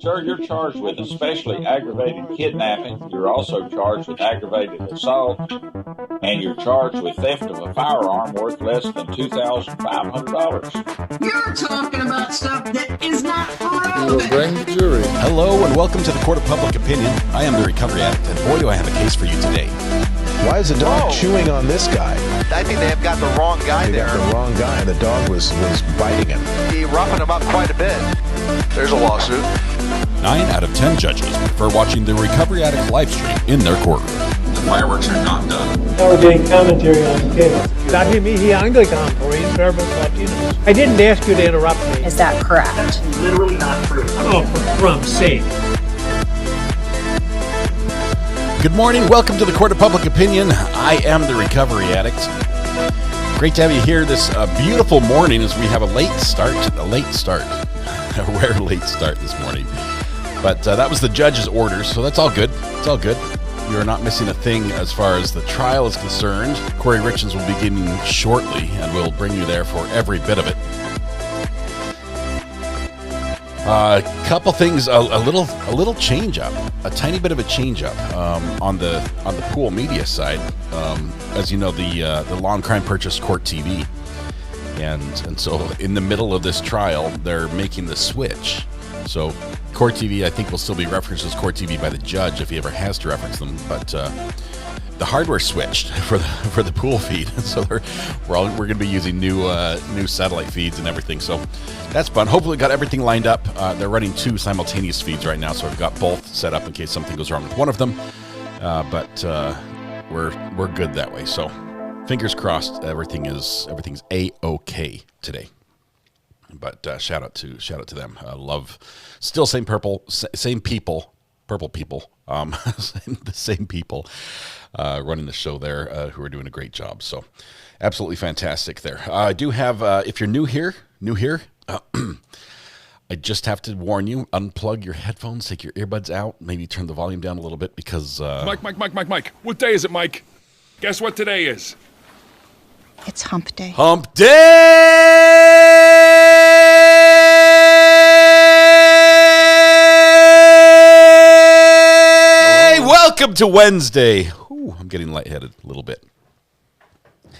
Sir, you're charged with especially aggravated kidnapping. You're also charged with aggravated assault, and you're charged with theft of a firearm worth less than $2,500. You're talking about stuff that is not We will relevant. bring the jury. Hello and welcome to the Court of Public Opinion. I am the Recovery Addict, and boy, do I have a case for you today. Why is the dog chewing on this guy? I think they have got the wrong guy They there. got the wrong guy, and the dog was biting him. He roughing him up quite a bit. There's a lawsuit. 9 out of 10 judges prefer watching the Recovery Addict live stream in their courtroom. The fireworks are not done. Now we're getting commentary on the case. Dahil mihi Anglican for in service Latinos. I didn't ask you to interrupt me. Is that correct? Literally not true. Oh, for Trump's sake. Good morning. Welcome to the Court of Public Opinion. I am the Recovery Addict. Great to have you here this beautiful morning as we have a late start, a rare late start this morning. But that was the judge's orders, so that's all good. It's all good. You're not missing a thing as far as the trial is concerned. Kouri Richins will be beginning shortly, and we'll bring you there for every bit of it. A couple things, a little change up, a tiny bit of a change up on the pool media side. As you know, the Law and Crime purchased Court TV, and so in the middle of this trial, they're making the switch. So Court TV, I think, will still be referenced as Court TV by the judge if he ever has to reference them, but the hardware switched for the pool feed, so we're going to be using new satellite feeds and everything. So that's fun. Hopefully, we got everything lined up. They're running 2 simultaneous feeds right now, so I've got both set up in case something goes wrong with one of them. But we're good that way. So fingers crossed, everything's a-okay today. But shout out to them. Love, still same people, purple people, the same people running the show there who are doing a great job. So absolutely fantastic there. I do have, if you're new here, I just have to warn you, unplug your headphones, take your earbuds out, maybe turn the volume down a little bit because... Mike. What day is it, Mike? Guess what today is? It's hump day. Hump day! Welcome to Wednesday. Ooh, I'm getting lightheaded a little bit.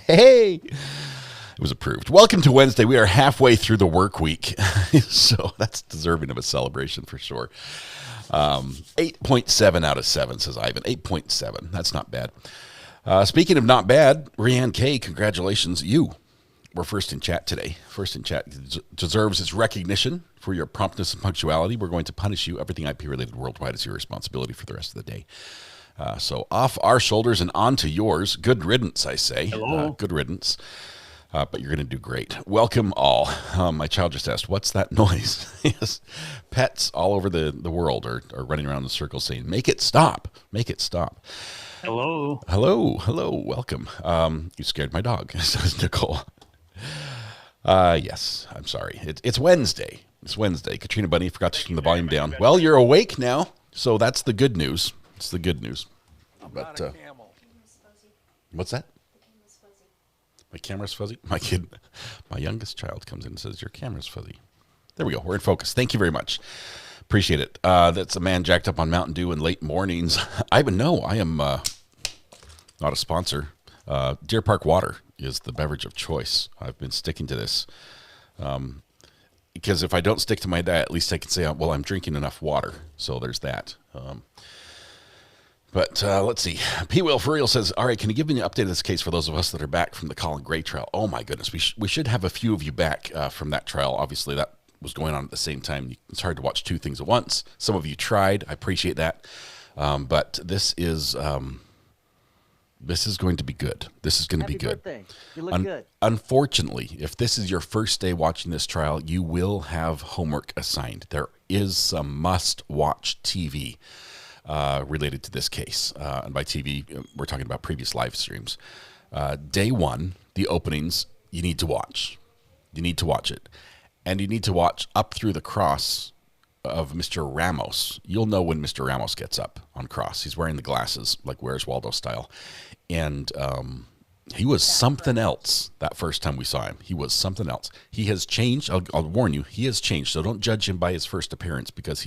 Hey! It was approved. Welcome to Wednesday. We are halfway through the work week, so that's deserving of a celebration for sure. 8.7 out of 7, says Ayden. 8.7. That's not bad. Speaking of not bad, Rianne K., congratulations. You were first in chat today. First in chat deserves its recognition for your promptness and punctuality. We're going to punish you. Everything IP-related worldwide is your responsibility for the rest of the day. So off our shoulders and onto yours. Good riddance, I say. Hello. Good riddance. But you're going to do great. Welcome all. My child just asked, what's that noise? Yes. Pets all over the world are running around in circles saying, make it stop. Make it stop. Hello. Welcome. You scared my dog, says Nicole. Yes, I'm sorry. It's Wednesday. It's Wednesday. Katrina Bunny forgot to turn the volume down. Well, you're awake now, so that's the good news. It's the good news. But what's that? My camera's fuzzy. My youngest child comes in and says, your camera's fuzzy. There we go. We're in focus. Thank you very much. Appreciate it. That's a man jacked up on Mountain Dew in late mornings. I am not a sponsor. Deer Park water is the beverage of choice. I've been sticking to this because if I don't stick to my diet, at least I can say, well, I'm drinking enough water. So there's that. But let's see. P. Will for real says, all right, can you give me an update of this case for those of us that are back from the Colin Gray trial? Oh, my goodness. We should have a few of you back from that trial. Obviously, that was going on at the same time. It's hard to watch 2 things at once. Some of you tried. I appreciate that. But this is going to be good. This is going to be good. You look good. Unfortunately, if this is your first day watching this trial, you will have homework assigned. There is some must-watch TV related to this case. And by TV, we're talking about previous live streams. Day 1, the openings, you need to watch. You need to watch it. And you need to watch up through the cross of Mr. Ramos. You'll know when Mr. Ramos gets up on cross. He's wearing the glasses, like Where's Waldo style. And He was something else that first time we saw him. He was something else. He has changed. I'll warn you, he has changed. So don't judge him by his first appearance, because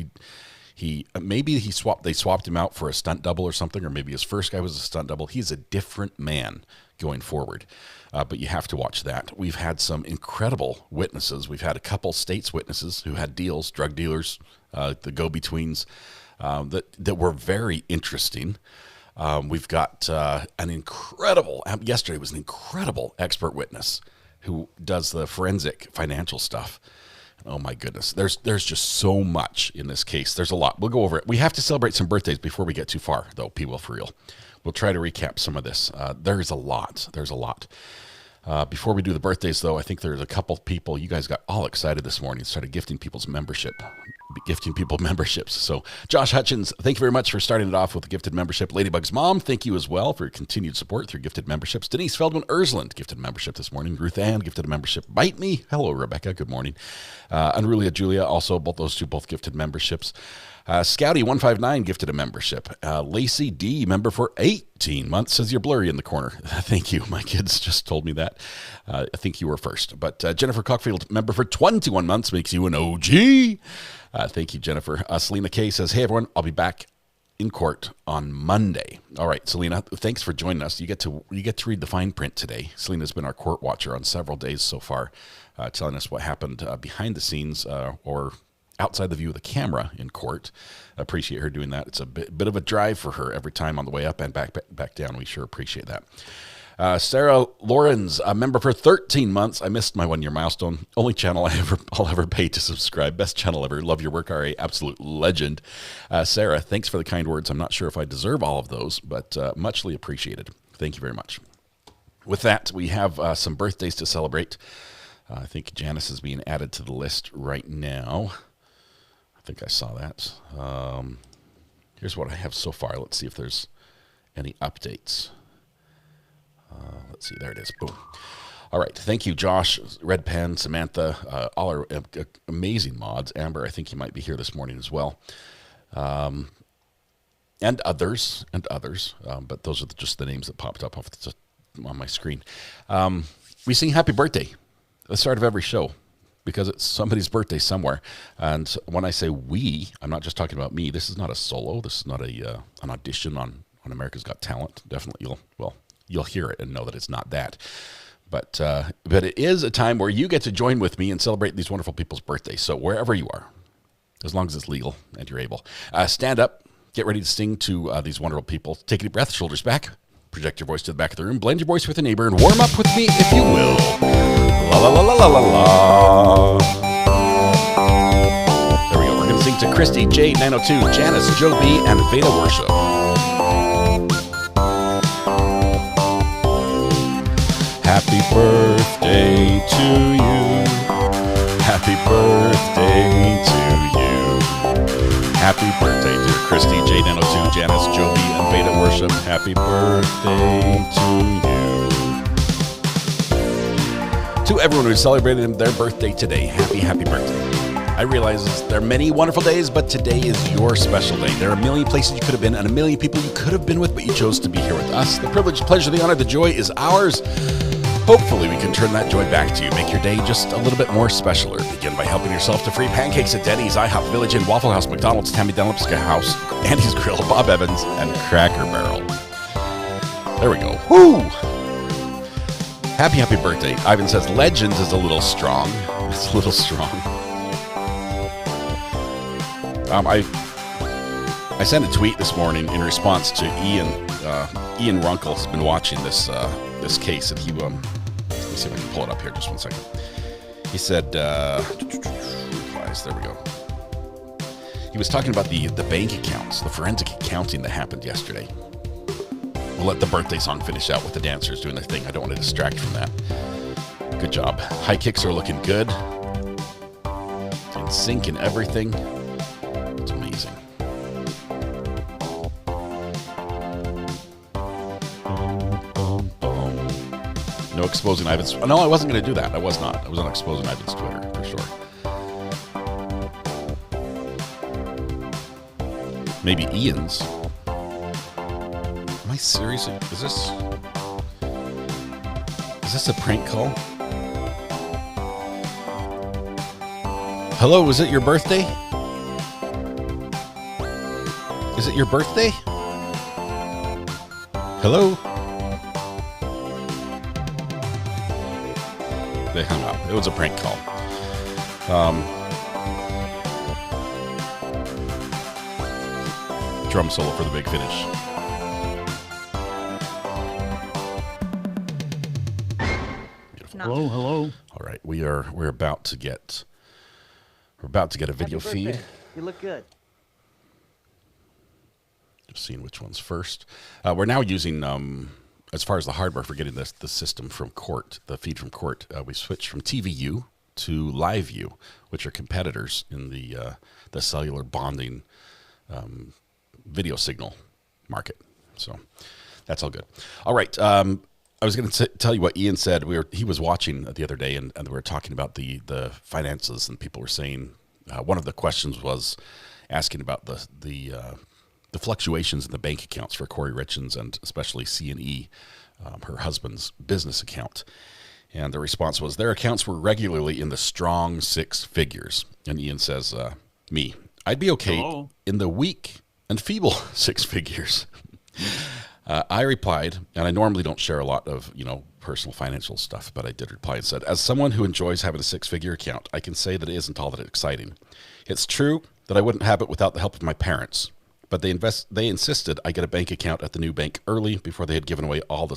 they swapped him out for a stunt double or something, or maybe his first guy was a stunt double. He's a different man going forward. But you have to watch that. We've had some incredible witnesses. We've had a couple states witnesses who had deals, drug dealers, the go-betweens, that were very interesting. We've got yesterday was an incredible expert witness who does the forensic financial stuff. Oh my goodness. There's just so much in this case. There's a lot. We'll go over it. We have to celebrate some birthdays before we get too far, though, people, for real. We'll try to recap some of this. There's a lot. Before we do the birthdays, though, I think there's a couple people. You guys got all excited this morning and started gifting people memberships. So Josh Hutchins, thank you very much for starting it off with a gifted membership. Ladybug's mom, thank you as well for your continued support through gifted memberships. Denise Feldman Ersland, gifted a membership this morning. Ruth Ann, gifted a membership. Bite Me, hello, Rebecca, good morning. Unrulia Julia, also both gifted memberships. Scouty159 gifted a membership. Lacey D, member for 18 months, says you're blurry in the corner. Thank you. My kids just told me that. I think you were first. But Jennifer Cockfield, member for 21 months, makes you an OG. Thank you, Jennifer. Selena K says, hey, everyone, I'll be back in court on Monday. All right, Selena, thanks for joining us. You get to read the fine print today. Selena's been our court watcher on several days so far, telling us what happened behind the scenes or outside the view of the camera in court. Appreciate her doing that. It's a bit of a drive for her every time on the way up and back down. We sure appreciate that. Sarah Lawrence, a member for 13 months. I missed my 1-year milestone. Only channel I'll ever pay to subscribe. Best channel ever. Love your work, RA. Absolute legend. Sarah, thanks for the kind words. I'm not sure if I deserve all of those, but muchly appreciated. Thank you very much. With that, we have some birthdays to celebrate. I think Janice is being added to the list right now. I think I saw that. Here's what I have so far. Let's see if there's any updates. Let's see. There it is. Boom. All right. Thank you, Josh, Red Pen, Samantha, all our amazing mods. Amber, I think you might be here this morning as well. And others. But those are just the names that popped up on my screen. We sing happy birthday at the start of every show, because it's somebody's birthday somewhere. And when I say we, I'm not just talking about me. This is not a solo. This is not an audition on America's Got Talent. Definitely, you'll hear it and know that it's not that. But it is a time where you get to join with me and celebrate these wonderful people's birthdays. So wherever you are, as long as it's legal and you're able, stand up, get ready to sing to these wonderful people. Take a deep breath, shoulders back, project your voice to the back of the room, blend your voice with a neighbor, and warm up with me if you will. La la la la la la la. There we go. We're going to sing to Christy, J902, Janice, Joe B, and Veda Worship. Happy birthday to you. Happy birthday to you. Happy birthday, dear Christy, J902, Janice, Joe B, and Veda Worship. Happy birthday to you. To everyone who celebrated their birthday today, happy birthday. I realize there are many wonderful days, but today is your special day. There are a million places you could have been and a million people you could have been with, but you chose to be here with us. The privilege, the pleasure, the honor, the joy is ours. Hopefully we can turn that joy back to you. Make your day just a little bit more specialer. Begin by helping yourself to free pancakes at Denny's, IHOP, Village Inn, Waffle House, McDonald's, Tammy Dunlop's House, Andy's Grill, Bob Evans, and Cracker Barrel. There we go. Woo! Happy birthday. Ivan says Legends is a little strong. It's a little strong. I sent a tweet this morning in response to Ian. Ian Runkle has been watching this case, and he let me see if I can pull it up here. Just 1 second. He said, replies. There we go. He was talking about the bank accounts, the forensic accounting that happened yesterday. We'll let the birthday song finish out with the dancers doing their thing. I don't want to distract from that. Good job. High kicks are looking good. In sync and everything. It's amazing. No exposing Ivan's. No, I wasn't going to do that. I was not. I was not exposing Ivan's Twitter, for sure. Maybe Ian's. Am I serious? Is this? Is this a prank call? Hello, is it your birthday? Is it your birthday? Hello? They hung up. It was a prank call. Drum solo for the big finish. Beautiful. Hello, hello. All right, we're about to get a video feed. You look good. Just seeing which one's first. We're now using, as far as the hardware for getting the system from court, the feed from court, we switched from TVU to LiveView, which are competitors in the cellular bonding video signal market. So that's all good. All right. I was going to tell you what Ian said. He was watching the other day, and we were talking about the finances, and people were saying one of the questions was asking about the fluctuations in the bank accounts for Kouri Richins, and especially C&E, her husband's business account. And the response was their accounts were regularly in the strong six figures. And Ian says, me, I'd be okay in the weak and feeble six figures. I replied, and I normally don't share a lot of, personal financial stuff, but I did reply and said, as someone who enjoys having a six-figure account, I can say that it isn't all that exciting. It's true that I wouldn't have it without the help of my parents, but they insisted I get a bank account at the new bank early before they had given away all the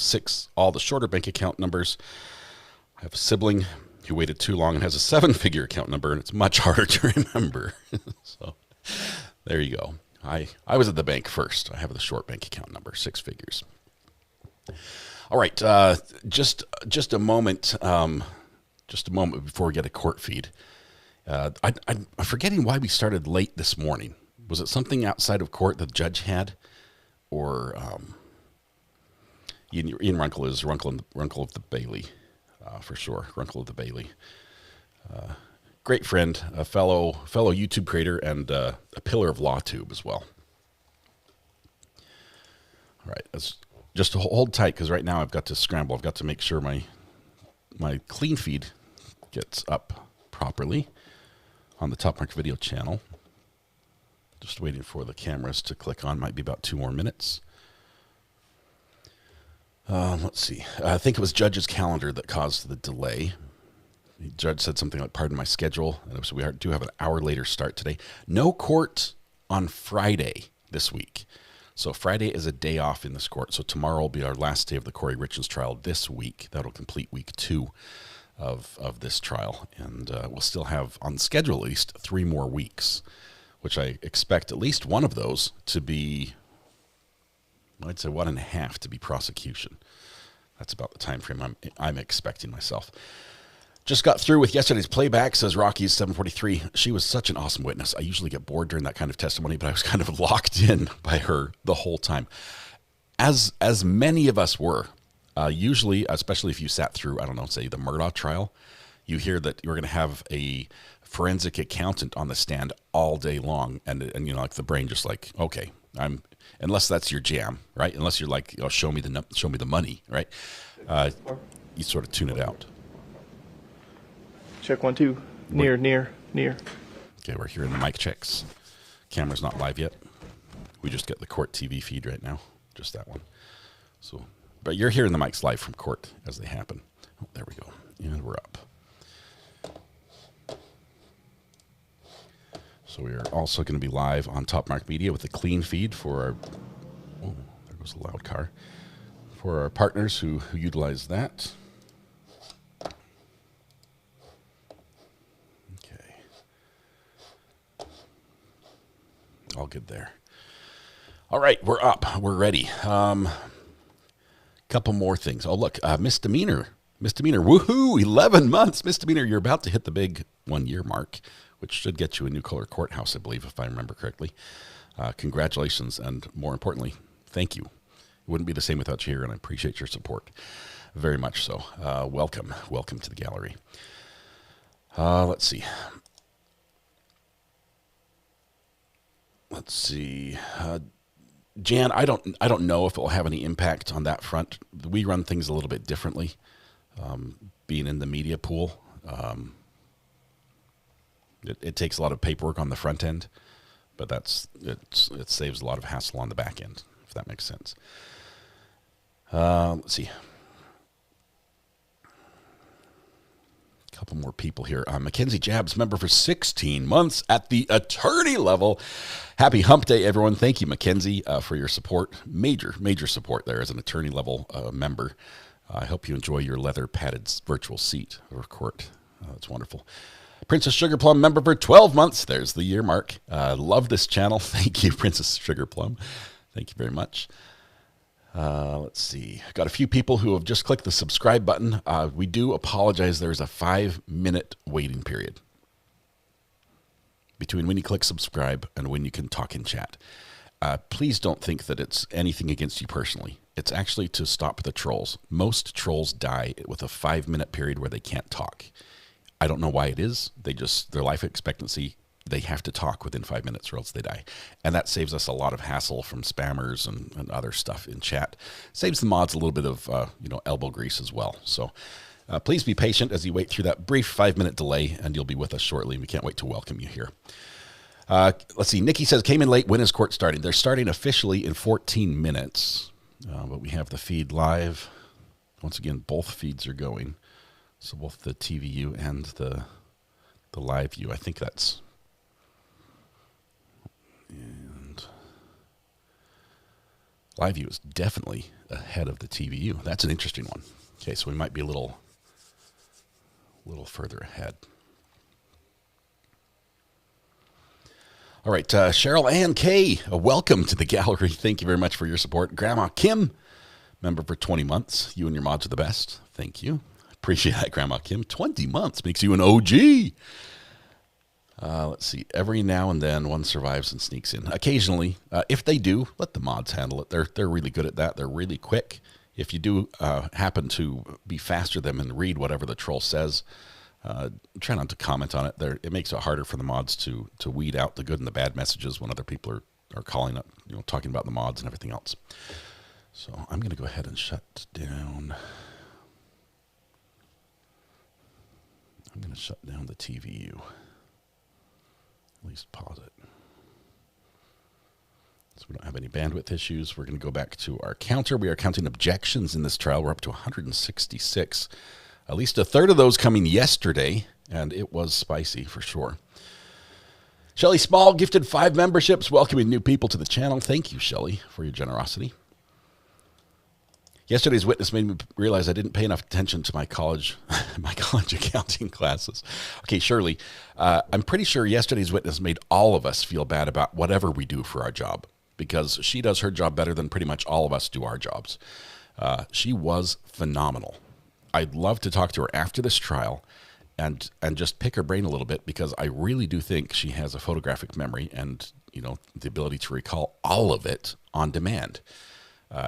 shorter bank account numbers. I have a sibling who waited too long and has a seven-figure account number, and it's much harder to remember. So there you go. I was at the bank first. I have the short bank account number, six figures. All right, just a moment. Just a moment before we get a court feed. I'm forgetting why we started late this morning. Was it something outside of court that the judge had, or Ian Runkle is Runkle of the Bailey, for sure. Runkle of the Bailey. Great friend, a fellow YouTube creator, and a pillar of LawTube as well. All right, just hold tight, because right now I've got to scramble. I've got to make sure my clean feed gets up properly on the Top Mark Video channel. Just waiting for the cameras to click on. Might be about 2 more minutes. Let's see. I think it was Judge's calendar that caused the delay. The judge said something like, pardon my schedule. And so we do have an hour later start today. No court on Friday this week. So Friday is a day off in this court. So tomorrow will be our last day of the Kouri Richins trial this week. That'll complete week 2 of this trial. And we'll still have on schedule at least 3 more weeks, which I expect at least one of those to be, I'd say 1.5 to be prosecution. That's about the time frame I'm expecting myself. Just got through with yesterday's playback, says Rocky's 743. She was such an awesome witness. I usually get bored during that kind of testimony, but I was kind of locked in by her the whole time. As many of us were. Usually, especially if you sat through, I don't know, say the Murdaugh trial, you hear that you're going to have a forensic accountant on the stand all day long, and like the brain just like, okay, unless that's your jam, right? Unless you're like, show me the money, right? You sort of tune it out. Check 1 2. Near. Okay, we're hearing the mic checks. Camera's not live yet. We just get the court TV feed right now, just that one. So, but you're hearing the mics live from court as they happen. Oh, there we go, and we're up. So we are also going to be live on Top Mark Media with a clean feed for our. Oh, there goes a loud car. For our partners who utilize that. All good there. All right, we're up. We're ready. Couple more things. Oh, look, misdemeanor. Woohoo! 11 months. Misdemeanor. You're about to hit the big 1-year mark, which should get you a new color courthouse, I believe, if I remember correctly. Congratulations, and more importantly, thank you. It wouldn't be the same without you here, and I appreciate your support very much so. Welcome to the gallery. Let's see. Jan, I don't know if it will have any impact on that front. We run things a little bit differently. being in the media pool. It takes a lot of paperwork on the front end, but it saves a lot of hassle on the back end, if that makes sense. Let's see. A couple more people here. Mackenzie Jabs, member for 16 months at the attorney level. Happy hump day, everyone. Thank you, Mackenzie, for your support. Major support there as an attorney level member. I hope you enjoy your leather padded virtual seat or court. That's wonderful. Princess Sugar Plum, member for 12 months. There's the year mark. Love this channel. Thank you, Princess Sugar Plum. Thank you very much. Let's see. Got a few people who have just clicked the subscribe button. We do apologize. There's a 5-minute waiting period between when you click subscribe and when you can talk in chat. Please don't think that it's anything against you personally. It's actually to stop the trolls. Most trolls die with a 5-minute period where they can't talk. I don't know why it is. Their life expectancy, they have to talk within 5 minutes or else they die. And that saves us a lot of hassle from spammers and other stuff in chat. Saves the mods a little bit of elbow grease as well. So please be patient as you wait through that brief 5-minute delay, and you'll be with us shortly. We can't wait to welcome you here. Let's see. Nikki says, came in late. When is court starting? They're starting officially in 14 minutes. But we have the feed live. Once again, both feeds are going. So both the TVU and the live view. I think that's... And live view is definitely ahead of the TVU. That's an interesting one. Okay, so we might be a little further ahead. All right, Cheryl Ann Kay, welcome to the gallery. Thank you very much for your support. Grandma Kim, member for 20 months. You and your mods are the best. Thank you. Appreciate that, Grandma Kim. 20 months makes you an OG. Let's see. Every now and then one survives and sneaks in. Occasionally, if they do, let the mods handle it. They're really good at that. They're really quick. If you do happen to be faster than them and read whatever the troll says, try not to comment on it. It makes it harder for the mods to weed out the good and the bad messages when other people are calling up, talking about the mods and everything else. So I'm going to go ahead and shut down. I'm going to shut down the TVU. At least pause it. So we don't have any bandwidth issues. We're going to go back to our counter. We are counting objections in this trial. We're up to 166. At least a third of those coming yesterday, and it was spicy for sure. Shelly Small gifted 5 memberships, welcoming new people to the channel. Thank you, Shelly, for your generosity. Yesterday's witness made me realize I didn't pay enough attention to my college accounting classes. Okay, Shirley, I'm pretty sure yesterday's witness made all of us feel bad about whatever we do for our job, because she does her job better than pretty much all of us do our jobs. She was phenomenal. I'd love to talk to her after this trial and just pick her brain a little bit, because I really do think she has a photographic memory and, the ability to recall all of it on demand.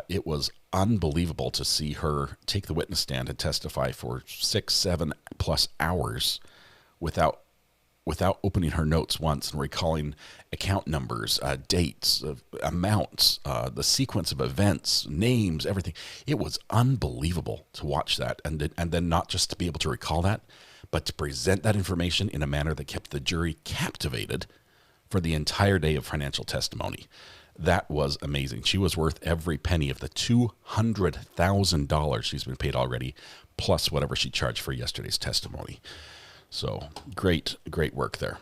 It was unbelievable to see her take the witness stand and testify for 6-7+ hours without opening her notes once and recalling account numbers, dates, amounts, the sequence of events, names, everything. It was unbelievable to watch that, and then not just to be able to recall that, but to present that information in a manner that kept the jury captivated for the entire day of financial testimony. That was amazing. She was worth every penny of the $200,000 she's been paid already, plus whatever she charged for yesterday's testimony. So great work there.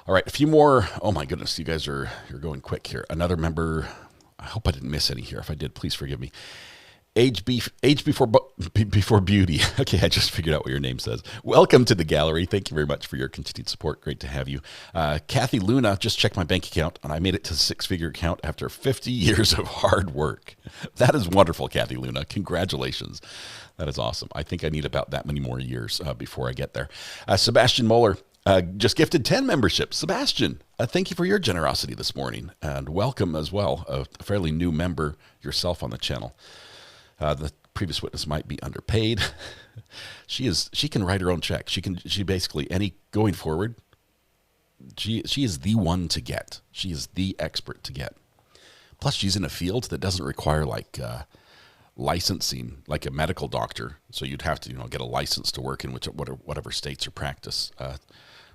All right, a few more. Oh my goodness, you guys you're going quick here. Another member. I hope I didn't miss any here. If I did, please forgive me. Age before beauty. Okay, I just figured out what your name says. Welcome to the gallery. Thank you very much for your continued support. Great to have you. Kathy Luna, just checked my bank account, and I made it to 6-figure account after 50 years of hard work. That is wonderful, Kathy Luna. Congratulations. That is awesome. I think I need about that many more years before I get there. Sebastian Moeller just gifted 10 memberships. Sebastian, thank you for your generosity this morning, and welcome as well, a fairly new member yourself on the channel. The previous witness might be underpaid. She can write her own check. She basically, going forward, she is the one to get. She is the expert to get. Plus, she's in a field that doesn't require like licensing, like a medical doctor. So you'd have to, get a license to work in whatever states you practice.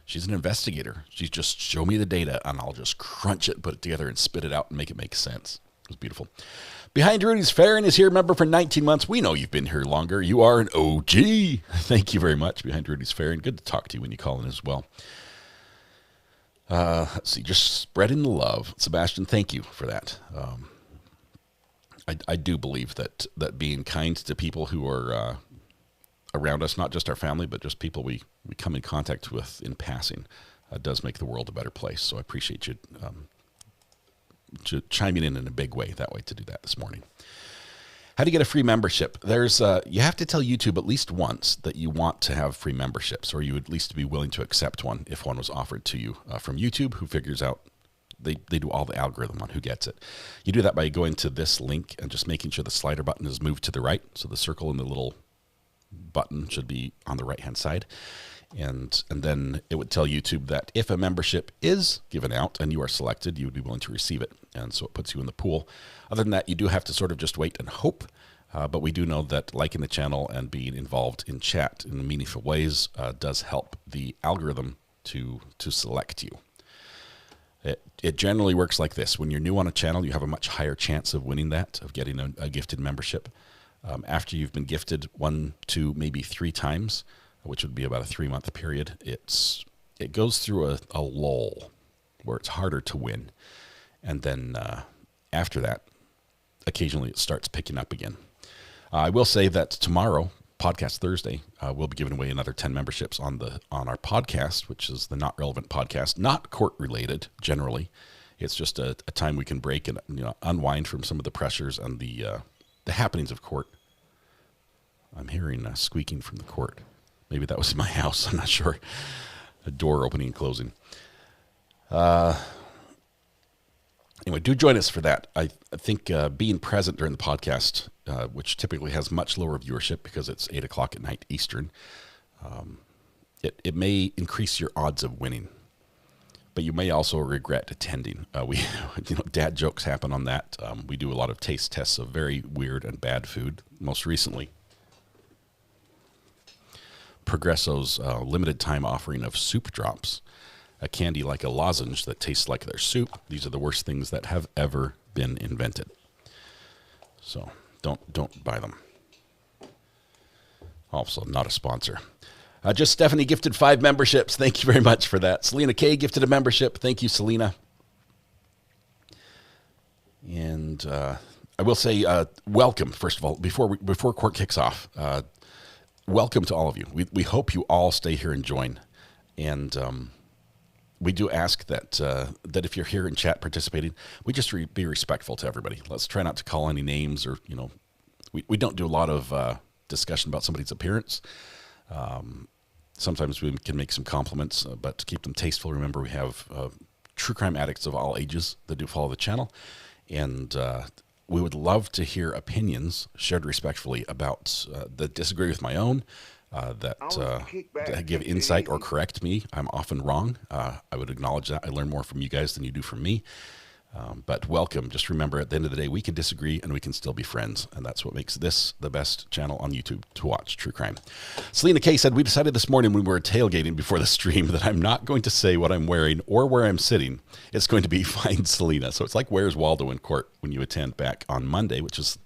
She's an investigator. She's just show me the data, and I'll just crunch it, put it together, and spit it out and make it make sense. It was beautiful. Behind Rudy's Farron is here, member for 19 months. We know you've been here longer. You are an OG. Thank you very much, Behind Rudy's Farron. Good to talk to you when you call in as well. Let's see, just spreading the love. Sebastian, thank you for that. I do believe that being kind to people who are around us, not just our family, but just people we come in contact with in passing, does make the world a better place. So I appreciate you chiming in a big way that way to do that this morning. How to get a free membership? There's you have to tell YouTube at least once that you want to have free memberships, or you would at least be willing to accept one if one was offered to you from YouTube, who figures out they do all the algorithm on who gets it. You do that by going to this link and just making sure the slider button is moved to the right, so the circle and the little button should be on the right hand side. And then it would tell YouTube that if a membership is given out and you are selected, you would be willing to receive it. And so it puts you in the pool. Other than that, you do have to sort of just wait and hope. But we do know that liking the channel and being involved in chat in meaningful ways does help the algorithm to select you. It generally works like this. When you're new on a channel, you have a much higher chance of winning that, of getting a gifted membership. After you've been gifted 1, 2, maybe 3 times, which would be about a 3-month period, it goes through a lull where it's harder to win. And then after that, occasionally it starts picking up again. I will say that tomorrow, Podcast Thursday, we'll be giving away another 10 memberships on our podcast, which is the Not Relevant podcast, not court related generally. It's just a time we can break and unwind from some of the pressures and the happenings of court. I'm hearing squeaking from the court. Maybe that was in my house. I'm not sure. A door opening and closing. Anyway, do join us for that. I think being present during the podcast, which typically has much lower viewership because it's 8 o'clock at night Eastern, it may increase your odds of winning. But you may also regret attending. Dad jokes happen on that. We do a lot of taste tests of very weird and bad food. Most recently, Progresso's limited time offering of soup drops, a candy like a lozenge that tastes like their soup. These are the worst things that have ever been invented. So don't buy them. Also, not a sponsor. Just Stephanie gifted 5 memberships. Thank you very much for that. Selena K gifted a membership. Thank you, Selena. And I will say welcome, first of all, before court kicks off. Welcome to all of you. We hope you all stay here and join. And we do ask that if you're here in chat participating, we just be respectful to everybody. Let's try not to call any names or, we don't do a lot of discussion about somebody's appearance. Sometimes we can make some compliments, but to keep them tasteful, remember we have true crime addicts of all ages that do follow the channel. And we would love to hear opinions shared respectfully about that disagree with my own, that give insight or correct me. I'm often wrong. I would acknowledge that. I learn more from you guys than you do from me. But welcome. Just remember, at the end of the day, we can disagree and we can still be friends. And that's what makes this the best channel on YouTube to watch true crime. Selena K said, we decided this morning when we were tailgating before the stream that I'm not going to say what I'm wearing or where I'm sitting. It's going to be Find Selena. So it's like Where's Waldo in court when you attend back on Monday, which is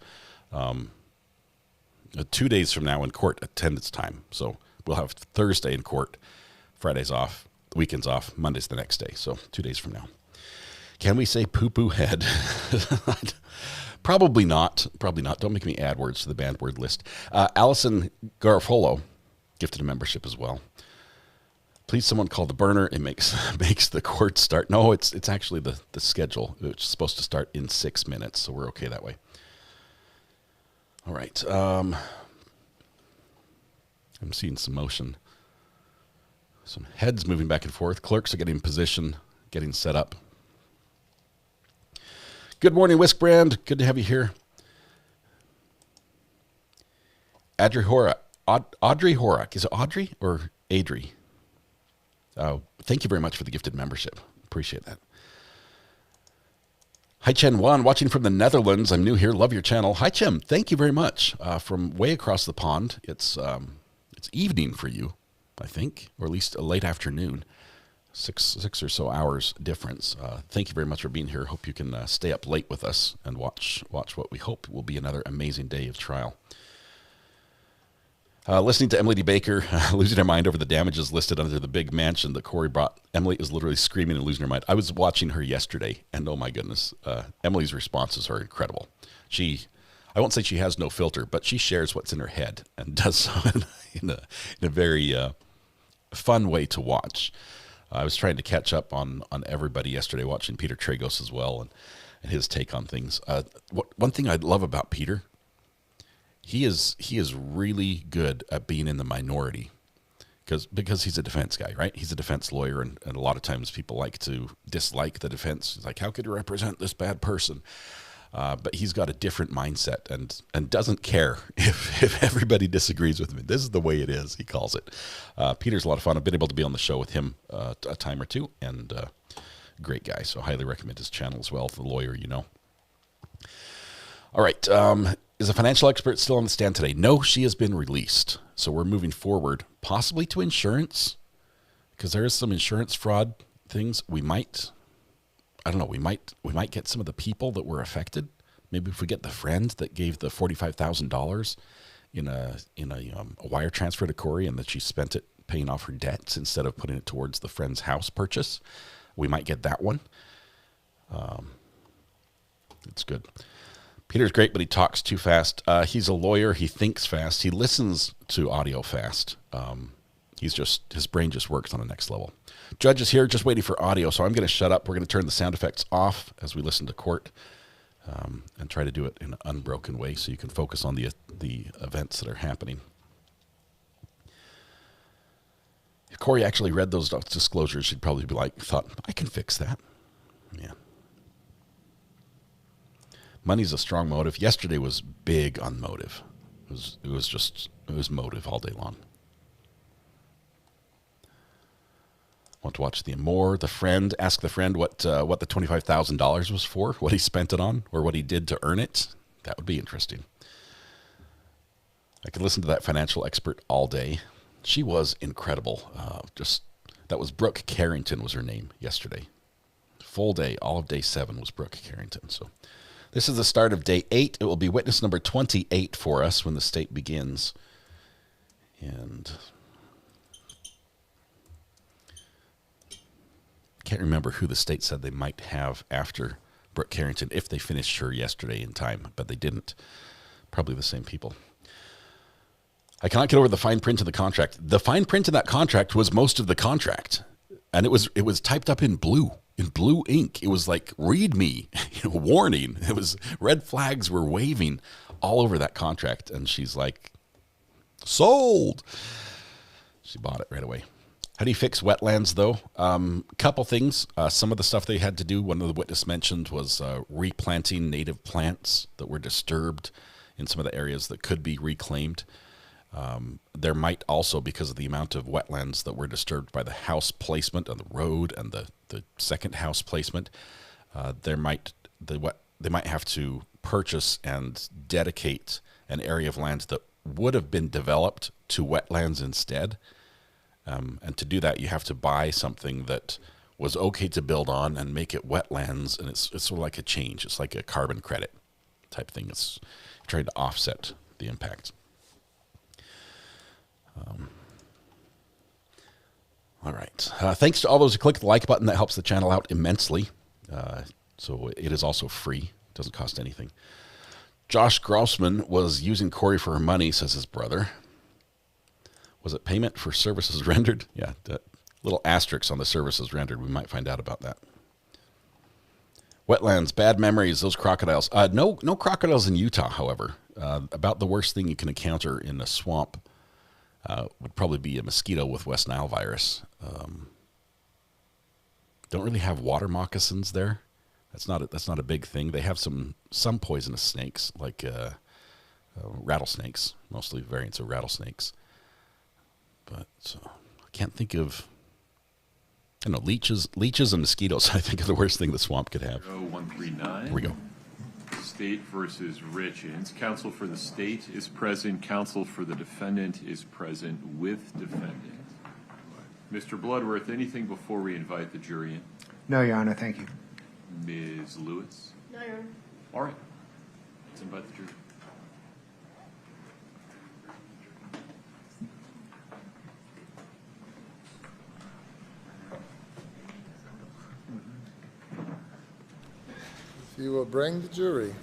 2 days from now in court attendance time. So we'll have Thursday in court, Friday's off, weekend's off, Monday's the next day. So 2 days from now. Can we say poo-poo head? Probably not. Probably not. Don't make me add words to the banned word list. Allison Garofolo gifted a membership as well. Please, someone call the burner. It makes the court start. No, it's actually the schedule. It's supposed to start in 6 minutes, so we're okay that way. All right. I'm seeing some motion. Some heads moving back and forth. Clerks are getting in position, getting set up. Good morning, Whisk Brand. Good to have you here. Audrey Horak. Is it Audrey or Adri? Thank you very much for the gifted membership. Appreciate that. Hi, Chen1, watching from the Netherlands. I'm new here. Love your channel. Hi, Chem. Thank you very much. From way across the pond. It's evening for you, I think, or at least a late afternoon. Six or so hours difference. Thank you very much for being here. Hope you can stay up late with us and watch what we hope will be another amazing day of trial. Listening to Emily D. Baker losing her mind over the damages listed under the big mansion that Kouri brought. Emily is literally screaming and losing her mind. I was watching her yesterday, and oh my goodness, Emily's responses are incredible. I won't say she has no filter, but she shares what's in her head and does so in a very fun way to watch. I was trying to catch up on everybody yesterday, watching Peter Tragos as well and his take on things. One thing I love about Peter, he is really good at being in the minority because he's a defense guy, right? He's a defense lawyer, and a lot of times people like to dislike the defense. It's like, how could you represent this bad person? But he's got a different mindset and doesn't care if everybody disagrees with him. This is the way it is, he calls it. Peter's a lot of fun. I've been able to be on the show with him a time or two, and great guy. So highly recommend his channel as well, the lawyer, you know. All right. Is a financial expert still on the stand today? No, she has been released. So we're moving forward, possibly to insurance, because there is some insurance fraud things. I don't know, we might get some of the people that were affected. Maybe if we get the friend that gave the $45,000 in a wire transfer to Kouri, and that she spent it paying off her debts instead of putting it towards the friend's house purchase, we might get that one. It's good. Peter's great, but he talks too fast. He's a lawyer. He thinks fast. He listens to audio fast. His brain just works on the next level. Judge is here, just waiting for audio, so I'm going to shut up. We're going to turn the sound effects off as we listen to court, and try to do it in an unbroken way so you can focus on the events that are happening. If Kouri actually read those disclosures, she'd probably be thought, I can fix that. Yeah. Money's a strong motive. Yesterday was big on motive. It was motive all day long. Want to watch the more the friend, ask the friend what the $25,000 was for, what he spent it on, or what he did to earn it. That would be interesting. I could listen to that financial expert all day. She was incredible. That was Brooke Carrington was her name yesterday. Full day, all of day 7 was Brooke Carrington. So this is the start of day 8. It will be witness number 28 for us when the state begins. And can't remember who the state said they might have after Brooke Carrington if they finished her yesterday in time, but they didn't. Probably the same people. I cannot get over the fine print in the contract. The fine print in that contract was most of the contract, and it was typed up in blue ink. It was like, read me, warning. It was red flags were waving all over that contract, and she's like, sold. She bought it right away. How do you fix wetlands, though? Couple things. Some of the stuff they had to do, one of the witness mentioned, was replanting native plants that were disturbed in some of the areas that could be reclaimed. There might also, because of the amount of wetlands that were disturbed by the house placement on the road and the second house placement, they might have to purchase and dedicate an area of land that would have been developed to wetlands instead. And to do that, you have to buy something that was okay to build on and make it wetlands. And it's sort of like a change. It's like a carbon credit type thing. It's trying to offset the impact. All right. Thanks to all those who click the like button. That helps the channel out immensely. So it is also free. It doesn't cost anything. Josh Grossman was using Kouri for her money, says his brother. Was it payment for services rendered? Yeah, that little asterisk on the services rendered. We might find out about that. Wetlands, bad memories, those crocodiles. No crocodiles in Utah, however. About the worst thing you can encounter in a swamp would probably be a mosquito with West Nile virus. Don't really have water moccasins there. That's not a big thing. They have some poisonous snakes, like rattlesnakes, mostly variants of rattlesnakes. But I can't think of... I don't know, leeches and mosquitoes, I think, are the worst thing the swamp could have. 0139. Here we go. State versus Richins. Counsel for the state is present. Counsel for the defendant is present with defendant. Mr. Bloodworth, anything before we invite the jury in? No, Your Honor, thank you. Ms. Lewis? No, Your Honor. All right. Let's invite the jury. If you will bring the jury.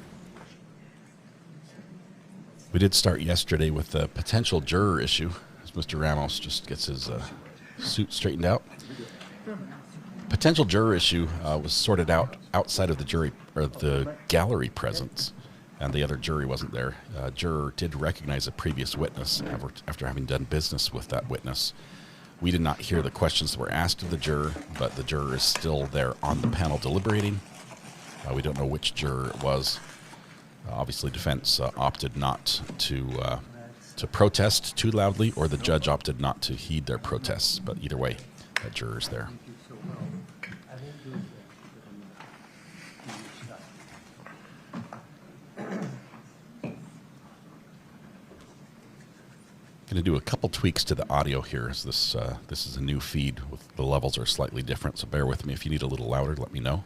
We did start yesterday with the potential juror issue, as Mr. Ramos just gets his suit straightened out. Potential juror issue was sorted out outside of the jury or the gallery presence, and the other jury wasn't there. Juror did recognize a previous witness after having done business with that witness. We did not hear the questions that were asked of the juror, but the juror is still there on the panel deliberating. We don't know which juror it was. Obviously, defense opted not to protest too loudly, or the judge opted not to heed their protests. But either way, that juror's there. Going to do a couple tweaks to the audio here, as this is a new feed. The levels are slightly different, so bear with me. If you need a little louder, let me know.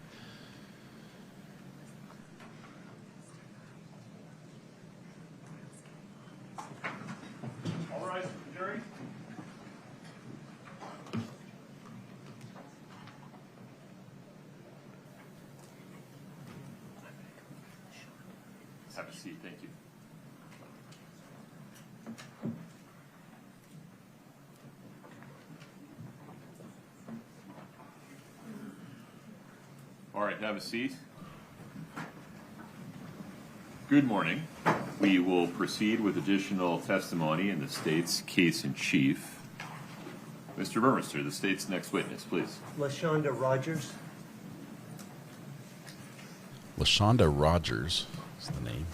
Have a seat. Thank you. All right, have a seat. Good morning. We will proceed with additional testimony in the state's case in chief. Mr. Burmester, the state's next witness, please. LaShonda Rogers. LaShonda Rogers is the name.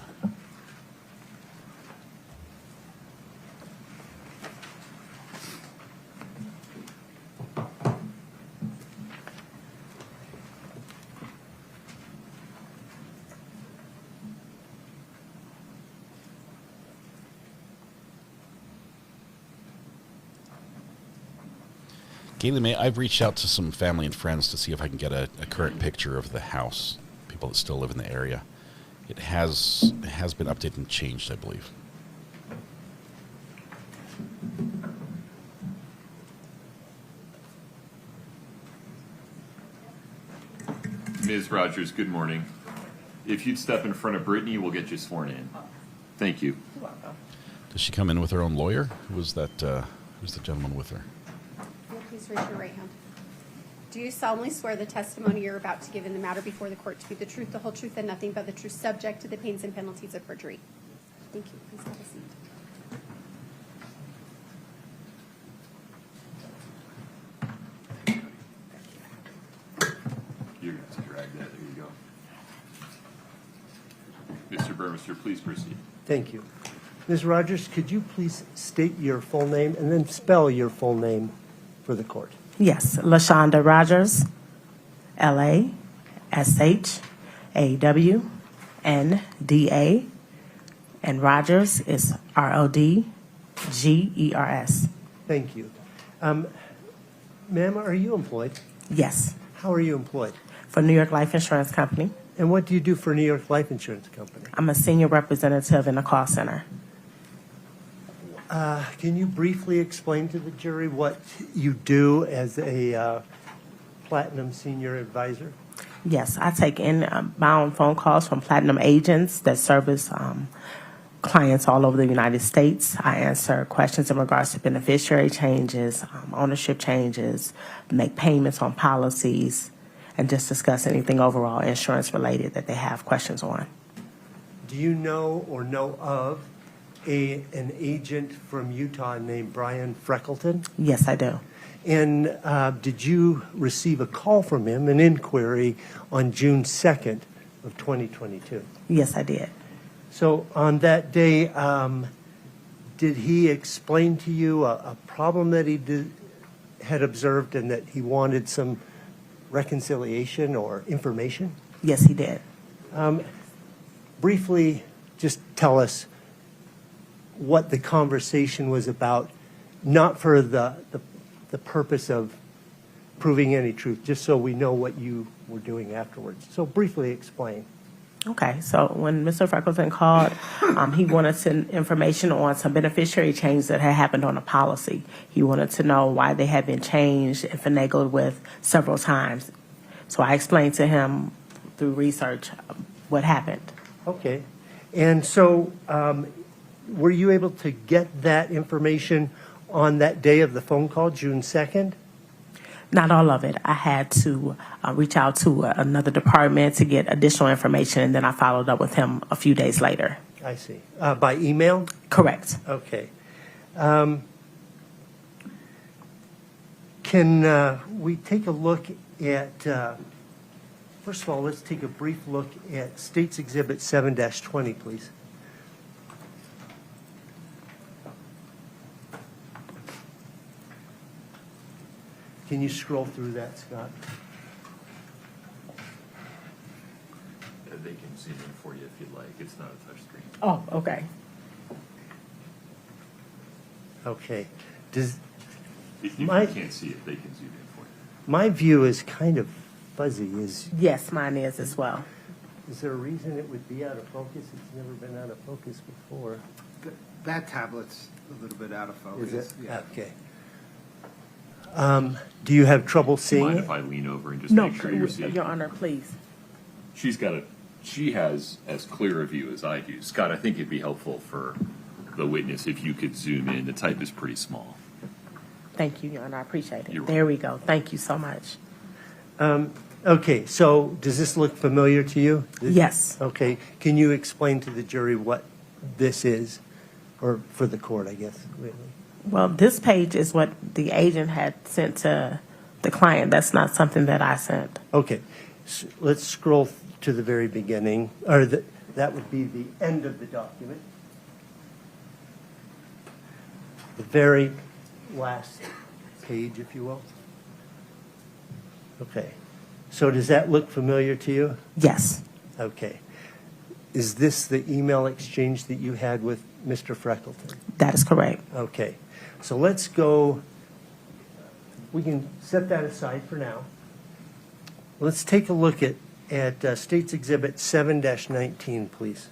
Kaylee, I've reached out to some family and friends to see if I can get a current picture of the house, people that still live in the area. It has been updated and changed, I believe. Ms. Rogers, good morning. If you'd step in front of Brittany, we'll get you sworn in. Thank you. Does she come in with her own lawyer? Who's that? Who's the gentleman with her? Please raise your right hand. Do you solemnly swear the testimony you're about to give in the matter before the court to be the truth, the whole truth, and nothing but the truth, subject to the pains and penalties of perjury? Thank you. Please have a seat. You're going to drag that. There you go. Mr. Burmester, please proceed. Thank you. Ms. Rogers, could you please state your full name and then spell your full name for the court? Yes, LaShonda Rogers, LaShawNda, and Rogers is Rodgers. Thank you. Ma'am, are you employed? Yes. How are you employed? For New York Life Insurance Company. And what do you do for New York Life Insurance Company? I'm a senior representative in a call center. Can you briefly explain to the jury what you do as a Platinum Senior Advisor? Yes, I take inbound phone calls from Platinum agents that service clients all over the United States. I answer questions in regards to beneficiary changes, ownership changes, make payments on policies, and just discuss anything overall insurance related that they have questions on. Do you know or know of an agent from Utah named Brian Freckleton? Yes, I do. And did you receive a call from him, an inquiry, on June 2nd of 2022? Yes, I did. So on that day, did he explain to you a problem that he had observed and that he wanted some reconciliation or information? Yes, he did. Briefly, just tell us what the conversation was about, not for the purpose of proving any truth, just so we know what you were doing afterwards. So briefly explain. Okay, so when Mr. Freckleton called, he wanted some information on some beneficiary changes that had happened on a policy. He wanted to know why they had been changed and finagled with several times. So I explained to him through research what happened. Okay. And so were you able to get that information on that day of the phone call, June 2nd? Not all of it. I had to reach out to another department to get additional information, and then I followed up with him a few days later. I see. By email? Correct. Okay. Can we take a look at, first of all, let's take a brief look at States Exhibit 7-20, please. Can you scroll through that, Scott? They can zoom in for you if you'd like. It's not a touch screen. Oh, okay. Okay. Does If you My- can't see it, they can zoom in for you. my view is kind of fuzzy. Yes, mine is as well. Is there a reason it would be out of focus? It's never been out of focus before. That tablet's a little bit out of focus. Is it? Yeah. Okay. Do you have trouble Do you seeing mind it? if I lean over and just No, make sure you're seeing? Your Honor, please. She has as clear a view as I do. Scott, I think it'd be helpful for the witness if you could zoom in. The type is pretty small. Thank you, Your Honor. I appreciate it. You're There we go. Thank you so much. Okay, so does this look familiar to you? Yes. Okay, can you explain to the jury what this is, or for the court, I guess, really? Well, this page is what the agent had sent to the client. That's not something that I sent. Okay, let's scroll to the very beginning, or that would be the end of the document. The very last page, if you will. Okay, so does that look familiar to you? Yes. Okay. Is this the email exchange that you had with Mr. Freckleton? That is correct. Okay, so let's go, we can set that aside for now. Let's take a look at States Exhibit 7-19, please.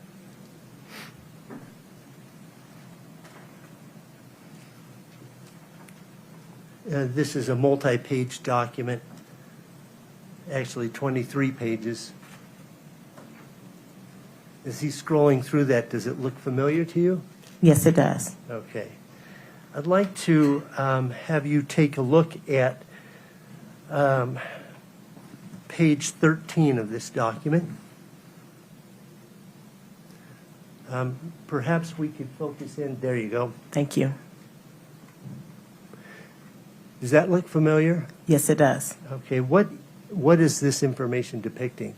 This is a multi-page document, actually 23 pages. As he's scrolling through that, does it look familiar to you? Yes, it does. Okay. I'd like to have you take a look at page 13 of this document. Perhaps we could focus in, there you go. Thank you. Does that look familiar? Yes, it does. Okay, what is this information depicting?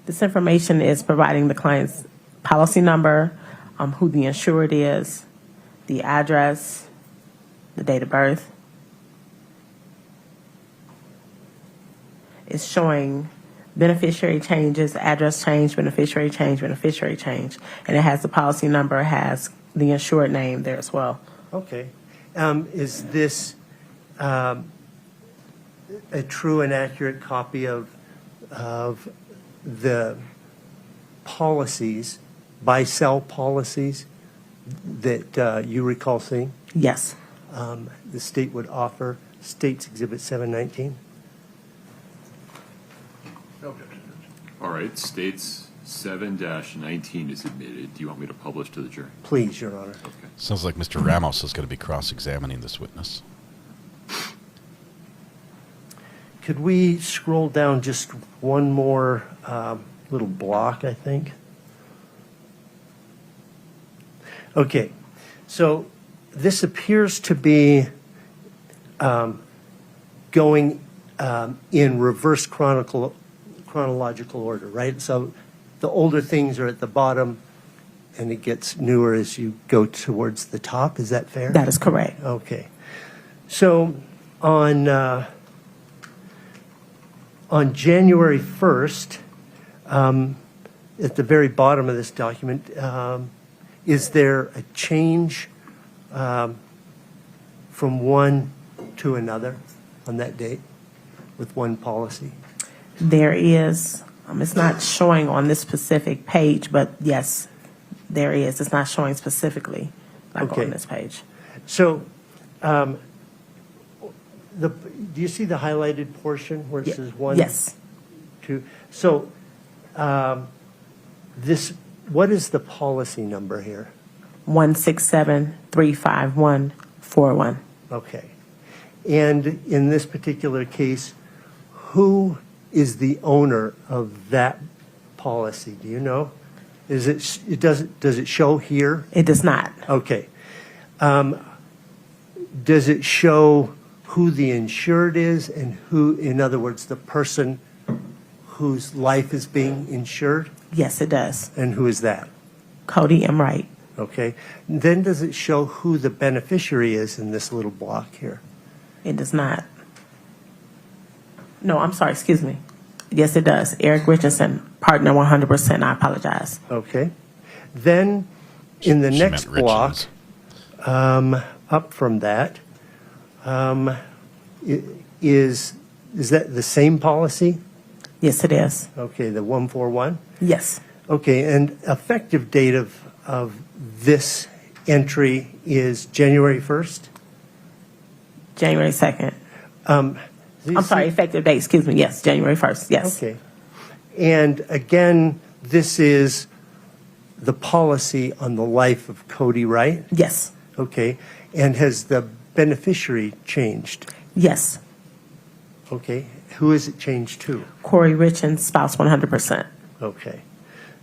This information is providing the client's policy number, who the insured is, the address, the date of birth. It's showing beneficiary changes, address change, beneficiary change, beneficiary change. And it has the policy number, it has the insured name there as well. Okay. Is this a true and accurate copy of the policies, buy-sell policies that you recall seeing? Yes. The state would offer, States Exhibit 719? All right, States 7-19 is admitted. Do you want me to publish to the jury? Please, Your Honor. Okay. Sounds like Mr. Ramos is going to be cross-examining this witness. Could we scroll down just one more little block, I think? Okay, so this appears to be going in reverse chronological order, right? So the older things are at the bottom, and it gets newer as you go towards the top. Is that fair? That is correct. Okay. So on January 1st, at the very bottom of this document, is there a change from one to another on that date with one policy? There is. It's not showing on this specific page, but yes, there is. It's not showing specifically like Okay. on this page. So, do you see the highlighted portion where it says one? Yes. Two. So, what is the policy number here? 167-35141. Okay. And in this particular case, who is the owner of that policy? Do you know? Does it show here? It does not. Okay. Does it show who the insured is and who, in other words, the person whose life is being insured? Yes, it does. And who is that? Cody M. Wright. Okay. Then does it show who the beneficiary is in this little block here? It does not. No, I'm sorry, excuse me. Yes, it does. Eric Richardson, partner 100%. I apologize. Okay. Then in the She next meant block, Richins. up from that, is that the same policy? Yes, it is. Okay, the 141? Yes. Okay, and effective date of this entry is January 1st? January 2nd. I'm sorry, effective date, excuse me. Yes, January 1st. Yes. Okay. And again, this is the policy on the life of Cody, right? Yes. Okay. And has the beneficiary changed? Yes. Okay. Who is it changed to? Kouri Richins, spouse 100%. Okay.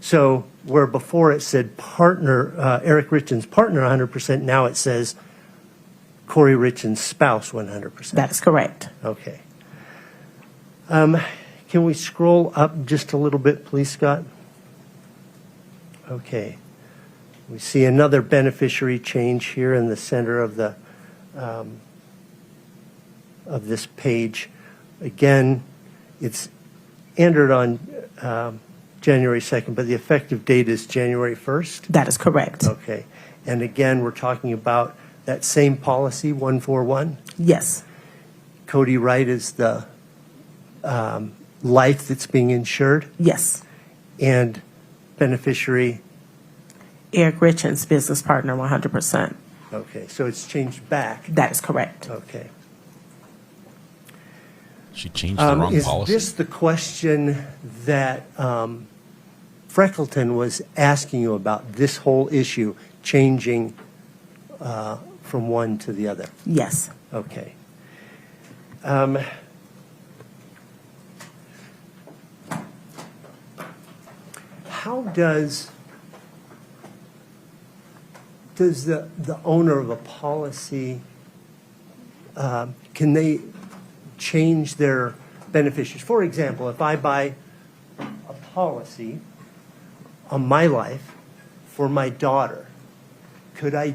So where before it said partner, Eric Richins, partner 100%, now it says Kouri Richins, spouse 100%. That is correct. Okay. Can we scroll up just a little bit, please, Scott? Okay. We see another beneficiary change here in the center of the of this page. Again, it's entered on January 2nd, but the effective date is January 1st? That is correct. Okay. And again, we're talking about that same policy, 141? Yes. Cody Wright is the life that's being insured, Yes. and beneficiary. Eric Richins, business partner 100%. Okay, so it's changed back. That is correct. Okay. She changed the wrong policy. Is this the question that Freckleton was asking you about, this whole issue changing from one to the other? Yes. Okay. How does the owner of a policy, can they change their beneficiaries? For example, if I buy a policy on my life for my daughter, could I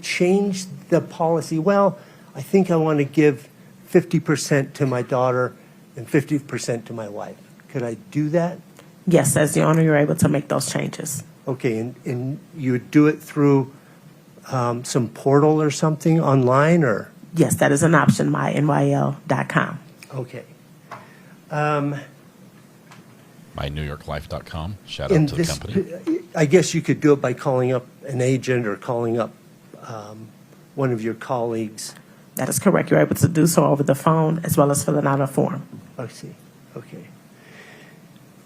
change the policy? Well, I think I want to give 50% to my daughter and 50% to my wife. Could I do that? Yes, as the owner, you're able to make those changes. Okay, and you would do it through some portal or something online, or? Yes, that is an option, mynyl.com. Okay. MyNewYorkLife.com. Shout In out to the this, company. I guess you could do it by calling up an agent or calling up one of your colleagues. That is correct. You're able to do so over the phone as well as filling out a form. I see. Okay.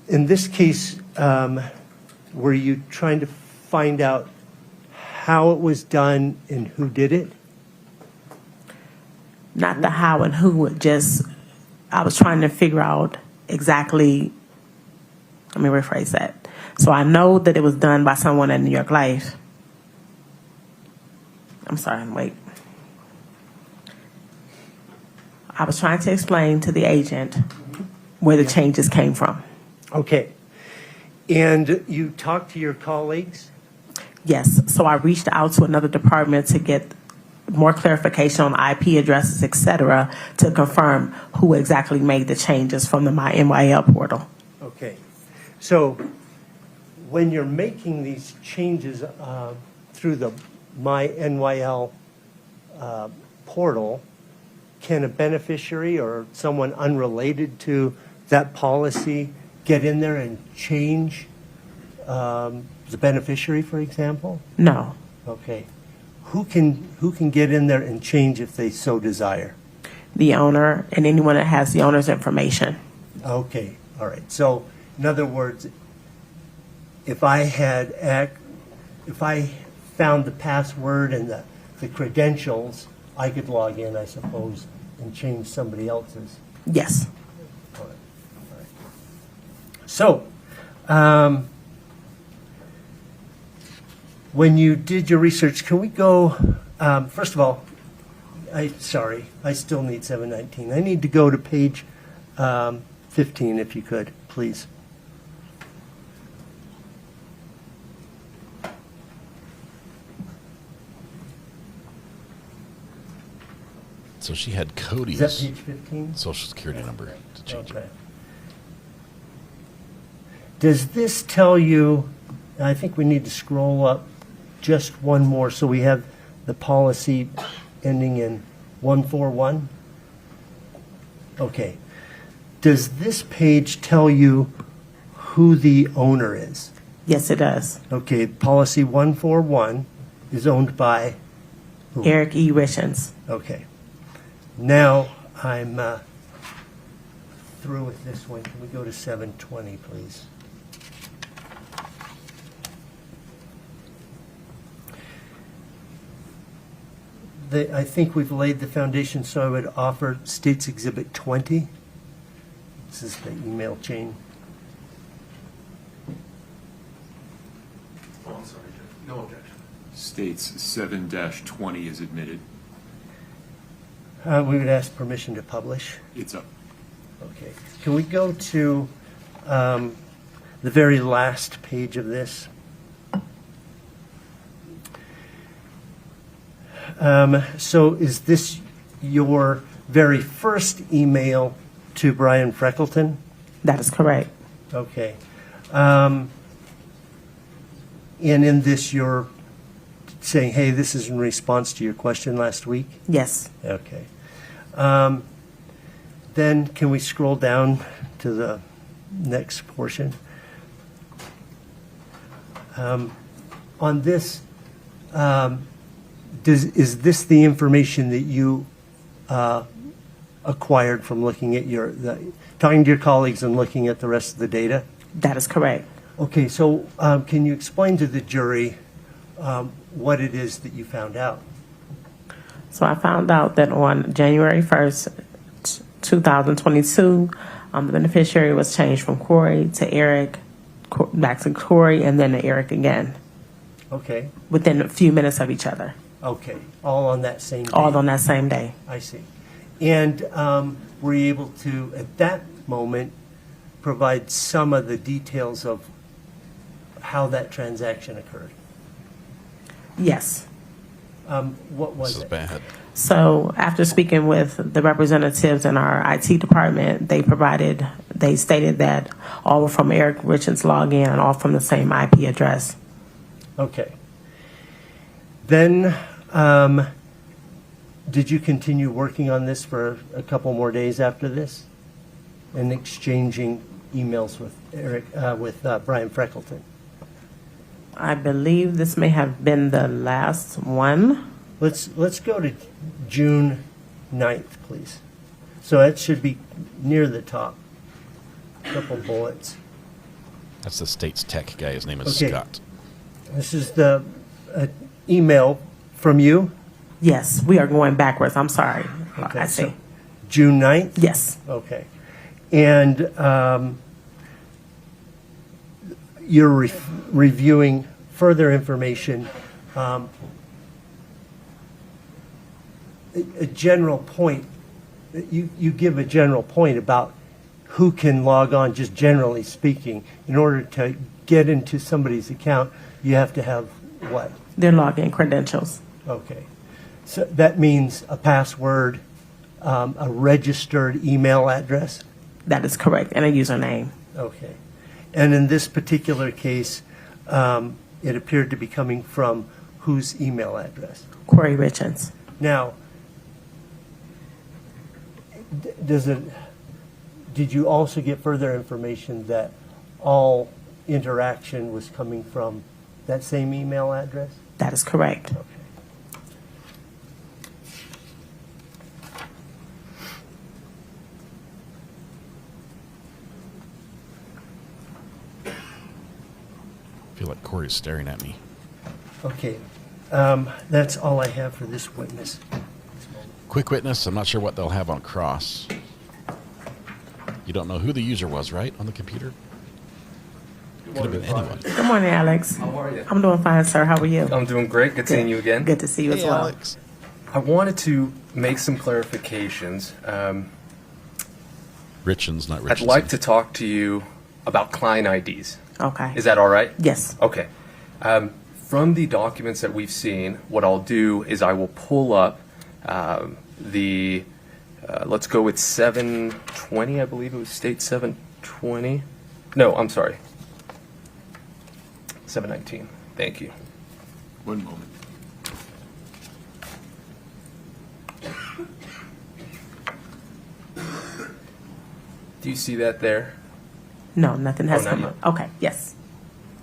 In this case, were you trying to find out how it was done and who did it? Not the how and who, just I was trying to figure out exactly, let me rephrase that. So I know that it was done by someone at New York Life. I'm sorry, wait. I was trying to explain to the agent where the changes came from. Okay. And you talked to your colleagues? Yes, so I reached out to another department to get more clarification on IP addresses, et cetera, to confirm who exactly made the changes from the My NYL portal. Okay. So when you're making these changes through the My NYL portal, can a beneficiary or someone unrelated to that policy get in there and change the beneficiary, for example? No. Okay. Who can get in there and change if they so desire? The owner and anyone that has the owner's information. Okay. All right. So in other words, if I found the password and the credentials, I could log in, I suppose, and change somebody else's. Yes. All right. All right. So, when you did your research, can we go, first of all, I still need 719. I need to go to page 15, if you could, please. So she had Is Cody's that page 15? social security number to change Okay. it. Does this tell you, I think we need to scroll up just one more so we have the policy ending in 141? Okay. Does this page tell you who the owner is? Yes, it does. Okay, policy 141 is owned by who? Eric E. Richins. Okay. Now I'm through with this one. Can we go to 720, please? I think we've laid the foundation, so I would offer States Exhibit 20. This is the email chain. Oh, I'm sorry, Judge. No objection. States 7-20 is admitted. We would ask permission to publish. It's up. Okay. Can we go to the very last page of this? So is this your very first email to Brian Freckleton? That is correct. Okay. And in this, you're saying, hey, this is in response to your question last week? Yes. Okay. Then can we scroll down to the next portion? On this, is this the information that you acquired from looking at talking to your colleagues and looking at the rest of the data? That is correct. Okay, so can you explain to the jury what it is that you found out? So I found out that on January 1st, 2022, the beneficiary was changed from Kouri to Eric, back to Kouri, and then to Eric again. Okay. Within a few minutes of each other. Okay, all on that same day? All on that same day. I see. And were you able to, at that moment, provide some of the details of how that transaction occurred? Yes. What was This is it? bad. So after speaking with the representatives in our IT department, they stated that all were from Eric Richins' login and all from the same IP address. Okay. Then, did you continue working on this for a couple more days after this, and exchanging emails with Brian Freckleton? I believe this may have been the last one. Let's go to June 9th, please. So that should be near the top. Couple bullets. That's the state's tech guy. His name is Okay. Scott. This is the email from you? Yes, we are going backwards. I'm sorry. Okay, I see. so June 9th? Yes. Okay. And you're reviewing further information. A general point, you give a general point about who can log on, just generally speaking. In order to get into somebody's account, you have to have what? Their login credentials. Okay. So that means a password, a registered email address? That is correct, and a username. Okay. And in this particular case, it appeared to be coming from whose email address? Kouri Richins. Now, did you also get further information that all interaction was coming from that same email address? That is correct. Okay. I feel like Corey's staring at me. Okay. That's all I have for this witness. Quick witness, I'm not sure what they'll have on cross. You don't know who the user was, right, on the computer? Could have been anyone. Good morning, Alex. How are you? I'm doing fine, sir. How are you? I'm doing great. Good seeing you again. Good to see you as well. Alex. I wanted to make some clarifications. Richins, not Richins. I'd like to talk to you about client IDs. Okay. Is that all right? Yes. Okay. From the documents that we've seen, what I'll do is I will pull up let's go with 720, I believe it was state 720. No, I'm sorry. 719. Thank you. One moment. Do you see that there? No, nothing has not come yet. up. Okay, yes.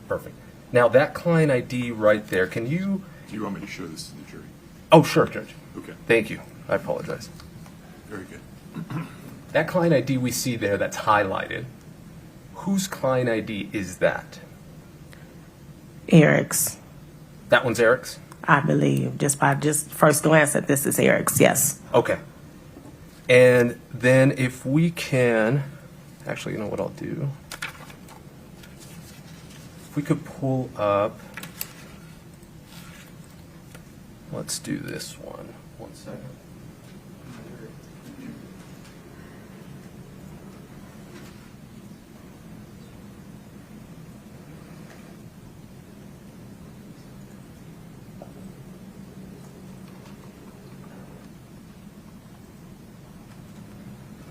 Perfect. Now that client ID right there, can you? Do you want me to show this to the jury? Oh, sure, Judge. Okay. Thank you. I apologize. Very good. That client ID we see there that's highlighted, whose client ID is that? Eric's, That one's Eric's? I believe. Just by first glance at this is Eric's, yes. Okay. And then if we can, actually, you know what I'll do? If we could pull up, let's do this one. 1 second.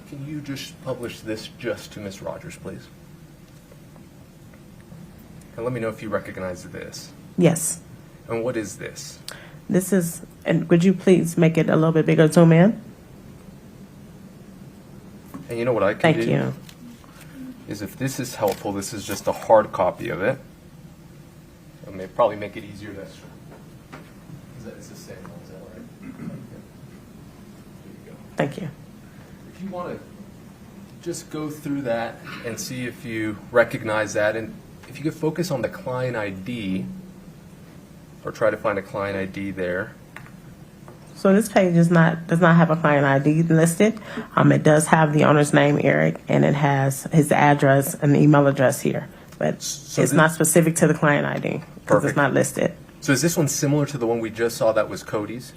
Can you just publish this just to Ms. Rogers, please? And let me know if you recognize this. Yes. And what is this? This is, and would you please make it a little bit bigger, zoom in? And you know what I can Thank do? you. Is if this is helpful, this is just a hard copy of it. It may probably make it easier to. It's the same one, is that right? There you go. Thank you. If you want to just go through that and see if you recognize that, and if you could focus on the client ID, or try to find a client ID there. So this page does not have a client ID listed. It does have the owner's name, Eric, and it has his address and email address here, but it's not specific to the client ID because it's not listed. So is this one similar to the one we just saw that was Cody's?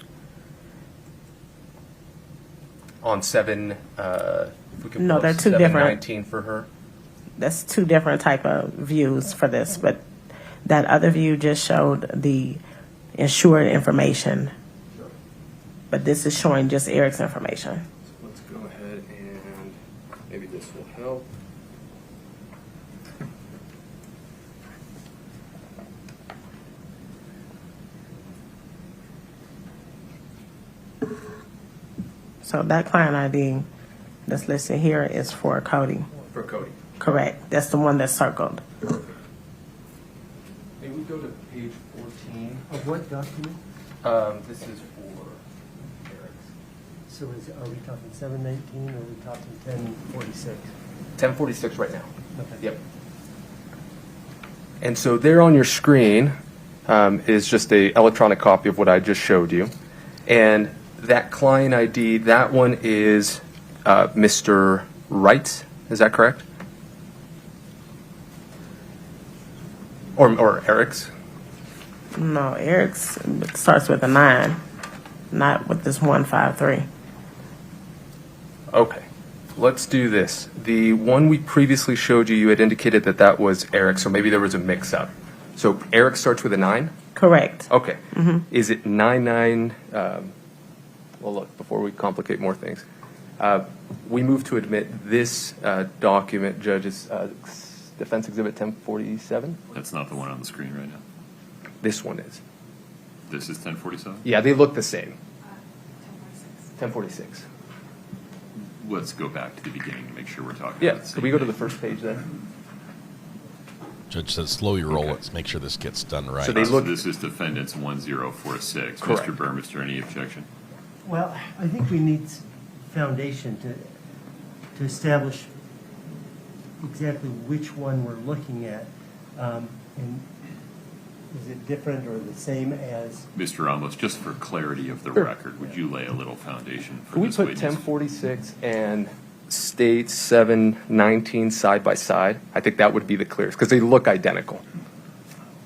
On 7, if we could No, pull they're up two different. 719 for her. That's two different type of views for this, but that other view just showed the insured information, but this is showing just Eric's information. So let's go ahead and maybe this will help. So that client ID that's listed here is for Cody. For Cody. Correct. That's the one that's circled. Maybe we go to page 14. Of what document? This is for Eric's. So are we talking 719 or are we talking 1046? 1046 right now. Okay. Yep. And so there on your screen is just a electronic copy of what I just showed you. And that client ID, that one is Mr. Wright. Is that correct? Or Eric's? No, Eric's starts with a 9, not with this 153. Okay. Let's do this. The one we previously showed you, you had indicated that that was Eric, so maybe there was a mix-up. So Eric starts with a 9? Correct. Okay. Is it 99? Well, look, before we complicate more things, we move to admit this document, Judge's Defense Exhibit 1047. That's not the one on the screen right now. This one is. This is 1047? Yeah, they look the same. 1046. Let's go back to the beginning to make sure we're talking Yeah, about the same could we go to thing. the first page there? Judge says, slow your roll. Let's make sure this gets done right. So they look. This is defendants 1046. Correct. Mr. Burmester, any objection? Well, I think we need foundation to establish exactly which one we're looking at. And is it different or the same as? Mr. Ramos, just for clarity of the record, would you lay a little foundation for Can we this put witness? 1046 and State 719 side by side? I think that would be the clearest because they look identical.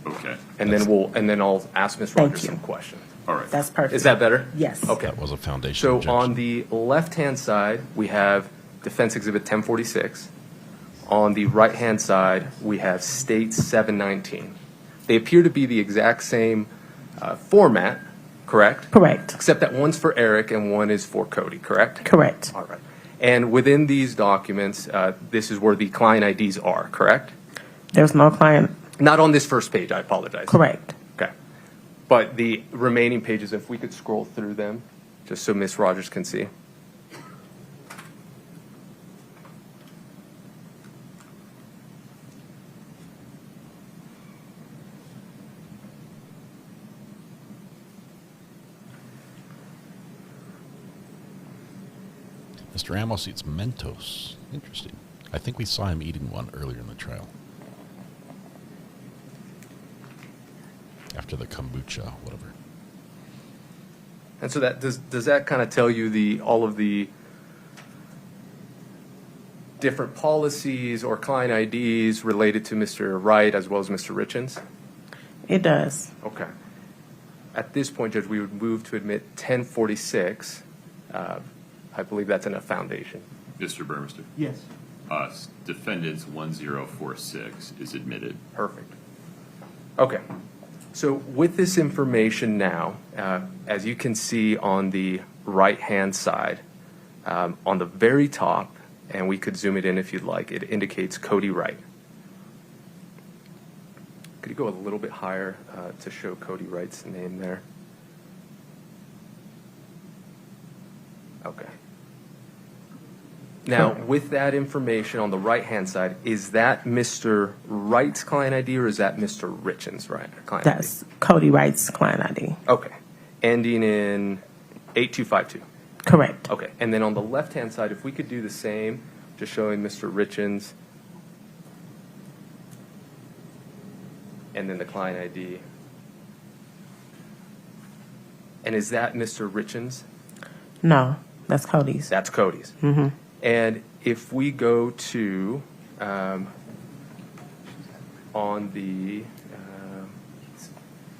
Okay. And then I'll ask Ms. Thank Rogers you. some questions. All right. That's perfect. Is that better? Yes. Okay. That was a foundation So objection. on the left-hand side, we have Defense Exhibit 1046. On the right-hand side, we have State 719. They appear to be the exact same format, correct? Correct. Except that one's for Eric and one is for Cody, correct? Correct. All right. And within these documents, this is where the client IDs are, correct? There's no client. Not on this first page, I apologize. Correct. Okay. But the remaining pages, if we could scroll through them, just so Ms. Rogers can see. Mr. Ramos eats Mentos. Interesting. I think we saw him eating one earlier in the trial. After the kombucha, whatever. And so that does that kind of tell you all of the different policies or client IDs related to Mr. Wright as well as Mr. Richins? It does. Okay. At this point, Judge, we would move to admit 1046. I believe that's in a foundation. Mr. Burmester? Yes. Defendants 1046 is admitted. Perfect. Okay. So with this information now, as you can see on the right-hand side, on the very top, and we could zoom it in if you'd like, it indicates Cody Wright. Could you go a little bit higher to show Cody Wright's name there? Okay. Now, with that information on the right-hand side, is that Mr. Wright's client ID or is that Mr. Richins' client That's Cody Wright's client ID. ID? Okay. Ending in 8252. Correct. Okay. And then on the left-hand side, if we could do the same, just showing Mr. Richins and then the client ID. And is that Mr. Richins? No, that's Cody's. That's Cody's. Mm-hmm. And if we go to on the,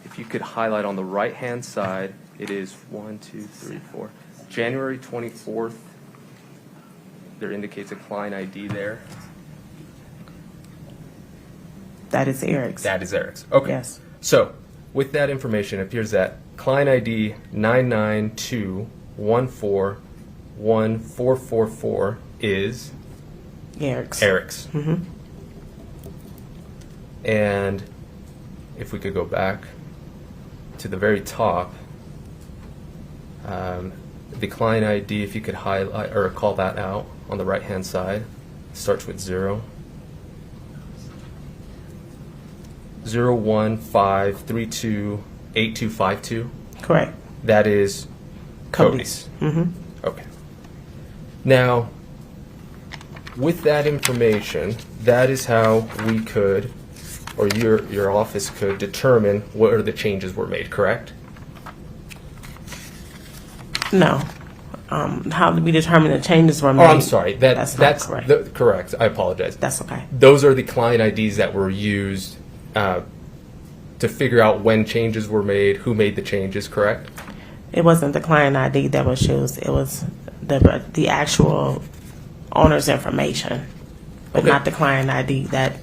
if you could highlight on the right-hand side, it is 1, 2, 3, 4. January 24th, there indicates a client ID there. That is Eric's. That is Eric's. Okay. Yes. So with that information, it appears that client ID 992141444 is Eric's. Eric's. Mm-hmm. And if we could go back to the very top, the client ID, if you could highlight or call that out on the right-hand side, starts with 0. 015328252. Correct. That is Cody's. Mm-hmm. Okay. Now, with that information, that is how we could, or your office could determine where the changes were made, correct? No. How did we determine the changes were made? Oh, I'm sorry. That's not correct. Correct. I apologize. That's okay. Those are the client IDs that were used to figure out when changes were made, who made the changes, correct? It wasn't the client ID that was used. It was the actual owner's information, but Okay. not the client ID. That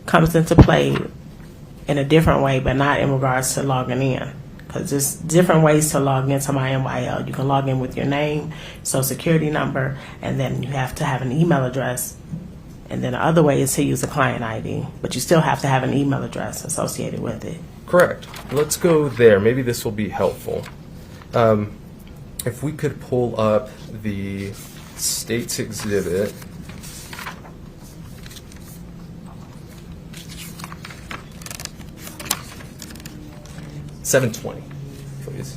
comes into play in a different way, but not in regards to logging in. because there's different ways to log into my MYL. You can log in with your name, social security number, and then you have to have an email address. And then the other way is to use a client ID, but you still have to have an email address associated with it. Correct. Let's go there. Maybe this will be helpful. If we could pull up the state's exhibit. $720, please.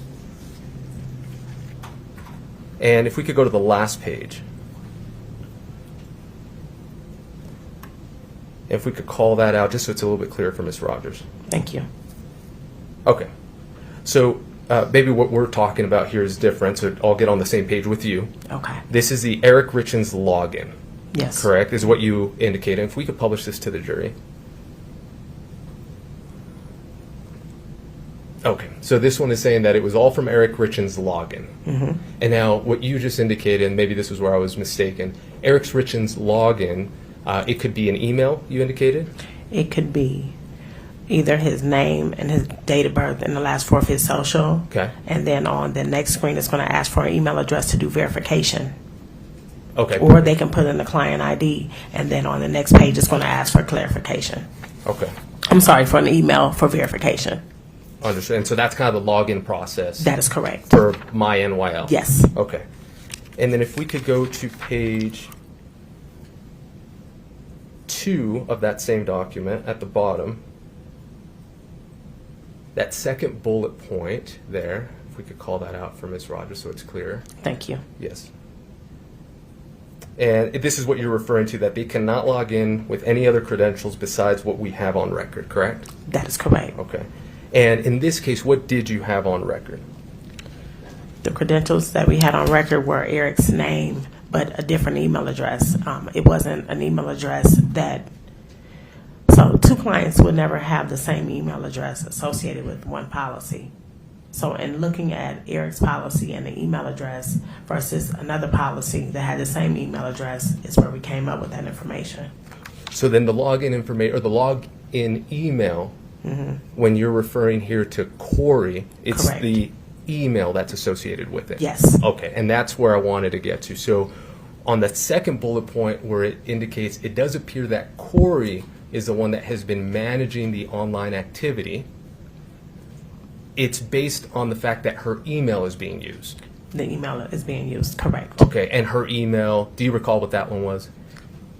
And if we could go to the last page. If we could call that out, just so it's a little bit clearer for Ms. Rogers. Thank you. Okay. So maybe what we're talking about here is different, so I'll get on the same page with you. Okay. This is the Eric Richins login. Yes. Correct, is what you indicated. If we could publish this to the jury. Okay, so this one is saying that it was all from Eric Richins' login. Mm-hmm. And now what you just indicated, and maybe this is where I was mistaken, Eric Richins' login, it could be an email, you indicated? It could be either his name and his date of birth and the last four of his social. Okay. And then on the next screen, it's going to ask for an email address to do verification. Okay. Or they can put in the client ID, and then on the next page, it's going to ask for clarification. Okay. I'm sorry, for an email for verification. Understand. So that's kind of the login process. That is correct. For my NYL. Yes. Okay. And then if we could go to page 2 of that same document at the bottom, that second bullet point there, if we could call that out for Ms. Rogers so it's clear. Thank you. Yes. And this is what you're referring to, that they cannot log in with any other credentials besides what we have on record, correct? That is correct. Okay. And in this case, what did you have on record? The credentials that we had on record were Eric's name, but a different email address. It wasn't an email address that, so two clients would never have the same email address associated with one policy. So in looking at Eric's policy and the email address versus another policy that had the same email address is where we came up with that information. So then the login information, or the login email, when you're referring here to Kouri, it's Correct. the email that's associated with it. Yes. Okay, and that's where I wanted to get to. So on that second bullet point where it indicates it does appear that Kouri is the one that has been managing the online activity, it's based on the fact that her email is being used. The email is being used, correct. Okay, and her email, do you recall what that one was?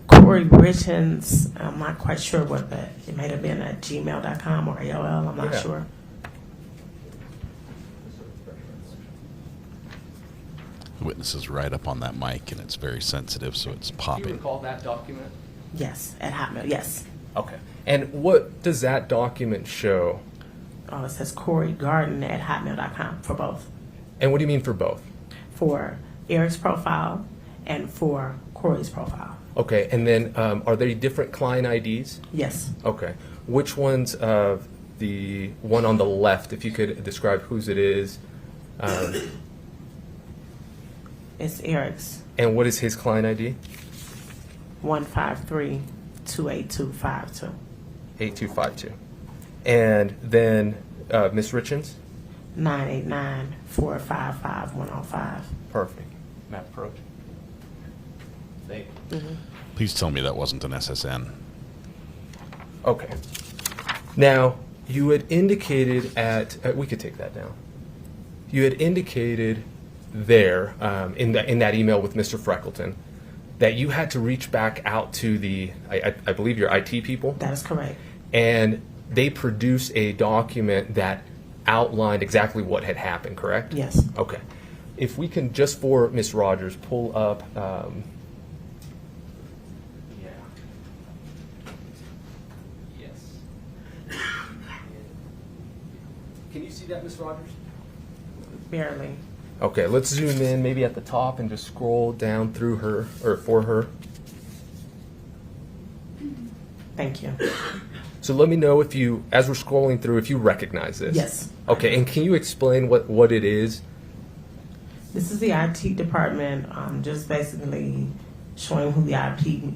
Kouri Richins, I'm not quite sure what that, it may have been at gmail.com or AOL, I'm not Yeah. sure. The witness is right up on that mic, and it's very sensitive, so it's Do you popping. recall that document? Yes, at Hotmail, yes. Okay. And what does that document show? Oh, it says Kouri Garden at hotmail.com for both. And what do you mean for both? For Eric's profile and for Kouri's profile. Okay, and then are there different client IDs? Yes. Okay. Which one's the one on the left, if you could describe whose it is? It's Eric's. And what is his client ID? 153-28252. 8252. And then Ms. Richins? 989-455-105. Perfect. Map approach. Thank you. Please tell me that wasn't an SSN. Okay. Now, you had indicated at, we could take that down. You had indicated there in that email with Mr. Freckleton that you had to reach back out to the, I believe your IT people? That is correct. And they produced a document that outlined exactly what had happened, correct? Yes. Okay. If we can, just for Ms. Rogers, pull up, Yes. Can you see that, Ms. Rogers? Barely. Okay, let's zoom in maybe at the top and just scroll down through her, or for her. Thank you. So let me know if you, as we're scrolling through, if you recognize this. Yes. Okay, and can you explain what it is? This is the IT department, just basically showing who the IP,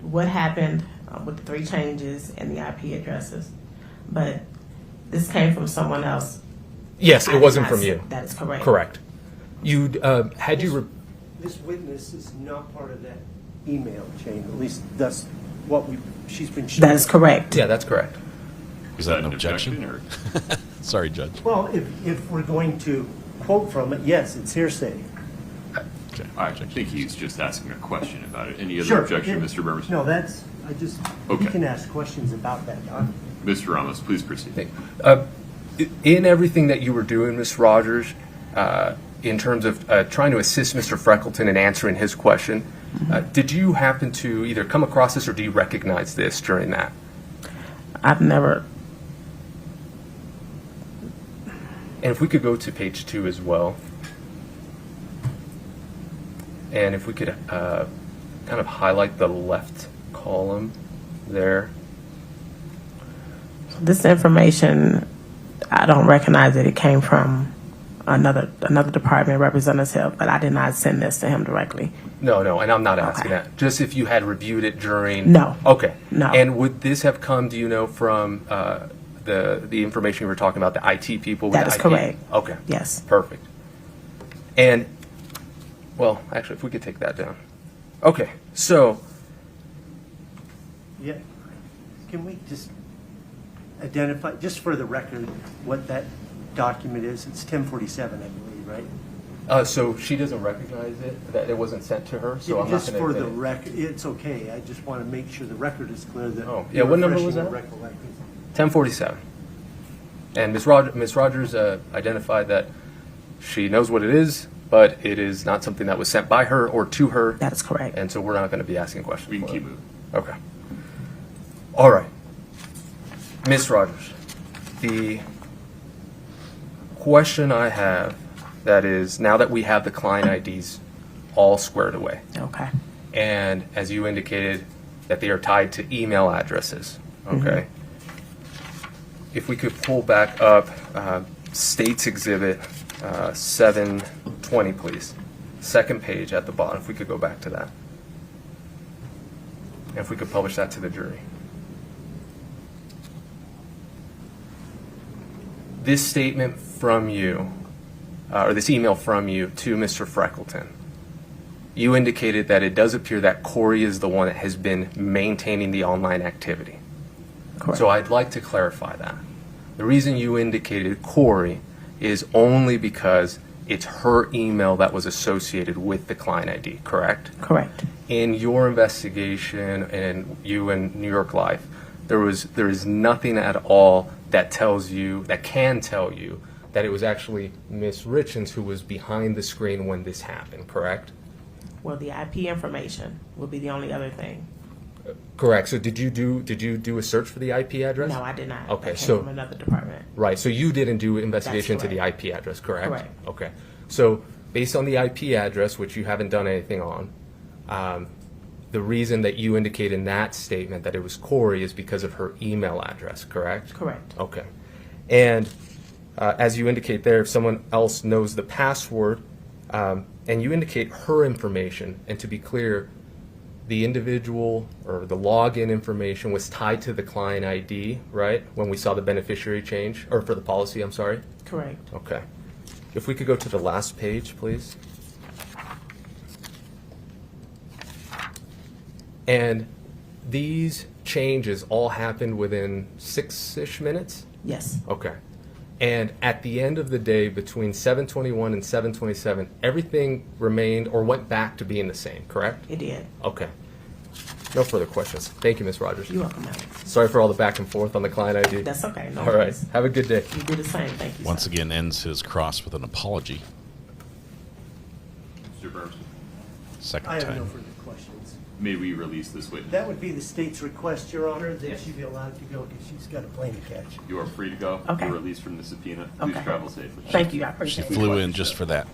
what happened with the 3 changes and the IP addresses. But this came from someone else Yes, it wasn't Yes, from you. That is correct. Correct. You had you. This witness is not part of that email chain, at least that's what she's been shown. That is correct. Yeah, that's correct. Is that an objection? or? Sorry, Judge. Well, if we're going to quote from it, yes, it's hearsay. Okay. I think he's just asking a question about it. Any other Sure. objection, Mr. Burmers? No, Okay. you can ask questions about that document. Mr. Ramos, please proceed. In everything that you were doing, Ms. Rogers, in terms of trying to assist Mr. Freckleton in answering his question, did you happen to either come across this or do you recognize this during that? I've never. And if we could go to page 2 as well. And if we could kind of highlight the left column there. This information, I don't recognize that it came from another department representative, but I did not send this to him directly. No, and I'm not asking that. Just if you had reviewed it during. No. Okay. No. And would this have come, do you know, from the information you were talking about, the IT people? That is correct. Okay. Yes. Perfect. And, well, actually, if we could take that down. Okay, so. Yeah. Can we just identify, just for the record, what that document is? It's 1047, I believe, right? So she doesn't recognize it, that it wasn't sent to her, so I'm not just going to. for the record, it's okay. I just want to make sure the record is clear that. Oh, yeah, what number was that? 1047. And Ms. Rogers identified that she knows what it is, but it is not something that was sent by her or to her. That is correct. And so we're not going to be asking questions. We can for keep her. moving. Okay. All right. Ms. Rogers, the question I have, that is, now that we have the client IDs all squared away, Okay. and as you indicated, that they are tied to email addresses, okay? If we could pull back up States Exhibit 720, please. Second page at the bottom, if we could go back to that. And if we could publish that to the jury. This statement from you, or this email from you to Mr. Freckleton, you indicated that it does appear that Kouri is the one that has been maintaining the online activity. Correct. So I'd like to clarify that. The reason you indicated Kouri is only because it's her email that was associated with the client ID, correct? Correct. In your investigation and you in New York Life, there is nothing at all that can tell you that it was actually Miss Richins who was behind the screen when this happened, correct? Well, the IP information will be the only other thing. Correct. So did you do a search for the IP address? No, I did not. Okay, That came so from another department. right. So you didn't do investigation That's to the IP address, correct? Correct. Okay. So based on the IP address, which you haven't done anything on, the reason that you indicate in that statement that it was Kouri is because of her email address, correct? Correct. Okay. And as you indicate there, if someone else knows the password, and you indicate her information, and to be clear, the individual or the login information was tied to the client ID, right? When we saw the beneficiary change, or for the policy, I'm sorry? Correct. Okay. If we could go to the last page, please. And these changes all happened within 6-ish minutes? Yes. Okay. And at the end of the day, between 7:21 and 7:27, everything remained or went back to being the same, correct? It did. Okay. No further questions. Thank you, Ms. Rogers. You're welcome, ma'am. Sorry for all the back and forth on the client ID. That's okay. No All right. worries. Have a good day. You do the same. Thank you. Once sir. again, ends his cross with an apology. Mr. Burmers, Second I have time. no further questions. may we release this witness? That would be the state's request, Your Honor, that Yes. she be allowed to go because she's got a plane to catch. You are free to go. Okay. You're released from the subpoena. Please Okay. travel safely. Thank you. I She appreciate it. flew in just for that.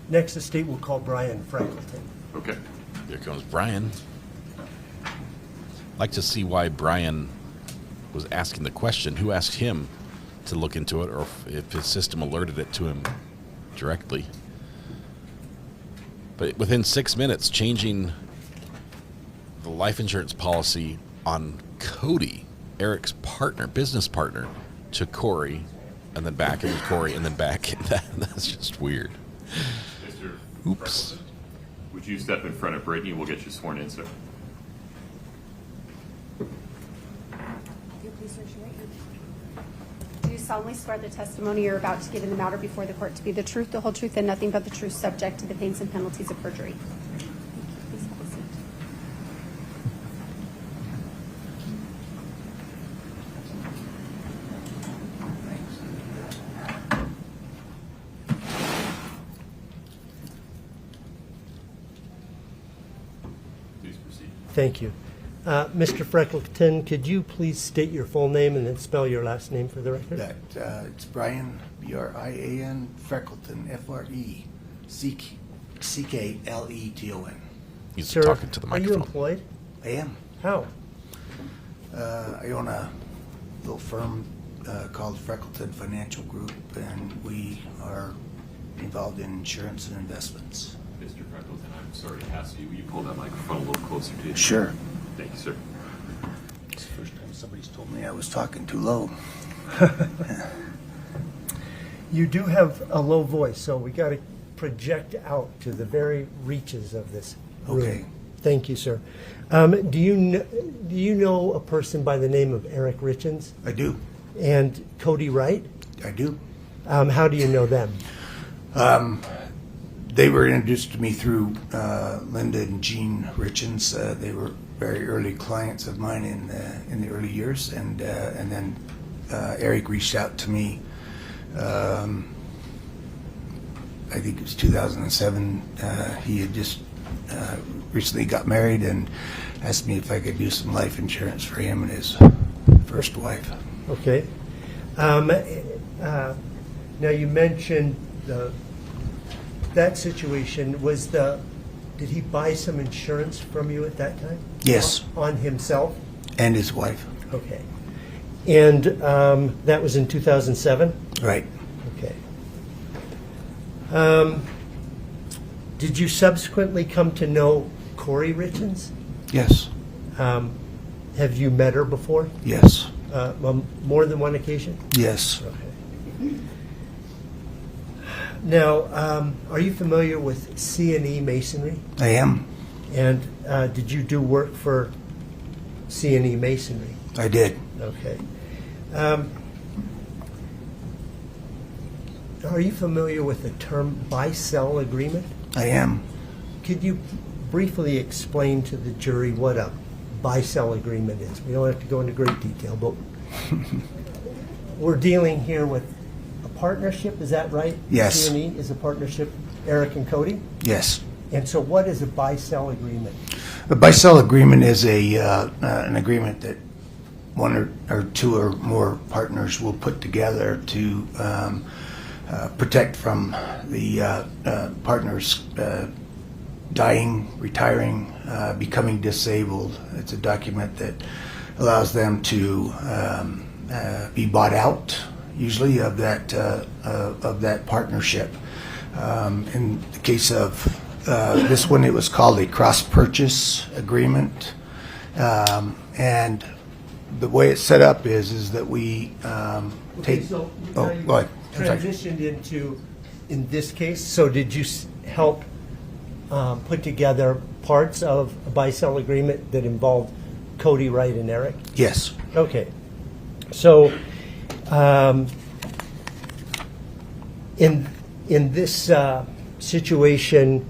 Next, the state will call Brian Frankleton. Okay. Here comes Brian. I'd like to see why Brian was asking the question. Who asked him to look into it, or if his system alerted it to him directly. But within 6 minutes, changing the life insurance policy on Cody, Eric's partner, business partner, to Kouri, and then back, and then Kouri, and then back. That's just weird. Mr. Oops. Freckleton, would you step in front of Brittany? We'll get you sworn in, sir. Please raise your right hand. Do you solemnly swear the testimony you're about to give in the matter before the court to be the truth, the whole truth, and nothing but the truth, subject to the pains and penalties of perjury? Thank you. Please have a seat. Please proceed. Thank you. Mr. Freckleton, could you please state your full name and then spell your last name for the record? It's Brian, B-R-I-A-N, Freckleton, F-R-E-C-K-L-E-T-O-N. He's Sir, talking to the are you microphone. employed? I am. How? I own a little firm called Freckleton Financial Group, and we are involved in insurance and investments. Mr. Freckleton, I'm sorry to ask you. Will you pull that microphone a little closer to you? Sure. Thank you, sir. It's the first time somebody's told me I was talking too low. You do have a low voice, so we got to project out to the very reaches of this room. Okay. Thank you, sir. Do you know a person by the name of Eric Richins? I do. And Cody Wright? I do. How do you know them? They were introduced to me through Linda and Jean Richins. They were very early clients of mine in the early years, and then Eric reached out to me. I think it was 2007. He had just recently got married and asked me if I could do some life insurance for him and his first wife. Okay. Now you mentioned that situation. Did he buy some insurance from you at that time? Yes. On himself? And his wife. Okay. And that was in 2007? Right. Okay. Did you subsequently come to know Kouri Richins? Yes. Have you met her before? Yes. On more than one occasion? Yes. Okay. Now, are you familiar with C&E Masonry? I am. And did you do work for C&E Masonry? I did. Okay. Are you familiar with the term buy-sell agreement? I am. Could you briefly explain to the jury what a buy-sell agreement is? We don't have to go into great detail, but we're dealing here with a partnership, is that right? Yes. C&E is a partnership, Eric and Cody? Yes. And so what is a buy-sell agreement? A buy-sell agreement is an agreement that one or two or more partners will put together to protect from the partners dying, retiring, becoming disabled. It's a document that allows them to be bought out, usually of that partnership. In the case of this one, it was called a cross-purchase agreement, and the way it's set up is that we take. So Oh, now you go ahead. I'm sorry. transitioned into, in this case, so did you help put together parts of a buy-sell agreement that involved Cody, Wright, and Eric? Yes. Okay. So, in this situation,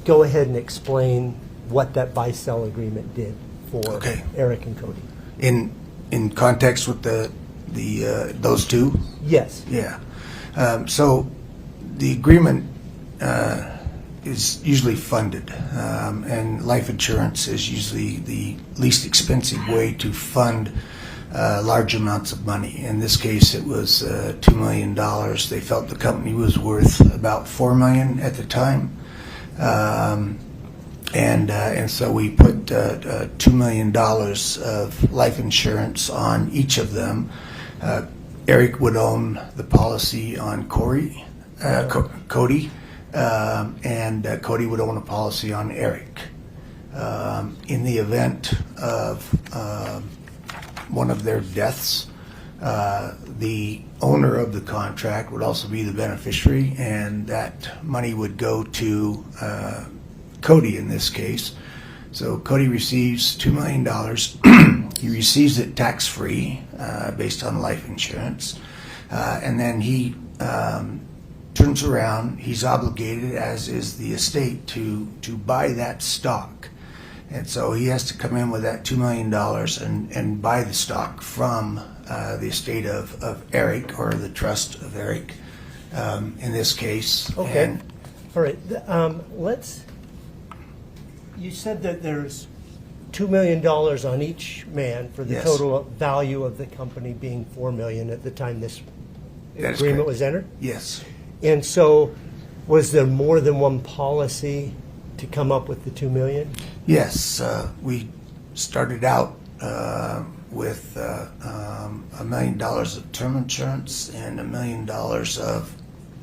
go ahead and explain what that buy-sell agreement did for Eric and Cody. In context with those two? Yes. Yeah. So the agreement is usually funded, and life insurance is usually the least expensive way to fund large amounts of money. In this case, it was $2 million. They felt the company was worth about $4 million at the time, and so we put $2 million of life insurance on each of them. Eric would own the policy on Cody, and Cody would own a policy on Eric. In the event of one of their deaths, The owner of the contract would also be the beneficiary, and that money would go to Kouri in this case. So Kouri receives $2 million. He receives it tax-free based on life insurance. And then he turns around. He's obligated, as is the estate, to buy that stock. And so he has to come in with that $2 million and buy the stock from the estate of Eric, or the trust of Eric in this case. Okay. And all right. You said that there's $2 million on each man for the Yes. total value of the company being $4 million at the time this That is agreement correct. was entered? Yes. And so was there more than one policy to come up with the $2 million? Yes, we started out with $1 million of term insurance and $1 million of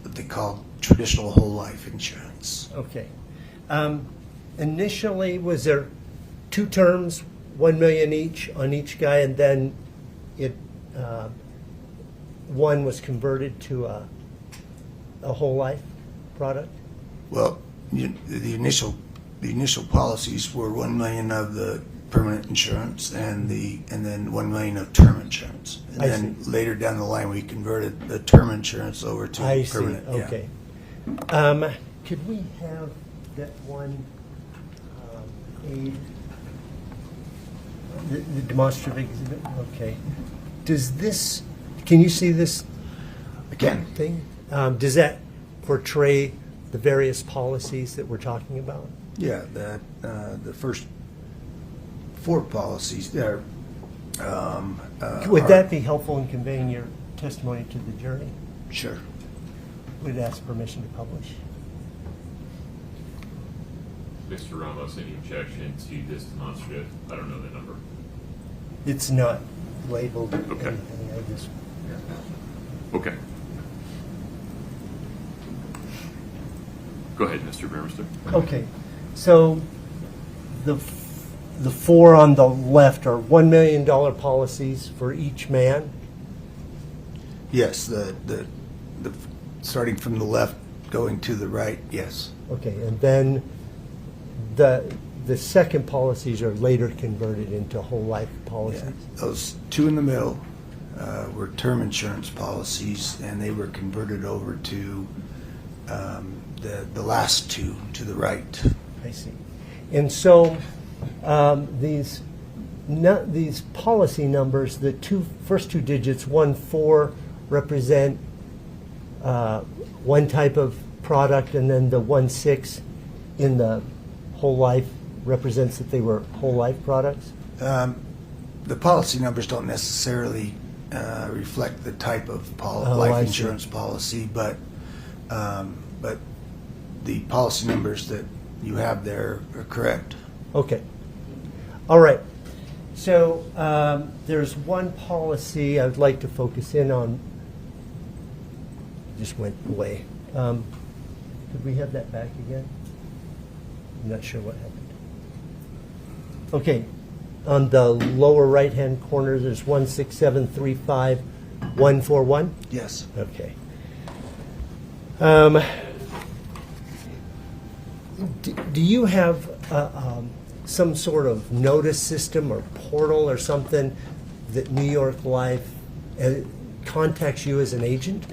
what they call traditional whole life insurance. Okay. Initially, was there 2 terms, $1 million each on each guy, and then one was converted to a whole life product? Well, the initial policies were $1 million of the permanent insurance and then $1 million of term insurance. And then later down the line, we converted the term insurance over to permanent. I see. Okay. Could we have that one aid, the demonstrative exhibit? Okay. Can you see this Again, thing? Does that portray the various policies that we're talking about? yeah, the first 4 policies there. Would that be helpful in conveying your testimony to the jury? Sure. Would ask permission to publish? Mr. Ramos, any objection to this demonstrative? I don't know the number. It's not labeled Okay. anything. I just Okay. Go ahead, Mr. Burmester. Okay, so the 4 on the left are $1 million policies for each man? Yes, the starting from the left going to the right, yes. Okay, and then the second policies are later converted into whole life policies? Yeah. Those 2 in the middle were term insurance policies, and they were converted over to the last 2 to the right. I see. And so these policy numbers, the first 2 digits, 1-4, represent one type of product, and then the 1-6 in the whole life represents that they were whole life products? The policy numbers don't necessarily reflect the type of I life see. insurance policy, but the policy numbers that you have there are correct. Okay. All right. So there's one policy I would like to focus in on. Just went away. Could we have that back again? I'm not sure what happened. Okay. On the lower right-hand corner, there's 16735-141? Yes. Okay. Do you have some sort of notice system or portal or something that New York Life contacts you as an agent?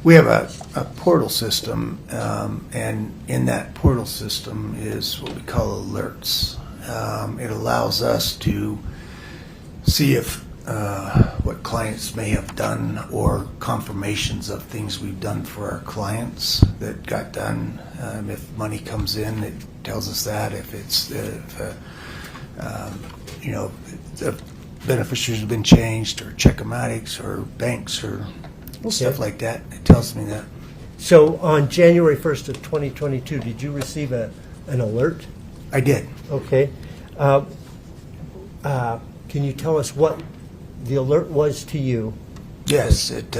We have a portal system, and in that portal system is what we call alerts. It allows us to see if what clients may have done, or confirmations of things we've done for our clients that got done. If money comes in, it tells us that. If the beneficiaries have been changed, or check-o-matics, or banks, or stuff like that, it tells me that. So on January 1st of 2022, did you receive an alert? I did. Okay. Can you tell us what the alert was to you? Yes, it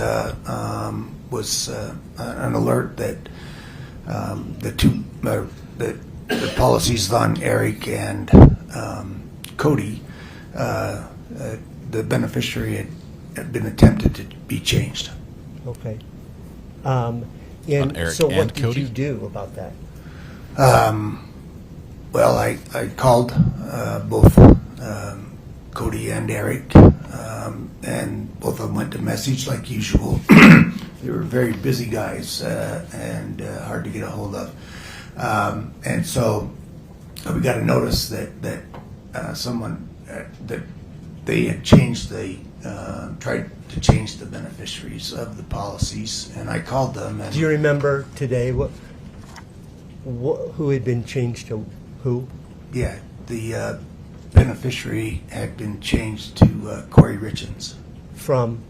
was an alert that the policies on Eric and Kouri, the beneficiary been attempted to be changed. Okay. On And Eric so what and did Cody? you do about that? Well, I called both Cody and Eric, and both of them went to message like usual. They were very busy guys and hard to get a hold of. And so we got a notice that someone, that they had changed tried to change the beneficiaries of the policies, and I called them. And Do you remember today who had been changed to who? Yeah, the beneficiary had been changed to Kouri Richins. From?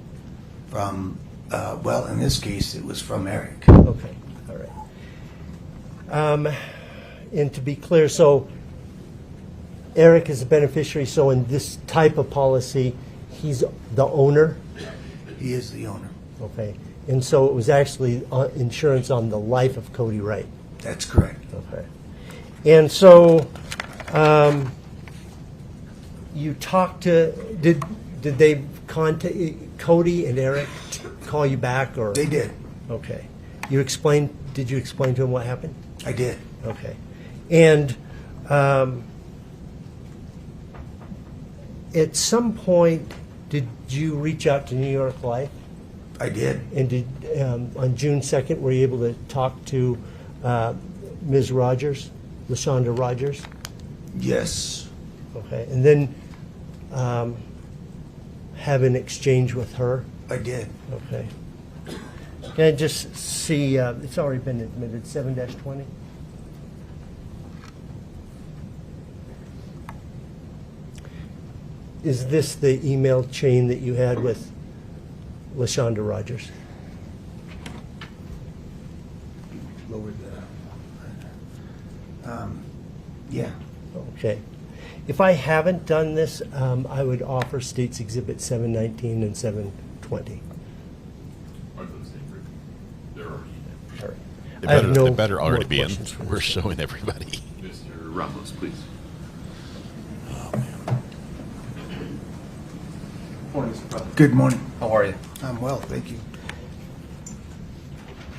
Well, in this case, it was from Eric. Okay, all right. And to be clear, so Eric is a beneficiary, so in this type of policy, he's the owner? He is the owner. Okay. And so it was actually insurance on the life of Cody Wright? That's correct. Okay. And so you talked to, did they contact, Cody and Eric call you back, or? They did. Okay. Did you explain to him what happened? I did. Okay. And at some point, did you reach out to New York Life? I did. And did on June 2nd, were you able to talk to Ms. Rogers, LaShonda Rogers? Yes. Okay. And then have an exchange with her? I did. Okay. Can I just see, it's already been admitted, 7-20? Is this the email chain that you had with LaShonda Rogers? Lower the. Yeah. Okay. If I haven't done this, I would offer States Exhibit 719 and 720. Are those in? They're already in. All right. They better already be in. questions for We're this. showing everybody. Mr. Ramos, please. Morning, Mr. President. Good morning. How are you? I'm well, thank you.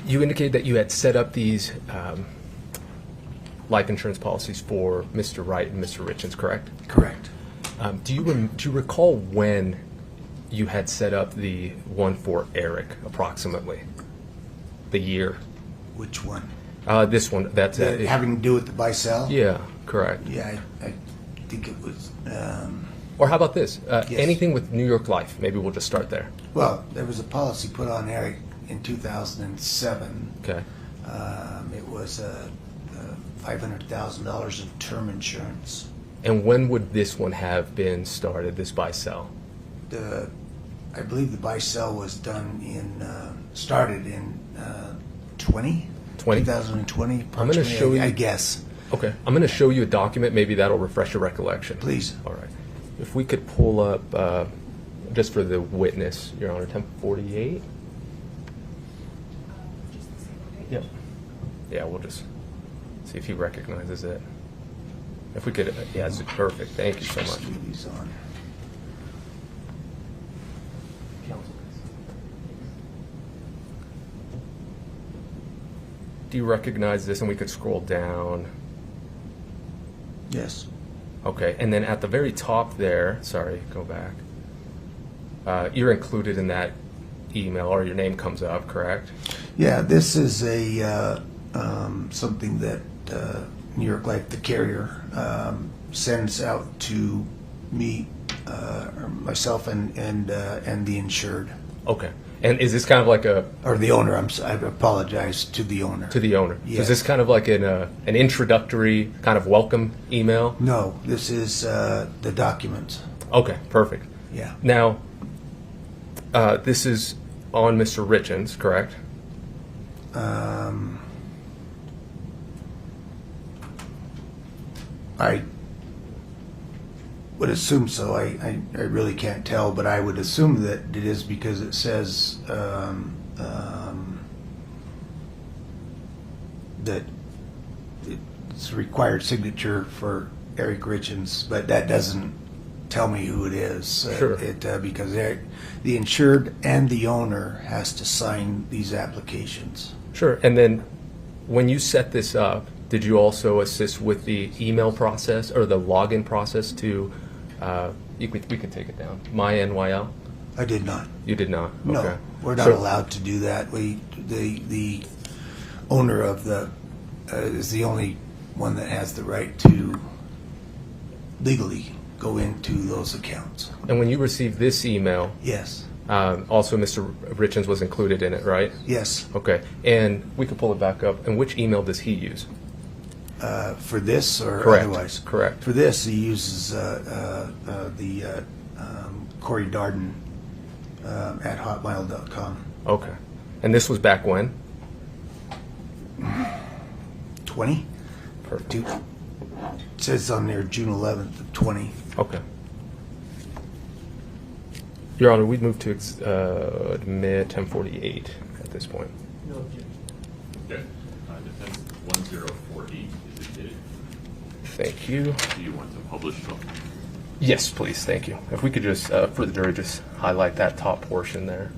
You indicated that you had set up these life insurance policies for Mr. Wright and Mr. Richins, correct? Correct. Do you recall when you had set up the one for Eric, approximately? The year? Which one? This one. That's Having to do with the buy-sell? Yeah, correct. Yeah, I think it was. Or how about this? Yes. Anything with New York Life? Maybe we'll just start there. Well, there was a policy put on Eric in 2007. Okay. It was $500,000 of term insurance. And when would this one have been started, this buy-sell? I believe the buy-sell was started in 2020. I'm going to show you. I guess. Okay. I'm going to show you a document. Maybe that'll refresh your recollection. Please. All right. If we could pull up, just for the witness, Your Honor, 1048. Yep. Yeah, we'll just see if he recognizes it. If we could, yeah, it's perfect. Thank you so much. These on. Do you recognize this? And we could scroll down. Yes. Okay, and then at the very top there, sorry, go back. You're included in that email, or your name comes up, correct? Yeah, this is a something that New York Life, the carrier, sends out to me, or myself, and the insured. Okay, and is this kind of like or the owner? I apologize, to the owner. To the owner. Yes. So is this kind of like an introductory kind of welcome email? No, this is the document. Okay, perfect. Yeah. Now, this is on Mr. Richins, correct? I would assume so. I really can't tell, but I would assume that it is, because it says that it's a required signature for Eric Richins, but that doesn't tell me who it is. Sure. Because the insured and the owner has to sign these applications. Sure. And then when you set this up, did you also assist with the email process or the login process to, we could take it down, MyNYL? I did not. You did not? No, Okay. we're not allowed to do that. The owner of the is the only one that has the right to legally go into those accounts. And when you received this email, Yes. Also Mr. Richins was included in it, right? Yes. Okay. And we could pull it back up. And which email does he use? For this or Correct. otherwise? Correct. For this, he uses Kouri Darden at hotmail.com. Okay. And this was back when? 20? Perfect. It says on there June 11th of 20. Okay. Your Honor, we'd move to admit 1048 at this point. Okay. Defense 1048 is admitted. Thank you. Do you want to publish them? Yes, please. Thank you. If we could just, for the jury, just highlight that top portion there.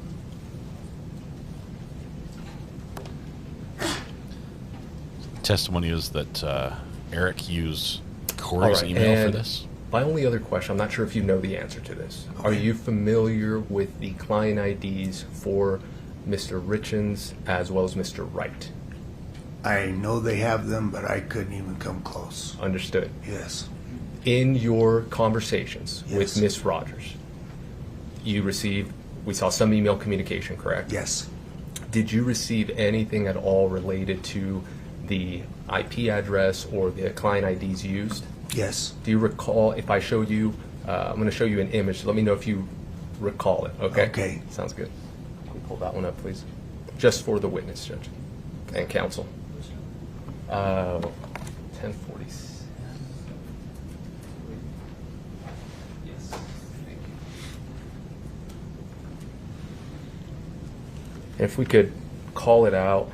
Testimony is that Eric used All Kouri's right, email for and this. My only other question, I'm not sure if you know the answer to this. Are you familiar with the client IDs for Mr. Richins as well as Mr. Wright? I know they have them, but I couldn't even come close. Understood. Yes. In your conversations with Yes. Ms. Rogers, we saw some email communication, correct? Yes. Did you receive anything at all related to the IP address or the client IDs used? Yes. Do you recall, if I show you, I'm going to show you an image, let me know if you recall it, okay? Okay. Sounds good. Can you pull that one up, please? Just for the witness, Judge, and counsel. 1046. Yes, thank you. If we could call it out,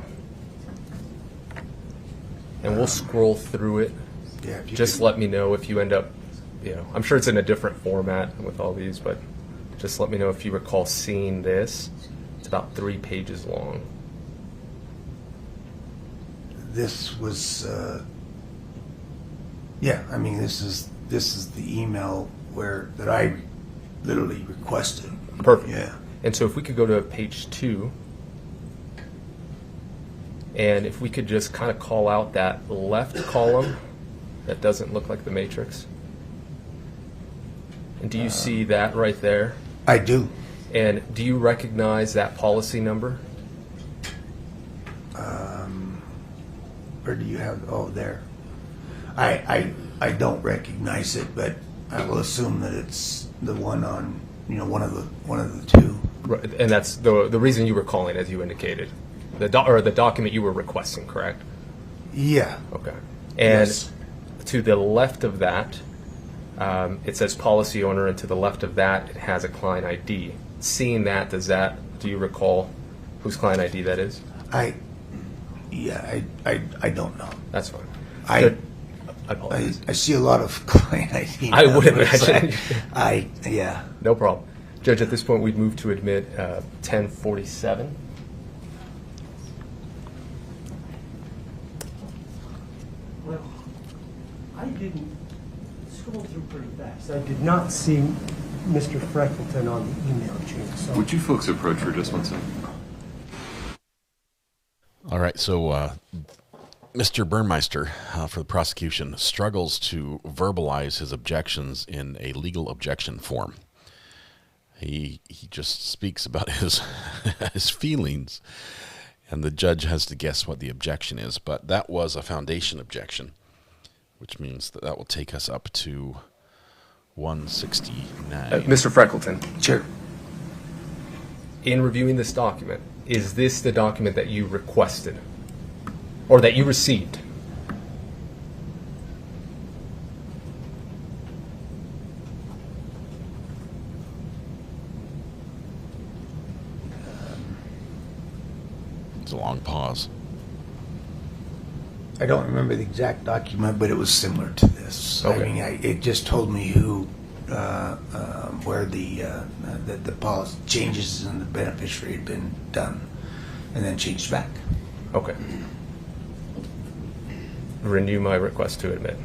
and we'll scroll through it. Yeah. if you Just could- let me know if you end up, I'm sure it's in a different format with all these, but just let me know if you recall seeing this. It's about 3 pages long. This was, yeah. I mean, this is the email that I literally requested. Perfect. Yeah. And so if we could go to page 2, and if we could just kind of call out that left column that doesn't look like the matrix. And do you see that right there? I do. And do you recognize that policy number? Where do you have? Oh, there. I don't recognize it, but I will assume that it's the one on one of the two. Right, and that's the reason you were calling, as you indicated. The document you were requesting, correct? Yeah. Okay. And Yes. to the left of that, it says policy owner, and to the left of that, it has a client ID. Seeing that, do you recall whose client ID that is? I don't know. That's fine. I Good. I apologize. I see a lot of client ID. I would numbers. imagine. Yeah. No problem. Judge, at this point, we'd move to admit 1047. Well, I didn't scroll through pretty fast. I did not see Mr. Freckleton on the email chain. So Would you folks approach for just 1 second? All right, so Mr. Burnmeister, for the prosecution, struggles to verbalize his objections in a legal objection form. He just speaks about his his feelings, and the judge has to guess what the objection is. But that was a foundation objection, which means that will take us up to 169. Mr. Freckleton. Sure. In reviewing this document, is this the document that you requested or that you received? It's a long pause. I don't remember the exact document, but it was similar to this. Okay. I mean, it just told me who where the policy changes in the beneficiary had been done, and then changed back. Okay. Renew my request to admit.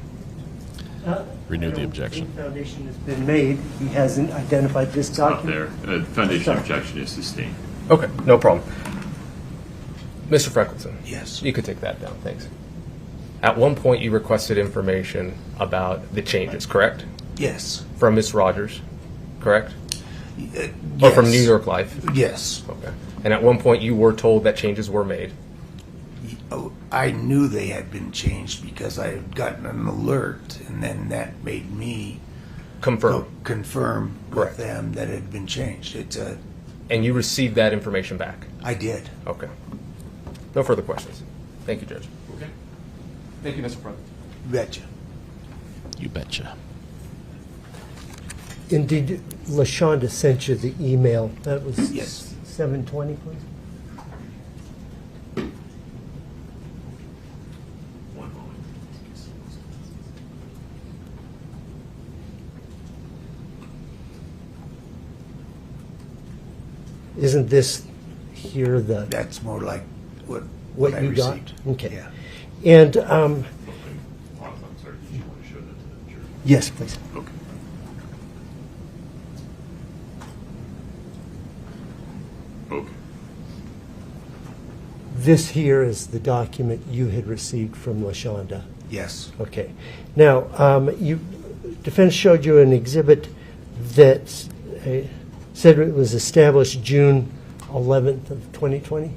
Renew the objection. Foundation has been made. He hasn't identified this Stop document. there. Foundation objection is sustained. Okay, no problem. Mr. Freckleton. Yes. You could take that down, thanks. At one point, you requested information about the changes, correct? Yes. From Ms. Rogers, correct? Yes. Or from New York Life? Yes. Okay. And at one point, you were told that changes were made? Oh, I knew they had been changed because I had gotten an alert, and then that made me confirm with them that it had been changed. And you received that information back? I did. Okay. No further questions. Thank you, Judge. Okay. Thank you, Mr. President. Betcha. You betcha. And did LaShonda sent you the email? That was Yes. 7:20, please. One moment. Isn't this here the That's more like what I you got? received. Okay. Yeah. And I'm sorry, did you want to show that to the jury? yes, please. Okay. Okay. This here is the document you had received from LaShonda. Yes. Okay. Now, defense showed you an exhibit that said it was established June 11th of 2020.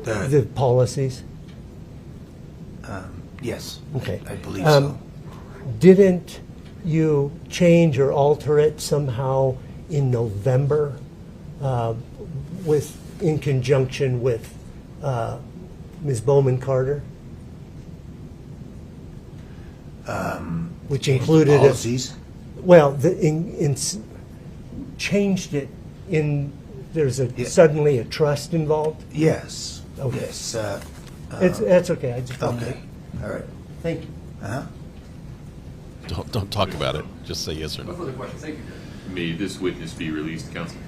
The policies. Yes. Okay. I believe so. Didn't you change or alter it somehow in November in conjunction with Ms. Bowman Carter? Which included policies. Changed it in. There's suddenly a trust involved. Yes. Okay. Yes. That's okay. I just Okay. All right. Thank you. Uh-huh. Don't talk about it. Just say yes or No no. further questions. Thank you, Judge. May this witness be released, counsel?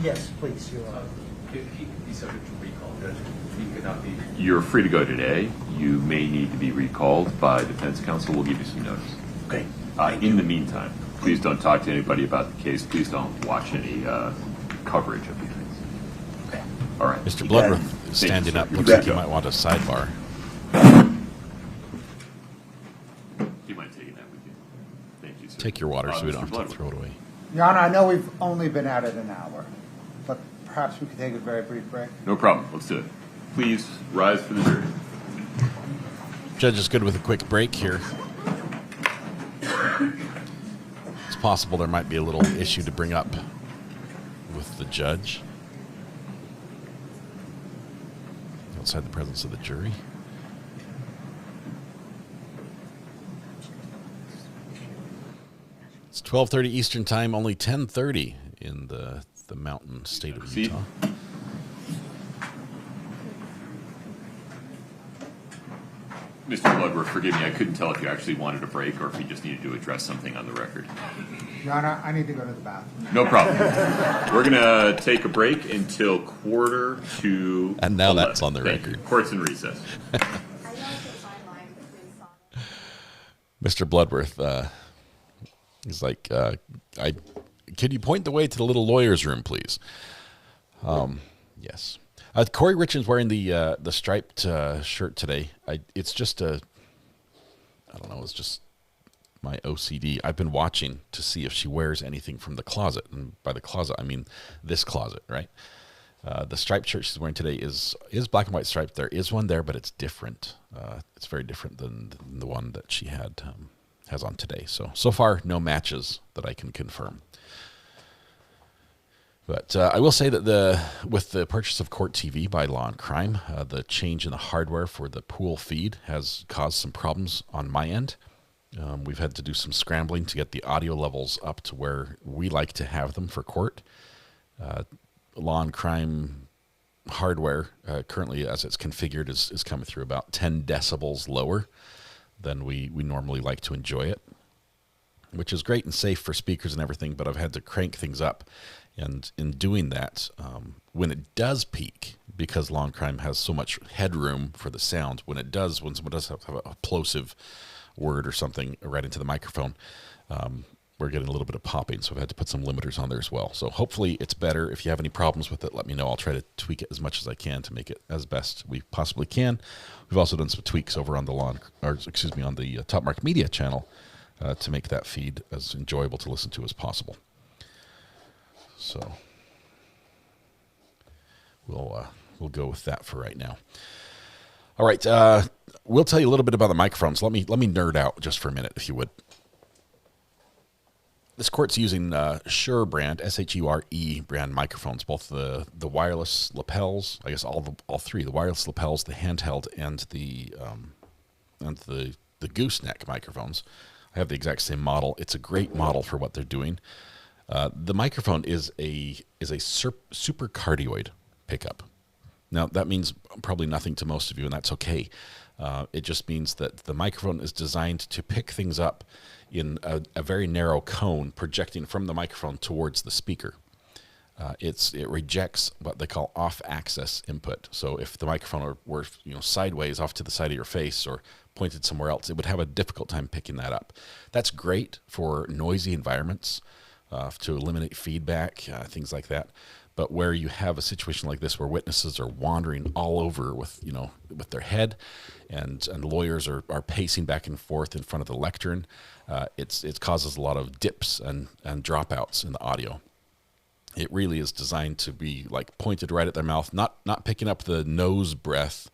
Yes, please. You're on. He could be subject to recall, Judge. He could not be. You're free to go today. You may need to be recalled by defense counsel. We'll give you some notice. Okay. In the meantime, please don't talk to anybody about the case. Please don't watch any coverage of the case. Okay. All right. Mr. Bloodworth is standing sir. up. You Looks bet. like you might want a sidebar. Do you mind taking that with you? Thank you, sir. Take your water so we Mr. don't have to Bloodworth. throw it away. Your Honor, I know we've only been at it an hour, but perhaps we could take a very brief break. No problem. Let's do it. Please rise for the jury. Judge is good with a quick break here. It's possible there might be a little issue to bring up with the judge outside the presence of the jury. It's 12:30 Eastern Time, only 10:30 in the mountain state of Utah. Mr. Bloodworth, forgive me, I couldn't tell if you actually wanted a break or if you just needed to address something on the record. Your Honor, I need to go to the bathroom. No problem. We're going to take a break until 11:45. And now that's on the Thank record. you. Court's in recess. Mr. Bloodworth, he's like, can you point the way to the little lawyer's room, please? Yes. Kouri Richins wearing the striped shirt today. It's just I don't know, it's just my OCD. I've been watching to see if she wears anything from the closet. And by the closet, I mean this closet, right? The striped shirt she's wearing today is black and white striped. There is one there, but it's different. It's very different than the one that she has on today. So far, no matches that I can confirm. But I will say that with the purchase of Court TV by Law and Crime, the change in the hardware for the pool feed has caused some problems on my end. We've had to do some scrambling to get the audio levels up to where we like to have them for court. Law and Crime hardware currently, as it's configured, is coming through about 10 decibels lower than we normally like to enjoy it, which is great and safe for speakers and everything, but I've had to crank things up. And in doing that, when it does peak, because Law and Crime has so much headroom for the sound, when someone does have a plosive word or something right into the microphone, we're getting a little bit of popping, so I've had to put some limiters on there as well. So hopefully it's better. If you have any problems with it, let me know. I'll try to tweak it as much as I can to make it as best we possibly can. We've also done some tweaks over on the on the Top Mark Media channel to make that feed as enjoyable to listen to as possible. So we'll go with that for right now. All right, we'll tell you a little bit about the microphones. Let me nerd out just for a minute, if you would. This court's using Shure brand, S-H-U-R-E brand microphones, both the wireless lapels, I guess all three, the wireless lapels, the handheld, and the gooseneck microphones. I have the exact same model. It's a great model for what they're doing. The microphone is a super cardioid pickup. Now, that means probably nothing to most of you, and that's okay. It just means that the microphone is designed to pick things up in a very narrow cone projecting from the microphone towards the speaker. It rejects what they call off-axis input. So if the microphone were sideways off to the side of your face or pointed somewhere else, it would have a difficult time picking that up. That's great for noisy environments, to eliminate feedback, things like that. But where you have a situation like this where witnesses are wandering all over with their head and lawyers are pacing back and forth in front of the lectern, it causes a lot of dips and dropouts in the audio. It really is designed to be like pointed right at their mouth, not picking up the nose breath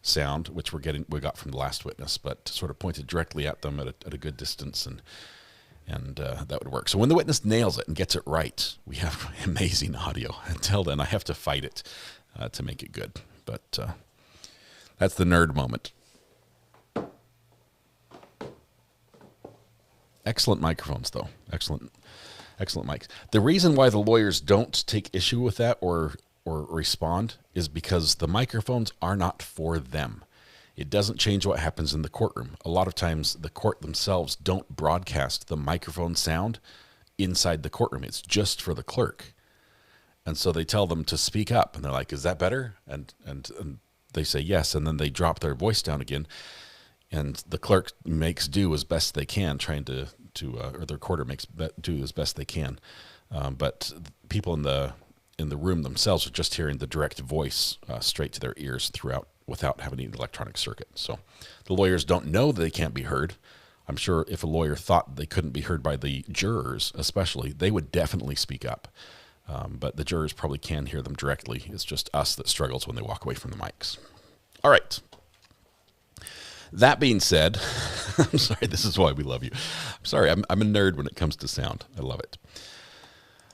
sound, which we got from the last witness, but sort of pointed directly at them at a good distance, and that would work. So when the witness nails it and gets it right, we have amazing audio. Until then, I have to fight it to make it good. But that's the nerd moment. Excellent microphones, though. Excellent mics. The reason why the lawyers don't take issue with that or respond is because the microphones are not for them. It doesn't change what happens in the courtroom. A lot of times the court themselves don't broadcast the microphone sound inside the courtroom. It's just for the clerk. And so they tell them to speak up, and they're like, is that better? And they say yes, and then they drop their voice down again, and the clerk makes do as best they can, trying to or the recorder makes do as best they can. But people in the room themselves are just hearing the direct voice straight to their ears throughout, without having an electronic circuit. So the lawyers don't know that they can't be heard. I'm sure if a lawyer thought they couldn't be heard by the jurors, especially, they would definitely speak up. But the jurors probably can hear them directly. It's just us that struggles when they walk away from the mics. All right. That being said, I'm sorry, this is why we love you. I'm sorry, I'm a nerd when it comes to sound. I love it.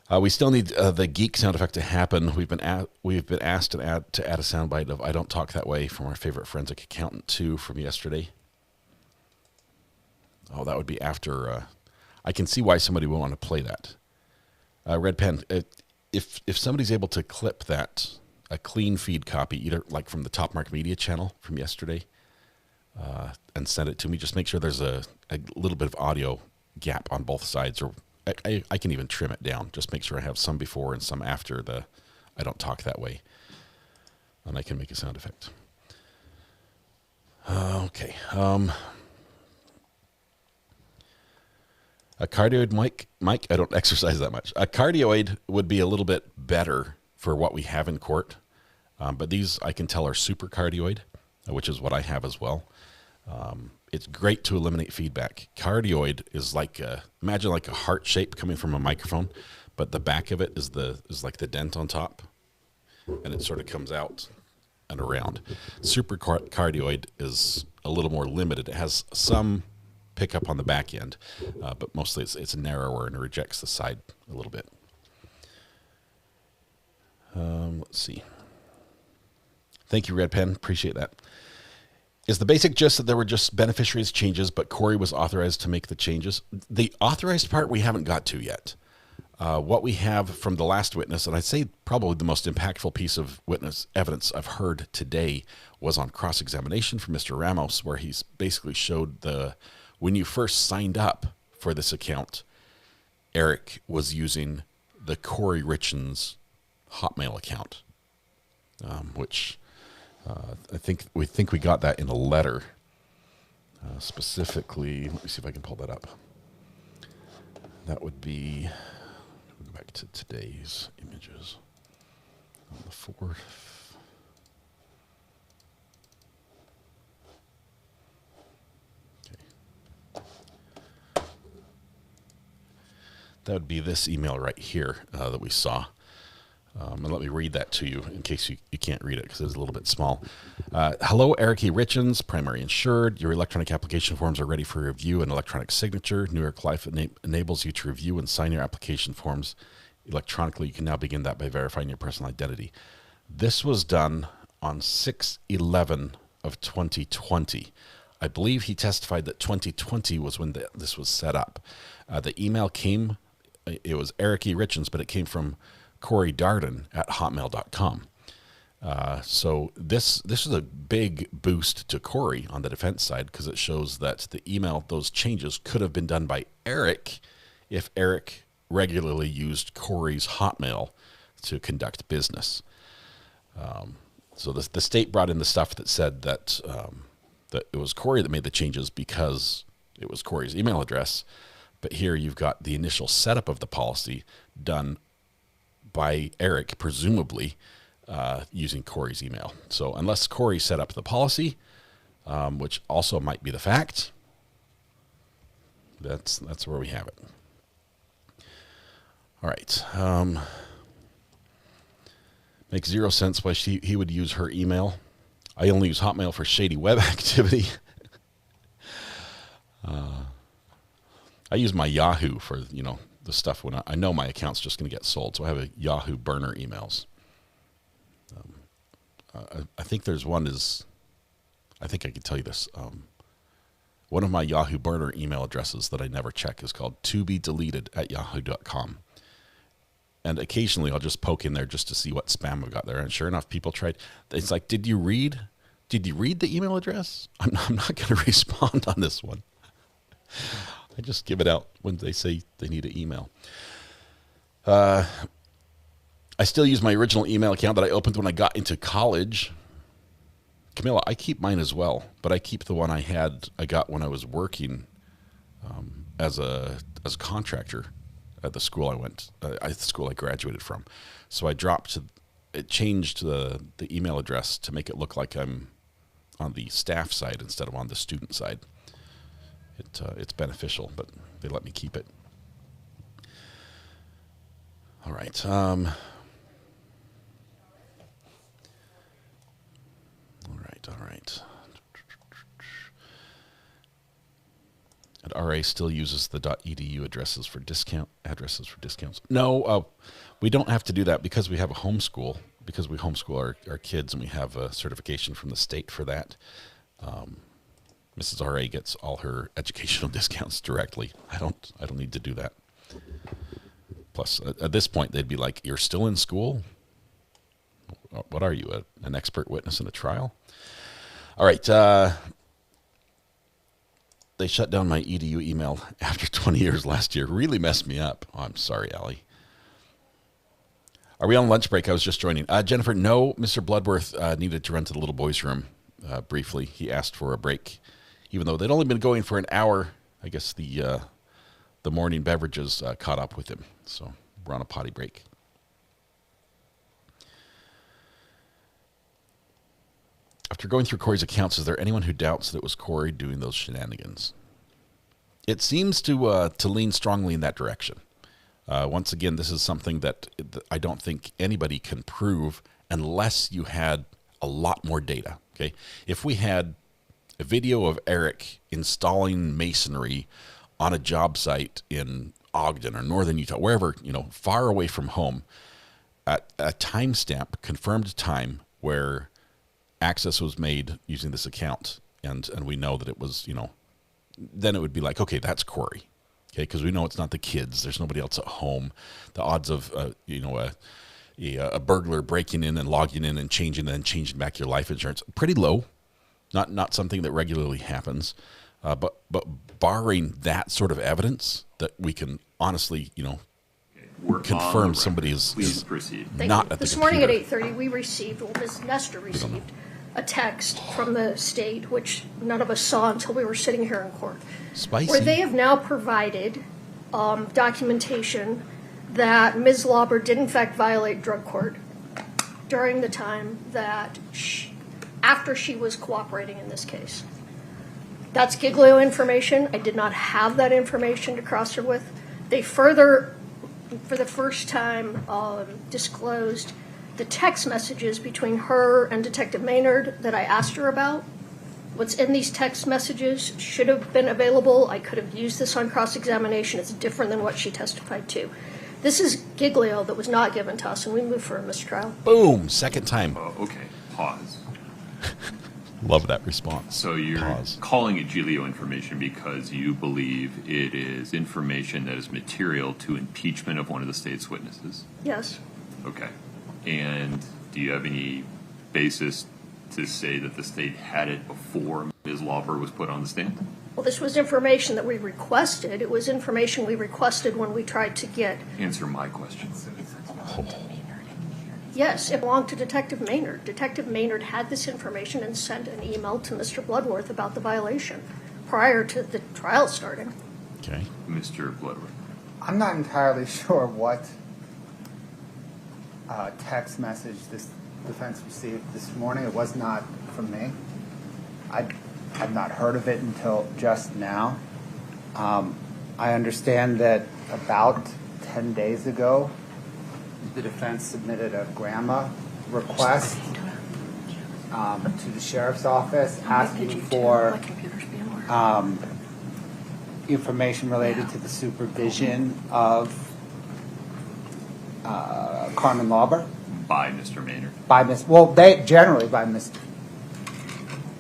We still need the geek sound effect to happen. We've been asked to add a soundbite of "I Don't Talk That Way" from our favorite forensic accountant 2 from yesterday. Oh, that would be after. I can see why somebody would want to play that. Red Pen, if somebody's able to clip that, a clean feed copy, either like from the Top Mark Media channel from yesterday, and send it to me, just make sure there's a little bit of audio gap on both sides, or I can even trim it down. Just make sure I have some before and some after the "I Don't Talk That Way," and I can make a sound effect. Okay. A cardioid mic, I don't exercise that much. A cardioid would be a little bit better for what we have in court, but these I can tell are super cardioid, which is what I have as well. It's great to eliminate feedback. Cardioid is like imagine like a heart shape coming from a microphone, but the back of it is like the dent on top, and it sort of comes out and around. Super cardioid is a little more limited. It has some pickup on the back end, but mostly it's narrower and it rejects the side a little bit. Let's see. Thank you, Red Pen. Appreciate that. Is the basic gist that there were just beneficiaries changes, but Kouri was authorized to make the changes? The authorized part we haven't got to yet. What we have from the last witness, and I'd say probably the most impactful piece of witness evidence I've heard today, was on cross-examination from Mr. Ramos, where he's basically showed when you first signed up for this account, Eric was using the Kouri Richins Hotmail account, which I think we got that in a letter. Specifically, let me see if I can pull that up. That would be, go back to today's images on the 4th. That would be this email right here that we saw. And let me read that to you in case you can't read it because it's a little bit small. Hello, Eric E. Richins, primary insured. Your electronic application forms are ready for review and electronic signature. New York Life enables you to review and sign your application forms electronically. You can now begin that by verifying your personal identity. This was done on 6/11 of 2020. I believe he testified that 2020 was when this was set up. The email came, it was Eric E. Richins, but it came from Kouri Darden at hotmail.com. So this is a big boost to Kouri on the defense side because it shows that the email, those changes could have been done by Eric if Eric regularly used Kouri's Hotmail to conduct business. So the state brought in the stuff that said that that it was Kouri that made the changes because it was Kouri's email address. But here you've got the initial setup of the policy done by Eric, presumably using Kouri's email. So unless Kouri set up the policy, which also might be the fact, that's where we have it. All right. Makes zero sense why he would use her email. I only use Hotmail for shady web activity. I use my Yahoo for, the stuff when I know my account's just going to get sold. So I have a Yahoo burner emails. I think there's one I think I can tell you this. One of my Yahoo burner email addresses that I never check is called tobedeleted@yahoo.com. And occasionally I'll just poke in there just to see what spam I've got there. And sure enough, people tried. It's like, did you read the email address? I'm not going to respond on this one. I just give it out when they say they need an email. I still use my original email account that I opened when I got into college. Camilla, I keep mine as well, but I keep the one I got when I was working as a contractor at the school the school I graduated from. So I changed the email address to make it look like I'm on the staff side instead of on the student side. It's beneficial, but they let me keep it. All right. All right. And RA still uses the .edu addresses for discounts. No, we don't have to do that because we have a homeschool. Because we homeschool our kids, and we have a certification from the state for that. Mrs. RA gets all her educational discounts directly. I don't need to do that. Plus, at this point, they'd be like, "You're still in school? What are you, an expert witness in a trial?" All right. They shut down my EDU email after 20 years last year. Really messed me up. Oh, I'm sorry, Allie. Are we on lunch break? I was just joining. Jennifer, no. Mr. Bloodworth needed to run to the little boy's room briefly. He asked for a break. Even though they'd only been going for an hour, I guess the morning beverages caught up with him. So we're on a potty break. After going through Kouri's accounts, is there anyone who doubts that it was Kouri doing those shenanigans? It seems to lean strongly in that direction. Once again, this is something that I don't think anybody can prove unless you had a lot more data. Okay, if we had a video of Eric installing masonry on a job site in Ogden or northern Utah, wherever, far away from home, at a timestamp, confirmed time where access was made using this account, and we know that it was, then it would be like, okay, that's Kouri. Okay, because we know it's not the kids. There's nobody else at home. The odds of a burglar breaking in and logging in and changing back your life insurance pretty low. Not something that regularly happens. But barring that sort of evidence that we can honestly, confirm somebody is not at the This morning at 8:30, we received, Ms. Nestor received a text from the state, which none of us saw until we were sitting here in court, where they have now provided documentation that Ms. Lauber did in fact violate drug court during the time that after she was cooperating in this case. That's Giglio information. I did not have that information to cross her with. They further, for the first time, disclosed the text messages between her and Detective Maynard that I asked her about. What's in these text messages should have been available. I could have used this on cross-examination. It's different than what she testified to. This is Giglio that was not given to us, and we move for a mistrial. Boom, second time. Okay, pause. Love that response. So you're calling it Giglio information because you believe it is information that is material to impeachment of one of the state's witnesses? Yes. Okay. And do you have any basis to say that the state had it before Ms. Lauber was put on the stand? Well, this was information that we requested. It was information we requested when we tried to get... Answer my question. Yes, it belonged to Detective Maynard. Detective Maynard had this information and sent an email to Mr. Bloodworth about the violation prior to the trial starting. Okay. Mr. Bloodworth. I'm not entirely sure what text message this defense received this morning. It was not from me. I've not heard of it until just now. I understand that about 10 days ago, the defense submitted a grandma request to the sheriff's office asking for information related to the supervision of Carmen Lauber. By Mr. Maynard.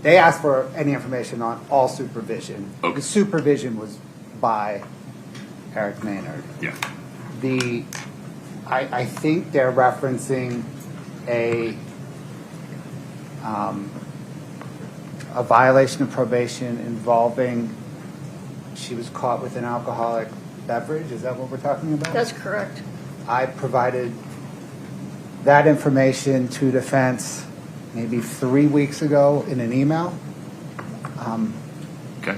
They asked for any information on all supervision. Okay. The supervision was by Eric Maynard. Yeah. I think they're referencing a violation of probation involving she was caught with an alcoholic beverage. Is that what we're talking about? That's correct. I provided that information to defense maybe 3 weeks ago in an email. Okay.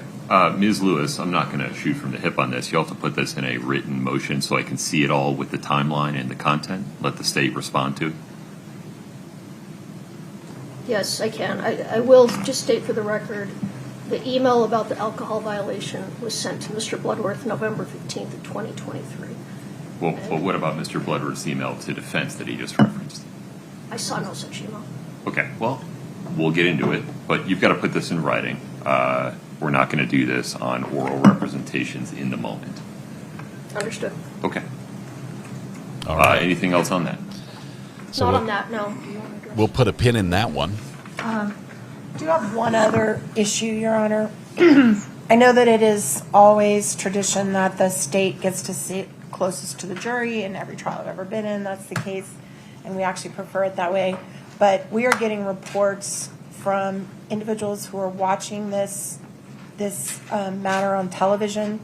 Ms. Lewis, I'm not going to shoot from the hip on this. You'll have to put this in a written motion so I can see it all with the timeline and the content. Let the state respond to it. Yes, I can. I will just state for the record, the email about the alcohol violation was sent to Mr. Bloodworth November 15th of 2023. Well, but what about Mr. Bloodworth's email to defense that he just referenced? I saw no such email. Okay, well, we'll get into it, but you've got to put this in writing. We're not going to do this on oral representations in the moment. Understood. Okay. All right. Anything else on that? So Not on that, no. We'll put a pin in that one. Do you have one other issue, Your Honor? I know that it is always tradition that the state gets to sit closest to the jury in every trial I've ever been in. That's the case, and we actually prefer it that way. But we are getting reports from individuals who are watching this matter on television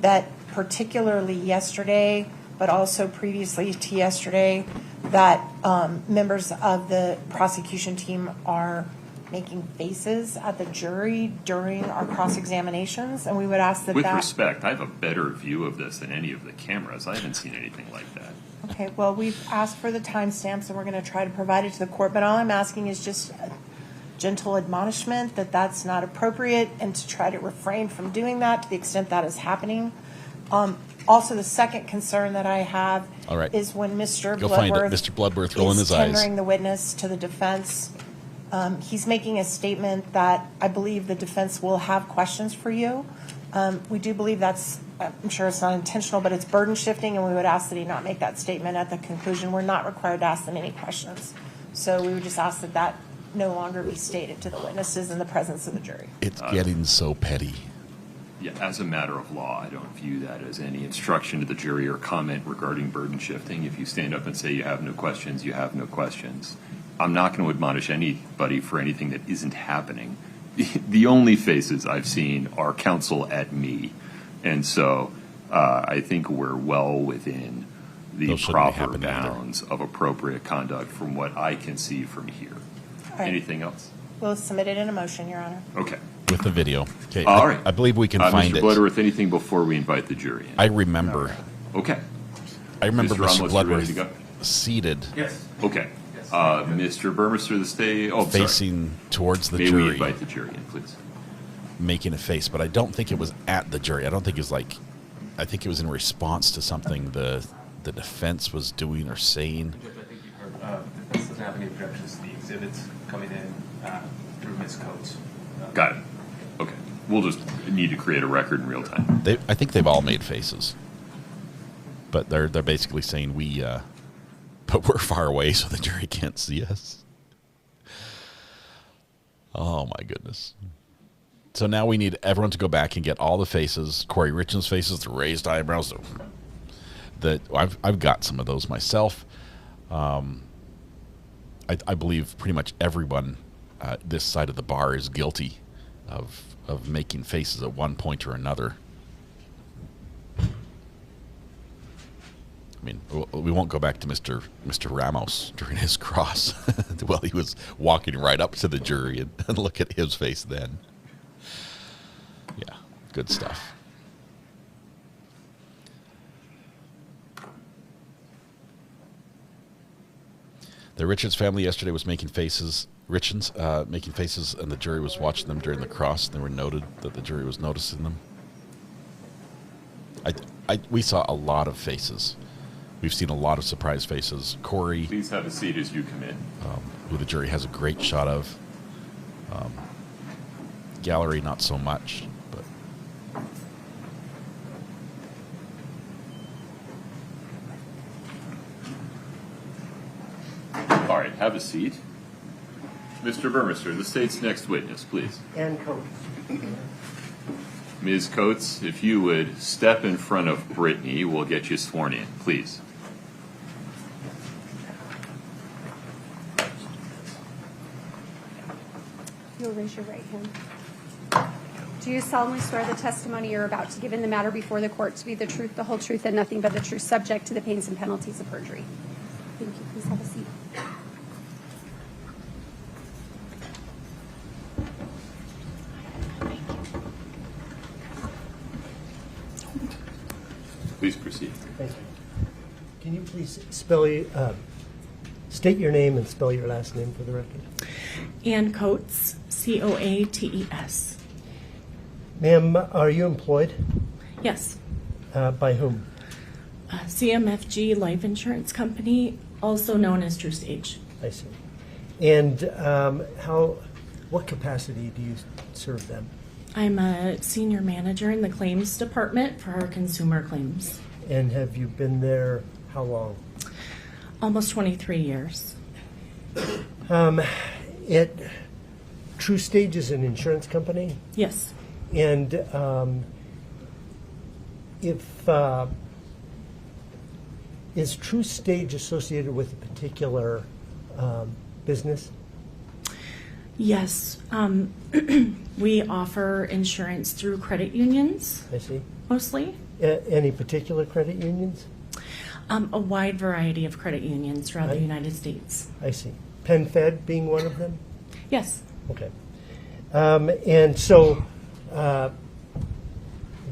that particularly yesterday, but also previously to yesterday, that members of the prosecution team are making faces at the jury during our cross-examinations, and we would ask that With respect, I have a better view of this than any of the cameras. I haven't seen anything like that. Okay, well, we've asked for the timestamps, and we're going to try to provide it to the court, but all I'm asking is just a gentle admonishment that that's not appropriate and to try to refrain from doing that to the extent that is happening. Also, the second concern that I have is when Mr. Bloodworth rolling his eyes. Is tendering the witness to the defense. He's making a statement that I believe the defense will have questions for you. We do believe that's, I'm sure it's not intentional, but it's burden shifting, and we would ask that he not make that statement at the conclusion. We're not required to ask them any questions. So we would just ask that that no longer be stated to the witnesses in the presence of the jury. It's getting so petty. Yeah, as a matter of law, I don't view that as any instruction to the jury or comment regarding burden shifting. If you stand up and say you have no questions, you have no questions. I'm not going to admonish anybody for anything that isn't happening. The only faces I've seen are counsel at me. And so I think we're well within the proper bounds of appropriate conduct from what I can see from here. right. Anything else? We'll submit it in a motion, Your Honor. Okay. With the video. Okay. All right. I believe we can find Mr. it. Bloodworth, anything before we invite the jury in? I remember. Okay. I remember Mr. Mr. Ramos, you ready Bloodworth to go? seated. Yes. Okay. Mr. Burmester, the state. Oh, facing towards the May jury. we invite the jury in, please? Making a face, but I don't think it was at the jury. I don't think it was like, I think it was in response to something the defense was doing or saying. I think you heard, the defense doesn't have any objections to the exhibits coming in through Ms. Coates. Got it. Okay. We'll just need to create a record in real time. I think they've all made faces, but they're basically saying but we're far away, so the jury can't see us. Oh my goodness! So now we need everyone to go back and get all the faces, Kouri Richins' faces, the raised eyebrows. I've got some of those myself. I believe pretty much everyone this side of the bar is guilty of making faces at one point or another. I mean, we won't go back to Mr. Ramos during his cross while he was walking right up to the jury and look at his face then. Yeah, good stuff. The Richins family yesterday was making faces, making faces, and the jury was watching them during the cross. They were noted that the jury was noticing them. We saw a lot of faces. We've seen a lot of surprise faces. Kouri. Please have a seat as you come in. Who the jury has a great shot of. Gallery, not so much, but. All right, have a seat. Mr. Burmester, the state's next witness, please. And Coates. Ms. Coates, if you would step in front of Brittany, we'll get you sworn in, please. You'll raise your right hand. Do you solemnly swear the testimony you're about to give in the matter before the court to be the truth, the whole truth, and nothing but the truth, subject to the pains and penalties of perjury? Thank you. Please have a seat. Please proceed. Thank you. Can you please state your name and spell your last name for the record? Ann Coates, Coates. Ma'am, are you employed? Yes. By whom? CMFG Life Insurance Company, also known as True Stage. I see. And what capacity do you serve them? I'm a senior manager in the claims department for our consumer claims. And have you been there how long? Almost 23 years. True Stage is an insurance company? Yes. And is True Stage associated with a particular business? Yes. We offer insurance through credit unions. I see. Mostly. Any particular credit unions? A wide variety of credit unions throughout the United States. I see. PenFed being one of them? Yes. Okay. And so,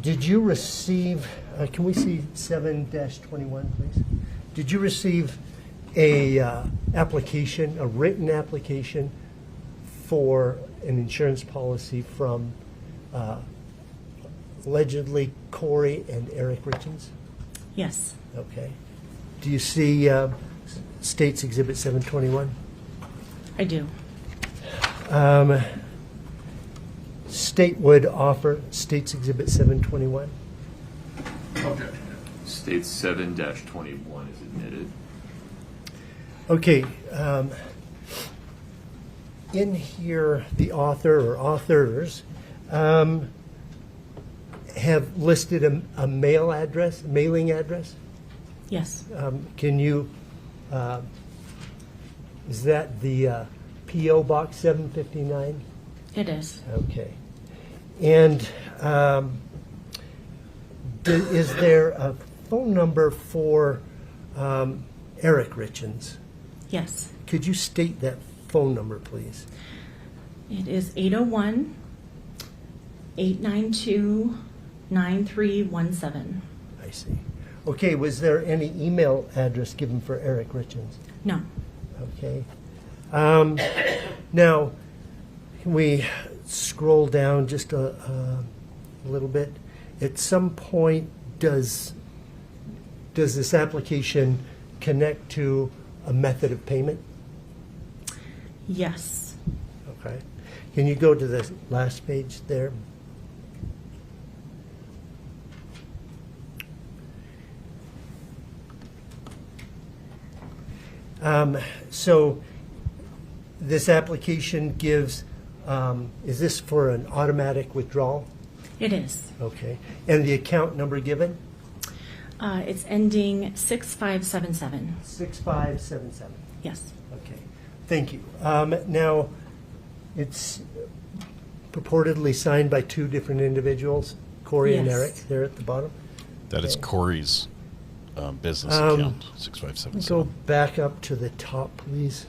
did you receive, can we see 7-21, please? Did you receive a written application for an insurance policy from allegedly Kouri and Eric Richins? Yes. Okay. Do you see State's Exhibit 721? I do. State would offer State's Exhibit 721. Okay. State 7-21 is admitted. Okay. In here, the author or authors have listed a mailing address? Yes. Can you, is that the P.O. Box 759? It is. Okay. And is there a phone number for Eric Richins? Yes. Could you state that phone number, please? It is 801-892-9317. I see. Okay, was there any email address given for Eric Richins? No. Okay. Now, can we scroll down just a little bit? At some point, does this application connect to a method of payment? Yes. Okay. Can you go to the last page there? So this application gives, is this for an automatic withdrawal? It is. Okay. And the account number given? It's ending 6577. 6577. Yes. Okay. Thank you. Now, it's purportedly signed by two different individuals, Kouri and Yes. Eric, there at the bottom. That is Okay. Kouri's business account, 6577. Go back up to the top, please.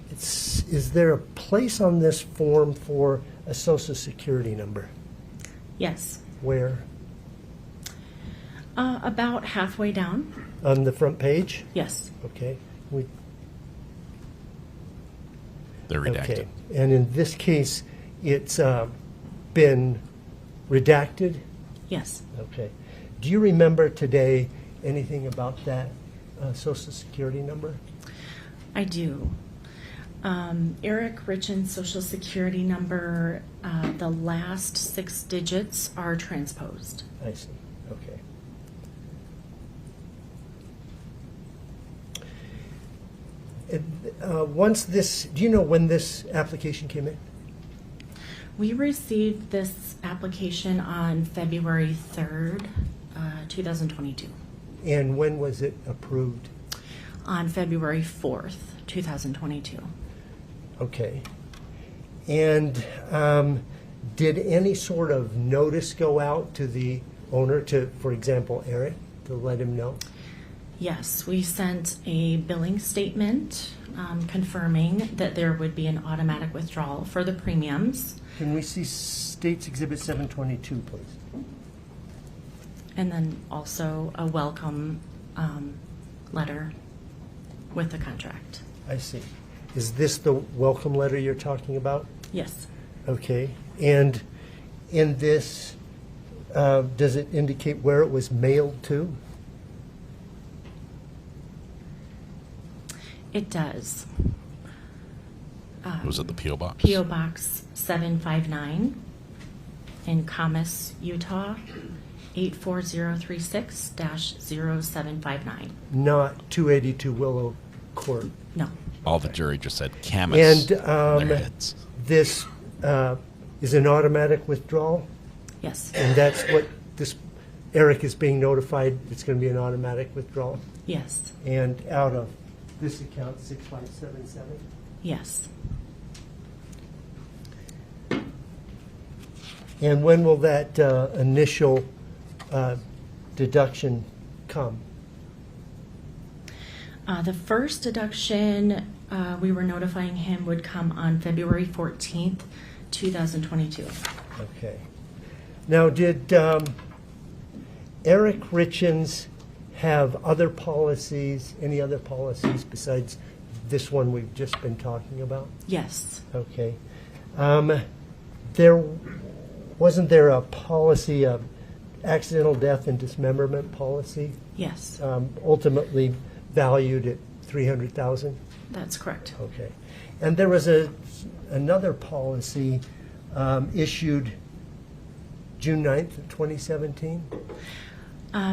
Is there a place on this form for a social security number? Yes. Where? About halfway down. On the front page? Yes. Okay. They're redacted. Okay. And in this case, it's been redacted? Yes. Okay. Do you remember today anything about that social security number? I do. Eric Richins' social security number, the last 6 digits are transposed. I see. Okay. Once this, do you know when this application came in? We received this application on February 3rd, 2022. And when was it approved? On February 4th, 2022. Okay. And did any sort of notice go out to the owner, to, for example, Eric, to let him know? Yes, we sent a billing statement confirming that there would be an automatic withdrawal for the premiums. Can we see States Exhibit 722, please? And then also a welcome letter with the contract. I see. Is this the welcome letter you're talking about? Yes. Okay. And in this, does it indicate where it was mailed to? It does. Was it the P.O. Box? P.O. Box 759 in Camas, Utah, 84036-0759. Not 282 Willow Court. No. All the jury just said Camas. And on their heads. this is an automatic withdrawal? Yes. And that's what this, Eric is being notified it's going to be an automatic withdrawal? Yes. And out of this account, 6577? Yes. And when will that initial deduction come? The first deduction we were notifying him would come on February 14th, 2022. Okay. Now, did Eric Richins have other policies, any other policies besides this one we've just been talking about? Yes. Okay. Wasn't there a policy of accidental death and dismemberment policy? Yes. Ultimately valued at $300,000? That's correct. Okay. And there was another policy issued June 9th of 2017?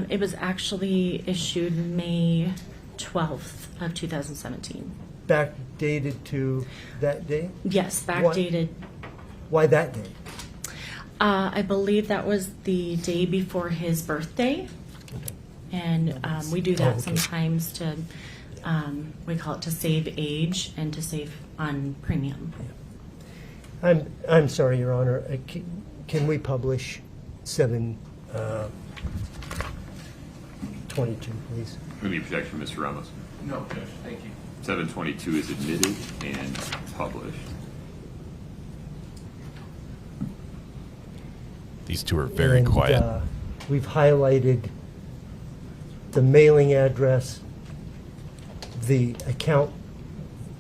It was actually issued May 12th of 2017. backdated to that day? Yes, backdated. Why that day? I believe that was the day before his birthday. And we do that sometimes to, we call it to save age and to save on premium. I'm sorry, Your Honor. Can we publish 722, please? Any objection, Mr. Ramos? No, Judge. Thank you. 722 is admitted and published. These two are very quiet. We've highlighted the mailing address, the account,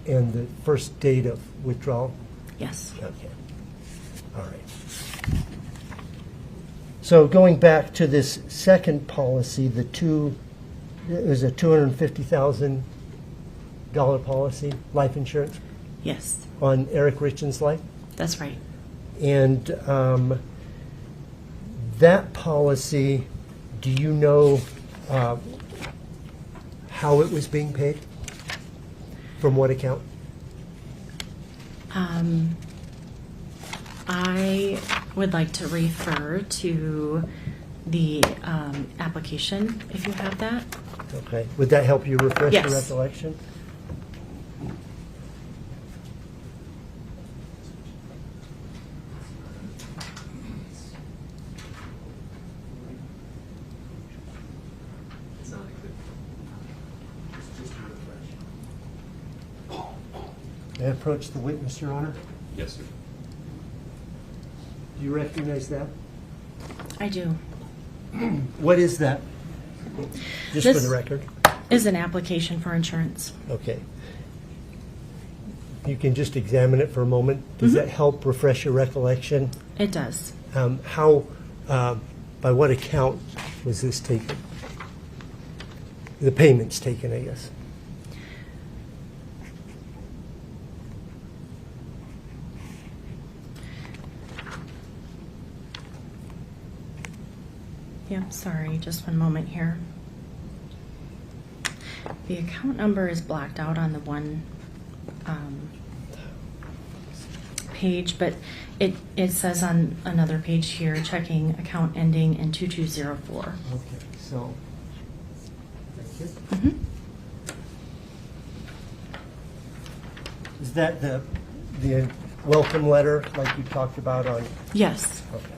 and the first date of withdrawal? Yes. Okay. All right. So going back to this second policy, it was a $250,000 policy, life insurance? Yes. On Eric Richins' life? That's right. And that policy, do you know how it was being paid? From what account? I would like to refer to the application, if you have that. Okay. Would that help you refresh your Yes. recollection? May I approach the witness, Your Honor? Yes, sir. Do you recognize that? I do. What is that? Just for the record. Is an application for insurance. Okay. You can just examine it for a moment. Does that help refresh your recollection? It does. By what account was this taken? The payment's taken, I guess. Yeah, sorry, just one moment here. The account number is blacked out on the one page, but it says on another page here, checking account ending in 2204. Okay, so, thank you. Is that the welcome letter like you talked about on? Yes. Okay.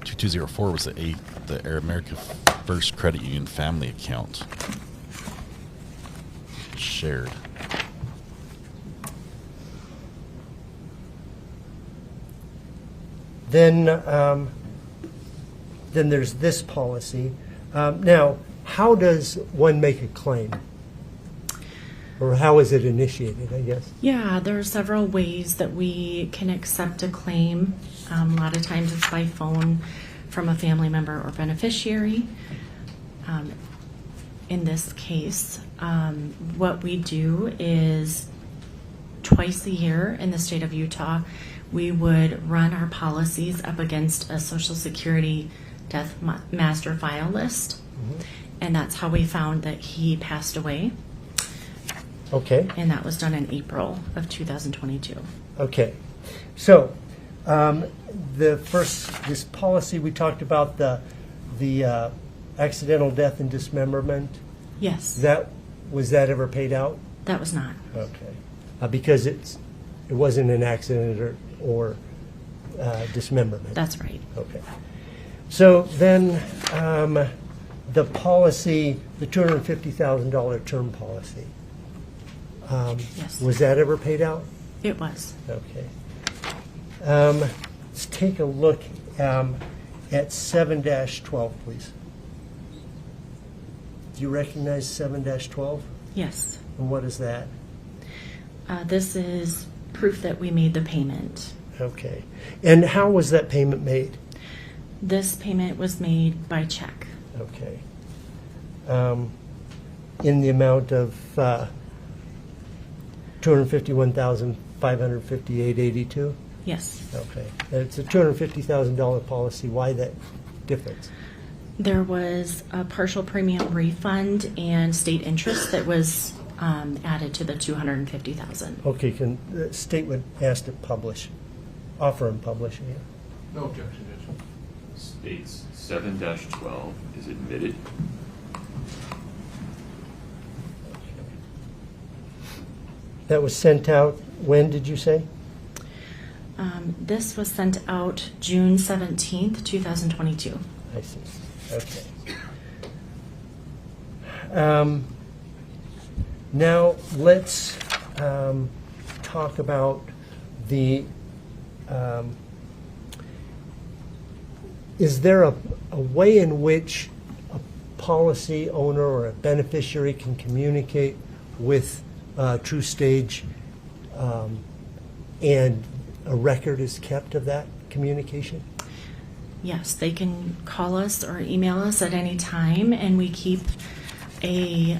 2204 was the America First Credit Union family account. Shared. Then there's this policy. Now, how does one make a claim? Or how is it initiated, I guess? Yeah, there are several ways that we can accept a claim. A lot of times it's by phone from a family member or beneficiary. In this case, what we do is twice a year in the state of Utah, we would run our policies up against a Social Security death master file list. And that's how we found that he passed away. Okay. And that was done in April of 2022. Okay. So, this policy, we talked about the accidental death and dismemberment. Yes. Was that ever paid out? That was not. Okay. Because it wasn't an accident or dismemberment. That's right. Okay. So then the policy, the $250,000 term policy, yes. Was that ever paid out? It was. Okay. Let's take a look at 7-12, please. Do you recognize 7-12? Yes. And what is that? This is proof that we made the payment. Okay. And how was that payment made? This payment was made by check. Okay. In the amount of $251,558.82? Yes. Okay. It's a $250,000 policy. Why that difference? There was a partial premium refund and state interest that was added to the $250,000. Okay, can the state would ask to publish, offer and publish? Yeah. No objection, Judge. States 7-12 is admitted. That was sent out, when did you say? This was sent out June 17th, 2022. I see. Okay. Now let's talk about the. Is there a way in which a policy owner or a beneficiary can communicate with TruStage, and a record is kept of that communication? Yes, they can call us or email us at any time, and we keep a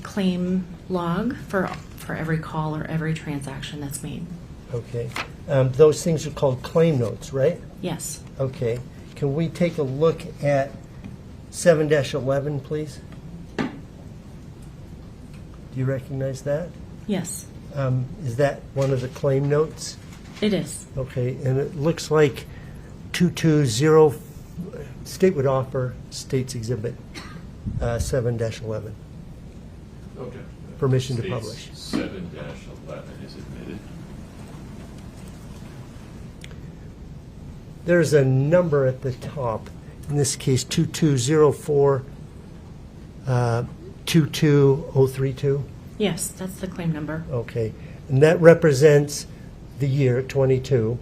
claim log for every call or every transaction that's made. Okay. Those things are called claim notes, right? Yes. Okay. Can we take a look at 7-11, please? Do you recognize that? Yes. Is that one of the claim notes? It is. Okay, and it looks like 220, state would offer State's Exhibit 7-11. Okay. Permission to States publish. 7-11 is admitted. There's a number at the top. In this case, 2204 22032. Yes, that's the claim number. Okay, and that represents the year 22.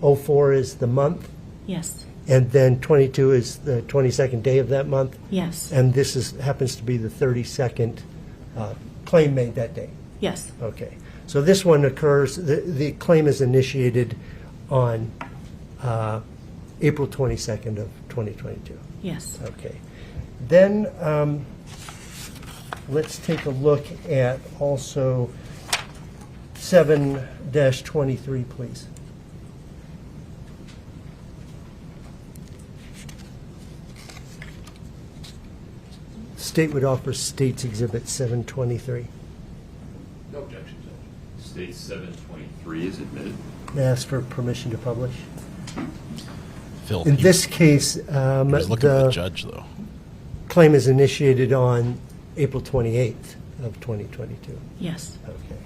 04 is the month. Yes. And then 22 is the 22nd day of that month. Yes. And this happens to be the 32nd claim made that day. Yes. Okay. So this one occurs, the claim is initiated on April 22nd of 2022. Yes. Okay. Then let's take a look at also 7-23, please. State would offer State's Exhibit 723. No objection, Judge. State 723 is admitted. Ask for permission to publish. Phil, In this case, I was looking at the judge, though. Claim is initiated on April 28th of 2022. Yes. Okay.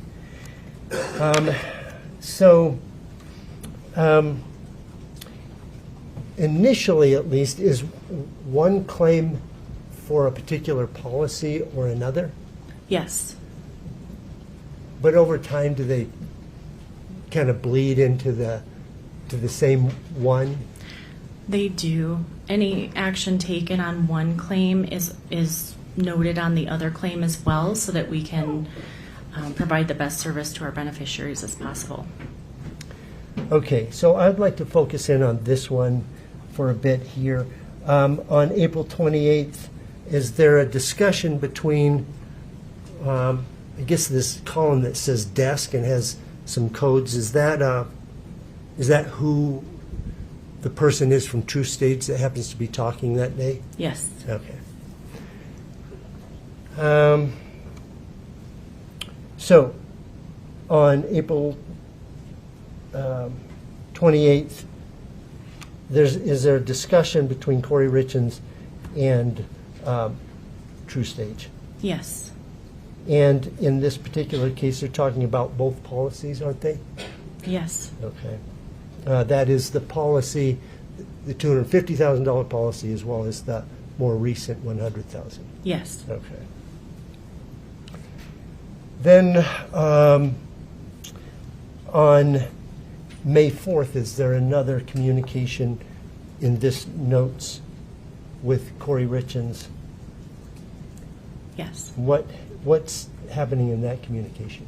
Initially, at least, is one claim for a particular policy or another? Yes. But over time, do they kind of bleed into the same one? They do. Any action taken on one claim is noted on the other claim as well, so that we can provide the best service to our beneficiaries as possible. Okay, so I'd like to focus in on this one for a bit here. On April 28th, is there a discussion between, I guess this column that says desk and has some codes, is that who the person is from TruStage that happens to be talking that day? Yes. Okay. So, on April 28th, is there a discussion between Kouri Richins and TruStage? Yes. And in this particular case, they're talking about both policies, aren't they? Yes. Okay. That is the policy, the $250,000 policy, as well as the more recent $100,000. Yes. Okay. Then on May 4th, is there another communication in this notes with Kouri Richins? Yes. What's happening in that communication?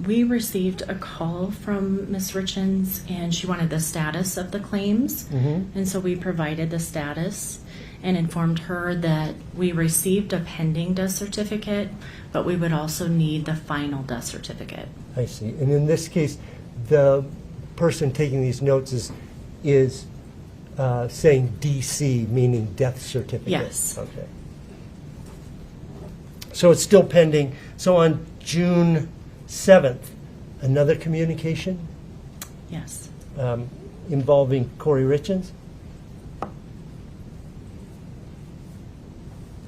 We received a call from Ms. Richins, and she wanted the status of the claims. Mm-hmm. And so we provided the status and informed her that we received a pending death certificate, but we would also need the final death certificate. I see. And in this case, the person taking these notes is saying DC, meaning death certificate. Yes. Okay. So it's still pending. So on June 7th, another communication Yes. Involving Kouri Richins?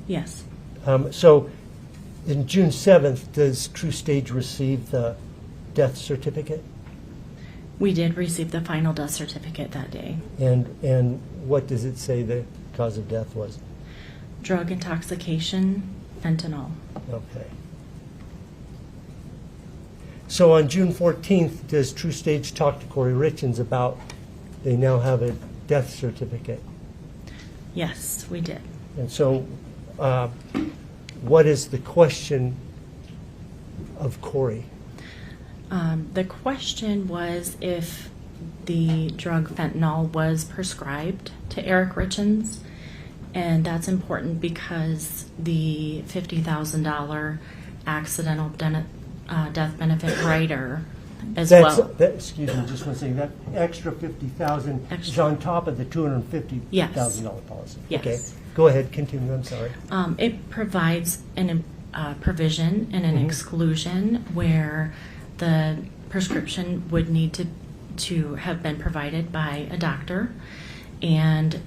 Yes. So in June 7th, does True Stage receive the death certificate? We did receive the final death certificate that day. And what does it say the cause of death was? Drug intoxication, fentanyl. Okay. So on June 14th, does True Stage talk to Kouri Richins about they now have a death certificate? Yes, we did. And so what is the question of Kouri? The question was if the drug fentanyl was prescribed to Eric Richins, and that's important because the $50,000 accidental death benefit rider as well. Excuse me, just one second. That extra $50,000 is on top of the $250,000 policy. Yes. Okay, go ahead, continue. I'm sorry. It provides a provision and an exclusion where the prescription would need to have been provided by a doctor and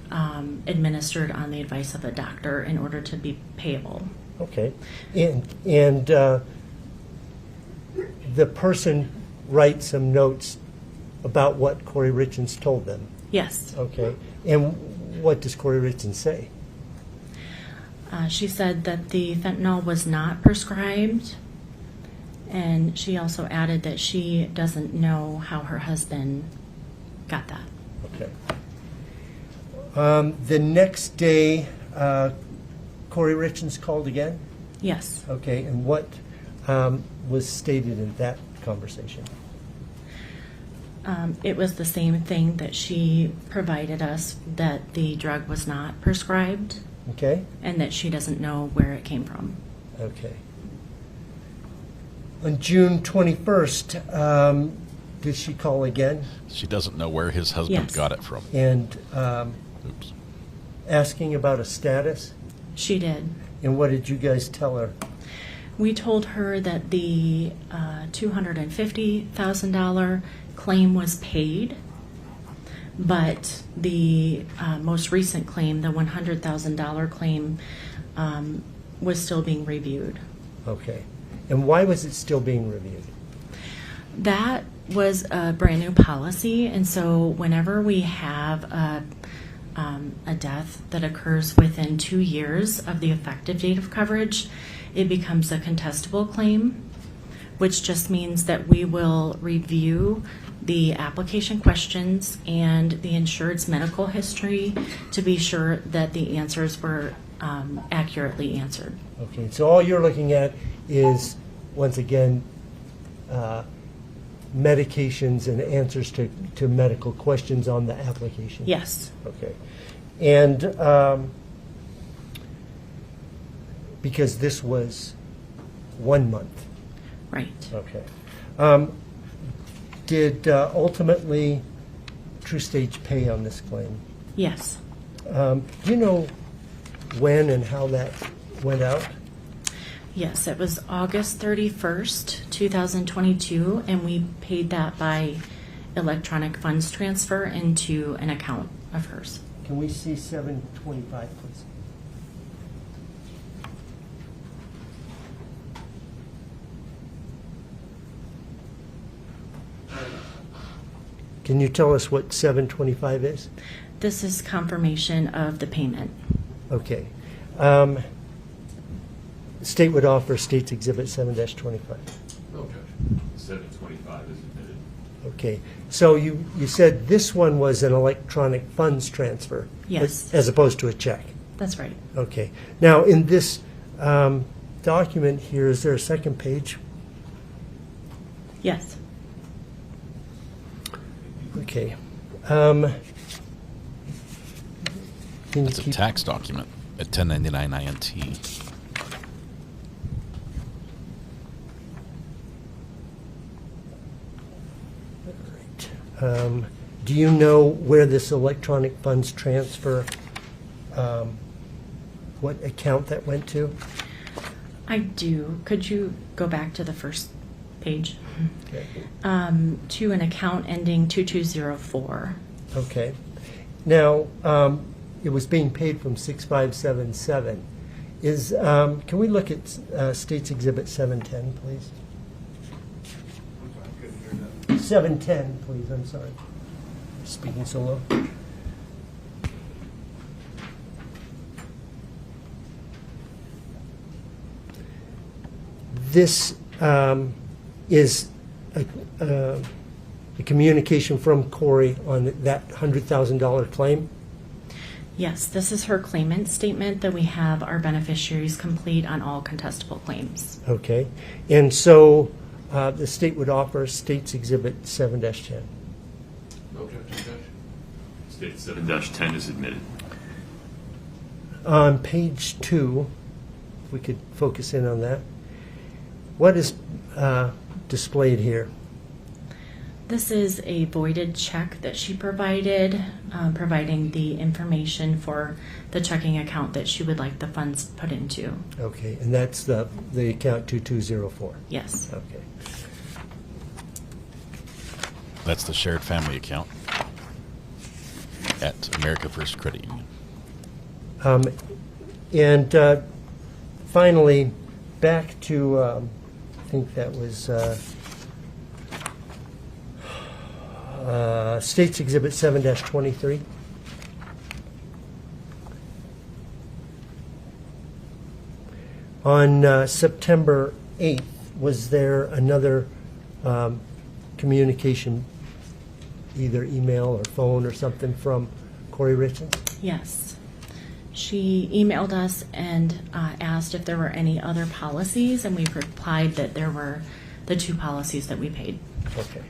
administered on the advice of a doctor in order to be payable. Okay, and the person writes some notes about what Kouri Richins told them. Yes. Okay, and what does Kouri Richins say? She said that the fentanyl was not prescribed, and she also added that she doesn't know how her husband got that. Okay. The next day, Kouri Richins called again? Yes. Okay, and what was stated in that conversation? It was the same thing that she provided us, that the drug was not prescribed. Okay. And that she doesn't know where it came from. Okay. On June 21st, did she call again? She doesn't know where his husband got it from. And asking about a status? She did. And what did you guys tell her? We told her that the $250,000 claim was paid, but the most recent claim, the $100,000 claim, was still being reviewed. Okay. And why was it still being reviewed? That was a brand new policy, and so whenever we have a death that occurs within 2 years of the effective date of coverage, it becomes a contestable claim, which just means that we will review the application questions and the insured's medical history to be sure that the answers were accurately answered. Okay, so all you're looking at is, once again, medications and answers to medical questions on the application? Yes. Okay. And because this was 1 month? Right. Okay. Did ultimately True Stage pay on this claim? Yes. Do you know when and how that went out? Yes, it was August 31st, 2022, and we paid that by electronic funds transfer into an account of hers. Can we see 725, please? Can you tell us what 725 is? This is confirmation of the payment. Okay. State would offer State's Exhibit 7-25. Okay. 725 is admitted. Okay. So you said this one was an electronic funds transfer? Yes. As opposed to a check? That's right. Okay. Now, in this document here, is there a second page? Yes. Okay. It's a tax document at 1099 INT. Do you know where this electronic funds transfer, what account that went to? I do. Could you go back to the first page? Okay. To an account ending 2204. Okay. Now, it was being paid from 6577. Can we look at States Exhibit 710, please? 710, please. I'm sorry. Speaking so low. This is a communication from Kouri on that $100,000 claim. Yes, this is her claimant statement that we have our beneficiaries complete on all contestable claims. Okay. And so the state would offer States Exhibit 7-10. No objection, Judge. State 7-10 is admitted. On page 2, if we could focus in on that, what is displayed here? This is a voided check that she provided, providing the information for the checking account that she would like the funds put into. Okay, and that's the account 2204? Yes. Okay. That's the shared family account at America First Credit Union. And finally, back to, I think that was States Exhibit 7-23. On September 8th, was there another communication, either email or phone or something, from Kouri Richins? Yes. She emailed us and asked if there were any other policies, and we replied that there were the 2 policies that we paid. Okay.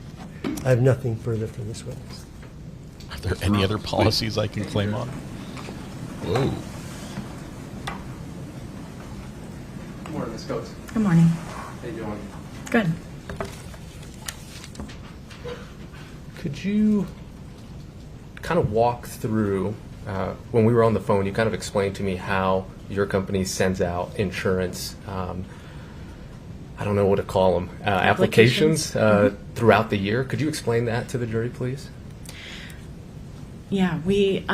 I have nothing further for this witness. Are there any other policies I can claim on? Whoa. Good morning, Ms. Coates. Good morning. How you doing? Good. Could you kind of walk through, when we were on the phone, you kind of explained to me how your company sends out insurance, I don't know what to call them, applications throughout the year. Could you explain that to the jury, please? Yeah, we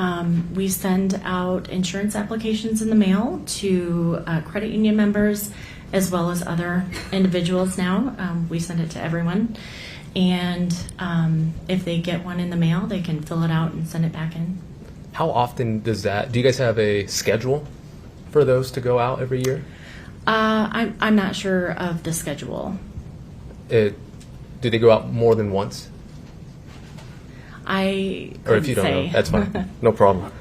send out insurance applications in the mail to credit union members as well as other individuals now. We send it to everyone. And if they get one in the mail, they can fill it out and send it back in. How often does that, do you guys have a schedule for those to go out every year? I'm not sure of the schedule. Do they go out more than once? Or if you don't know, that's fine. No problem.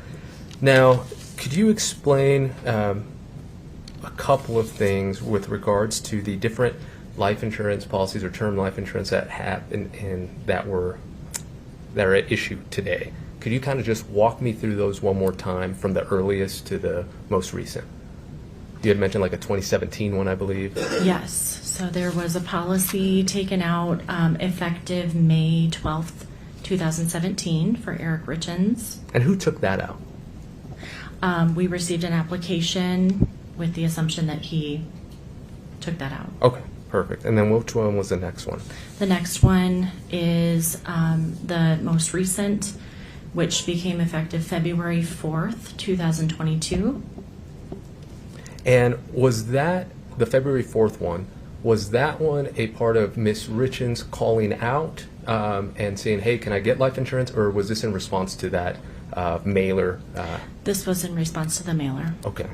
Now, could you explain a couple of things with regards to the different life insurance policies or term life insurance that happen and that are at issue today? Could you kind of just walk me through those one more time from the earliest to the most recent? You had mentioned like a 2017 one, I believe. Yes. So there was a policy taken out effective May 12th, 2017 for Eric Richins. And who took that out? We received an application with the assumption that he took that out. Okay, perfect. And then which one was the next one? The next one is the most recent, which became effective February 4th, 2022. And was that, the February 4th one, was that one a part of Miss Richins calling out and saying, hey, can I get life insurance? Or was this in response to that mailer? This was in response to the mailer. Okay.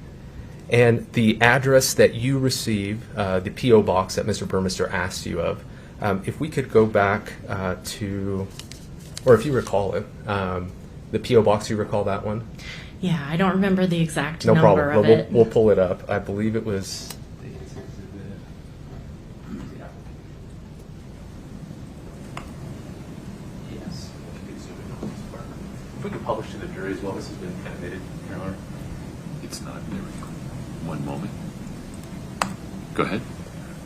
And the address that you receive, the P.O. box that Mr. Burmester asked you of, if we could go back to, or if you recall it, the P.O. box, you recall that one? Yeah, I don't remember the exact no number problem. of We'll, it. we'll pull it up. I believe it was. Yes. If we could publish to the jury as well, this has been admitted, Your Honor. It's not. There we go. One moment. Go ahead.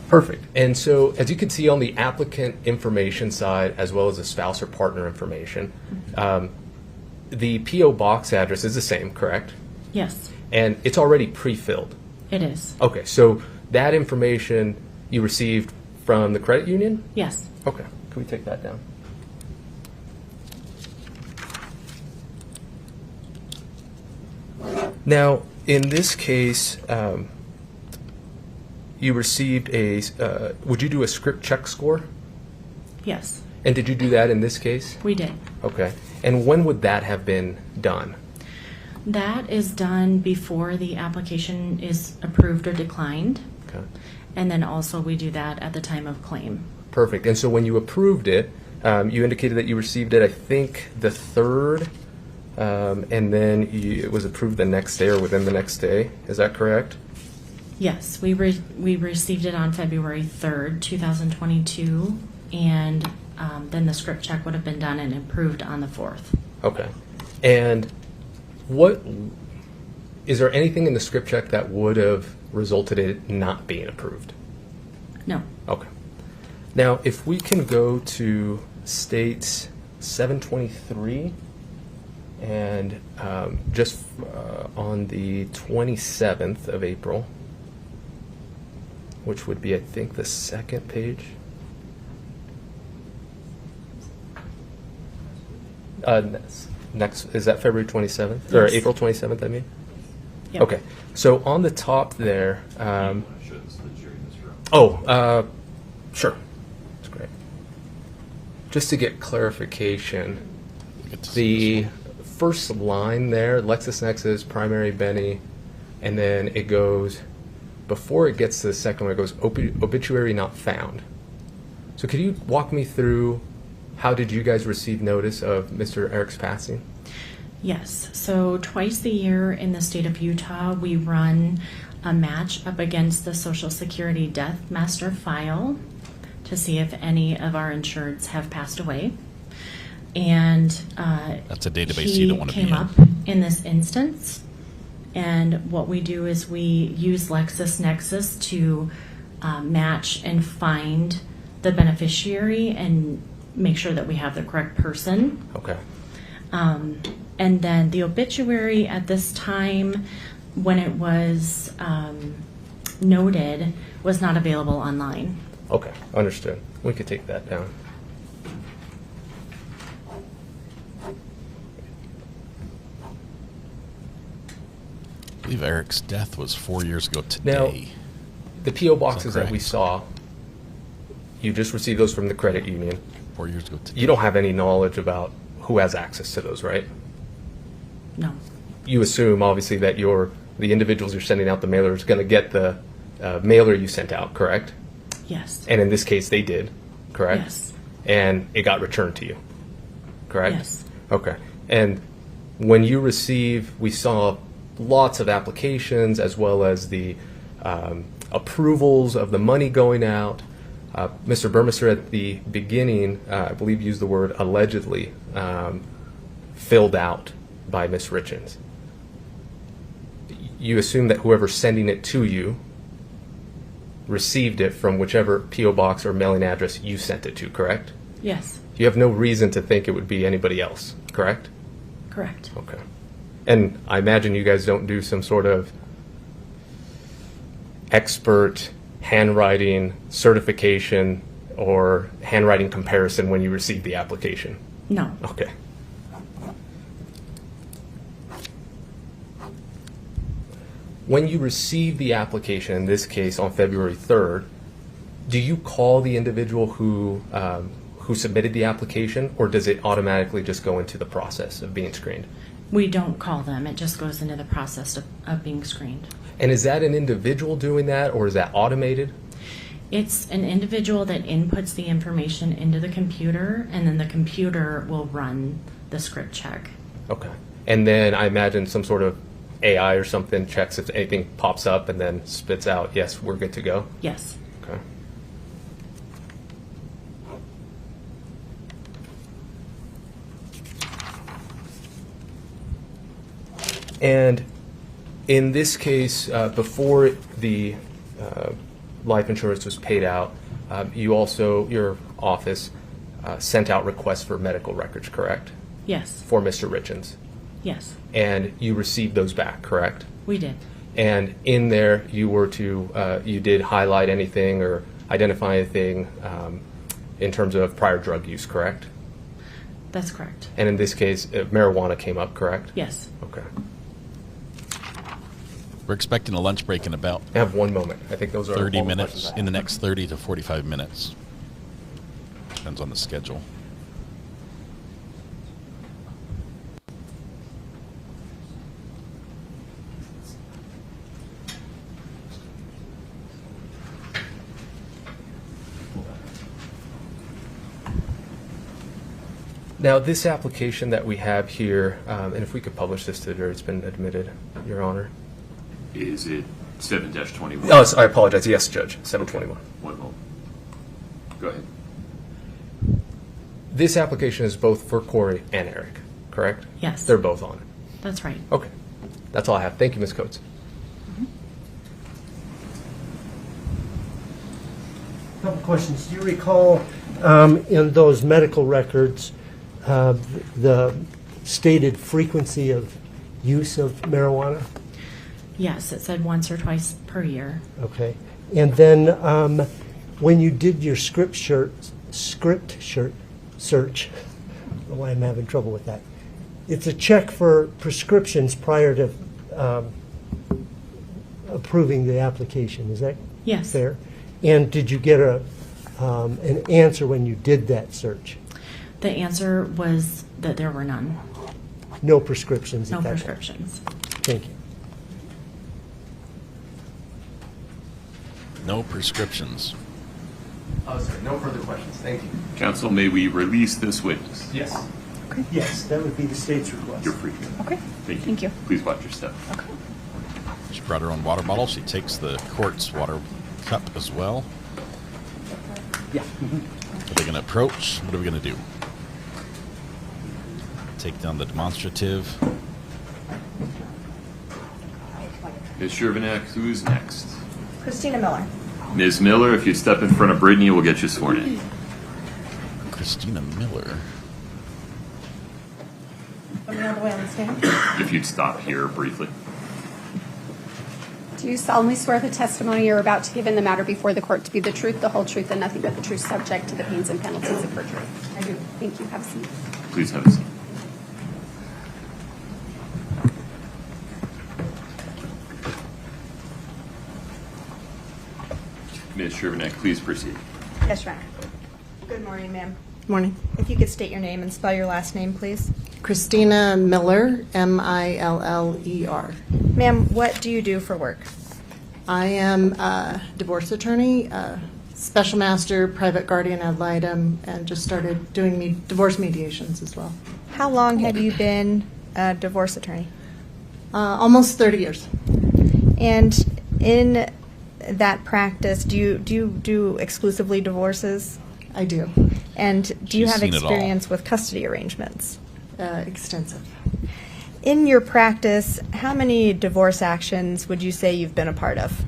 Perfect. And so, as you can see on the applicant information side, as well as the spouse or partner information, the P.O. box address is the same, correct? Yes. And it's already pre-filled. It is. Okay, so that information you received from the credit union? Yes. Okay. Can we take that down? Now, in this case, you received a, would you do a script check score? Yes. And did you do that in this case? We did. Okay. And when would that have been done? That is done before the application is approved or declined. Okay. And then also we do that at the time of claim. Perfect. And so when you approved it, you indicated that you received it, I think, the 3rd, and then it was approved the next day or within the next day. Is that correct? Yes, we received it on February 3rd, 2022, and then the script check would have been done and approved on the 4th. Okay. And is there anything in the script check that would have resulted in it not being approved? No. Okay. Now, if we can go to States 723, and just on the 27th of April, which would be, I think, the 2nd page. Next, is that February 27th? Yes. Or April 27th, I mean? Yep. Okay. So on the top there, sure. That's great. Just to get clarification, the first line there, LexisNexis, primary Benny, and then it goes, before it gets to the second one, it goes obituary not found. So could you walk me through how did you guys receive notice of Mr. Eric's passing? Yes. So twice a year in the state of Utah, we run a match up against the Social Security Death Master File to see if any of our insureds have passed away. And that's a database you don't want to be in. He came up in this instance, and what we do is we use LexisNexis to match and find the beneficiary and make sure that we have the correct person. Okay. And then the obituary at this time, when it was noted, was not available online. Okay, understood. We could take that down. I believe Eric's death was 4 years ago today. Now, the P.O. boxes that we saw, you just received those from the credit union. 4 years ago today. You don't have any knowledge about who has access to those, right? No. You assume, obviously, that the individuals you're sending out the mailer is going to get the mailer you sent out, correct? Yes. And in this case, they did, correct? Yes. And it got returned to you, correct? Yes. Okay. And when you receive, we saw lots of applications as well as the approvals of the money going out. Mr. Burmester at the beginning, I believe, used the word allegedly filled out by Ms. Richins. You assume that whoever's sending it to you received it from whichever P.O. box or mailing address you sent it to, correct? Yes. You have no reason to think it would be anybody else, correct? Correct. Okay. And I imagine you guys don't do some sort of expert handwriting certification or handwriting comparison when you receive the application? No. Okay. When you receive the application, in this case on February 3rd, do you call the individual who submitted the application, or does it automatically just go into the process of being screened? We don't call them. It just goes into the process of being screened. And is that an individual doing that, or is that automated? It's an individual that inputs the information into the computer, and then the computer will run the script check. Okay. And then I imagine some sort of AI or something checks if anything pops up and then spits out, yes, we're good to go? Yes. Okay. And in this case, before the life insurance was paid out, your office sent out requests for medical records, correct? Yes. For Mr. Richins. Yes. And you received those back, correct? We did. And in there, you did highlight anything or identify anything in terms of prior drug use, correct? That's correct. And in this case, marijuana came up, correct? Yes. Okay. We're expecting a lunch break in about I have 1 moment. I think those are 30 all the minutes, questions I in the have. next 30 to 45 minutes. Depends on the schedule. Now, this application that we have here, and if we could publish this to the jury, it's been admitted, Your Honor. Is it 7-21? Oh, I apologize. Yes, Judge, 721. One moment. Go ahead. This application is both for Kouri and Eric, correct? Yes. They're both on it. That's right. Okay. That's all I have. Thank you, Ms. Coates. Couple questions. Do you recall in those medical records the stated frequency of use of marijuana? Yes, it said once or twice per year. Okay. And then when you did your script search, I don't know why I'm having trouble with that. It's a check for prescriptions prior to approving the application. Is that Yes. fair? And did you get an answer when you did that search? The answer was that there were none. No prescriptions No at that point? prescriptions. Thank you. No prescriptions. Oh, sorry. No further questions. Thank you. Counsel, may we release this witness? Yes. Okay. Yes, that would be the state's request. You're free to go. Okay. Thank you. Thank you. Please watch your step. Okay. She brought her own water bottle. She takes the court's water cup as well. Yeah. Are they going to approach? What are we going to do? Take down the demonstrative. Ms. Shervanek, who's next? Christina Miller. Ms. Miller, if you'd step in front of Brittany, we'll get you sworn in. Christina Miller. Put me all the way on the stand. If you'd stop here briefly. Do you solemnly swear the testimony you're about to give in the matter before the court to be the truth, the whole truth, and nothing but the truth, subject to the pains and penalties of perjury? I do. Thank you. Have a seat. Please have a seat. Ms. Shervanek, please proceed. Yes, Your Honor. Good morning, ma'am. Morning. If you could state your name and spell your last name, please. Christina Miller, Miller. Ma'am, what do you do for work? I am a divorce attorney, special master, private guardian ad litem, and just started doing divorce mediations as well. How long have you been a divorce attorney? Almost 30 years. And in that practice, do you do exclusively divorces? I do. And do you She's have seen it all. experience with custody arrangements? Extensive. In your practice, how many divorce actions would you say you've been a part of?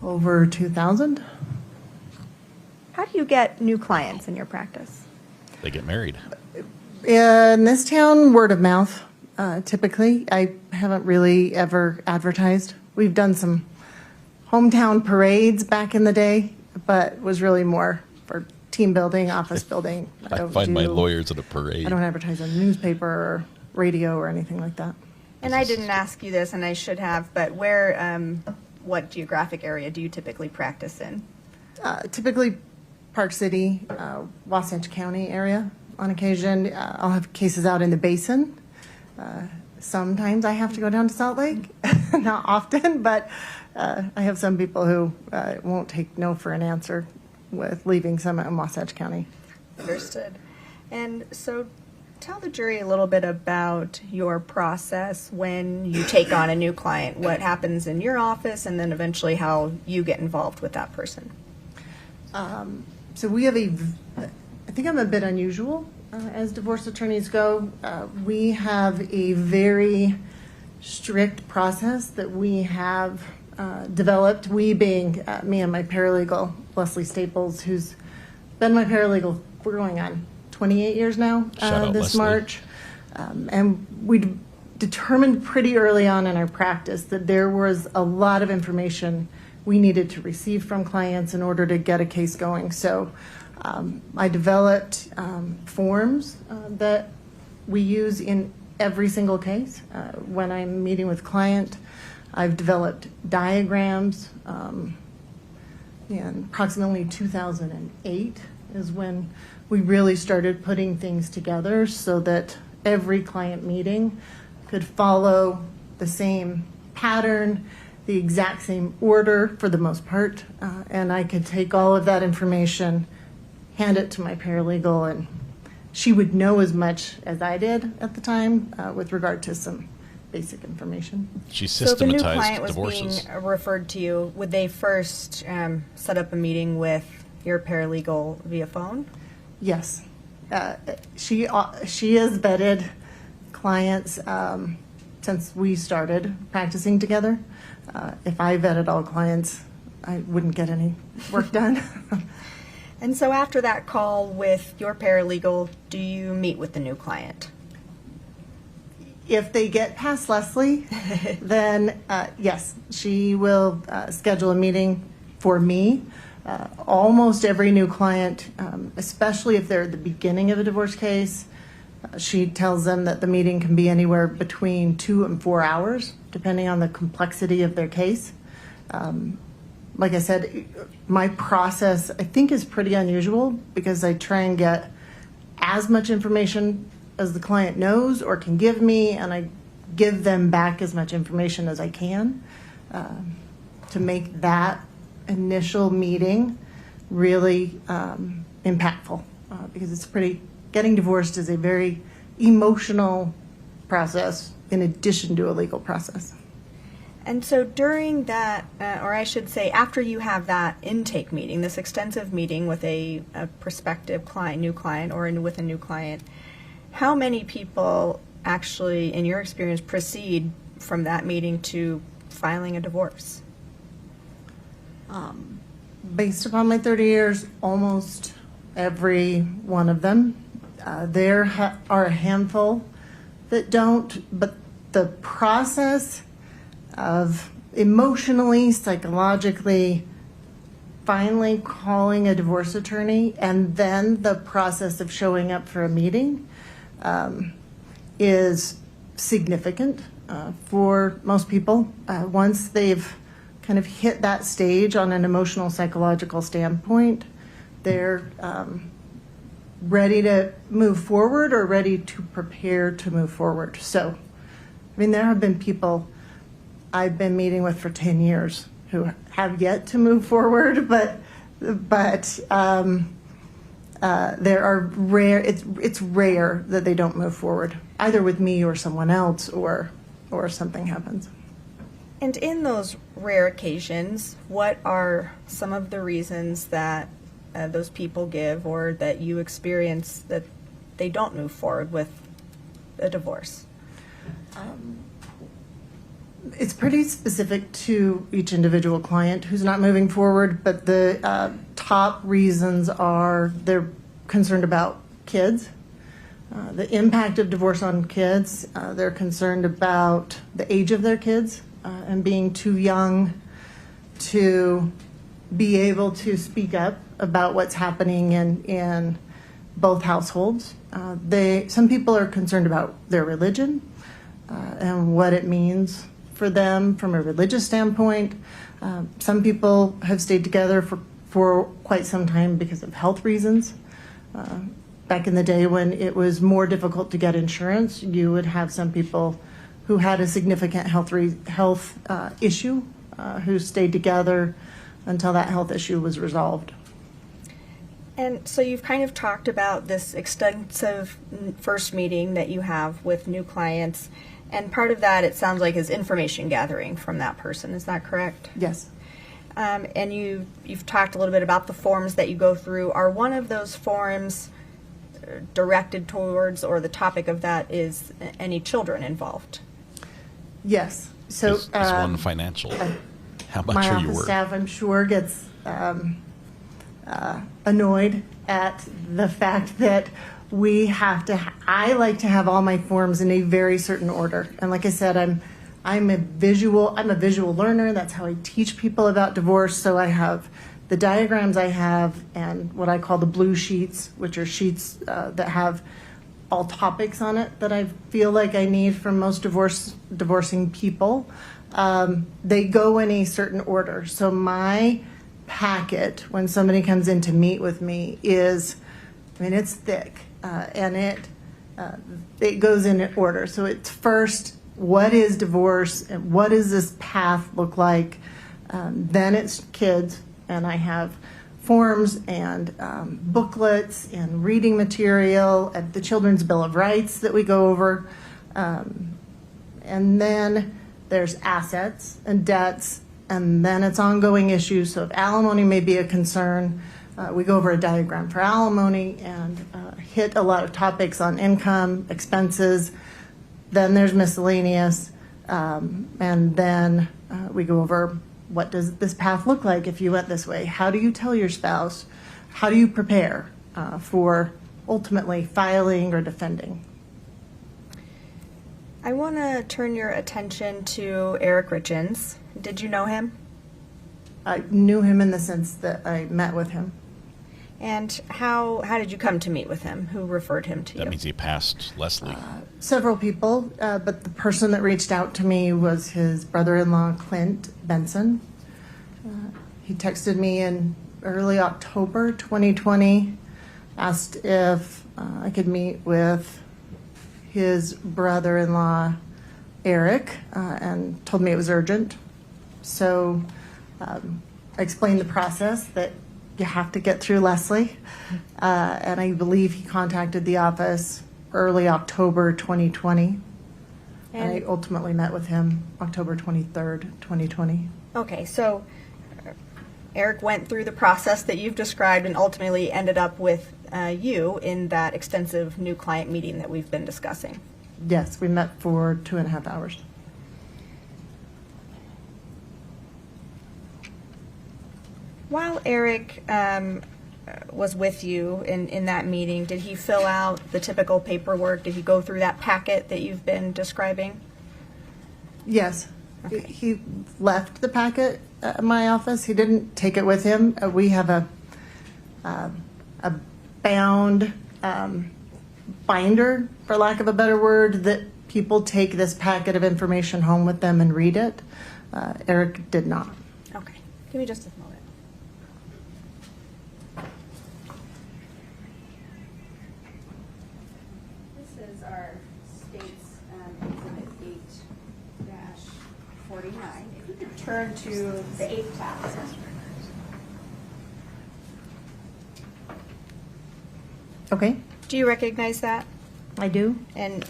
Over 2,000. How do you get new clients in your practice? They get married. In this town, word of mouth, typically. I haven't really ever advertised. We've done some hometown parades back in the day, but was really more for team building, office building. I find my lawyers at a parade. I don't advertise on newspaper or radio or anything like that. And I didn't ask you this, and I should have, but what geographic area do you typically practice in? Typically Park City, Wasatch County area. On occasion, I'll have cases out in the basin. Sometimes I have to go down to Salt Lake, not often, but I have some people who won't take no for an answer with leaving some in Wasatch County. Understood. And so tell the jury a little bit about your process when you take on a new client, what happens in your office, and then eventually how you get involved with that person. So we have I think I'm a bit unusual as divorce attorneys go. We have a very strict process that we have developed, we being me and my paralegal, Leslie Staples, who's been my paralegal for going on 28 years now Shout out this Leslie. March. And we determined pretty early on in our practice that there was a lot of information we needed to receive from clients in order to get a case going. So I developed forms that we use in every single case. When I'm meeting with client, I've developed diagrams. In approximately 2008 is when we really started putting things together so that every client meeting could follow the same pattern, the exact same order for the most part, and I could take all of that information, hand it to my paralegal, and she would know as much as I did at the time with regard to some basic information. She So if a new systematized client was divorces. being referred to you, would they first set up a meeting with your paralegal via phone? Yes. She has vetted clients since we started practicing together. If I vetted all clients, I wouldn't get any work done. And so after that call with your paralegal, do you meet with the new client? If they get past Leslie, then yes, she will schedule a meeting for me. Almost every new client, especially if they're at the beginning of a divorce case, she tells them that the meeting can be anywhere between 2 and 4 hours, depending on the complexity of their case. Like I said, my process, I think, is pretty unusual because I try and get as much information as the client knows or can give me, and I give them back as much information as I can to make that initial meeting really impactful because it's getting divorced is a very emotional process in addition to a legal process. And so during that, or I should say after you have that intake meeting, this extensive meeting with a prospective client, new client, or with a new client, how many people actually, in your experience, proceed from that meeting to filing a divorce? Based upon my 30 years, almost every one of them. There are a handful that don't, but the process of emotionally, psychologically, finally calling a divorce attorney and then the process of showing up for a meeting is significant for most people. Once they've kind of hit that stage on an emotional, psychological standpoint, they're ready to move forward or ready to prepare to move forward. So, I mean, there have been people I've been meeting with for 10 years who have yet to move forward, but there are rare. It's rare that they don't move forward, either with me or someone else, or something happens. And in those rare occasions, what are some of the reasons that those people give or that you experience that they don't move forward with a divorce? It's pretty specific to each individual client who's not moving forward, but the top reasons are they're concerned about kids, the impact of divorce on kids. They're concerned about the age of their kids and being too young to be able to speak up about what's happening in both households. Some people are concerned about their religion and what it means for them from a religious standpoint. Some people have stayed together for quite some time because of health reasons. Back in the day when it was more difficult to get insurance, you would have some people who had a significant health issue who stayed together until that health issue was resolved. And so you've kind of talked about this extensive first meeting that you have with new clients, and part of that, it sounds like, is information gathering from that person. Is that correct? Yes. And you've talked a little bit about the forms that you go through. Are one of those forms directed towards, or the topic of that is any children involved? Yes. So is one financial? How much my are you office worth? staff, I'm sure, gets annoyed at the fact that I like to have all my forms in a very certain order. And like I said, I'm a visual learner. That's how I teach people about divorce. So I have the diagrams I have and what I call the blue sheets, which are sheets that have all topics on it that I feel like I need from most divorcing people. They go in a certain order. So my packet, when somebody comes in to meet with me, it's thick, and it goes in order. So it's first, what is divorce, and what does this path look like? Then it's kids, and I have forms and booklets and reading material and the Children's Bill of Rights that we go over. And then there's assets and debts, and then it's ongoing issues. So if alimony may be a concern, we go over a diagram for alimony and hit a lot of topics on income, expenses. Then there's miscellaneous, and then we go over what does this path look like if you went this way? How do you tell your spouse? How do you prepare for ultimately filing or defending? I want to turn your attention to Eric Richins. Did you know him? I knew him in the sense that I met with him. And how did you come to meet with him? Who referred him to you? That means he passed Leslie. Several people, but the person that reached out to me was his brother-in-law, Clint Benson. He texted me in early October 2020, asked if I could meet with his brother-in-law, Eric, and told me it was urgent. So I explained the process that you have to get through Leslie. And I believe he contacted the office early October 2020. And I ultimately met with him October 23rd, 2020. Okay, so Eric went through the process that you've described and ultimately ended up with you in that extensive new client meeting that we've been discussing. Yes, we met for 2.5 hours. While Eric was with you in that meeting, did he fill out the typical paperwork? Did he go through that packet that you've been describing? Yes. Okay. He left the packet at my office. He didn't take it with him. We have a bound binder, for lack of a better word, that people take this packet of information home with them and read it. Eric did not. Okay. Give me just a moment. Turn to the 8th tab. Okay. Do you recognize that? I do. And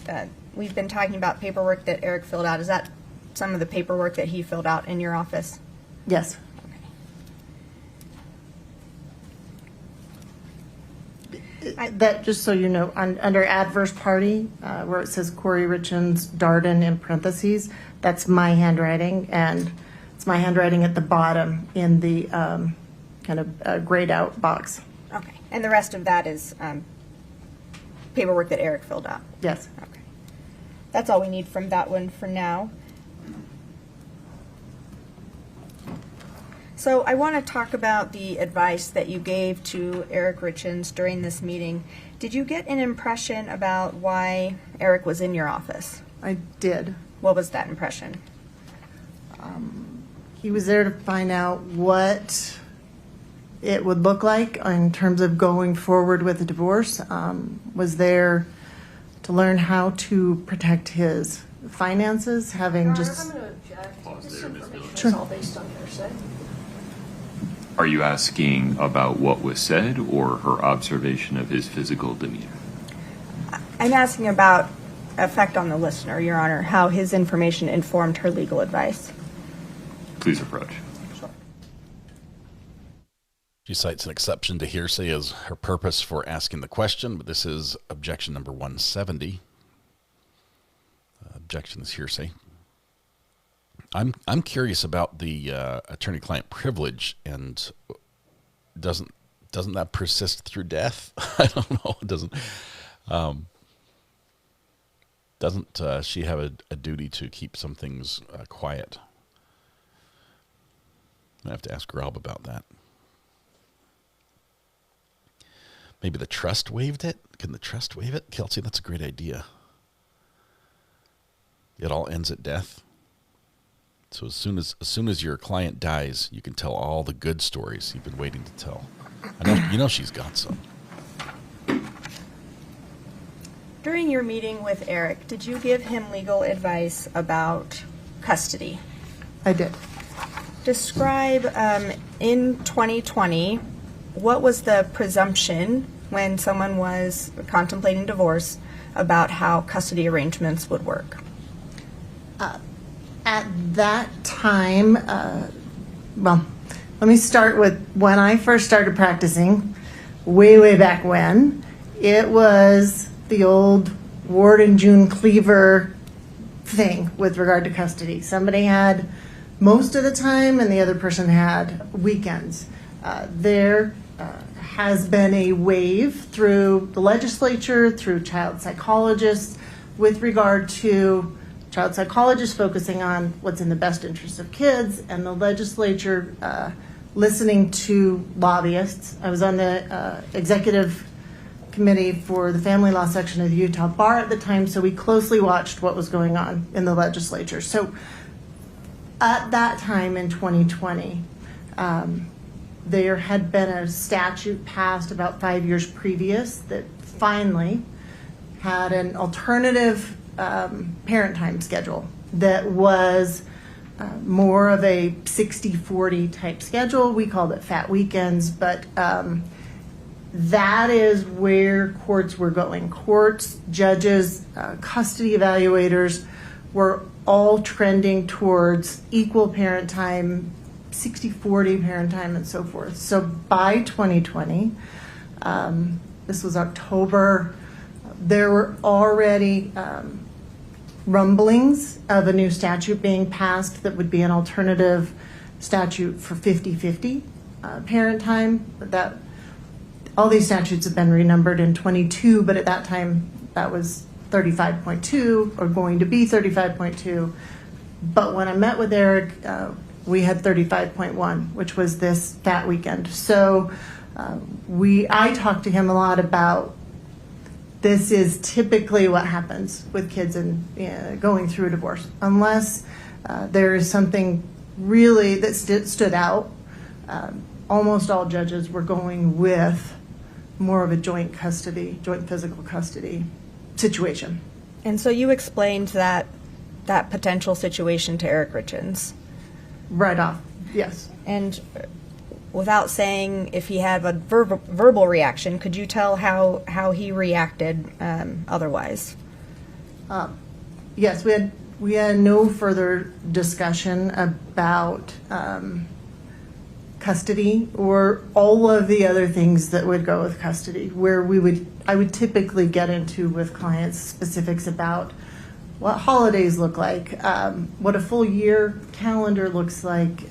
we've been talking about paperwork that Eric filled out. Is that some of the paperwork that he filled out in your office? Yes. That, just so you know, under adverse party, where it says Kouri, Richins, Darden in parentheses, that's my handwriting, and it's my handwriting at the bottom in the kind of grayed out box. Okay. And the rest of that is paperwork that Eric filled out? Yes. Okay. That's all we need from that one for now. So I want to talk about the advice that you gave to Eric Richins during this meeting. Did you get an impression about why Eric was in your office? I did. What was that impression? He was there to find out what it would look like in terms of going forward with a divorce. Was there to learn how to protect his finances, having just... I'm going to object. This information Sure. is all based on hearsay. Are you asking about what was said or her observation of his physical demeanor? I'm asking about effect on the listener, Your Honor, how his information informed her legal advice. Please approach. Sure. She cites an exception to hearsay as her purpose for asking the question, but this is objection number 170. Objection is hearsay. I'm curious about the attorney-client privilege, and doesn't that persist through death? I don't know. It doesn't. Doesn't she have a duty to keep some things quiet? I have to ask Rob about that. Maybe the trust waived it? Can the trust waive it? Kelsey, that's a great idea. It all ends at death. So as soon as your client dies, you can tell all the good stories you've been waiting to tell. I know she's got some. During your meeting with Eric, did you give him legal advice about custody? I did. Describe in 2020, what was the presumption when someone was contemplating divorce about how custody arrangements would work? At that time, well, let me start with when I first started practicing, way back when. It was the old Ward and June Cleaver thing with regard to custody. Somebody had most of the time and the other person had weekends. There has been a wave through the legislature, through child psychologists, with regard to child psychologists focusing on what's in the best interest of kids, and the legislature listening to lobbyists. I was on the executive committee for the family law section of the Utah Bar at the time, so we closely watched what was going on in the legislature. So at that time in 2020, there had been a statute passed about 5 years previous that finally had an alternative parent time schedule that was more of a 60-40 type schedule. We called it fat weekends, but that is where courts were going. Courts, judges, custody evaluators were all trending towards equal parent time, 60-40 parent time, and so forth. So by 2020, this was October, there were already rumblings of a new statute being passed that would be an alternative statute for 50-50 parent time. That all these statutes have been renumbered in 22, but at that time that was 35.2 or going to be 35.2. But when I met with Eric, we had 35.1, which was this fat weekend. So I talked to him a lot about this is typically what happens with kids and going through a divorce. Unless there is something really that stood out, almost all judges were going with more of a joint physical custody situation. And so you explained that potential situation to Eric Richins. Right off, yes. And without saying if he had a verbal reaction, could you tell how he reacted otherwise? Yes, we had no further discussion about custody or all of the other things that would go with custody, where I would typically get into with clients specifics about what holidays look like, what a full year calendar looks like,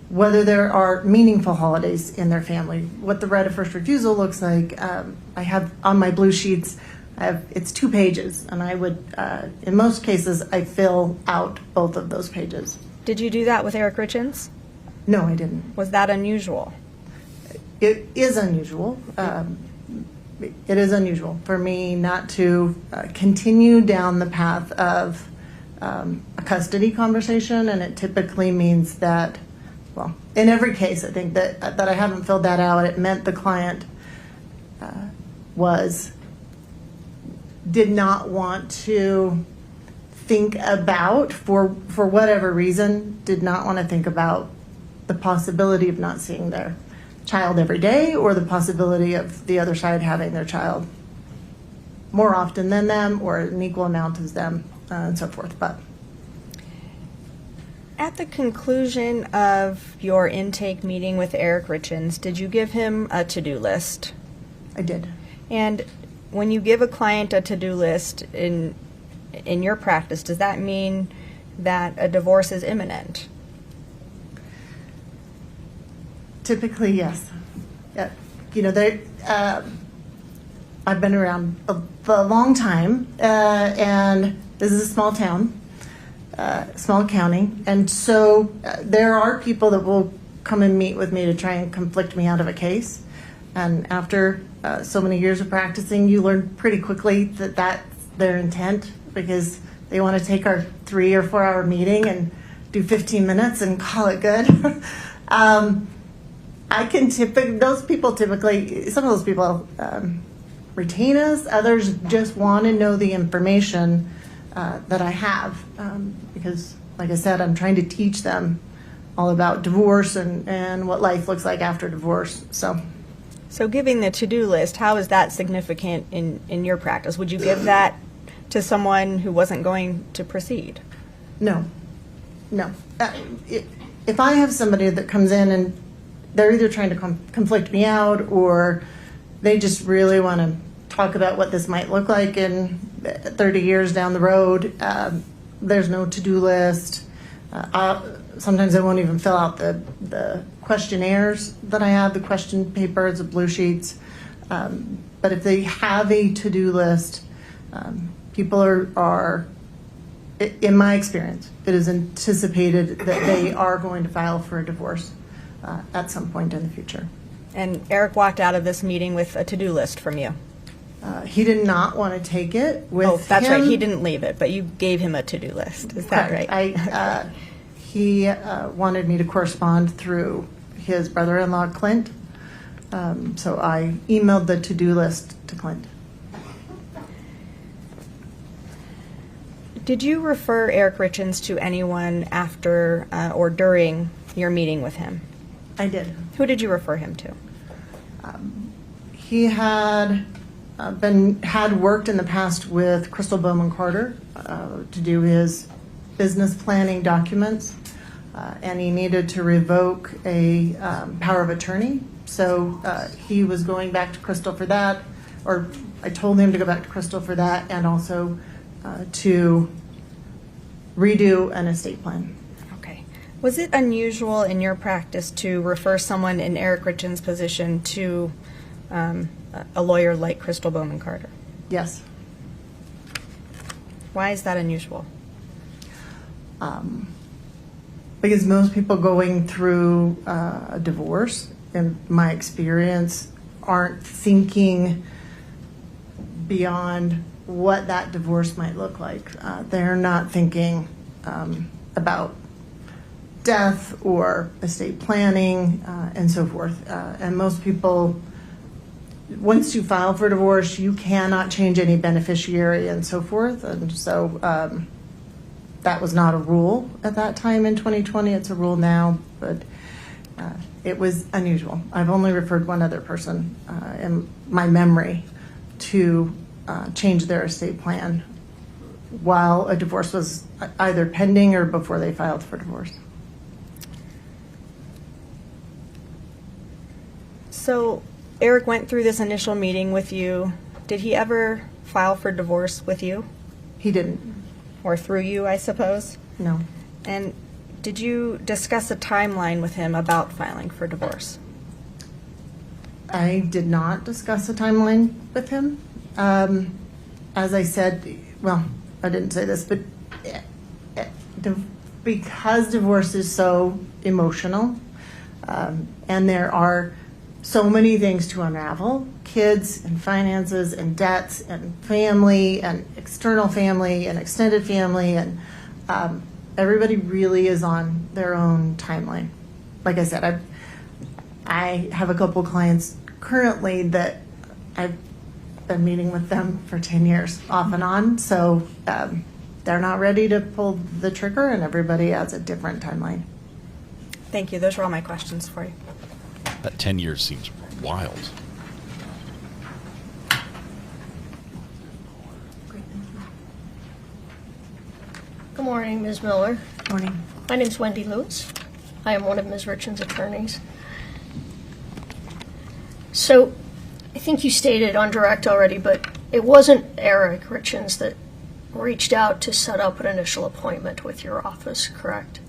whether there are meaningful holidays in their family, what the right of first refusal looks like. I have on my blue sheets, it's 2 pages, and I would, in most cases, I fill out both of those pages. Did you do that with Eric Richins? No, I didn't. Was that unusual? It is unusual. It is unusual for me not to continue down the path of a custody conversation, and it typically means that, well, in every case, I think that I haven't filled that out. It meant the client did not want to think about, for whatever reason, did not want to think about the possibility of not seeing their child every day, or the possibility of the other side having their child more often than them or an equal amount as them, and so forth. But at the conclusion of your intake meeting with Eric Richins, did you give him a to-do list? I did. And when you give a client a to-do list in your practice, does that mean that a divorce is imminent? Typically, yes. Yeah. I've been around a long time, and this is a small town, small county, and so there are people that will come and meet with me to try and conflict me out of a case. And after so many years of practicing, you learn pretty quickly that that's their intent, because they want to take our 3 or 4 hour meeting and do 15 minutes and call it good. Those people typically, some of those people retain us, others just want to know the information that I have, because, like I said, I'm trying to teach them all about divorce and what life looks like after divorce. So giving the to-do list, how is that significant in your practice? Would you give that to someone who wasn't going to proceed? No. If I have somebody that comes in and they're either trying to conflict me out, or they just really want to talk about what this might look like in 30 years down the road, there's no to-do list. Sometimes I won't even fill out the questionnaires that I have, the question papers, the blue sheets. But if they have a to-do list, people are, in my experience, it is anticipated that they are going to file for a divorce at some point in the future. And Eric walked out of this meeting with a to-do list from you. He did not want to take it with him. Oh, that's right. He didn't leave it, but you gave him a to-do list. Is that right? He wanted me to correspond through his brother-in-law, Clint. So I emailed the to-do list to Clint. Did you refer Eric Richins to anyone after or during your meeting with him? I did. Who did you refer him to? He had worked in the past with Crystal Bowman Carter to do his business planning documents, and he needed to revoke a power of attorney. So he was going back to Crystal for that, or I told him to go back to Crystal for that, and also to redo an estate plan. Okay. Was it unusual in your practice to refer someone in Eric Richins' position to a lawyer like Crystal Bowman Carter? Yes. Why is that unusual? Because most people going through a divorce, in my experience, aren't thinking beyond what that divorce might look like. They're not thinking about death or estate planning and so forth. And most people, once you file for divorce, you cannot change any beneficiary and so forth. And so that was not a rule at that time in 2020. It's a rule now, but it was unusual. I've only referred one other person in my memory to change their estate plan while a divorce was either pending or before they filed for divorce. So Eric went through this initial meeting with you. Did he ever file for divorce with you? He didn't. Or through you, I suppose? No. And did you discuss a timeline with him about filing for divorce? I did not discuss a timeline with him. As I said, well, I didn't say this, but because divorce is so emotional, and there are so many things to unravel, kids and finances and debts and family and external family and extended family, and everybody really is on their own timeline. Like I said, I have a couple clients currently that I've been meeting with them for 10 years off and on, so they're not ready to pull the trigger, and everybody has a different timeline. Thank you. Those are all my questions for you. That 10 years seems wild. Good morning, Ms. Miller. Morning. My name is Wendy Lewis. I am one of Ms. Richins' attorneys. So, I think you stated on direct already, but it wasn't Eric Richins that reached out to set up an initial appointment with your office, correct?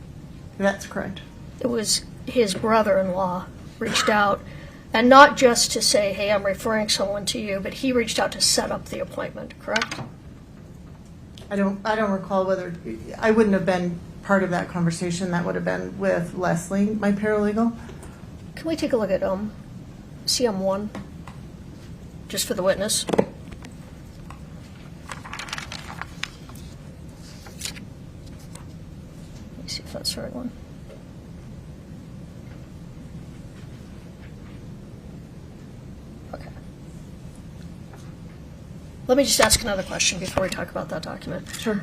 That's correct. It was his brother-in-law reached out And not just to say, hey, I'm referring someone to you, but he reached out to set up the appointment, correct? I don't recall whether, I wouldn't have been part of that conversation. That would have been with Leslie, my paralegal. Can we take a look at CM1, just for the witness? Let me see if that's the right one. Okay. Let me just ask another question before we talk about that document. Sure.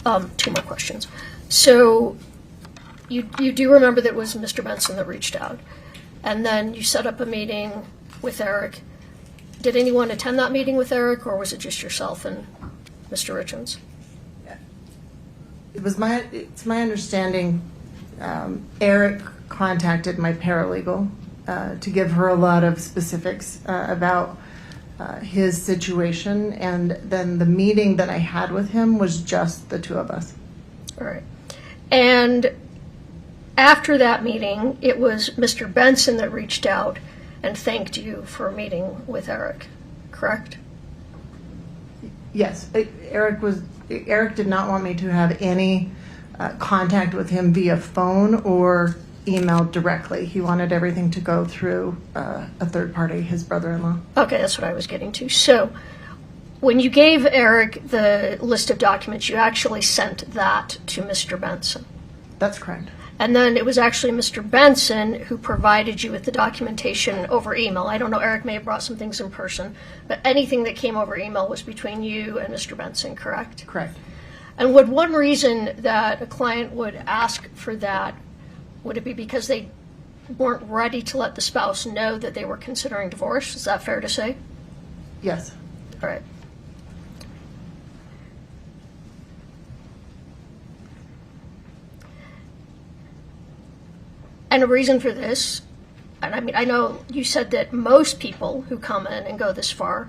2 more questions. So you do remember that it was Mr. Benson that reached out, and then you set up a meeting with Eric. Did anyone attend that meeting with Eric, or was it just yourself and Mr. Richins? It's my understanding Eric contacted my paralegal to give her a lot of specifics about his situation, and then the meeting that I had with him was just the two of us. All right. And after that meeting, it was Mr. Benson that reached out and thanked you for a meeting with Eric, correct? Yes, Eric did not want me to have any contact with him via phone or email directly. He wanted everything to go through a third party, his brother-in-law. Okay, that's what I was getting to. So when you gave Eric the list of documents, you actually sent that to Mr. Benson. That's correct. And then it was actually Mr. Benson who provided you with the documentation over email. I don't know, Eric may have brought some things in person, but anything that came over email was between you and Mr. Benson, correct? Correct. And would one reason that a client would ask for that, would it be because they weren't ready to let the spouse know that they were considering divorce? Is that fair to say? Yes. All right. And a reason for this, and I mean, I know you said that most people who come in and go this far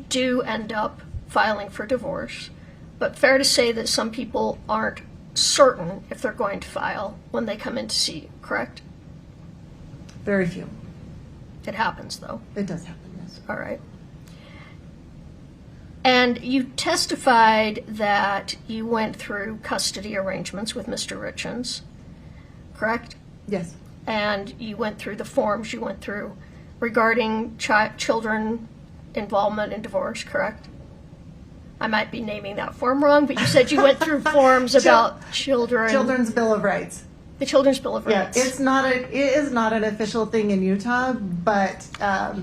do end up filing for divorce, but fair to say that some people aren't certain if they're going to file when they come in to see you, correct? Very few. It happens, though. It does happen, yes. All right. And you testified that you went through custody arrangements with Mr. Richins, correct? Yes. And you went through the forms you went through regarding children involvement in divorce, correct? I might be naming that form wrong, but you said you went through forms about children. Children's Bill of Rights. The Children's Bill of Rights. Yeah, it is not an official thing in Utah, but I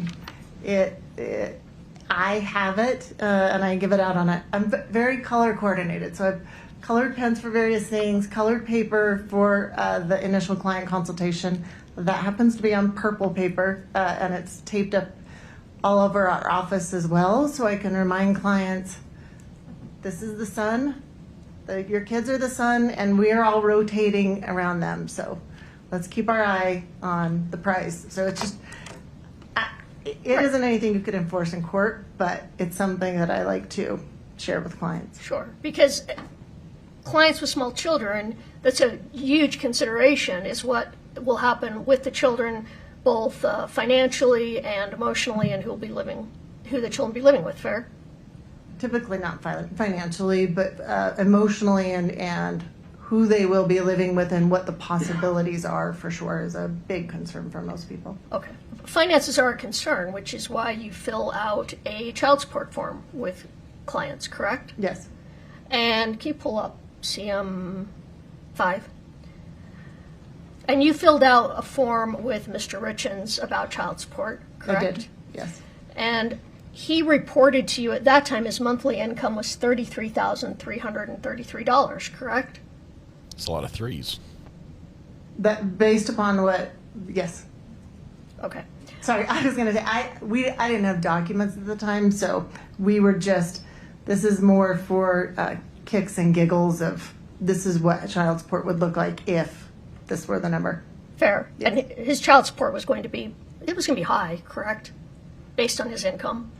have it, and I give it out on it. I'm very color coordinated, so I've colored pens for various things, colored paper for the initial client consultation. That happens to be on purple paper, and it's taped up all over our office as well, so I can remind clients, this is the son, your kids are the son, and we are all rotating around them, so let's keep our eye on the prize. So it's just, it isn't anything you could enforce in court, but it's something that I like to share with clients. Sure, because clients with small children, that's a huge consideration, is what will happen with the children, both financially and emotionally, and who the children will be living with, fair? Typically not financially, but emotionally, and who they will be living with and what the possibilities are, for sure, is a big concern for most people. Okay. Finances are a concern, which is why you fill out a child support form with clients, correct? Yes. And can you pull up CM5? And you filled out a form with Mr. Richins about child support, correct? I did, yes. And he reported to you at that time his monthly income was $33,333, correct? It's a lot of threes. That based upon what? Yes. Okay. Sorry, I was going to say I didn't have documents at the time, so we were just. This is more for kicks and giggles of this is what child support would look like if this were the number. Fair. Yes. And his child support was going to be high, correct? Based on his income.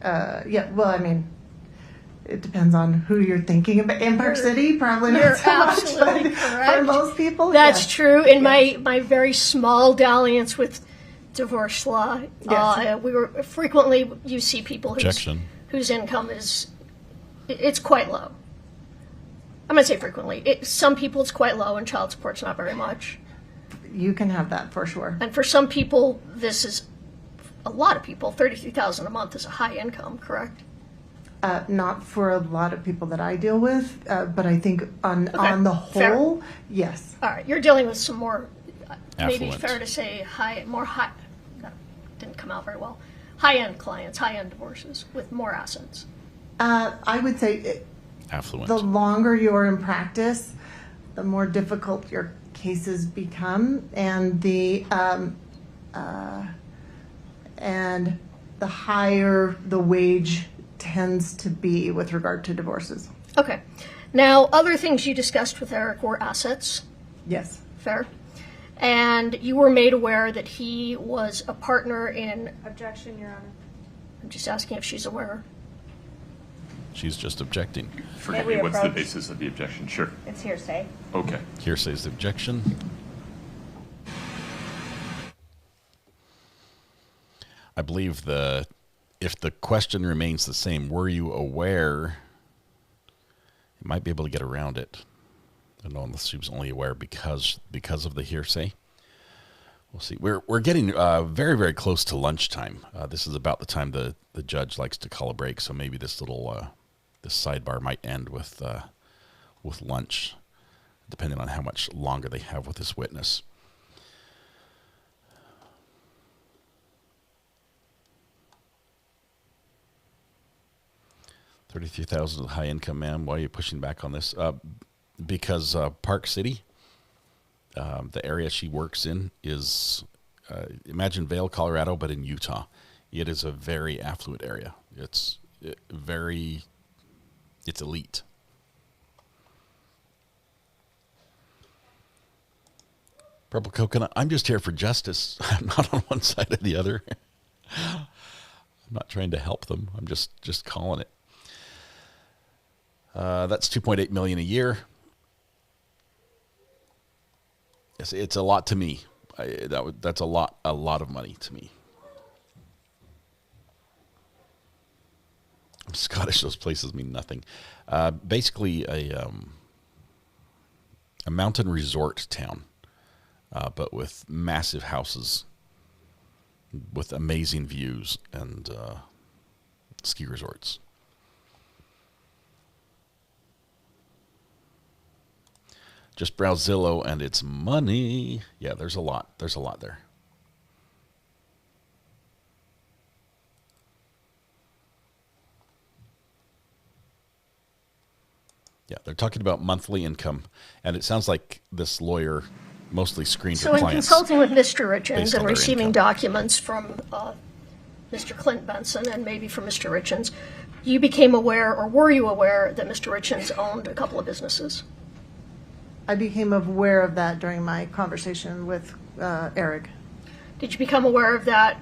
Yeah. Well, I mean, it depends on who you're thinking about. In Park City, probably not so much, but correct. for most people, that's yes. true. In my very small dalliance with divorce law. Yes. We were frequently, you see people Objection. whose income it's quite low. I'm going to say frequently. Some people it's quite low and child support's not very much. You can have that for sure. And for some people, this is a lot of people. $33,000 a month is a high income, correct? Not for a lot of people that I deal with, but I think on the fair. whole, yes. All right, you're dealing with some more, maybe Affluent. fair to say more high, that didn't come out very well, high-end clients, high-end divorces with more assets. I would say Affluent. the longer you're in practice, the more difficult your cases become, and the higher the wage tends to be with regard to divorces. Okay. Now, other things you discussed with Eric were assets. Yes. Fair. And you were made aware that he was a partner in... Objection, Your Honor. I'm just asking if she's aware. She's just objecting. Forgive me, what's the basis of the objection? Sure. It's hearsay. Okay. Hearsay's the objection. I believe if the question remains the same, were you aware? You might be able to get around it. I don't know unless she was only aware because of the hearsay. We'll see. We're getting very, very close to lunchtime. This is about the time the judge likes to call a break, so maybe this little this sidebar might end with lunch, depending on how much longer they have with this witness. $33,000 high income, ma'am. Why are you pushing back on this? Because Park City, the area she works in, is imagine Vail, Colorado, but in Utah. It is a very affluent area. It's elite. Purple Coconut, I'm just here for justice. I'm not on one side or the other. I'm not trying to help them. I'm just calling it. That's $2.8 million a year. Yes, it's a lot to me. That's a lot of money to me. I'm Scottish. Those places mean nothing. Basically, a mountain resort town, but with massive houses, with amazing views and ski resorts. Just browse Zillow and it's money. Yeah, there's a lot. There's a lot there. Yeah, they're talking about monthly income, and it sounds like this lawyer mostly screened her So in clients. consulting with Mr. Richins and their receiving income. documents from Mr. Clint Benson and maybe from Mr. Richins, you became aware, or were you aware, that Mr. Richins owned a couple of businesses? I became aware of that during my conversation with Eric. Did you become aware of that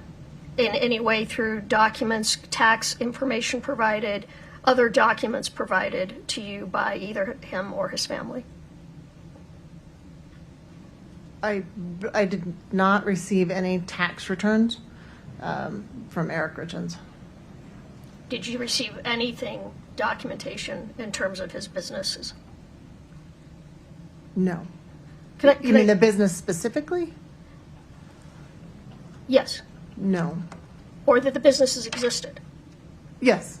in any way through documents, tax information provided, other documents provided to you by either him or his family? I did not receive any tax returns from Eric Richins. Did you receive anything, documentation, in terms of his businesses? No. Can You mean the business specifically? Yes. No. Or that the businesses existed? Yes.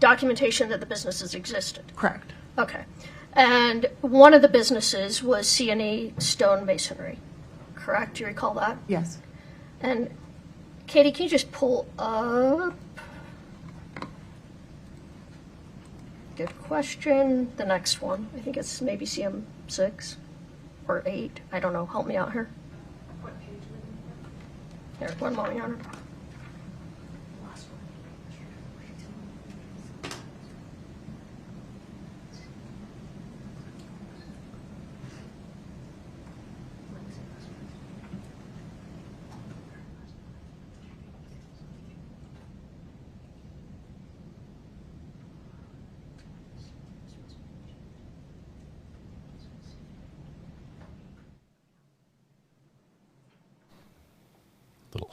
Documentation that the businesses existed? Correct. Okay. And one of the businesses was C&E Stone Masonry, correct? Do you recall that? Yes. And Katie, can you just pull up? Good question. The next one. I think it's maybe CM6 or 8. I don't know. Help me out here. Here, one moment, Your Honor.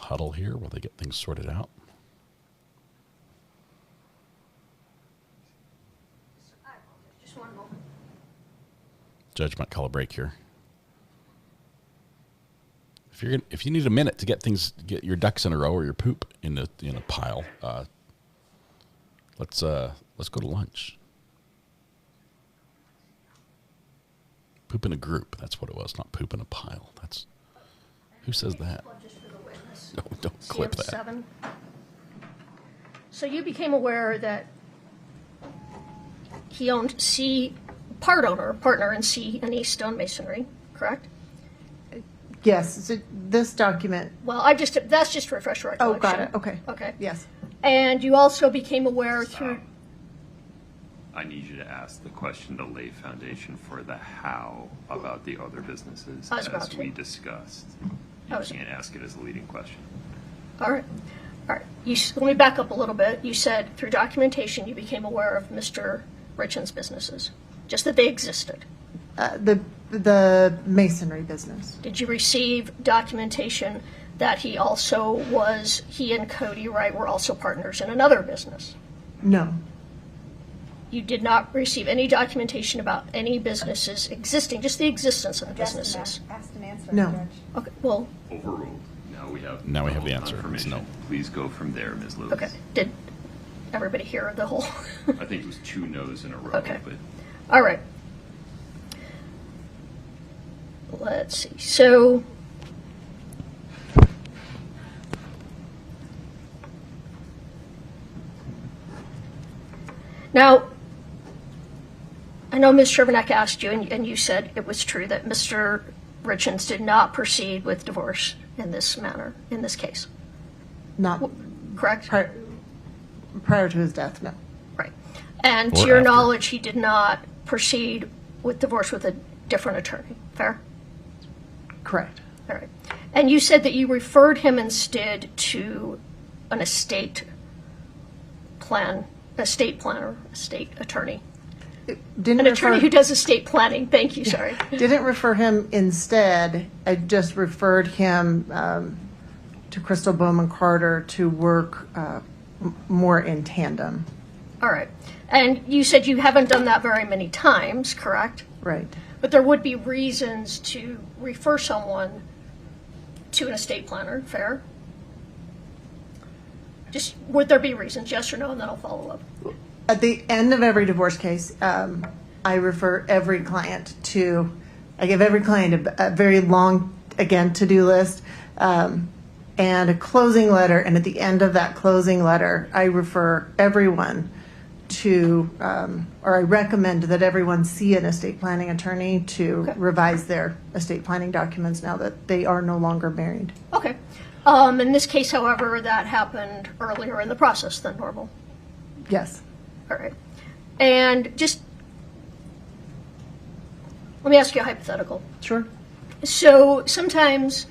huddle here while they get things sorted out. Just one moment. Judge might call a break here. If you need a minute to get your ducks in a row or your poop in a pile, let's go to lunch. Poop in a group. That's what it was, not poop in a pile. That's who says that? No, don't clip that. 7. So you became aware that he owned partner in C and E stonemasonry, correct? Yes, so this document. Well, that's just to refresh your Oh, recollection. got it. Okay. Okay. Yes. And you also became aware through. I need you to ask the question to lay foundation for the how about the other businesses as we discussed. You can't ask it as a leading question. All right. All right. Let me back up a little bit. You said through documentation you became aware of Mr. Richins' businesses, just that they existed. The masonry business. Did you receive documentation that he and Kouri, right, were also partners in another business? No. You did not receive any documentation about any businesses existing, just the existence of the businesses? Asked and answered, No. Judge. Okay, well. Overruled. Now we have the answer. It's no. Please go from there, Ms. Lewis. Okay. Did everybody hear the whole? I think it was 2 no's in a row. Okay. But all right. Let's see. So now, I know Ms. Sherbanek asked you, and you said it was true that Mr. Richins did not proceed with divorce in this manner, in this case. Not correct? Prior to his death, no. Right. And to your knowledge, he did not proceed with divorce with a different attorney. Fair? Correct. All right. And you said that you referred him instead to an estate planner, estate attorney. An attorney who does estate planning. Thank you, sorry. Didn't refer him instead. I just referred him to Crystal Bowman Carter to work more in tandem. All right. And you said you haven't done that very many times, correct? Right. But there would be reasons to refer someone to an estate planner, fair? Just, would there be reasons, yes or no, and then I'll follow up. At the end of every divorce case, I refer every client I give every client a very long, again, to-do list and a closing letter. And at the end of that closing letter, I refer everyone or I recommend that everyone see an estate planning attorney to revise their estate planning documents now that they are no longer married. Okay. In this case, however, that happened earlier in the process than normal. Yes. All right. And just let me ask you a hypothetical. Sure. So sometimes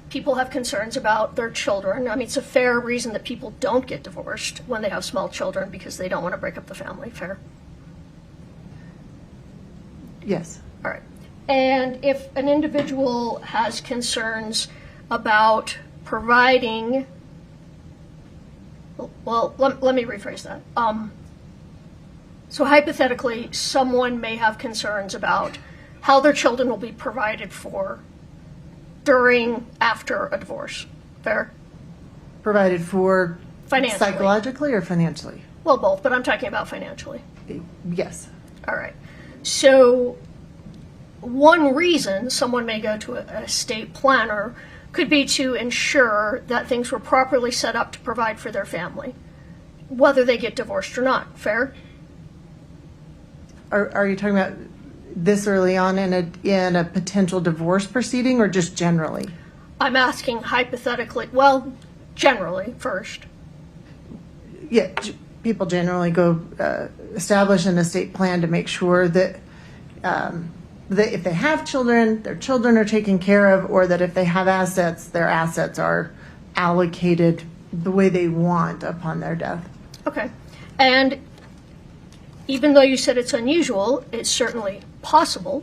people have concerns about their children. I mean, it's a fair reason that people don't get divorced when they have small children because they don't want to break up the family. Fair? Yes. All right. And if an individual has concerns about providing, well, let me rephrase that. So hypothetically, someone may have concerns about how their children will be provided for after a divorce. Fair? Provided for financially. Psychologically or financially? Well, both, but I'm talking about financially. Yes. All right. So one reason someone may go to an estate planner could be to ensure that things were properly set up to provide for their family, whether they get divorced or not. Fair? Are you talking about this early on in a potential divorce proceeding or just generally? I'm asking hypothetically, well, generally first. Yeah, people generally go establish an estate plan to make sure that if they have children, their children are taken care of, or that if they have assets, their assets are allocated the way they want upon their death. Okay. And even though you said it's unusual, it's certainly possible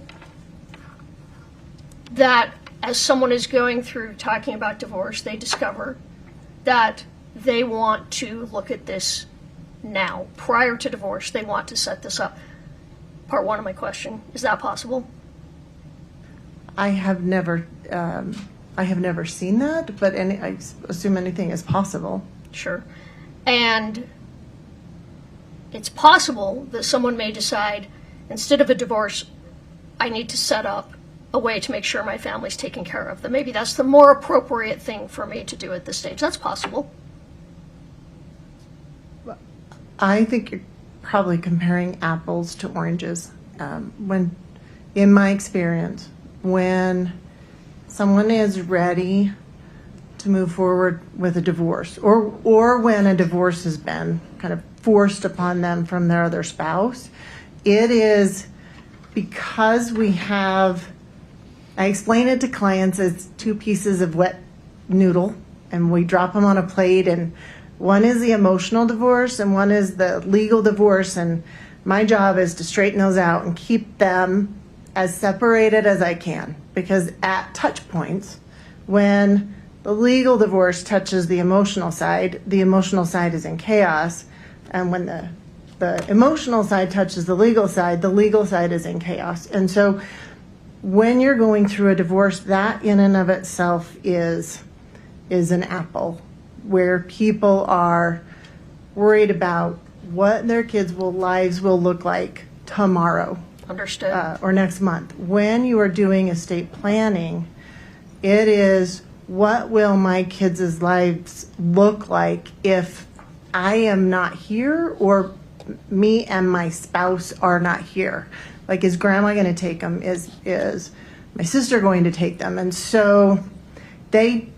that as someone is going through talking about divorce, they discover that they want to look at this now, prior to divorce. They want to set this up. Part one of my question, is that possible? I have never seen that, but I assume anything is possible. Sure. And it's possible that someone may decide, instead of a divorce, I need to set up a way to make sure my family's taken care of. That maybe that's the more appropriate thing for me to do at this stage. That's possible. I think you're probably comparing apples to oranges. When, in my experience, when someone is ready to move forward with a divorce, or when a divorce has been kind of forced upon them from their other spouse, it is because we have, I explain it to clients as two pieces of wet noodle, and we drop them on a plate, and one is the emotional divorce and one is the legal divorce, and my job is to straighten those out and keep them as separated as I can, because at touch points, when the legal divorce touches the emotional side is in chaos, and when the emotional side touches the legal side is in chaos. And so when you're going through a divorce, that in and of itself is an apple, where people are worried about what their kids' lives will look like tomorrow. Understood. Or next month. When you are doing estate planning, it is, what will my kids' lives look like if I am not here, or me and my spouse are not here? Like, is grandma going to take them? Is my sister going to take them? And so they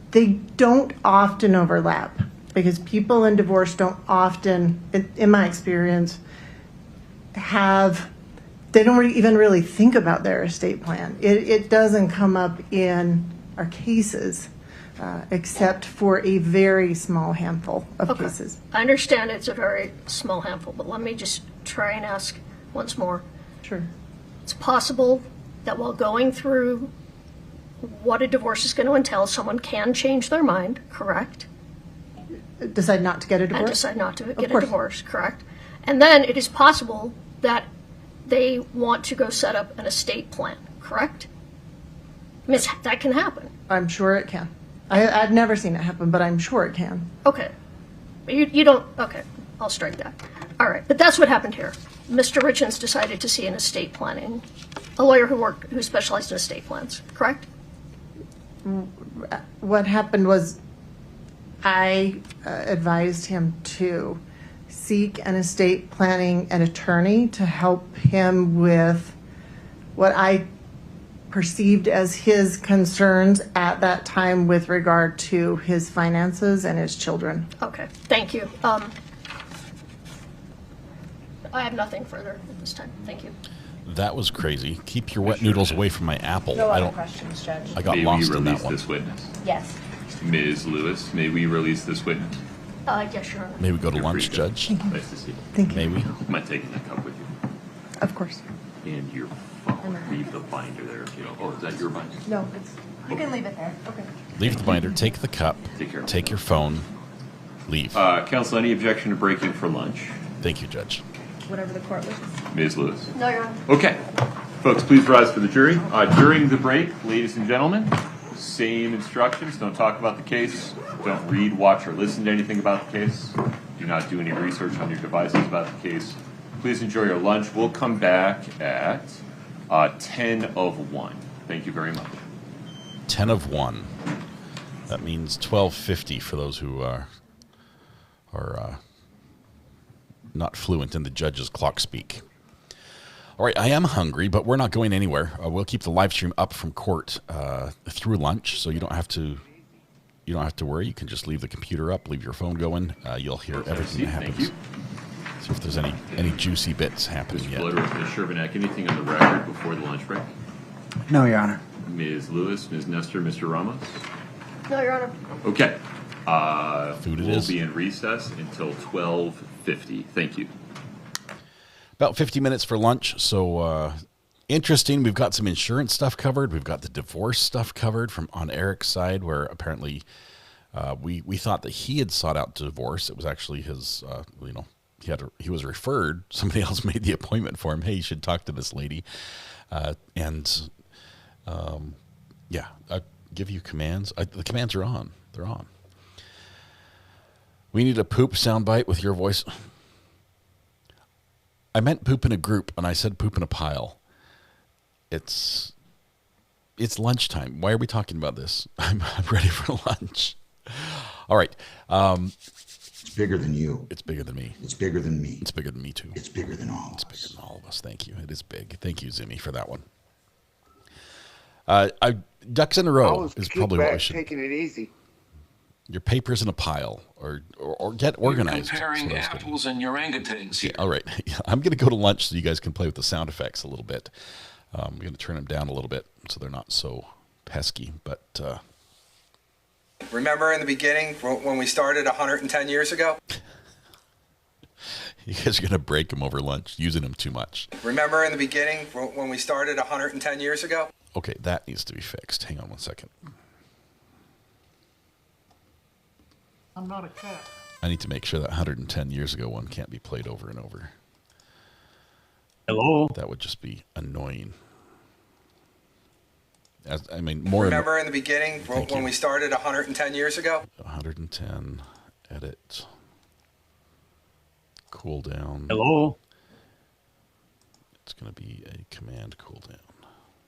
don't often overlap, because people in divorce don't often, in my experience, they don't even really think about their estate plan. It doesn't come up in our cases, except for a very small handful of cases. I understand it's a very small handful, but let me just try and ask once more. Sure. It's possible that while going through what a divorce is going to entail, someone can change their mind, correct? Decide not to get a divorce? And decide not to get a divorce, correct? And then it is possible that they want to go set up an estate plan, correct? I mean, that can happen. I'm sure it can. I've never seen it happen, but I'm sure it can. Okay. You don't, okay, I'll strike that. All right, but that's what happened here. Mr. Richins decided to see an estate planning, a lawyer who specialized in estate plans, correct? What happened was, I advised him to seek an estate planning an attorney to help him with what I perceived as his concerns at that time with regard to his finances and his children. Okay, thank you. I have nothing further at this time. Thank you. That was crazy. Keep your wet noodles away from my apple. No other questions, Judge. I got May lost we in that release one. this witness? Yes. Ms. Lewis, may we release this witness? Yes, Your Honor. May we go to You're lunch, free to go. Judge? Nice to see you. Thank you. May we? I'm not taking that cup with you. Of course. And your phone. Leave the binder there if you don't. Oh, is that your binder? No, you can leave it there. Okay. Leave the binder, take the cup, take your phone, leave. Counsel, any objection to breaking for lunch? Thank you, Judge. Whatever the court wishes. Ms. Lewis. No, Your Honor. Okay. Folks, please rise for the jury. During the break, ladies and gentlemen, same instructions. Don't talk about the case. Don't read, watch, or listen to anything about the case. Do not do any research on your devices about the case. Please enjoy your lunch. We'll come back at 10 of 1. Thank you very much. 10 of 1. That means 12:50 for those who are not fluent in the judge's clock speak. All right, I am hungry, but we're not going anywhere. We'll keep the live stream up from court through lunch, so you don't have to worry. You can just leave the computer up, leave your phone going. You'll hear everything that happens. Thank you. See if there's any juicy bits happening yet. Mr. Bloodworth, Ms. Sherbanek, anything on the record before the lunch break? No, Your Honor. Ms. Lewis, Ms. Nestor, Mr. Ramos? No, Your Honor. Okay. Food it we'll is. be in recess until 12:50. Thank you. About 50 minutes for lunch, so interesting. We've got some insurance stuff covered. We've got the divorce stuff covered from on Eric's side, where apparently We thought that he had sought out divorce. It was actually his, he was referred. Somebody else made the appointment for him. Hey, you should talk to this lady. I give you commands. The commands are on. They're on. We need a poop soundbite with your voice. I meant poop in a group, and I said poop in a pile. It's lunchtime. Why are we talking about this? I'm ready for lunch. All right. It's bigger than you. It's bigger than me. It's bigger than me. It's bigger than me, too. It's bigger than all of us. It's bigger than all of us. Thank you. It is big. Thank you, Zimmy, for that one. Ducks in a row is probably what we should. Taking it easy. Your papers in a pile, or get organized. You're comparing apples and orangutans here. Yeah, all right. I'm going to go to lunch so you guys can play with the sound effects a little bit. I'm going to turn them down a little bit so they're not so pesky. But remember in the beginning when we started 110 years ago? You guys are going to break them over lunch, using them too much. Remember in the beginning when we started 110 years ago? Okay, that needs to be fixed. Hang on one second. I'm not a cat. I need to make sure that 110 years ago one can't be played over and over. Hello? That would just be annoying. More. Remember in the beginning when we started 110 years ago? 110, edit, cool down. Hello? It's going to be a command cool down.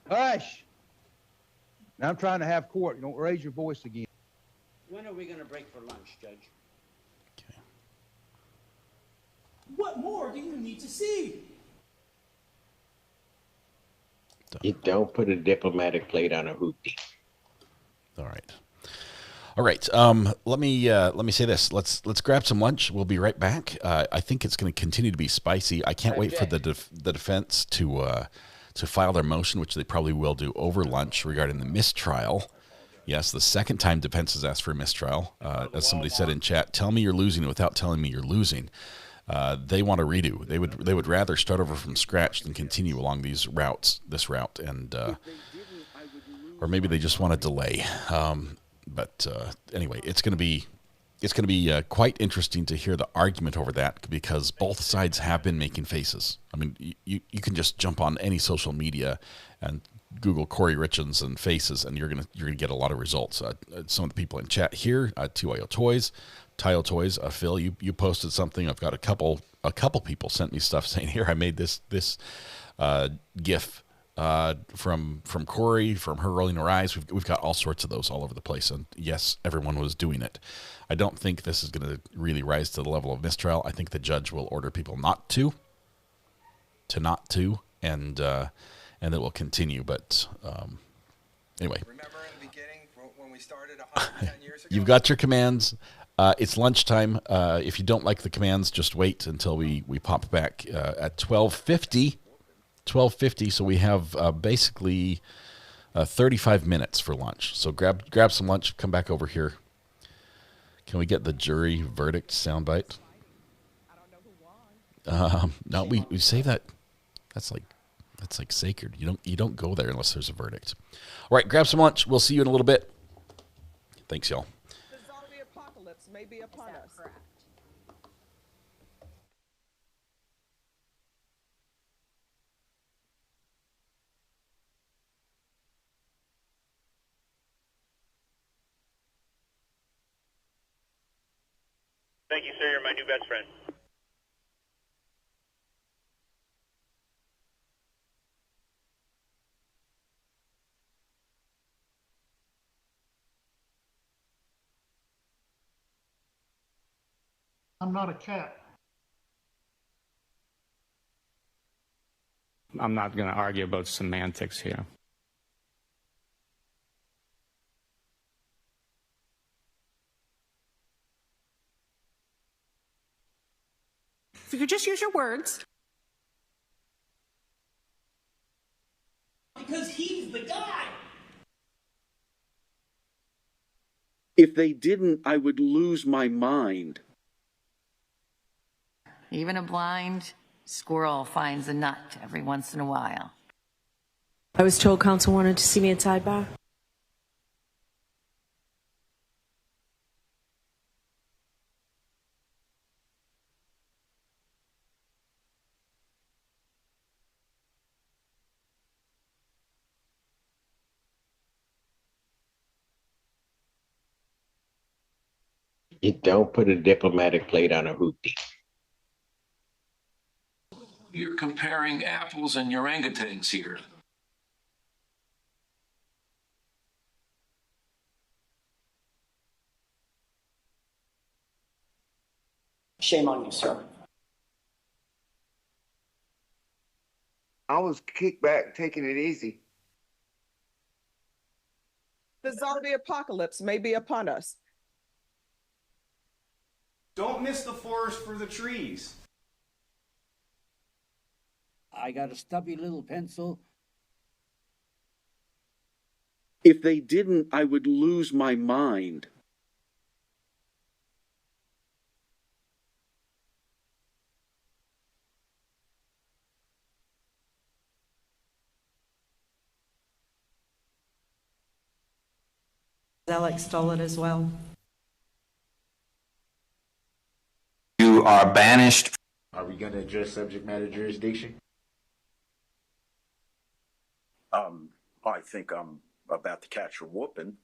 Hush! Now I'm trying to have court. You don't raise your voice again. When are we going to break for lunch, Judge? Okay. What more do you need to see? You don't put a diplomatic plate on a hoopty. All right. All right. Let me say this. Let's grab some lunch. We'll be right back. I think it's going to continue to be spicy. I can't wait for the defense to file their motion, which they probably will do over lunch regarding the mistrial. Yes, the second time defense has asked for a mistrial. As somebody said in chat, tell me you're losing without telling me you're losing. They want a redo. They would rather start over from scratch than continue along this route, and or maybe they just want to delay. But anyway, it's going to be quite interesting to hear the argument over that, because both sides have been making faces. I mean, you can just jump on any social media and Google Kouri Richins and faces, and you're gonna get a lot of results. Some of the people in chat here, TYO Toys, Phil, you posted something. I've got a couple people sent me stuff saying, here, I made this GIF from Kouri, from her rolling her eyes. We've got all sorts of those all over the place, and yes, everyone was doing it. I don't think this is going to really rise to the level of mistrial. I think the judge will order people not to, and it will continue. But anyway, remember in the beginning when we started 110 years ago? You've got your commands. It's lunchtime. If you don't like the commands, just wait until we pop back at 12:50. 12:50. So we have basically 35 minutes for lunch. So grab some lunch. Come back over here. Can we get the jury verdict soundbite? No, we save that. That's like sacred. You don't go there unless there's a verdict. All right, grab some lunch. We'll see you in a little bit. Thanks, y'all. The zombie apocalypse may be upon us. Correct? Thank you, sir. You're my new best friend. I'm not a cat. I'm not going to argue about semantics here. If you could just use your words. Because he's the guy. If they didn't, I would lose my mind. Even a blind squirrel finds a nut every once in a while. I was told counsel wanted to see me at sidebar. You don't put a diplomatic plate on a hoopty. You're comparing apples and orangutans here. Shame on you, sir. I was kicked back, taking it easy. The zombie apocalypse may be upon us. Don't miss the forest for the trees. I got a stubby little pencil. If they didn't, I would lose my mind. Alex stole it as well. You are banished. Are we going to address subject matter jurisdiction? I think I'm about to catch a whooping.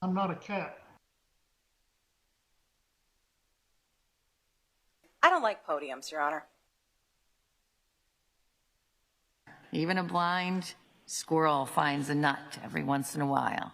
I'm not a cat. I don't like podiums, Your Honor. Even a blind squirrel finds a nut every once in a while.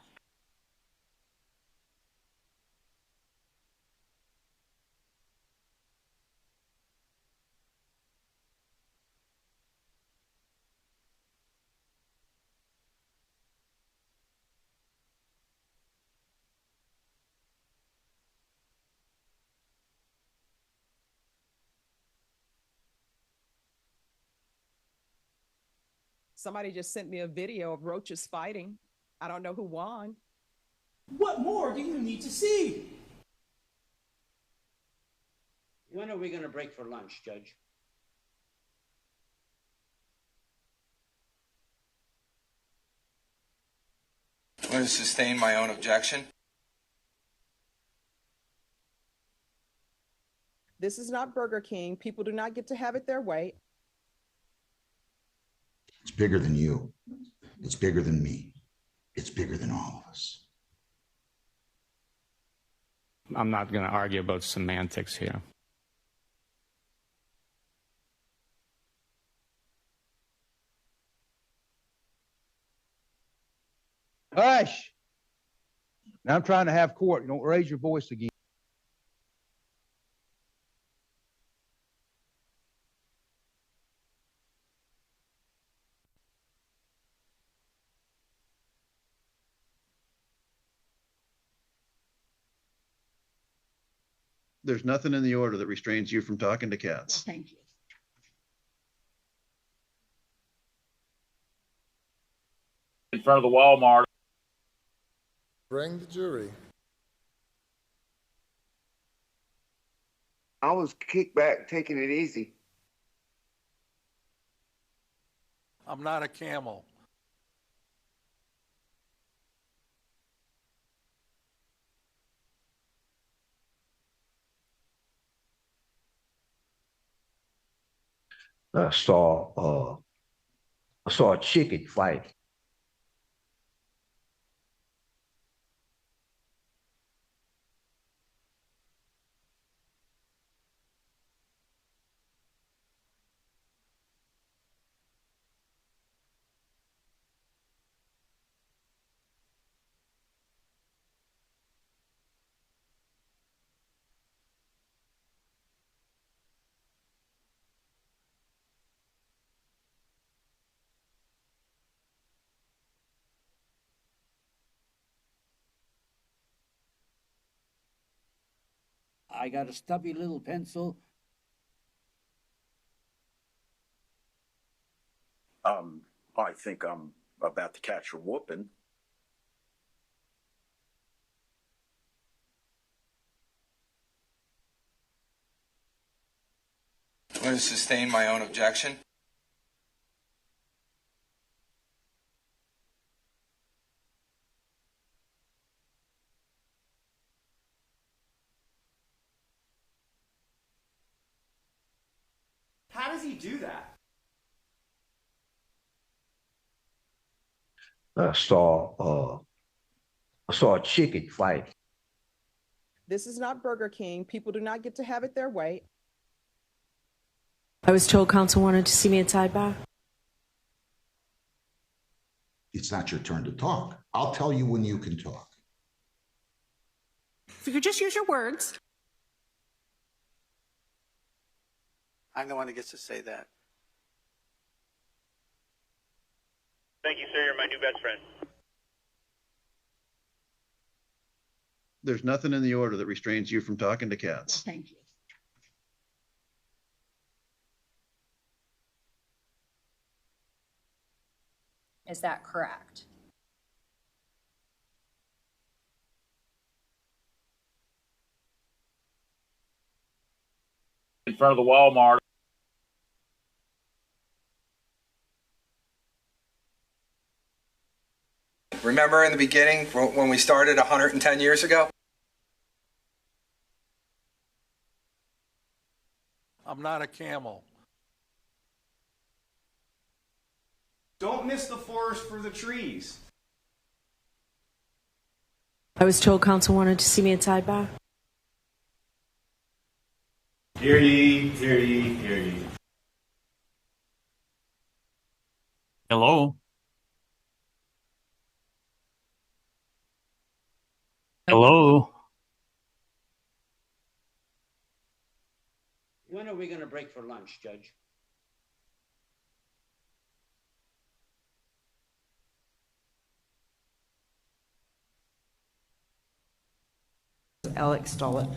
Somebody just sent me a video of roaches fighting. I don't know who won. What more do you need to see? When are we going to break for lunch, Judge? I'm going to sustain my own objection. This is not Burger King. People do not get to have it their way. It's bigger than you. It's bigger than me. It's bigger than all of us. I'm not going to argue about semantics here. Hush! Now I'm trying to have court. You don't raise your voice again. There's nothing in the order that restrains you from talking to cats. Well, thank you. In front of the Walmart. Bring the jury. I was kicked back, taking it easy. I'm not a camel. I saw a chicken fight. I got a stubby little pencil. I think I'm about to catch a whooping. I'm going to sustain my own objection. How does he do that? I saw a chicken fight. This is not Burger King. People do not get to have it their way. I was told council wanted to see me at sidebar. It's not your turn to talk. I'll tell you when you can talk. If you could just use your words. I'm the one that gets to say that. Thank you, sir. You're my new best friend. There's nothing in the order that restrains you from talking to cats. Thank you. Is that correct? In front of the Walmart. Remember in the beginning when we started 110 years ago? I'm not a camel. Don't miss the forest for the trees. I was told council wanted to see me at sidebar. Hear ye, hear ye, hear ye. Hello? Hello? When are we going to break for lunch, Judge? Alex stole it.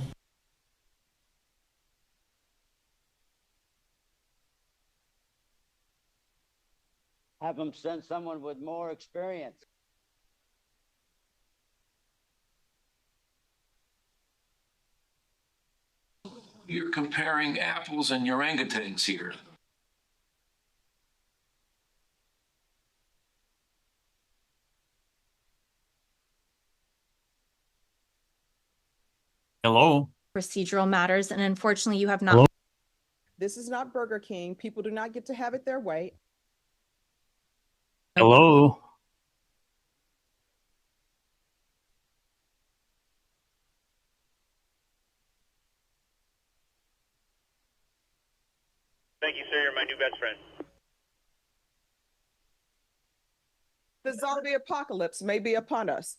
Have them send someone with more experience. You're comparing apples and orangutans here. Hello? Procedural matters, and unfortunately, you have not. Hello? This is not Burger King. People do not get to have it their way. Hello? Thank you, sir. You're my new best friend. The zombie apocalypse may be upon us.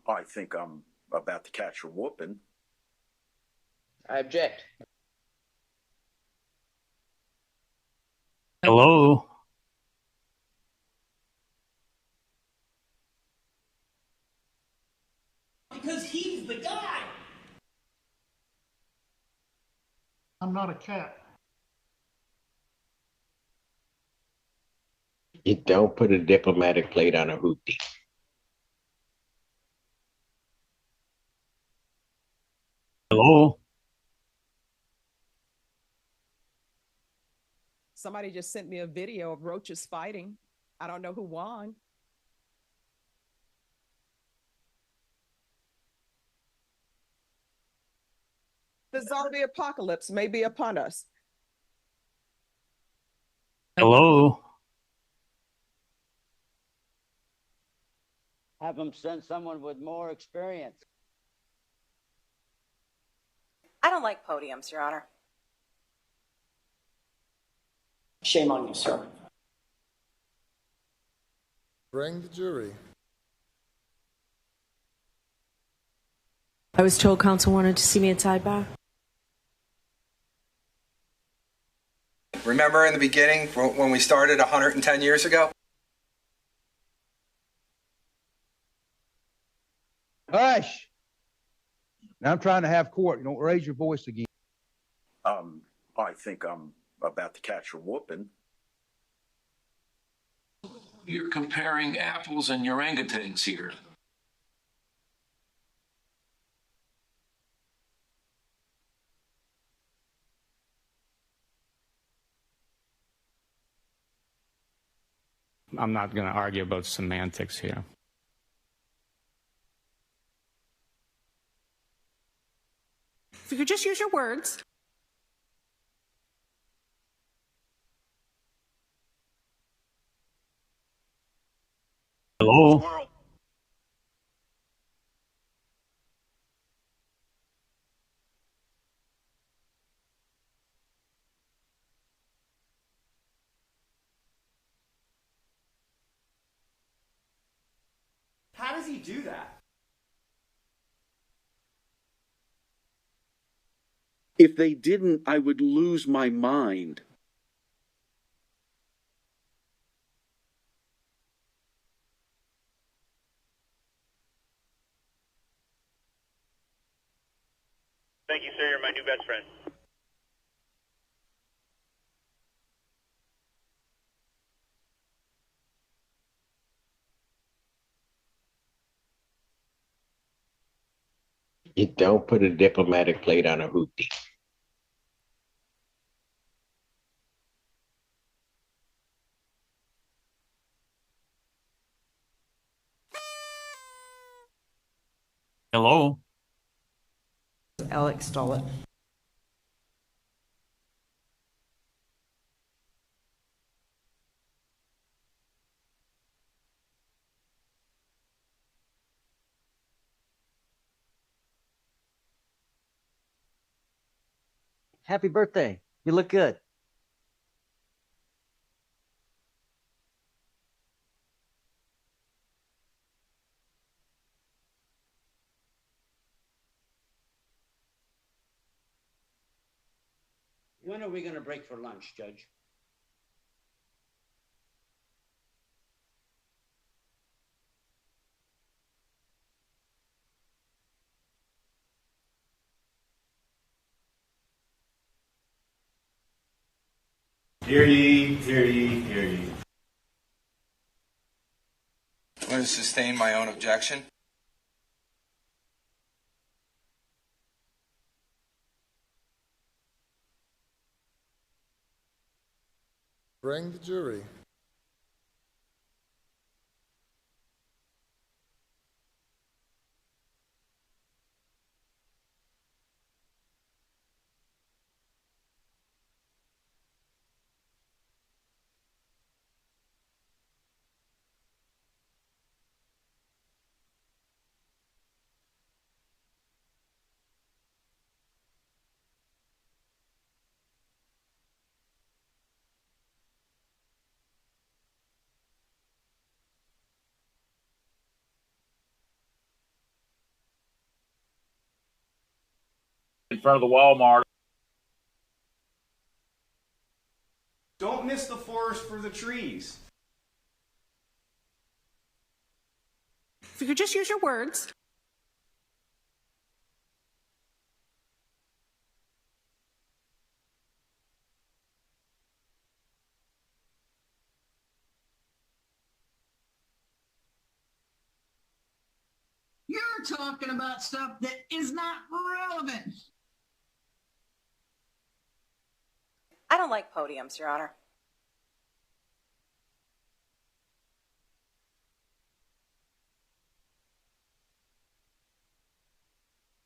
I think I'm about to catch a whooping. I object. Hello? Because he's the guy. I'm not a cat. You don't put a diplomatic plate on a hoopty. Hello? Somebody just sent me a video of roaches fighting. I don't know who won. The zombie apocalypse may be upon us. Hello? Have them send someone with more experience. I don't like podiums, Your Honor. Shame on you, sir. Bring the jury. I was told council wanted to see me at sidebar. Remember in the beginning when we started 110 years ago? Hush! Now I'm trying to have court. You don't raise your voice again. I think I'm about to catch a whooping. You're comparing apples and orangutans here. I'm not going to argue about semantics here. If you could just use your words. Hello? How does he do that? If they didn't, I would lose my mind. Thank you, sir. You're my new best friend. You don't put a diplomatic plate on a hoopty. Hello? Alex stole it. Happy birthday. You look good. When are we going to break for lunch, Judge? Hear ye, hear ye, hear ye. I'm going to sustain my own objection. Bring the jury. In front of the Walmart. Don't miss the forest for the trees. If you could just use your words. You're talking about stuff that is not relevant. I don't like podiums, Your Honor.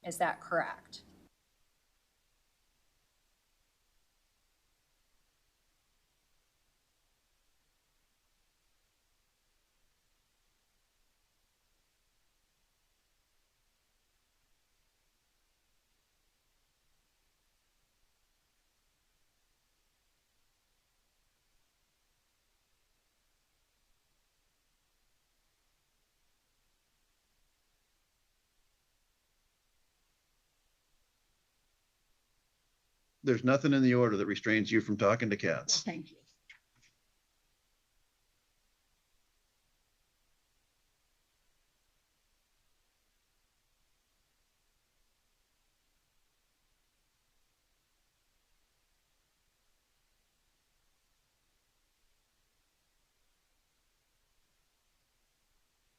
Is that correct? There's nothing in the order that restrains you from talking to cats. Thank you.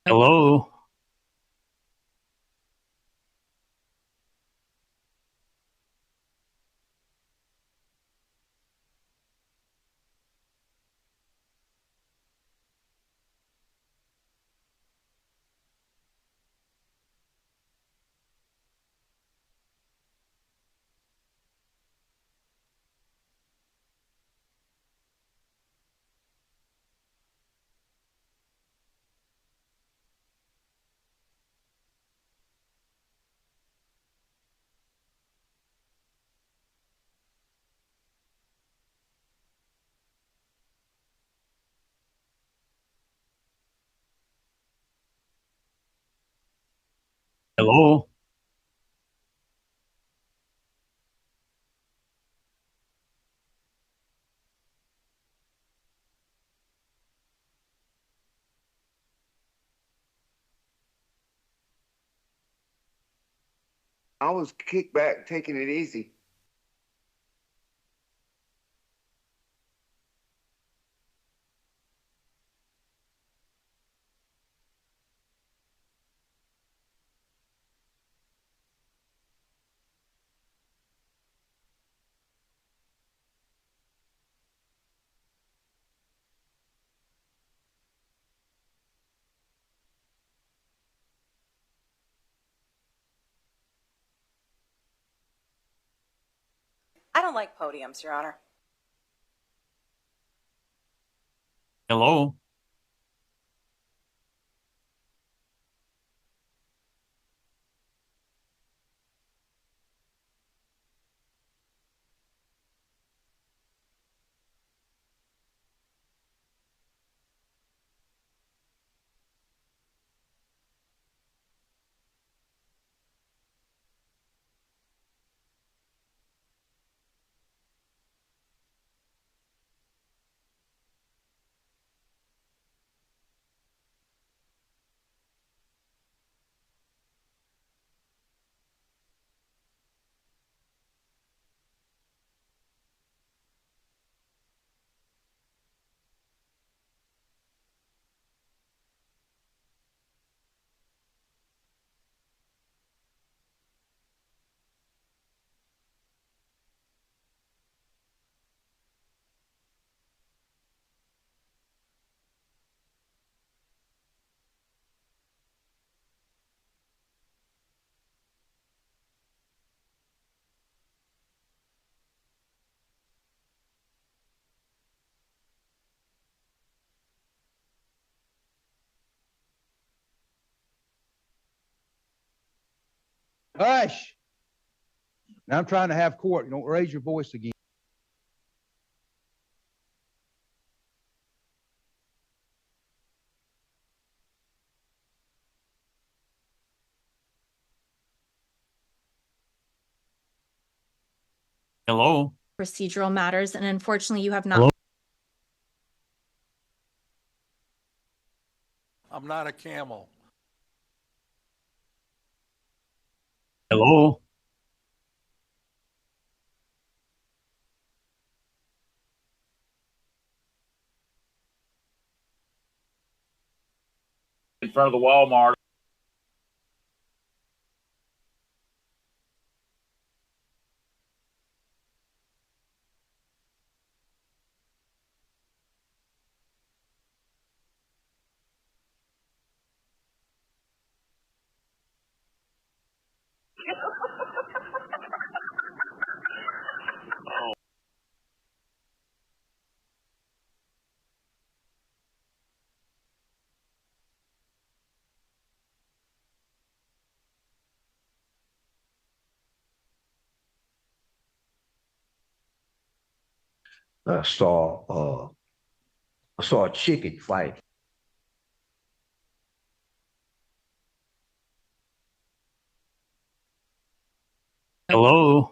Hello? Hello? I was kicked back, taking it easy. I don't like podiums, Your Honor. Hello? Hush! Now I'm trying to have court. You don't raise your voice again. Hello? Procedural matters, and unfortunately, you have not. Hello? I'm not a camel. Hello? In front of the Walmart. I saw a chicken fight. Hello?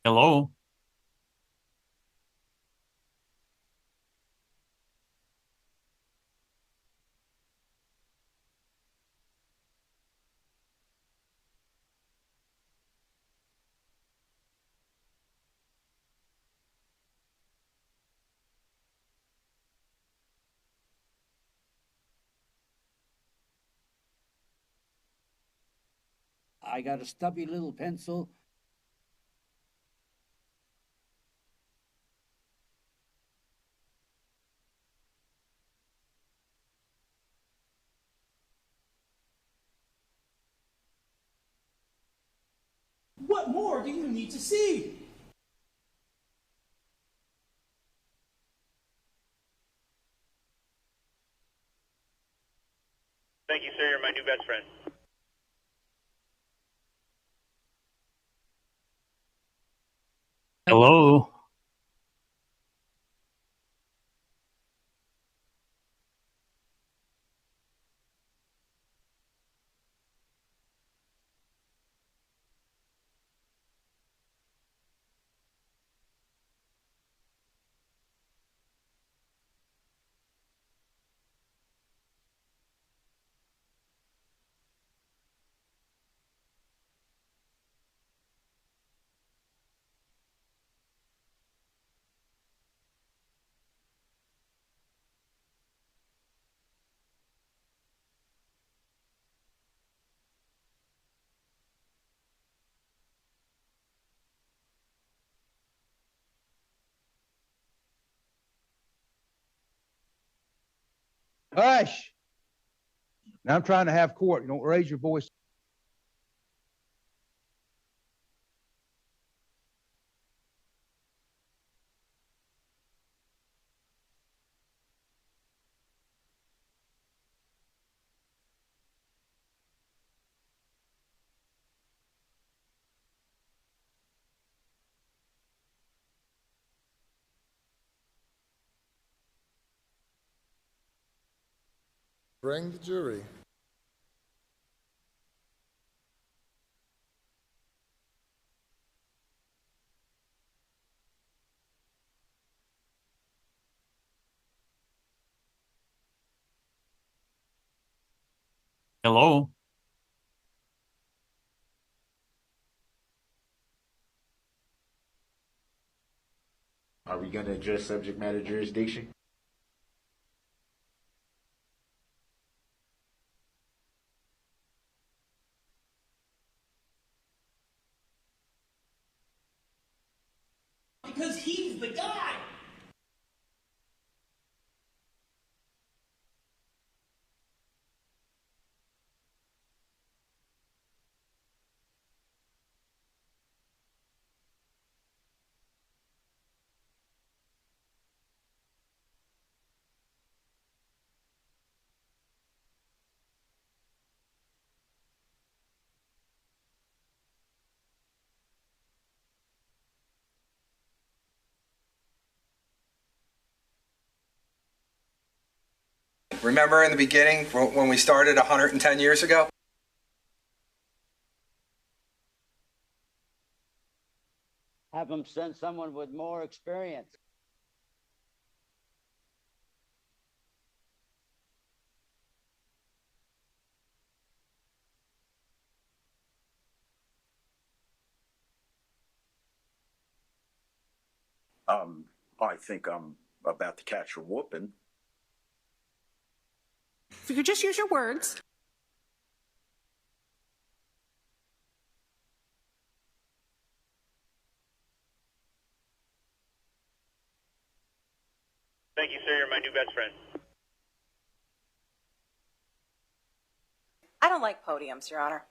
Hello? I got a stubby little pencil. What more do you need to see? Thank you, sir. You're my new best friend. Hello? Hush! Now I'm trying to have court. You don't raise your voice. Bring the jury. Hello? Are we going to address subject matter jurisdiction? Because he's the guy. Remember in the beginning when we started 110 years ago? Have them send someone with more experience. I think I'm about to catch a whooping. If you could just use your words. Thank you, sir. You're my new best friend. I don't like podiums, Your Honor.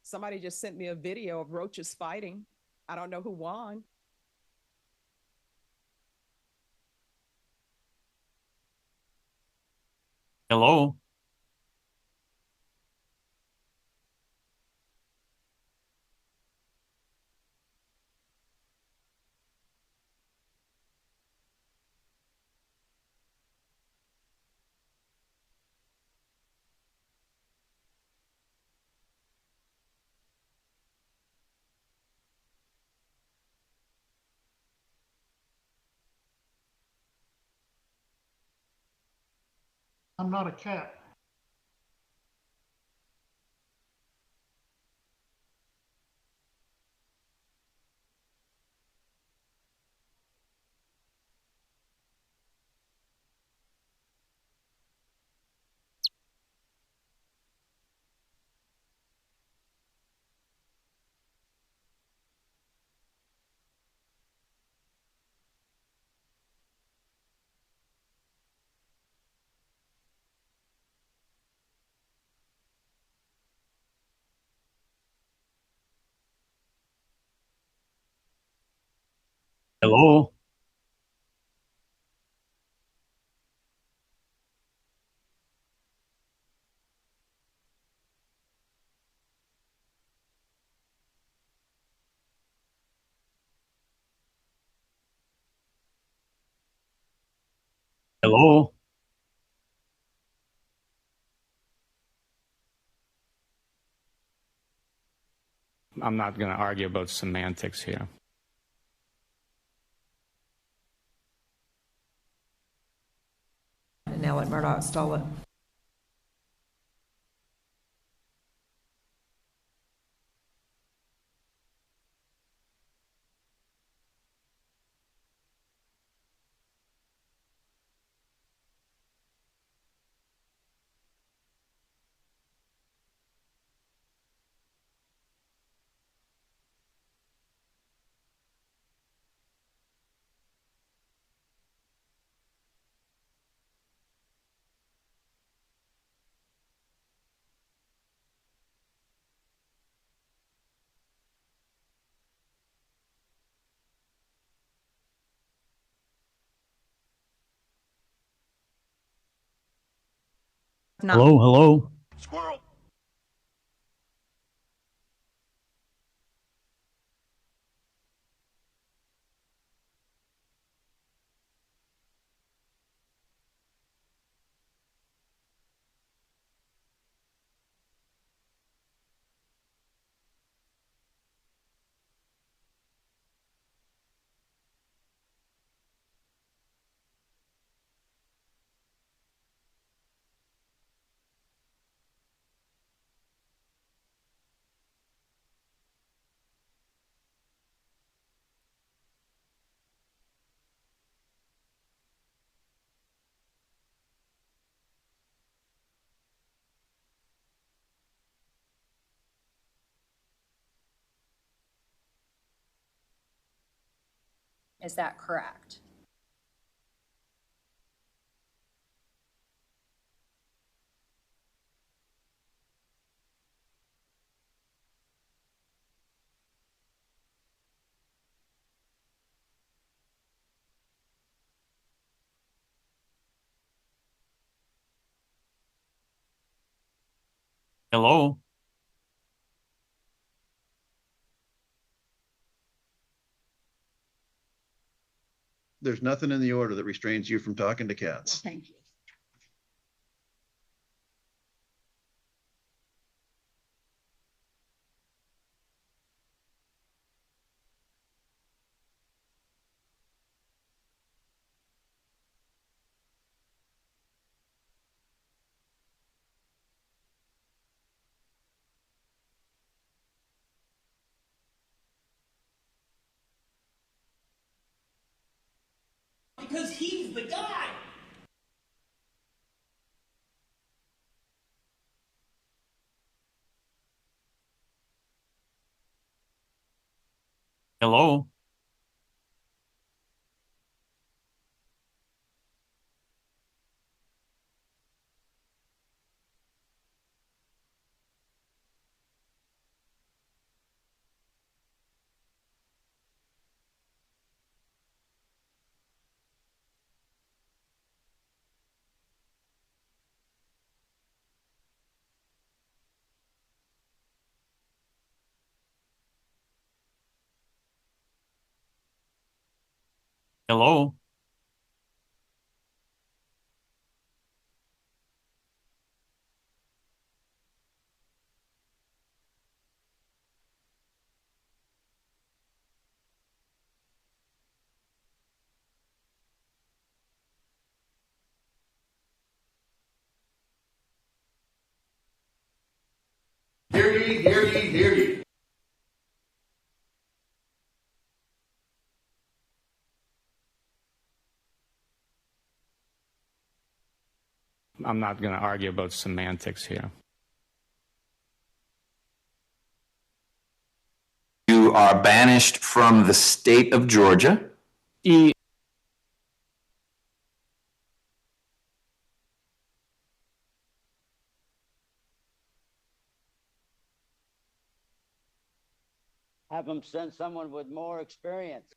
Somebody just sent me a video of roaches fighting. I don't know who won. Hello? I'm not a cat. Hello? Hello? I'm not going to argue about semantics here. Now let Murdoch stole it. Hello? Squirrel. Is that correct? Hello? There's nothing in the order that restrains you from talking to cats. Thank you. Because he's the guy. Hello? Hello? Hear ye, hear ye, hear ye. I'm not going to argue about semantics here. You are banished from the state of Georgia. Have them send someone with more experience.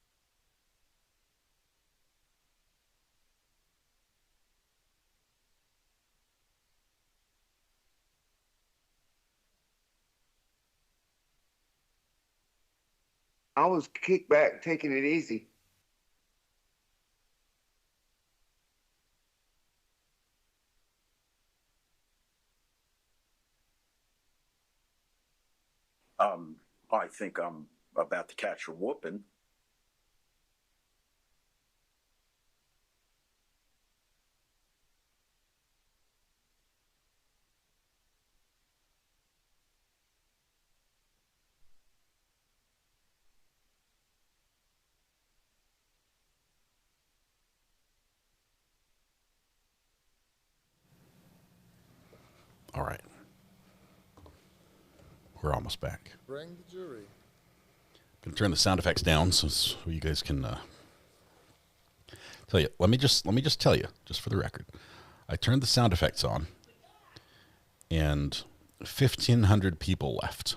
I was kicked back, taking it easy. I think I'm about to catch a whooping. All right. We're almost back. Bring the jury. I'm gonna turn the sound effects down so you guys can tell you. Let me just tell you, just for the record, I turned the sound effects on, and 1,500 people left.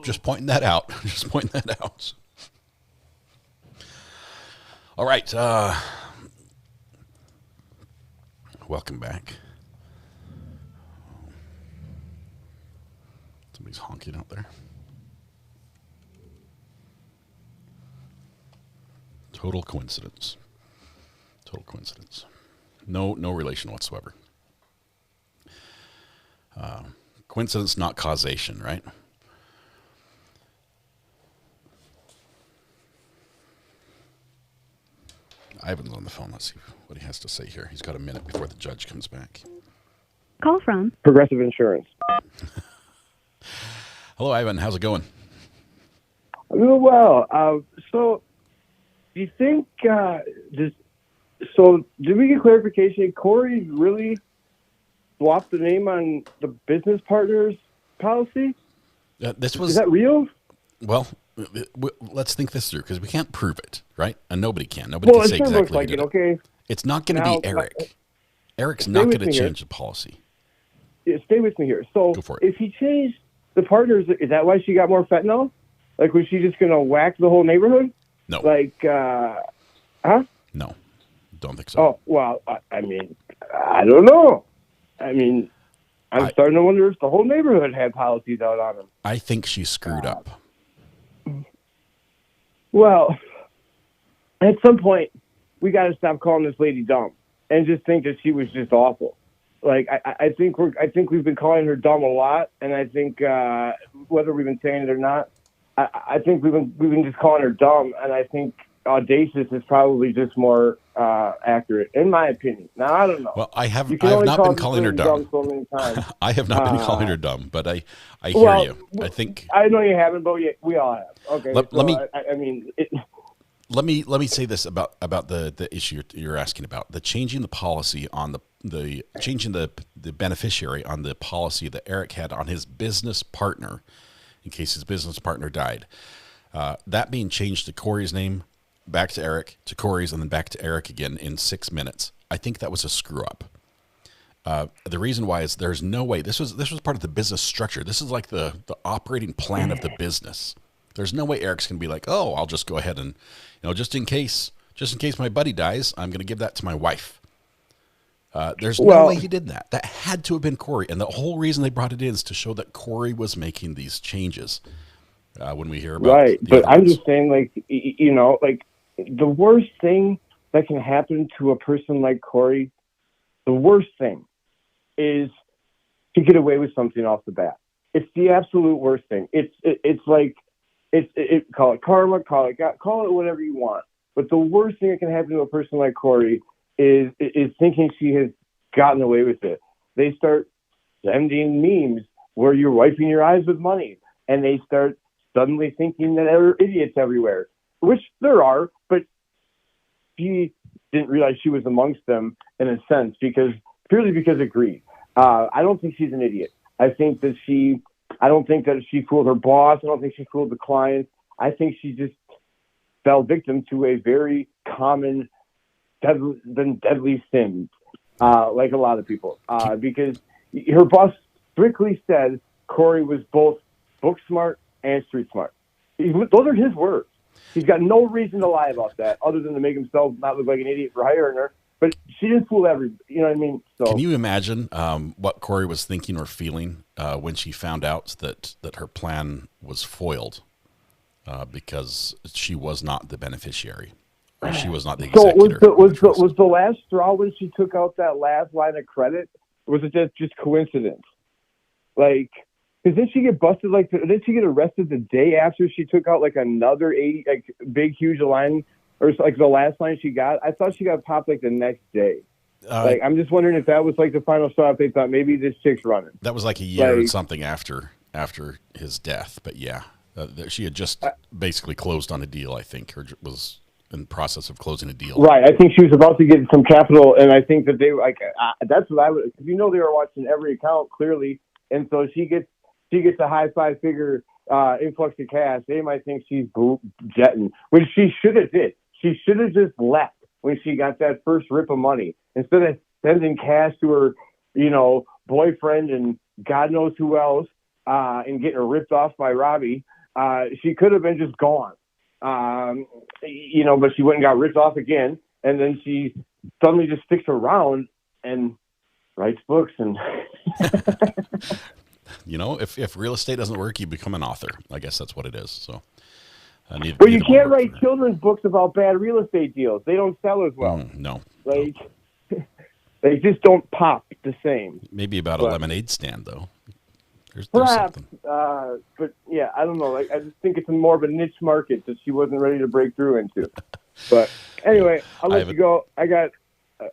Just pointing that out. Just pointing that out. All right. Welcome back. Somebody's honking out there. Total coincidence. Total coincidence. No relation whatsoever. Coincidence, not causation, right? Ivan's on the phone. Let's see what he has to say here. He's got a minute before the judge comes back. Call from Progressive Insurance. Hello, Ivan. How's it going? I'm doing well. So, do you think did we get clarification? Kouri really swapped the name on the business partner's policy? Is that real? Well, let's think this through because we can't prove it, right? And nobody can. Nobody can say exactly. Looks like it. Okay. It's not going to be Eric. Eric's not going to change the policy. Stay with me here. So, go for it. If he changed the partners, is that why she got more fentanyl? Like, was she just going to whack the whole neighborhood? No. Like, huh? No, don't think so. Oh, well, I mean, I don't know. I mean, I'm starting to wonder if the whole neighborhood had policies out on them. I think she screwed up. Well, at some point, we got to stop calling this lady dumb and just think that she was just awful. Like, I think we've been calling her dumb a lot, and I think whether we've been saying it or not, I think we've been just calling her dumb, and I think audacious is probably just more accurate, in my opinion. Now, I don't know. Well, I have not been calling her dumb. So many times. I have not been calling her dumb, but I hear you. I think I know you haven't, but we all have. Okay. Let me. I mean. Let me say this about the issue you're asking about, the changing the policy on the changing the beneficiary on the policy that Eric had on his business partner in case his business partner died. That being changed to Kouri's name, back to Eric, to Kouri's, and then back to Eric again in 6 minutes. I think that was a screw up. The reason why is there's no way this was part of the business structure. This is like the operating plan of the business. There's no way Eric's going to be like, oh, I'll just go ahead and, just in case my buddy dies, I'm going to give that to my wife. There's no way he did that. That had to have been Kouri. And the whole reason they brought it in is to show that Kouri was making these changes when we hear about right. But I'm just saying, like, like the worst thing that can happen to a person like Kouri, the worst thing is to get away with something off the bat. It's the absolute worst thing. It's like, call it karma, call it whatever you want. But the worst thing that can happen to a person like Kouri is thinking she has gotten away with it. They start sending memes where you're wiping your eyes with money, and they start suddenly thinking that there are idiots everywhere, which there are, but she didn't realize she was amongst them in a sense purely because of greed. I don't think she's an idiot. I don't think that she fooled her boss. I don't think she fooled the clients. I think she just fell victim to a very common, deadly sin, like a lot of people. Because her boss strictly said Kouri was both book smart and street smart. Those are his words. He's got no reason to lie about that other than to make himself not look like an idiot for hiring her. But she didn't fool everybody. You know what I mean? So, can you imagine what Kouri was thinking or feeling when she found out that her plan was foiled because she was not the beneficiary, or she was not the executor? So was the last straw when she took out that last line of credit? Or was it just coincidence? Like, because didn't she get busted? Like, didn't she get arrested the day after she took out like another 80, like big huge line, or like the last line she got? I thought she got popped like the next day. Like, I'm just wondering if that was like the final straw. If they thought maybe this chick's running. That was like a year or something after his death. But yeah, she had just basically closed on a deal, I think, or was in the process of closing a deal. Right. I think she was about to get some capital, and I think that they like that's what I would. Because they were watching every account clearly, and so she gets a high 5-figure influx of cash. They might think she's jetting, which she should have did. She should have just left when she got that first rip of money instead of sending cash to her, boyfriend and God knows who else, and getting her ripped off by Robbie. She could have been just gone, but she went and got ripped off again, and then she suddenly just sticks around and writes books and. If real estate doesn't work, you become an author. I guess that's what it is. So, but you can't write children's books about bad real estate deals. They don't sell as well. No, they just don't pop the same. Maybe about a lemonade stand though. There's perhaps, but yeah, I don't know. Like, I just think it's more of a niche market that she wasn't ready to break through into. But anyway, I'll let you go. I got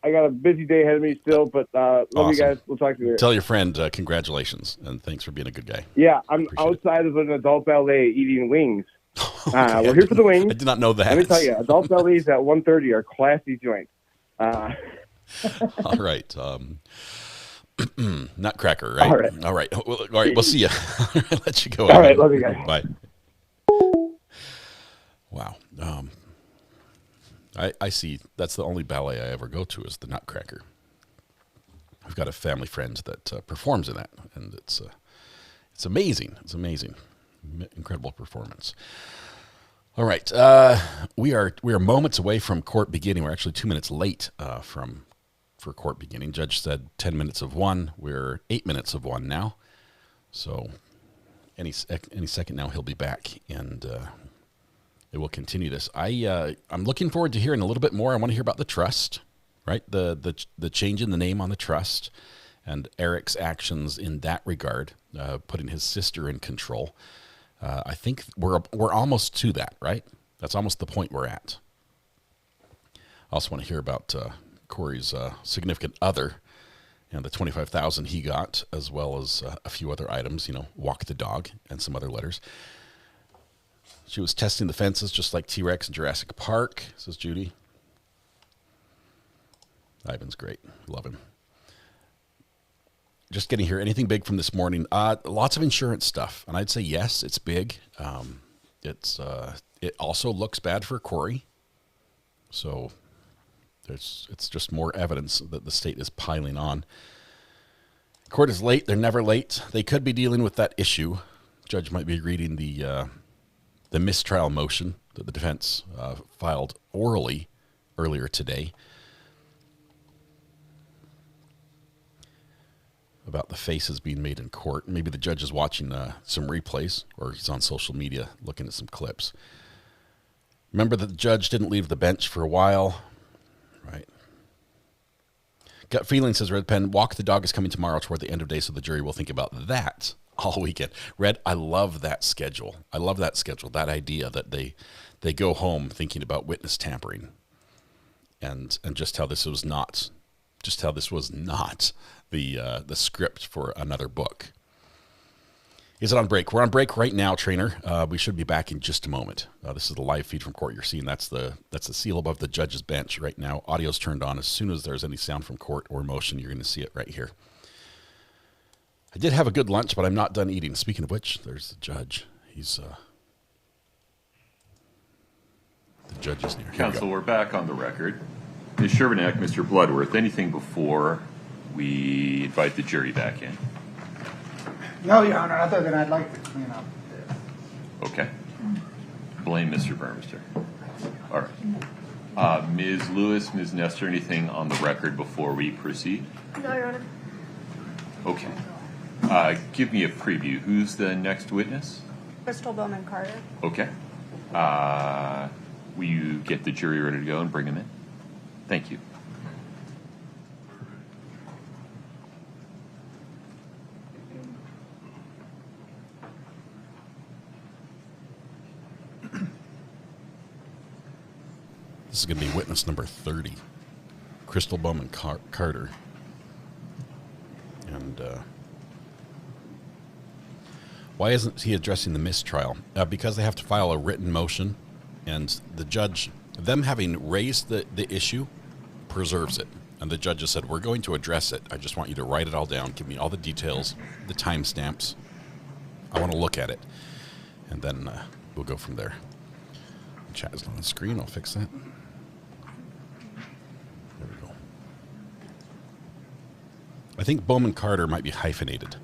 a busy day ahead of me still, but love you guys. We'll talk to you later. Tell your friend congratulations and thanks for being a good guy. Yeah, I'm outside of an adult ballet eating wings. We're here for the wings. I did not know that. Let me tell you, adult ballets at 1:30 are classy joints. All right. Nutcracker, right? All right. All right. We'll see you. I'll let you go. All right. Love you guys. Bye. Wow. I see. That's the only ballet I ever go to is the Nutcracker. I've got a family friend that performs in that, and it's amazing. It's amazing, incredible performance. All right, we are moments away from court beginning. We're actually 2 minutes late for court beginning. Judge said 10 minutes of 1. We're 8 minutes of 1 now, so any second now he'll be back and. It will continue this. I'm looking forward to hearing a little bit more. I want to hear about the trust, right? The change in the name on the trust, and Eric's actions in that regard, putting his sister in control. I think we're almost to that, right? That's almost the point we're at. I also want to hear about Kouri's significant other and the $25,000 he got, as well as a few other items. Walk the dog and some other letters. She was testing the fences just like T-Rex in Jurassic Park, says Judy. Ivan's great. Love him. Just getting here. Anything big from this morning? Lots of insurance stuff. And I'd say, yes, it's big. It also looks bad for Kouri. So it's just more evidence that the state is piling on. Court is late. They're never late. They could be dealing with that issue. Judge might be reading the mistrial motion that the defense filed orally earlier today about the faces being made in court. Maybe the judge is watching some replays, or he's on social media looking at some clips. Remember that the judge didn't leave the bench for a while, right? Gut feeling, says Red Pen. Walk the dog is coming tomorrow toward the end of day, so the jury will think about that all weekend. Red, I love that schedule. I love that schedule, that idea that they go home thinking about witness tampering and just how this was not the script for another book. Is it on break? We're on break right now, Trainer. We should be back in just a moment. This is the live feed from court. You're seeing that's the seal above the judge's bench right now. Audio's turned on. As soon as there's any sound from court or motion, you're going to see it right here. I did have a good lunch, but I'm not done eating. Speaking of which, there's the judge. He's the judge is near. Counsel, we're back on the record. Ms. Sherbanek, Mr. Bloodworth, anything before we invite the jury back in? No, Your Honor, other than I'd like to clean up. Okay. Blame Mr. Burmester. All right. Ms. Lewis, Ms. Nestor, anything on the record before we proceed? No, Your Honor. Okay. Give me a preview. Who's the next witness? Crystal Bowman Carter. Okay. Will you get the jury ready to go and bring them in? Thank you. is going to be witness number 30, Crystal Bowman Carter. And why isn't he addressing the mistrial? Because they have to file a written motion, and the judge, them having raised the issue, preserves it. And the judge just said, we're going to address it. I just want you to write it all down, give me all the details, the timestamps. I want to look at it. And then we'll go from there. Chat is on the screen. I'll fix that. There we go. I think Bowman Carter might be hyphenated.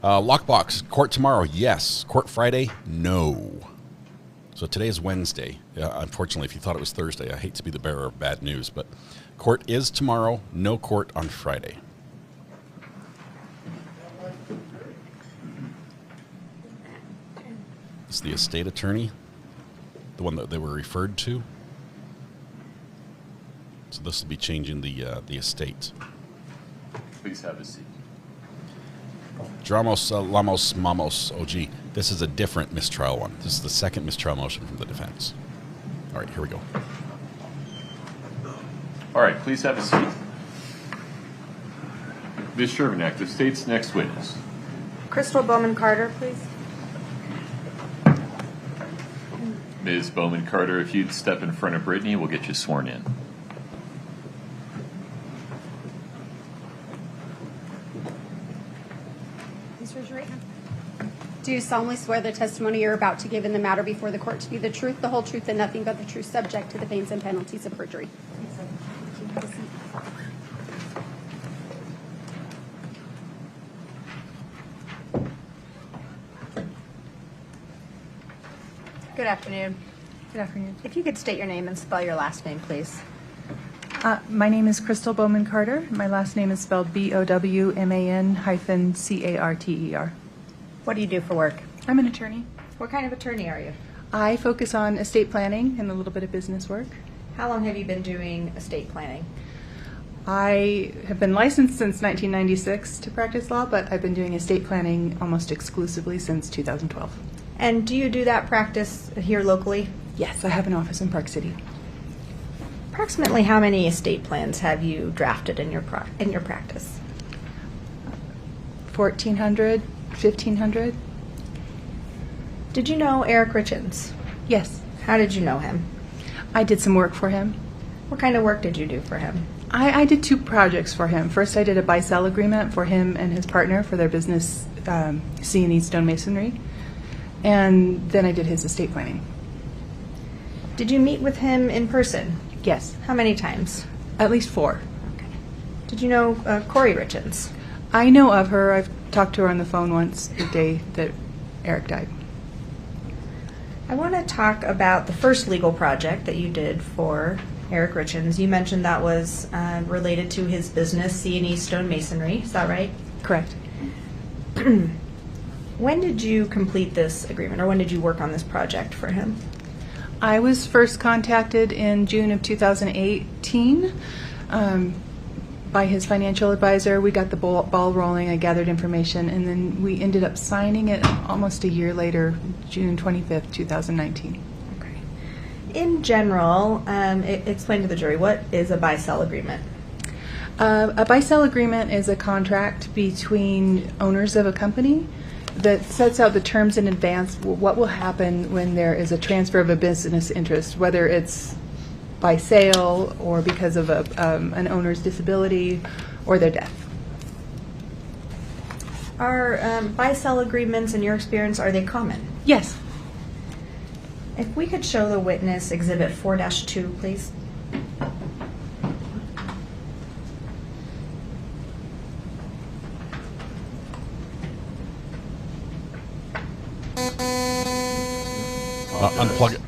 Lockbox, court tomorrow, yes. Court Friday, no. So today is Wednesday. Unfortunately, if you thought it was Thursday, I hate to be the bearer of bad news, but court is tomorrow, no court on Friday. It's the estate attorney, the one that they were referred to. So this will be changing the estate. Please have a seat. Dramos, Lamos, Mamos, OG. This is a different mistrial one. This is the second mistrial motion from the defense. All right, here we go. All right, please have a seat. Ms. Shermanek, the state's next witness. Crystal Bowman Carter, please. Ms. Bowman Carter, if you'd step in front of Brittany, we'll get you sworn in. Please raise your right hand. Do you solemnly swear the testimony you're about to give in the matter before the court to be the truth, the whole truth, and nothing but the truth, subject to the pains and penalties of perjury? Good afternoon. Good afternoon. If you could state your name and spell your last name, please. My name is Crystal Bowman Carter. My last name is spelled BOWMAN-CARTER. What do you do for work? I'm an attorney. What kind of attorney are you? I focus on estate planning and a little bit of business work. How long have you been doing estate planning? I have been licensed since 1996 to practice law, but I've been doing estate planning almost exclusively since 2012. And do you do that practice here locally? Yes, I have an office in Park City. Approximately how many estate plans have you drafted in your practice? 1,400, 1,500. Did you know Eric Richins? Yes. How did you know him? I did some work for him. What kind of work did you do for him? I did 2 projects for him. First, I did a buy-sell agreement for him and his partner for their business, C&E Stonemasonry. And then I did his estate planning. Did you meet with him in person? Yes. How many times? At least 4. Okay. Did you know Kouri Richins? I know of her. I've talked to her on the phone once the day that Eric died. I want to talk about the first legal project that you did for Eric Richins. You mentioned that was related to his business, C&E Stonemasonry. Is that right? Correct. When did you complete this agreement, or when did you work on this project for him? I was first contacted in June of 2018 by his financial advisor. We got the ball rolling. I gathered information, and then we ended up signing it almost a year later, June 25th, 2019. Okay. In general, explain to the jury, what is a buy-sell agreement? A buy-sell agreement is a contract between owners of a company that sets out the terms in advance, what will happen when there is a transfer of a business interest, whether it's by sale or because of an owner's disability or their death. Are buy-sell agreements, in your experience, are they common? Yes. If we could show the witness Exhibit 4-2, please.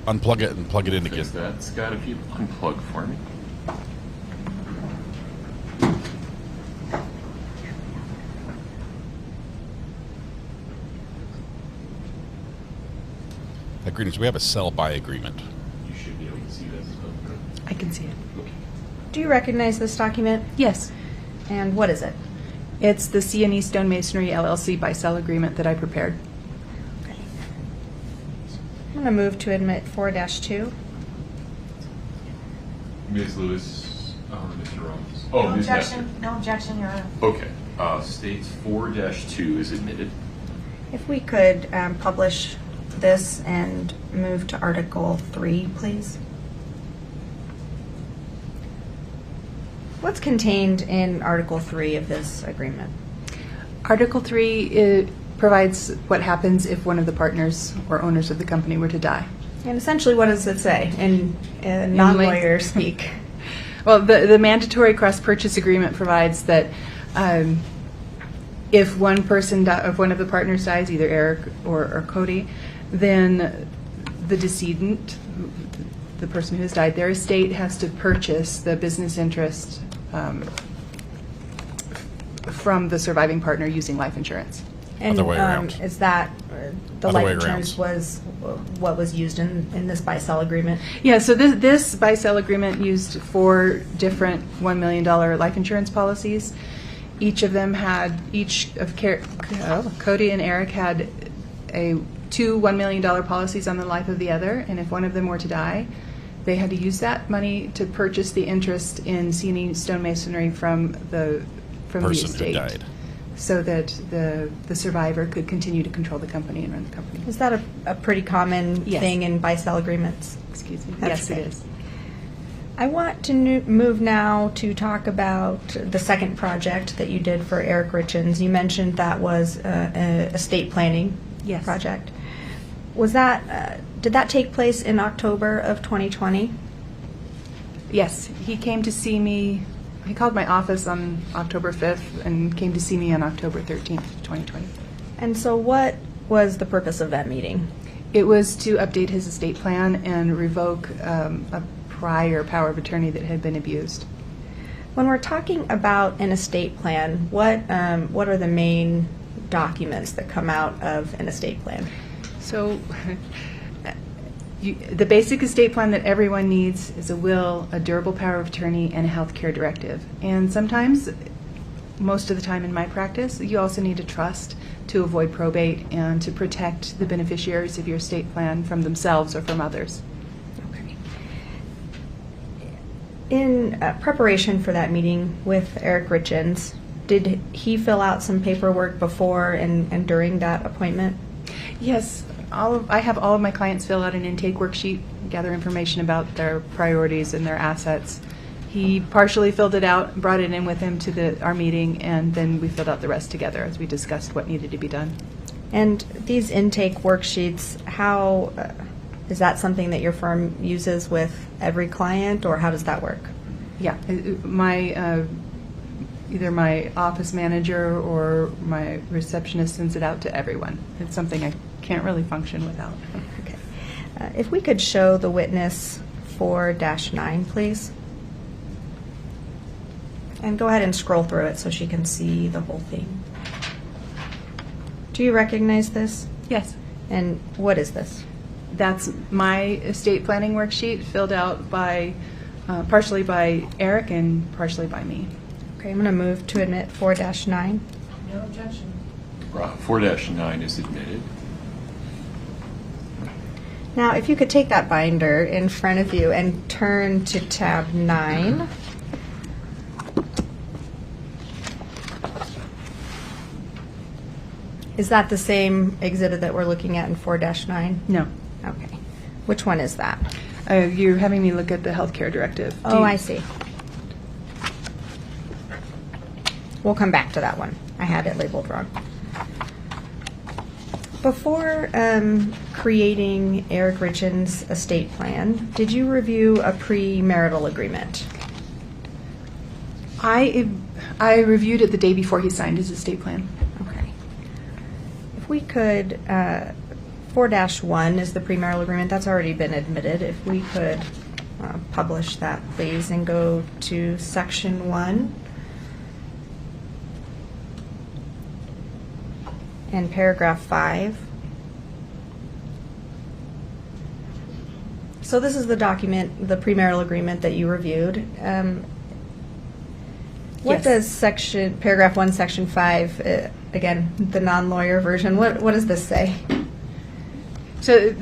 Unplug it and plug it in again. That, Scott, if you unplug for me. Greetings. We have a sell-buy agreement. You should be able to see this. I can see it. Do you recognize this document? Yes. And what is it? It's the C&E Stonemasonry LLC buy-sell agreement that I prepared. going to move to admit 4-2. Ms. Lewis, Mr. Ramos. Oh, No Ms. Nestor. objection, no objection, Your Honor. Okay. States 4-2 is admitted. If we could publish this and move to Article 3, please. What's contained in Article 3 of this agreement? Article 3 provides what happens if one of the partners or owners of the company were to die. And essentially, what does it say in non-lawyer speak? Well, the mandatory cross-purchase agreement provides that if one of the partners dies, either Eric or Cody, then the decedent, the person who has died, their estate has to purchase the business interest from the surviving partner using life insurance. And Other way around. is that the Other way life insurance was what was used in this buy-sell agreement? Yeah, so this buy-sell agreement used 4 different $1 million life insurance policies. Each of Cody and Eric had 2 $1 million policies on the life of the other, and if one of them were to die, they had to use that money to purchase the interest in C&E stonemasonry from the Person estate, who died. so that the survivor could continue to control the company and run the company. Is that a pretty common Yes. thing in buy-sell agreements? Excuse me. That's Yes, it okay. is. I want to move now to talk about the second project that you did for Eric Richins. You mentioned that was a estate planning Yes. project. Was that did that take place in October of 2020? Yes, he came to see me. He called my office on October 5th and came to see me on October 13th, 2020. And so what was the purpose of that meeting? It was to update his estate plan and revoke a prior power of attorney that had been abused. When we're talking about an estate plan, what are the main documents that come out of an estate plan? So the basic estate plan that everyone needs is a will, a durable power of attorney, and a health care directive. And sometimes, most of the time in my practice, you also need a trust to avoid probate and to protect the beneficiaries of your estate plan from themselves or from others. Okay. In preparation for that meeting with Eric Richins, did he fill out some paperwork before and during that appointment? Yes, I have all of my clients fill out an intake worksheet, gather information about their priorities and their assets. He partially filled it out, brought it in with him to our meeting, and then we filled out the rest together as we discussed what needed to be done. And these intake worksheets, how is that something that your firm uses with every client, or how does that work? Yeah, either my office manager or my receptionist sends it out to everyone. It's something I can't really function without. Okay. If we could show the witness 4-9, please. And go ahead and scroll through it so she can see the whole thing. Do you recognize this? Yes. And what is this? That's my estate planning worksheet filled out by partially by Eric and partially by me. Okay, I'm going to move to admit 4-9. No objection. 4-9 is admitted. Now, if you could take that binder in front of you and turn to tab 9. Is that the same exhibit that we're looking at in 4-9? No. Okay. Which one is that? You're having me look at the healthcare directive. Oh, I see. We'll come back to that one. I had it labeled wrong. Before creating Eric Richins' estate plan, did you review a premarital agreement? I reviewed it the day before he signed his estate plan. Okay. If we could, 4-1 is the premarital agreement. That's already been admitted. If we could publish that, please, and go to section 1. And paragraph 5. So this is the document, the premarital agreement that you reviewed. What Yes. does paragraph 1, section 5, again, the non-lawyer version, what does this say? So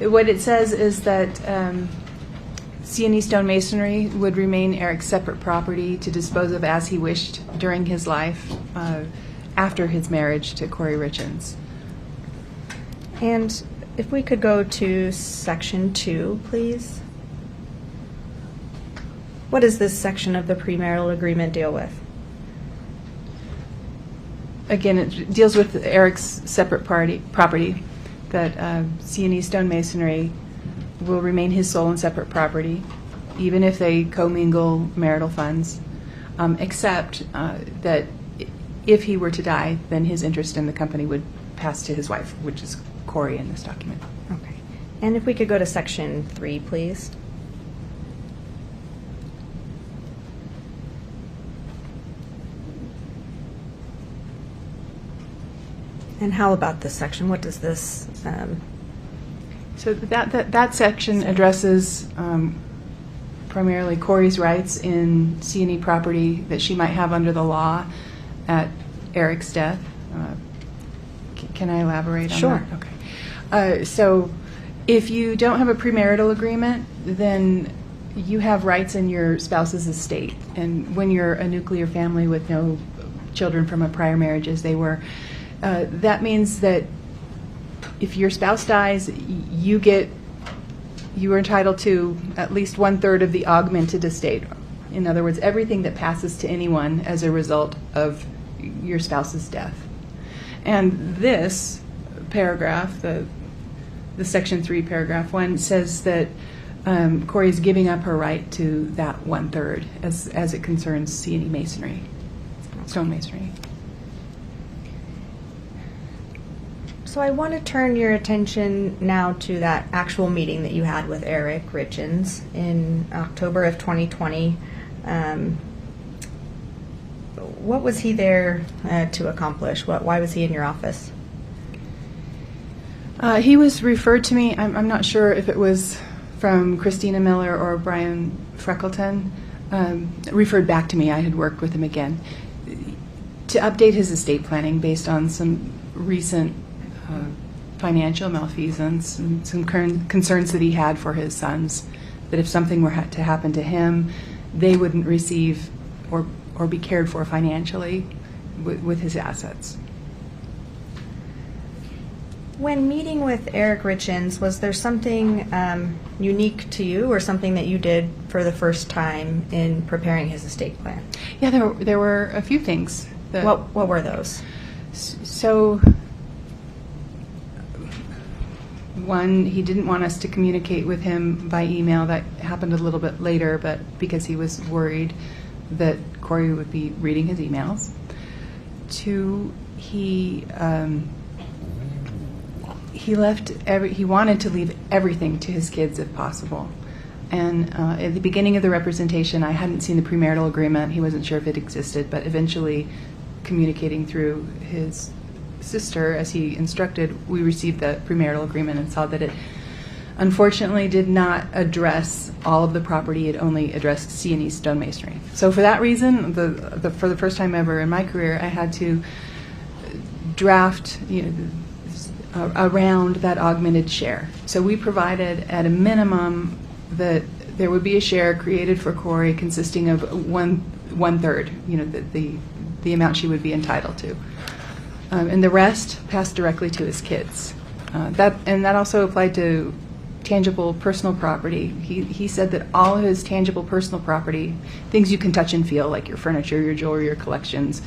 What it says is that C&E Stonemasonry would remain Eric's separate property to dispose of as he wished during his life after his marriage to Kouri Richins. And if we could go to section 2, please. What does this section of the premarital agreement deal with? Again, it deals with Eric's separate property, that C&E Stonemasonry will remain his sole and separate property, even if they commingle marital funds, except that if he were to die, then his interest in the company would pass to his wife, which is Kouri in this document. Okay. And if we could go to section 3, please. And how about this section? What does this? So that section addresses primarily Kouri's rights in C&E property that she might have under the law at Eric's death. Can I elaborate on Sure. that? Okay. So if you don't have a premarital agreement, then you have rights in your spouse's estate. And when you're a nuclear family with no children from a prior marriage as they were, that means that if your spouse dies, you are entitled to at least 1/3 of the augmented estate. In other words, everything that passes to anyone as a result of your spouse's death. And this paragraph, the section 3, paragraph 1, says that Kouri is giving up her right to that 1/3 as it concerns C&E masonry, stone masonry. So I want to turn your attention now to that actual meeting that you had with Eric Richins in October of 2020. What was he there to accomplish? Why was he in your office? He was referred to me, I'm not sure if it was from Christina Miller or Brian Freckleton, referred back to me. I had worked with him again to update his estate planning based on some recent financial malfeasance and some concerns that he had for his sons, that if something were to happen to him, they wouldn't receive or be cared for financially with his assets. When meeting with Eric Richins, was there something unique to you or something that you did for the first time in preparing his estate plan? Yeah, there were a few things. What were those? So, one, he didn't want us to communicate with him by email. That happened a little bit later, but because he was worried that Kouri would be reading his emails. Two, he wanted to leave everything to his kids if possible. And at the beginning of the representation, I hadn't seen the premarital agreement. He wasn't sure if it existed, but eventually, communicating through his sister, as he instructed, we received the premarital agreement and saw that it unfortunately did not address all of the property. It only addressed C&E stonemasonry. So for that reason, for the first time ever in my career, I had to draft around that augmented share. So we provided at a minimum that there would be a share created for Kouri consisting of 1/3, the amount she would be entitled to. And the rest passed directly to his kids. That also applied to tangible personal property. He said that all of his tangible personal property, things you can touch and feel, like your furniture, your jewelry, your collections,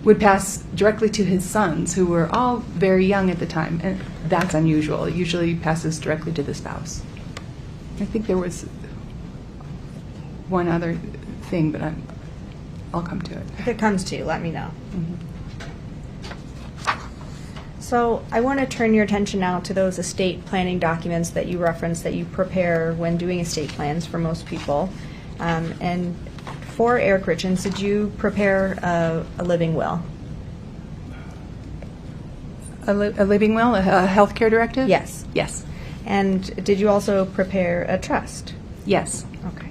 would pass directly to his sons, who were all very young at the time. And that's unusual. It usually passes directly to the spouse. I think there was one other thing, but I'll come to it. If it comes to you, let me know. Mm-hmm. So I want to turn your attention now to those estate planning documents that you referenced that you prepare when doing estate plans for most people. And for Eric Richins, did you prepare a living will? A living will? A healthcare directive? Yes. Yes. And did you also prepare a trust? Yes. Okay.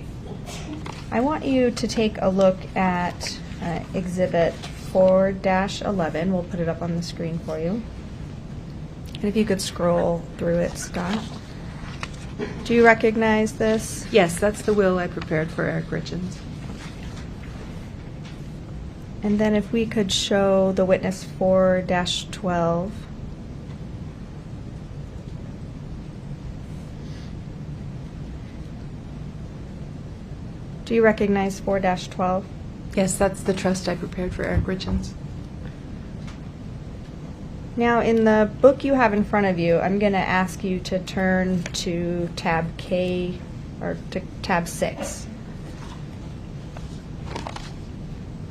I want you to take a look at Exhibit 4-11. We'll put it up on the screen for you. And if you could scroll through it, Scott. Do you recognize this? Yes, that's the will I prepared for Eric Richins. And then if we could show the witness 4-12. Do you recognize 4-12? Yes, that's the trust I prepared for Eric Richins. Now, in the book you have in front of you, I'm going to ask you to turn to tab K, or to tab 6.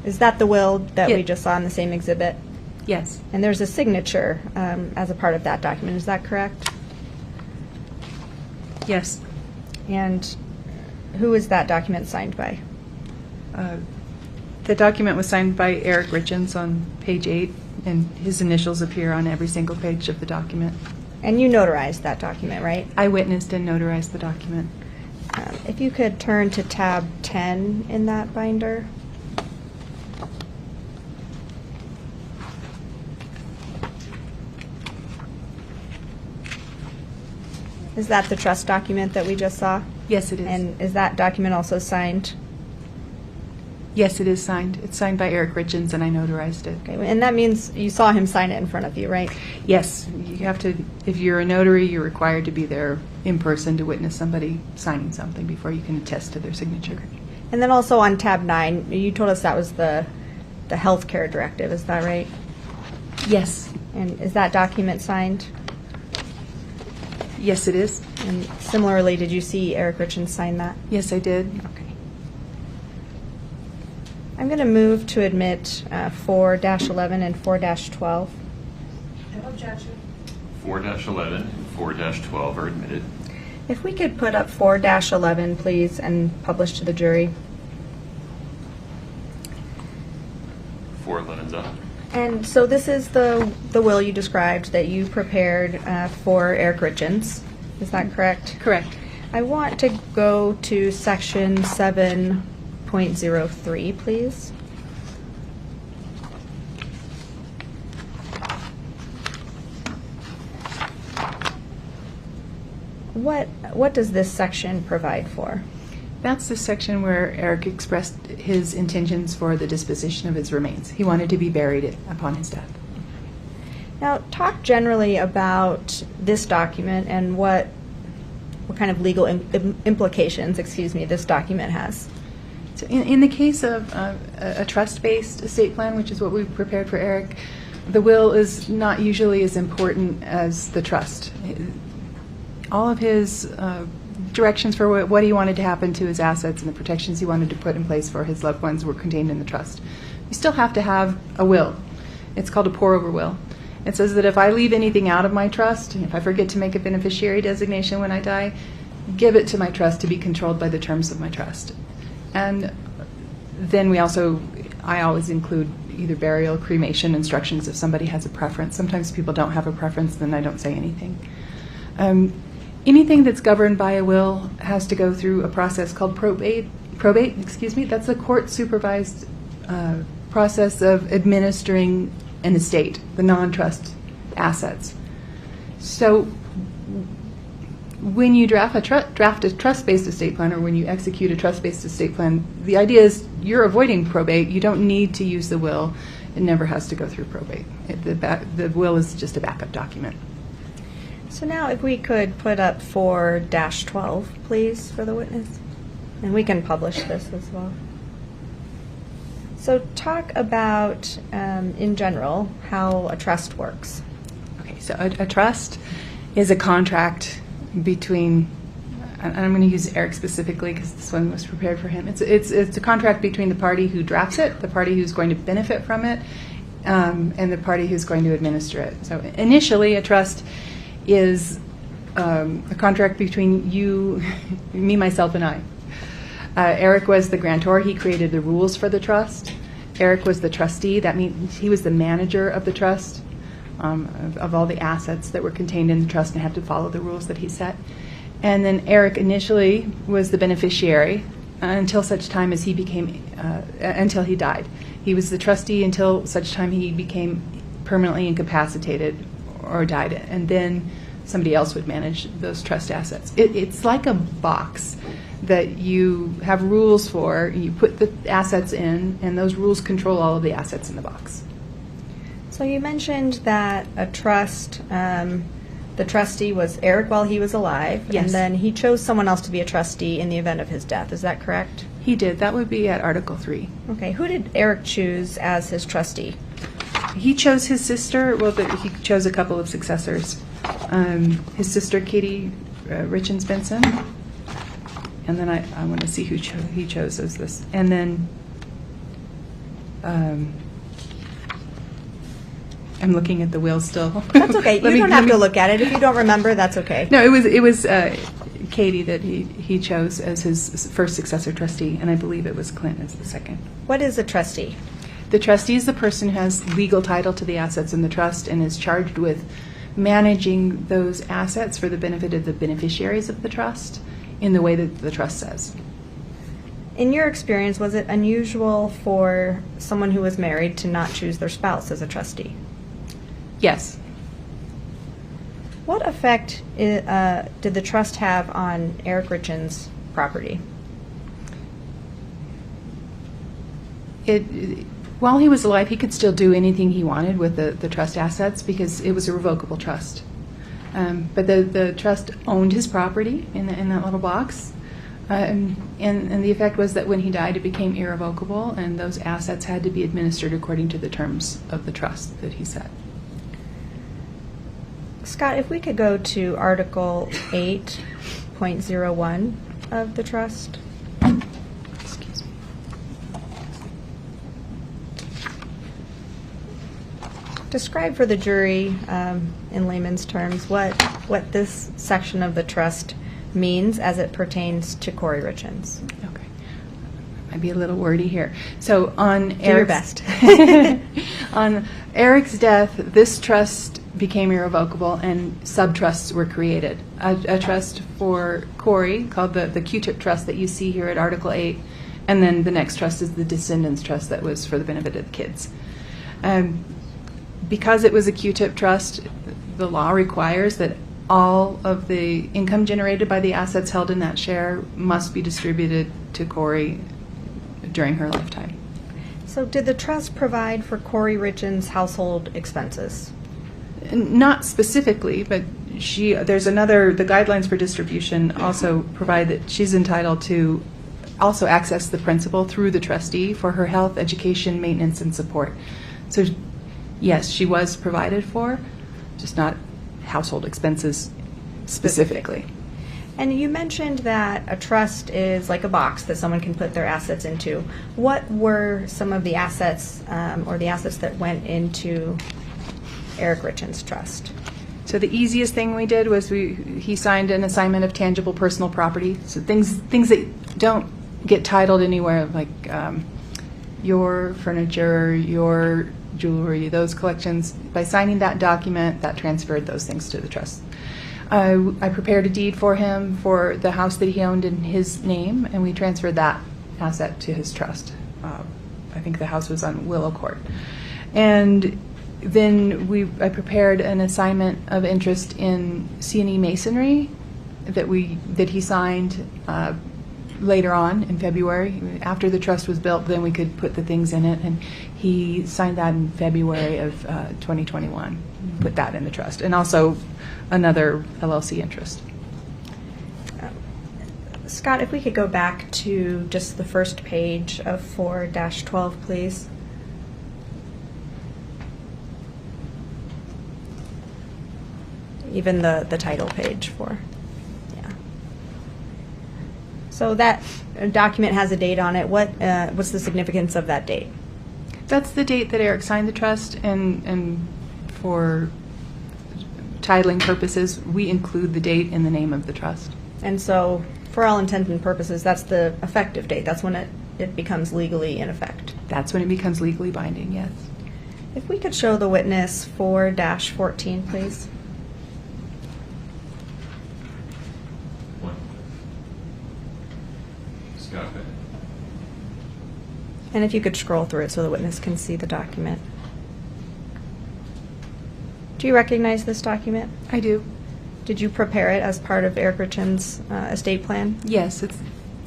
Is that the will that we just saw in the same exhibit? Yes. And there's a signature as a part of that document. Is that correct? Yes. And who is that document signed by? The document was signed by Eric Richins on page 8, and his initials appear on every single page of the document. And you notarized that document, right? I witnessed and notarized the document. If you could turn to tab 10 in that binder. Is that the trust document that we just saw? Yes, it is. And is that document also signed? Yes, it is signed. It's signed by Eric Richins, and I notarized it. Okay, and that means you saw him sign it in front of you, right? Yes. You have to, if you're a notary, you're required to be there in person to witness somebody signing something before you can attest to their signature. And then also on tab 9, you told us that was the healthcare directive, is that right? Yes. And is that document signed? Yes, it is. And similarly, did you see Eric Richins sign that? Yes, I did. Okay. I'm going to move to admit 4-11 and 4-12. No objection. 4-11 and 4-12 are admitted. If we could put up 4-11, please, and publish to the jury. 4-11's up. And so this is the will you described that you prepared for Eric Richins. Is that correct? Correct. I want to go to section 7.03, please. What does this section provide for? That's the section where Eric expressed his intentions for the disposition of his remains. He wanted to be buried upon his death. Now, talk generally about this document and what kind of legal implications, this document has. So in the case of a trust-based estate plan, which is what we prepared for Eric, the will is not usually as important as the trust. All of his directions for what he wanted to happen to his assets and the protections he wanted to put in place for his loved ones were contained in the trust. You still have to have a will. It's called a pour-over will. It says that if I leave anything out of my trust, if I forget to make a beneficiary designation when I die, give it to my trust to be controlled by the terms of my trust. And then I always include either burial, cremation instructions if somebody has a preference. Sometimes people don't have a preference, then I don't say anything. Anything that's governed by a will has to go through a process called probate. That's a court-supervised process of administering an estate, the non-trust assets. So when you draft a trust-based estate plan, or when you execute a trust-based estate plan, the idea is you're avoiding probate. You don't need to use the will. It never has to go through probate. The will is just a backup document. So now if we could put up 4-12, please, for the witness. And we can publish this as well. So talk about, in general, how a trust works. Okay, so a trust is a contract between, and I'm going to use Eric specifically because this one was prepared for him. It's a contract between the party who drafts it, the party who's going to benefit from it, and the party who's going to administer it. So initially, a trust is a contract between you, me, myself, and I. Eric was the grantor. He created the rules for the trust. Eric was the trustee. That means he was the manager of the trust, of all the assets that were contained in the trust, and had to follow the rules that he set. And then Eric initially was the beneficiary until such time as until he died. He was the trustee until such time he became permanently incapacitated or died. And then somebody else would manage those trust assets. It's like a box that you have rules for. You put the assets in, and those rules control all of the assets in the box. So you mentioned that a trust, the trustee was Eric while he was alive, Yes. and then he chose someone else to be a trustee in the event of his death. Is that correct? He did. That would be at Article 3. Okay. Who did Eric choose as his trustee? He chose his sister. Well, he chose a couple of successors. His sister, Katie Richins Benson. And then I want to see who he chose as this. And then I'm looking at the will still. That's okay. You don't have to look at it. If you don't remember, that's okay. No, it was Katie that he chose as his first successor trustee, and I believe it was Clint as the second. What is a trustee? The trustee is the person who has legal title to the assets in the trust and is charged with managing those assets for the benefit of the beneficiaries of the trust in the way that the trust says. In your experience, was it unusual for someone who was married to not choose their spouse as a trustee? Yes. What effect did the trust have on Eric Richins' property? While he was alive, he could still do anything he wanted with the trust assets because it was a revocable trust. But the trust owned his property in that little box. And the effect was that when he died, it became irrevocable, and those assets had to be administered according to the terms of the trust that he set. Scott, if we could go to Article 8.01 of the trust. Excuse me. Describe for the jury, in layman's terms, what this section of the trust means as it pertains to Kouri Richins. Okay. Might be a little wordy here. So on Do your best. On Eric's death, this trust became irrevocable and sub-trusts were created. A trust for Kouri called the Q-tip trust that you see here at Article 8, and then the next trust is the Descendants Trust that was for the benefit of the kids. Because it was a Q-tip trust, the law requires that all of the income generated by the assets held in that share must be distributed to Kouri during her lifetime. So did the trust provide for Kouri Richins' household expenses? Not specifically, but the guidelines for distribution also provide that she's entitled to also access the principal through the trustee for her health, education, maintenance, and support. So yes, she was provided for, just not household expenses specifically. And you mentioned that a trust is like a box that someone can put their assets into. What were some of the assets or the assets that went into Eric Richins' trust? So the easiest thing we did was he signed an assignment of tangible personal property. So things that don't get titled anywhere, like your furniture, your jewelry, those collections. By signing that document, that transferred those things to the trust. I prepared a deed for him for the house that he owned in his name, and we transferred that asset to his trust. I think the house was on Willow Court. And then I prepared an assignment of interest in C&E Masonry that he signed later on in February. After the trust was built, then we could put the things in it, and he signed that in February of 2021. Put that in the trust, and also another LLC interest. Scott, if we could go back to just the first page of 4-12, please. Even the title page for, yeah. So that document has a date on it. What's the significance of that date? That's the date that Eric signed the trust, and for titling purposes, we include the date in the name of the trust. And so, for all intents and purposes, that's the effective date. That's when it becomes legally in effect. That's when it becomes legally binding, yes. If we could show the witness 4-14, please. Scott. And if you could scroll through it so the witness can see the document. Do you recognize this document? I do. Did you prepare it as part of Eric Richins' estate plan? Yes, it's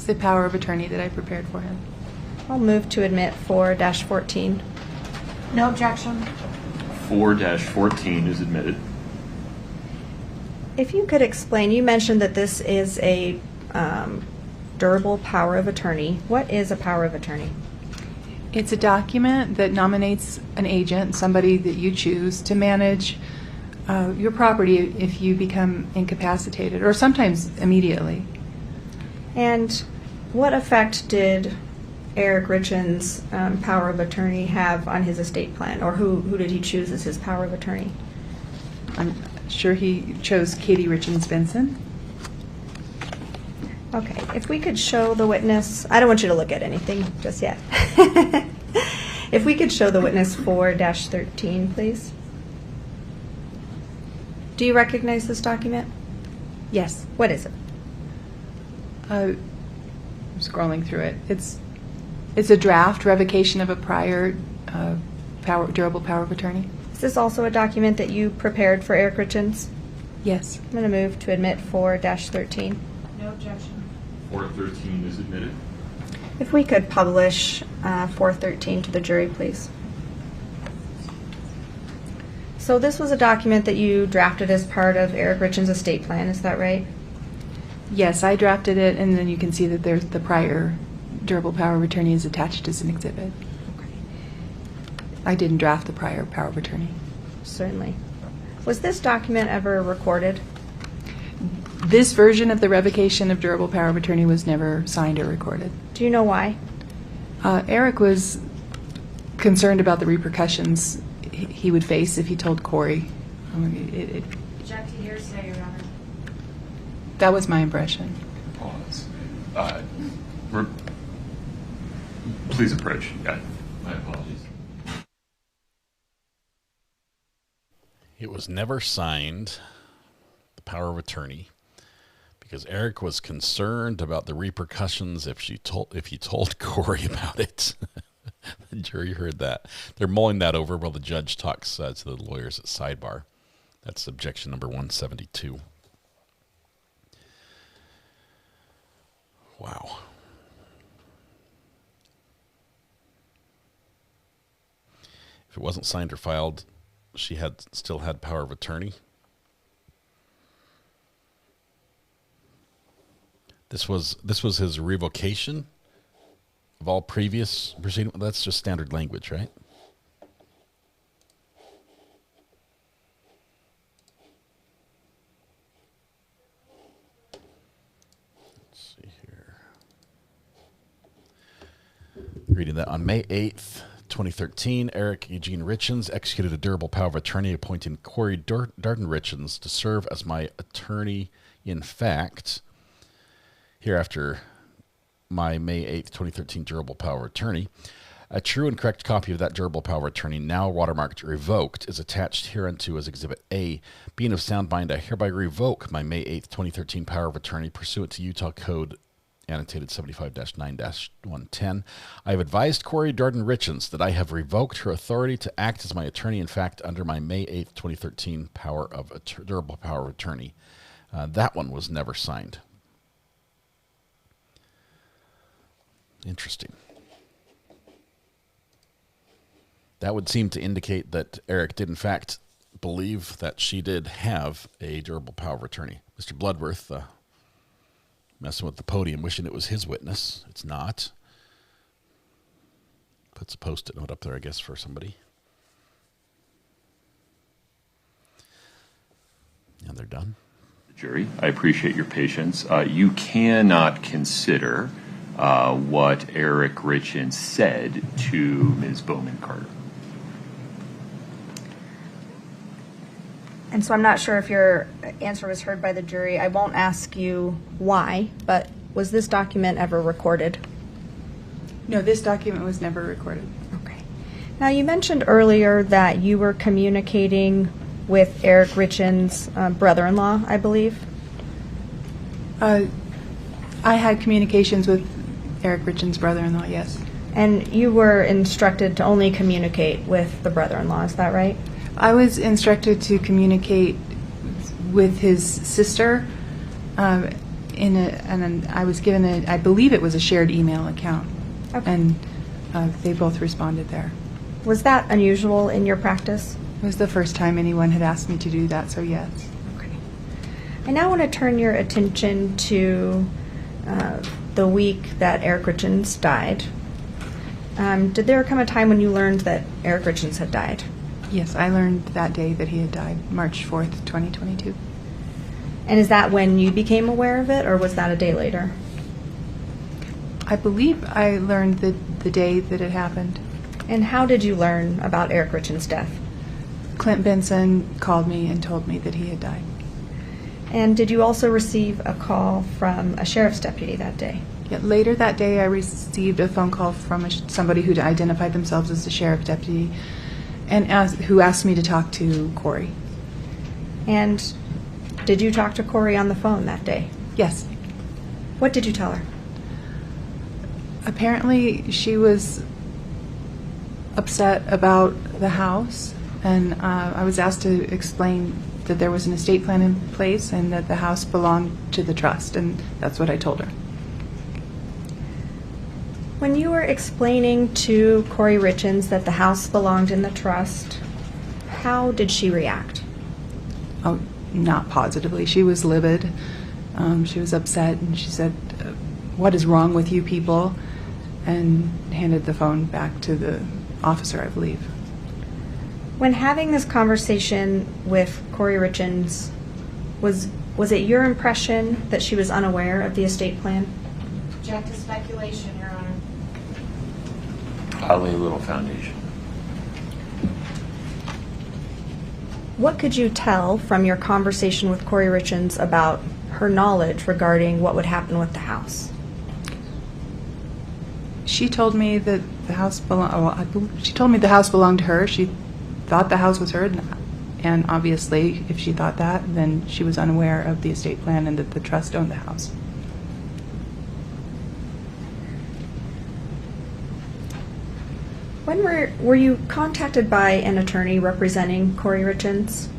the power of attorney that I prepared for him. I'll move to admit 4-14. No objection. 4-14 is admitted. If you could explain, you mentioned that this is a durable power of attorney. What is a power of attorney? It's a document that nominates an agent, somebody that you choose, to manage your property if you become incapacitated, or sometimes immediately. And what effect did Eric Richins' power of attorney have on his estate plan, or who did he choose as his power of attorney? I'm sure he chose Katie Richins Benson. Okay, if we could show the witness, I don't want you to look at anything just yet. If we could show the witness 4-13, please. Do you recognize this document? Yes. What is it? I'm scrolling through it. It's a draft revocation of a prior durable power of attorney. Is this also a document that you prepared for Eric Richins? Yes. I'm going to move to admit 4-13. No objection. 4-13 is admitted. If we could publish 4-13 to the jury, please. So this was a document that you drafted as part of Eric Richins' estate plan, is that right? Yes, I drafted it, and then you can see that there's the prior durable power of attorney is attached as an exhibit. Okay. I didn't draft the prior power of attorney. Certainly. Was this document ever recorded? This version of the revocation of durable power of attorney was never signed or recorded. Do you know why? Eric was concerned about the repercussions he would face if he told Kouri. Object to hearsay, Your Honor. That was my impression. Pause. Please approach. Yeah, my apologies. It was never signed, the power of attorney, because Eric was concerned about the repercussions if he told Kouri about it. The jury heard that. They're mulling that over while the judge talks to the lawyers at sidebar. That's objection number 172. Wow. If it wasn't signed or filed, she still had power of attorney. This was his revocation of all previous proceedings. That's just standard language, right? Let's see here. Reading that on May 8th, 2013, Eric Eugene Richins executed a durable power of attorney appointing Kouri Darden Richins to serve as my attorney in fact. Hereafter, my May 8th, 2013 durable power of attorney. A true and correct copy of that durable power of attorney, now watermarked revoked, is attached hereunto as Exhibit A. Being of sound mind, I hereby revoke my May 8th, 2013 power of attorney pursuant to Utah Code annotated 75-9-110. I have advised Kouri Darden Richins that I have revoked her authority to act as my attorney in fact under my May 8th, 2013 durable power of attorney. That one was never signed. Interesting. That would seem to indicate that Eric did in fact believe that she did have a durable power of attorney. Mr. Bloodworth messing with the podium, wishing it was his witness. It's not. Puts a post-it note up there, I guess, for somebody. And they're done. Jury, I appreciate your patience. You cannot consider what Eric Richins said to Ms. Bowman-Carter. And so I'm not sure if your answer was heard by the jury. I won't ask you why, but was this document ever recorded? No, this document was never recorded. Okay. Now, you mentioned earlier that you were communicating with Eric Richins' brother-in-law, I believe. I had communications with Eric Richins' brother-in-law, yes. And you were instructed to only communicate with the brother-in-law, is that right? I was instructed to communicate with his sister, and I was given I believe it was a shared email account, and they both responded there. Was that unusual in your practice? It was the first time anyone had asked me to do that, so yes. Okay. I now want to turn your attention to the week that Eric Richins died. Did there come a time when you learned that Eric Richins had died? Yes, I learned that day that he had died, March 4th, 2022. And is that when you became aware of it, or was that a day later? I believe I learned the day that it happened. And how did you learn about Eric Richins' death? Clint Benson called me and told me that he had died. And did you also receive a call from a sheriff's deputy that day? Yeah, later that day I received a phone call from somebody who identified themselves as a sheriff deputy and who asked me to talk to Kouri. And did you talk to Kouri on the phone that day? Yes. What did you tell her? Apparently she was upset about the house, and I was asked to explain that there was an estate plan in place and that the house belonged to the trust, and that's what I told her. When you were explaining to Kouri Richins that the house belonged in the trust, how did she react? Oh, not positively. She was livid. She was upset, and she said, "What is wrong with you people?" and handed the phone back to the officer, I believe. When having this conversation with Kouri Richins, was it your impression that she was unaware of the estate plan? Object to speculation, Your Honor. I'll lay a little foundation. What could you tell from your conversation with Kouri Richins about her knowledge regarding what would happen with the house? She told me that the house she told me the house belonged to her. She thought the house was hers, and obviously, if she thought that, then she was unaware of the estate plan and that the trust owned the house. When were you contacted by an attorney representing Kouri Richins?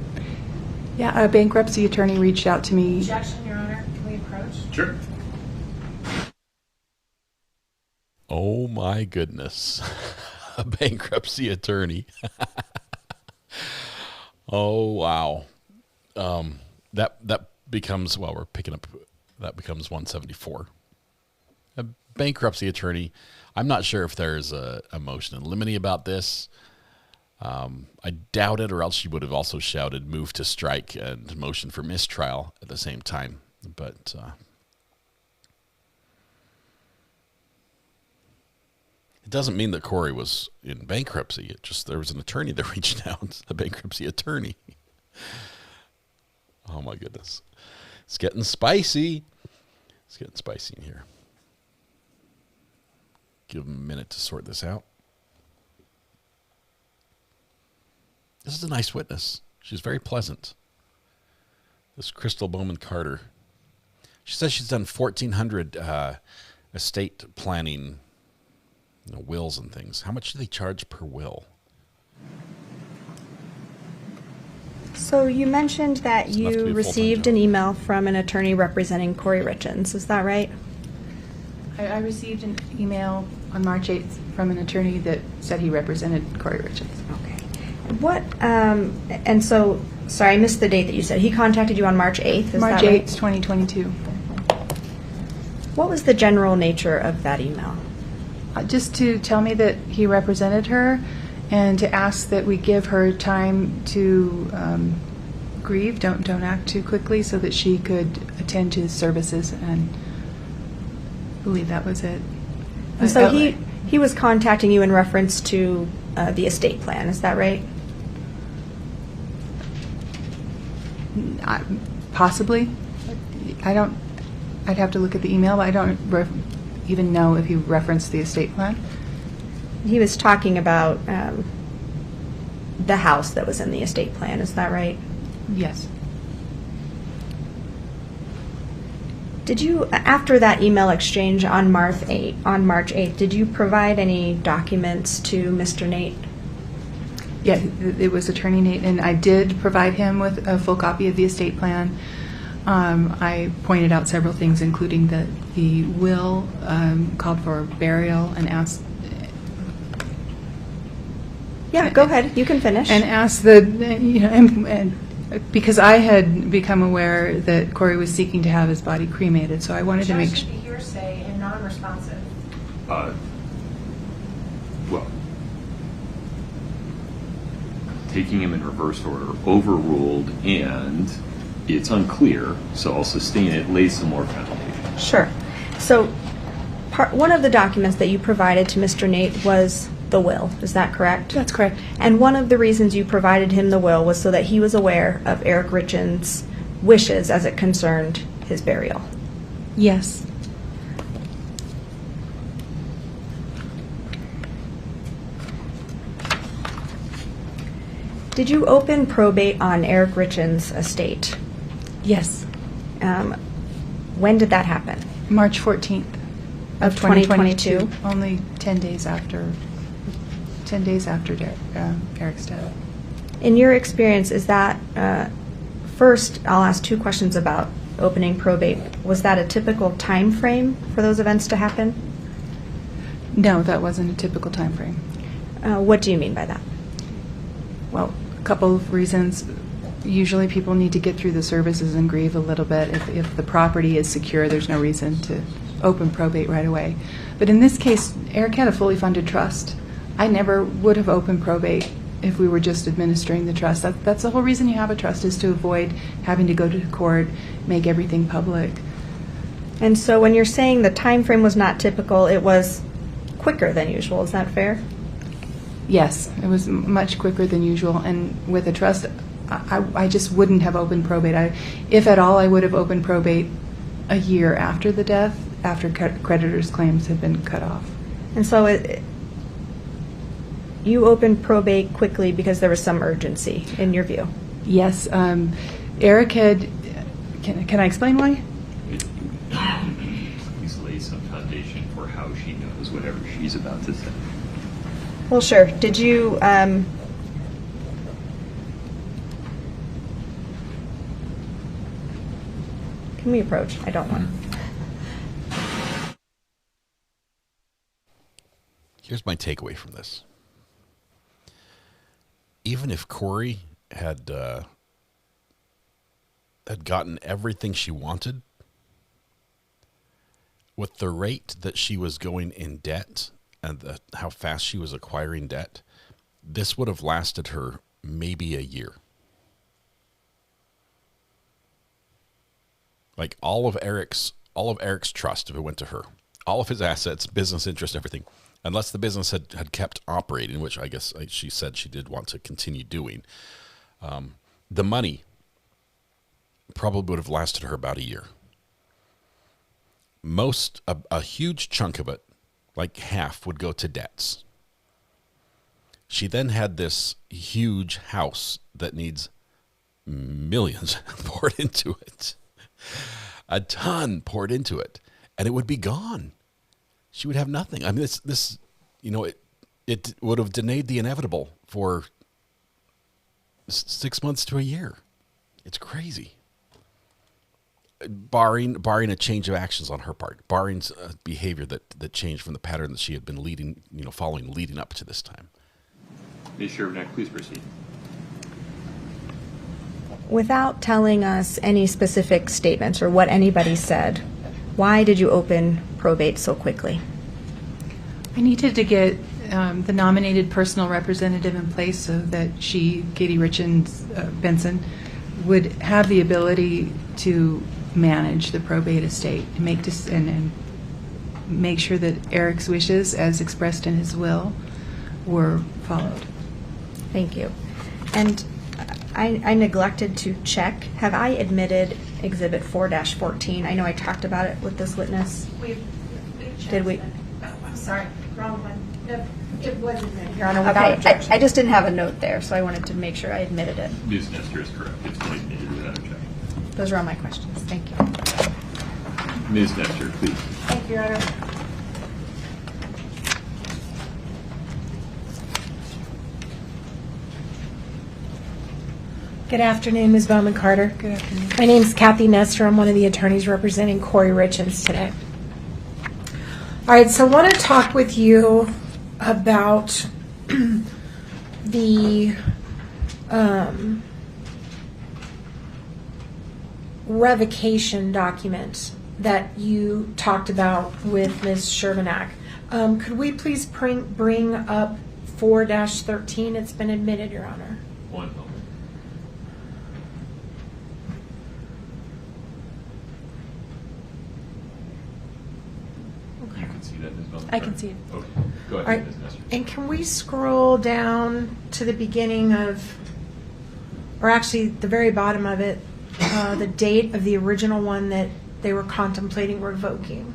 Yeah, a bankruptcy attorney reached out to me. Objection, Your Honor. Can we approach? Sure. Oh my goodness. A bankruptcy attorney. Oh wow. That becomes, well, we're picking up, that becomes 174. A bankruptcy attorney. I'm not sure if there's a motion in limine about this. I doubt it, or else she would have also shouted move to strike and motion for mistrial at the same time. But it doesn't mean that Kouri was in bankruptcy. It just, there was an attorney that reached out, a bankruptcy attorney. Oh my goodness. It's getting spicy. It's getting spicy in here. Give them a minute to sort this out. This is a nice witness. She's very pleasant. This Crystal Bowman Carter. She says she's done 1,400 estate planning, wills and things. How much do they charge per will? So you mentioned that you received an email from an attorney representing Kouri Richins. Is that right? I received an email on March 8th from an attorney that said he represented Kouri Richins. Okay. What, and so, sorry, I missed the date that you said. He contacted you on March 8th, is March that right? 8th, 2022. What was the general nature of that email? Just to tell me that he represented her and to ask that we give her time to grieve, don't act too quickly, so that she could attend to his services, and I believe that was it. And so he was contacting you in reference to the estate plan, is that right? Possibly. I'd have to look at the email, but I don't even know if he referenced the estate plan. He was talking about the house that was in the estate plan, is that right? Yes. Did you, after that email exchange on March 8th, did you provide any documents to Mr. Nate? Yeah, it was Attorney Nate, and I did provide him with a full copy of the estate plan. I pointed out several things, including that the will called for burial and asked. Yeah, go ahead. You can finish. And asked the, and because I had become aware that Kouri was seeking to have his body cremated, so I wanted to make Judge sure. should be hearsay and non-responsive. Well, taking him in reverse order, overruled, and it's unclear, so I'll sustain it, lay some more foundation. Sure. So one of the documents that you provided to Mr. Nate was the will. Is that correct? That's correct. And one of the reasons you provided him the will was so that he was aware of Eric Richins' wishes as it concerned his burial. Yes. Did you open probate on Eric Richins' estate? Yes. When did that happen? March 14th of 2022. Only 10 days after Eric's death. In your experience, is that, first, I'll ask two questions about opening probate. Was that a typical time frame for those events to happen? No, that wasn't a typical time frame. What do you mean by that? Well, a couple of reasons. Usually people need to get through the services and grieve a little bit. If the property is secure, there's no reason to open probate right away. But in this case, Eric had a fully funded trust. I never would have opened probate if we were just administering the trust. That's the whole reason you have a trust, is to avoid having to go to court, make everything public. And so when you're saying the time frame was not typical, it was quicker than usual. Is that fair? Yes, it was much quicker than usual. And with a trust, I just wouldn't have opened probate. If at all, I would have opened probate a year after the death, after creditors' claims had been cut off. And so you opened probate quickly because there was some urgency, in your view? Yes. Eric had... Can I explain why? Please lay some foundation for how she knows whatever she's about to say. Well, sure. Did you... Can we approach? I don't want. Here's my takeaway from this. Even if Kouri had gotten everything she wanted, with the rate that she was going in debt and how fast she was acquiring debt, this would have lasted her maybe a year. Like all of Eric's trust, if it went to her, all of his assets, business interest, everything, unless the business had kept operating, which I guess she said she did want to continue doing, the money probably would have lasted her about a year. A huge chunk of it, like half, would go to debts. She then had this huge house that needs millions poured into it. A ton poured into it, and it would be gone. She would have nothing. I mean, it would have delayed the inevitable for 6 months to a year. It's crazy. Barring a change of actions on her part, barring behavior that changed from the pattern that she had been following leading up to this time. Ms. Shervnak, please proceed. Without telling us any specific statements or what anybody said, why did you open probate so quickly? I needed to get the nominated personal representative in place so that she, Katie Richins Benson, would have the ability to manage the probate estate and make sure that Eric's wishes, as expressed in his will, were followed. Thank you. And I neglected to check. Have I admitted Exhibit 4-14? I know I talked about it with this witness. Did we? I'm sorry, wrong one. No, it wasn't there, Your Honor, without objection. I just didn't have a note there, so I wanted to make sure I admitted it. Ms. Nestor is correct. It's fully admitted without objection. Those are all my questions. Thank you. Ms. Nestor, please. Thank you, Your Honor. Good afternoon, Ms. Bowman Carter. Good afternoon. My name's Kathy Nestor. I'm one of the attorneys representing Kouri Richins today. All right, so I want to talk with you about the revocation document that you talked about with Ms. Shermanak. Could we please bring up 4-13? It's been admitted, Your Honor. One moment. You can see that, Ms. Bowman? I can see it. Okay. Go ahead, All right. Ms. Nestor. And can we scroll down to the beginning of, or actually the very bottom of it, the date of the original one that they were contemplating revoking?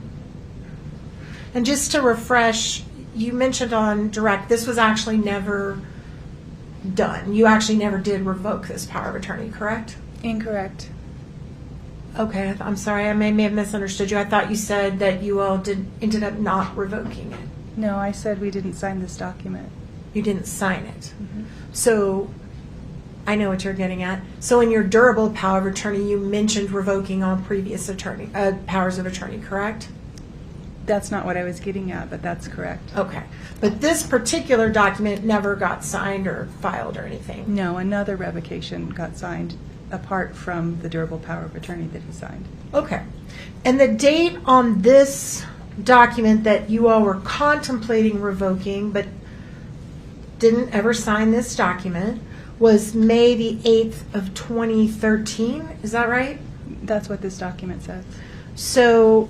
And just to refresh, you mentioned on direct, this was actually never done. You actually never did revoke this power of attorney, correct? Incorrect. Okay, I'm sorry, I may have misunderstood you. I thought you said that you all ended up not revoking it. No, I said we didn't sign this document. You didn't sign it. So I know what you're getting at. So in your durable power of attorney, you mentioned revoking all previous attorney powers of attorney, correct? That's not what I was getting at, but that's correct. Okay. But this particular document never got signed or filed or anything? No, another revocation got signed apart from the durable power of attorney that he signed. Okay. And the date on this document that you all were contemplating revoking but didn't ever sign this document was May the 8th of 2013. Is that right? That's what this document says. So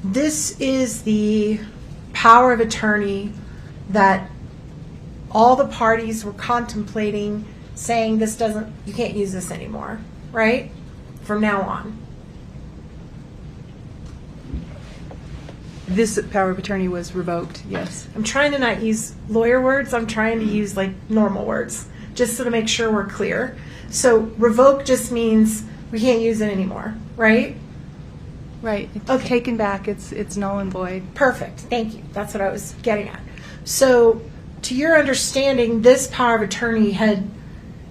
this is the power of attorney that all the parties were contemplating, saying this doesn't, you can't use this anymore, right? From now on. This power of attorney was revoked, yes. I'm trying to not use lawyer words. I'm trying to use like normal words, just so to make sure we're clear. So revoke just means we can't use it anymore, right? Right. It's Okay. taken back. It's null and void. Perfect. Thank you. That's what I was getting at. So to your understanding, this power of attorney had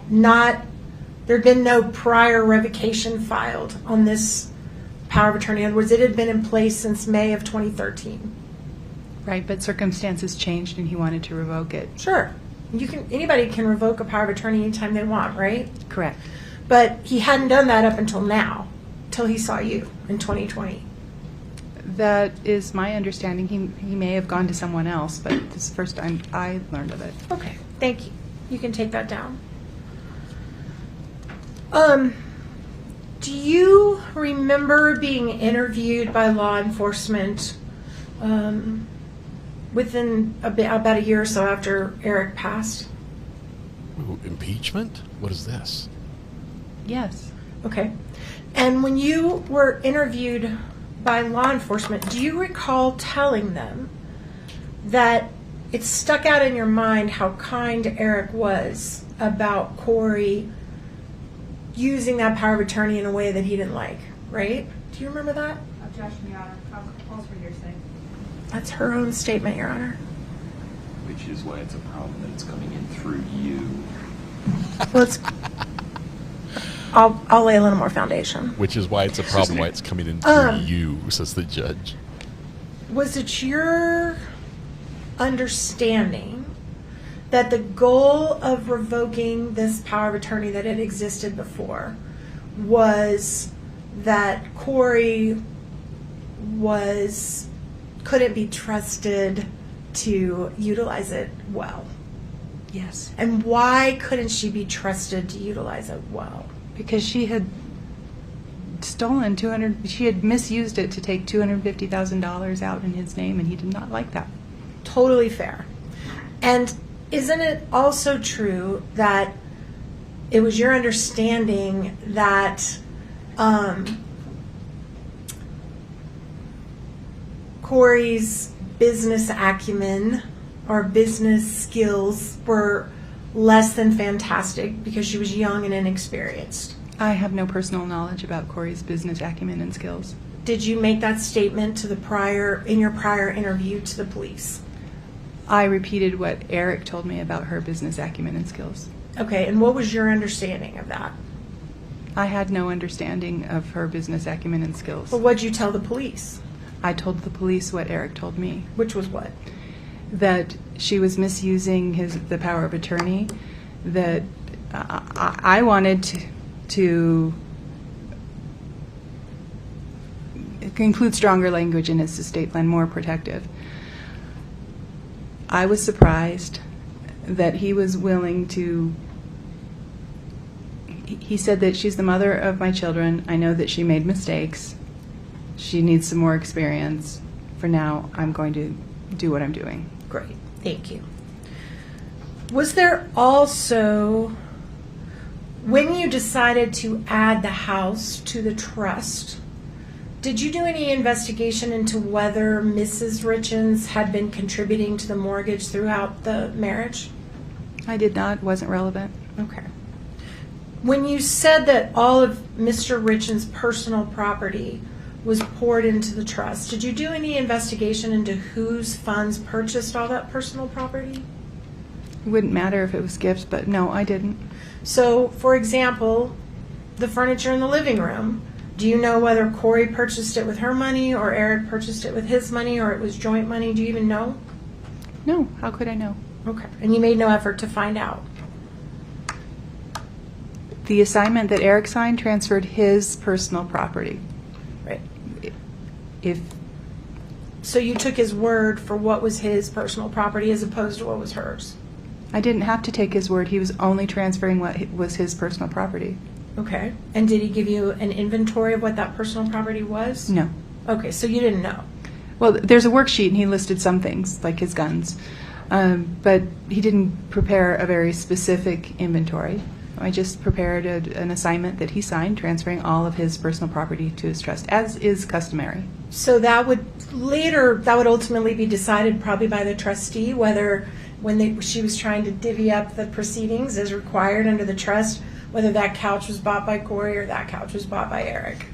not, there'd been no prior revocation filed on this power of attorney. In other words, it had been in place since May of 2013. Right, but circumstances changed and he wanted to revoke it. Sure. Anybody can revoke a power of attorney anytime they want, right? Correct. But he hadn't done that up until now, till he saw you in 2020. That is my understanding. He may have gone to someone else, but this is the first time I learned of it. Okay, thank you. You can take that down. Do you remember being interviewed by law enforcement within about a year or so after Eric passed? Ooh, impeachment? What is this? Yes. Okay. And when you were interviewed by law enforcement, do you recall telling them that it stuck out in your mind how kind Eric was about Kouri using that power of attorney in a way that he didn't like, right? Do you remember that? Objection, Your Honor. Calls for hearsay. That's her own statement, Your Honor. Which is why it's a problem that it's coming in through you. Well, I'll lay a little more foundation. Which is why it's a problem why it's coming in through you, says the judge. Was it your understanding that the goal of revoking this power of attorney that had existed before was that Kouri couldn't be trusted to utilize it well? Yes. And why couldn't she be trusted to utilize it well? Because she had stolen she had misused it to take $250,000 out in his name, and he did not like that. Totally fair. And isn't it also true that it was your understanding that Kouri's business acumen or business skills were less than fantastic because she was young and inexperienced? I have no personal knowledge about Kouri's business acumen and skills. Did you make that statement to in your prior interview to the police? I repeated what Eric told me about her business acumen and skills. Okay, and what was your understanding of that? I had no understanding of her business acumen and skills. Well, what'd you tell the police? I told the police what Eric told me. Which was what? That she was misusing the power of attorney, that I wanted to include stronger language in his estate plan, more protective. I was surprised that he was willing to. He said that she's the mother of my children. I know that she made mistakes. She needs some more experience. For now, I'm going to do what I'm doing. Great, thank you. Was there also, when you decided to add the house to the trust, did you do any investigation into whether Mrs. Richins had been contributing to the mortgage throughout the marriage? I did not. Wasn't relevant. Okay. When you said that all of Mr. Richins' personal property was poured into the trust, did you do any investigation into whose funds purchased all that personal property? It wouldn't matter if it was gifts, but no, I didn't. So, for example, the furniture in the living room, do you know whether Kouri purchased it with her money or Eric purchased it with his money or it was joint money? Do you even know? No, how could I know? Okay, and you made no effort to find out? The assignment that Eric signed transferred his personal property. Right. If So you took his word for what was his personal property as opposed to what was hers? I didn't have to take his word. He was only transferring what was his personal property. Okay. And did he give you an inventory of what that personal property was? No. Okay, so you didn't know. Well, there's a worksheet, and he listed some things, like his guns. But he didn't prepare a very specific inventory. I just prepared an assignment that he signed, transferring all of his personal property to his trust, as is customary. So that would ultimately be decided probably by the trustee, whether she was trying to divvy up the proceedings as required under the trust, whether that couch was bought by Kouri or that couch was bought by Eric.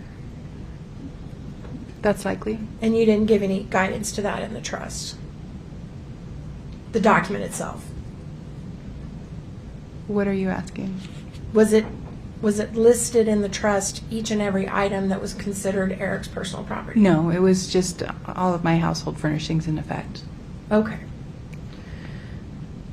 That's likely. And you didn't give any guidance to that in the trust? The document itself? What are you asking? Was it listed in the trust, each and every item that was considered Eric's personal property? No, it was just all of my household furnishings in effect. Okay.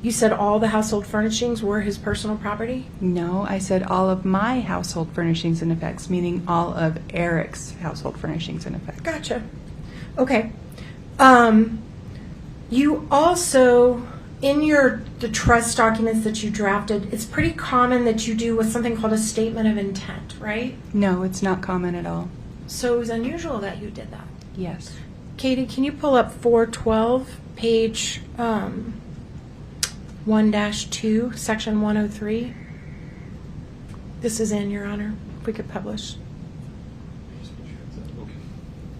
You said all the household furnishings were his personal property? No, I said all of my household furnishings and effects, meaning all of Eric's household furnishings and effects. Gotcha. Okay. You also, in the trust documents that you drafted, it's pretty common that you do with something called a statement of intent, right? No, it's not common at all. So it was unusual that you did that. Yes. Katie, can you pull up 412, page 1-2, section 103? This is in, Your Honor. If we could publish.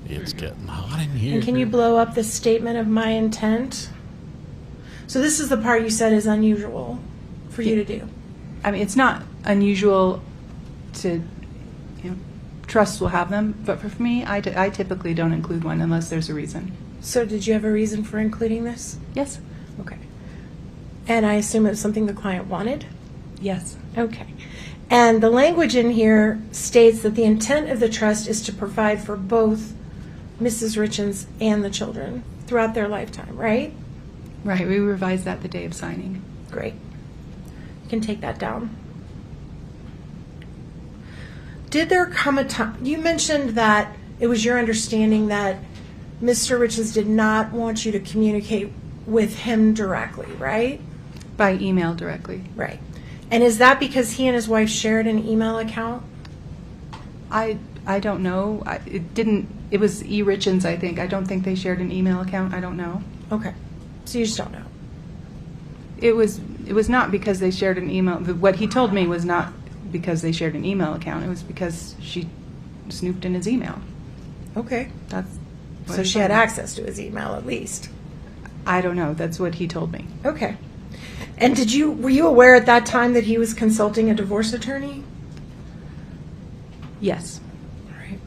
It's getting hot in here. And can you blow up the statement of my intent? So this is the part you said is unusual for you to do. I mean, it's not unusual to, trusts will have them, but for me, I typically don't include one unless there's a reason. So did you have a reason for including this? Yes. Okay. And I assume it was something the client wanted? Yes. Okay. And the language in here states that the intent of the trust is to provide for both Mrs. Richins and the children throughout their lifetime, right? Right. We revised that the day of signing. Great. You can take that down. Did there come a time, you mentioned that it was your understanding that Mr. Richins did not want you to communicate with him directly, right? By email directly. Right. And is that because he and his wife shared an email account? I don't know. It was Richins, I think. I don't think they shared an email account. I don't know. Okay. So you just don't know. It was not because they shared an email. What he told me was not because they shared an email account. It was because she snooped in his email. Okay. That's so she had access to his email at least. I don't know. That's what he told me. Okay. And were you aware at that time that he was consulting a divorce attorney? Yes. All right.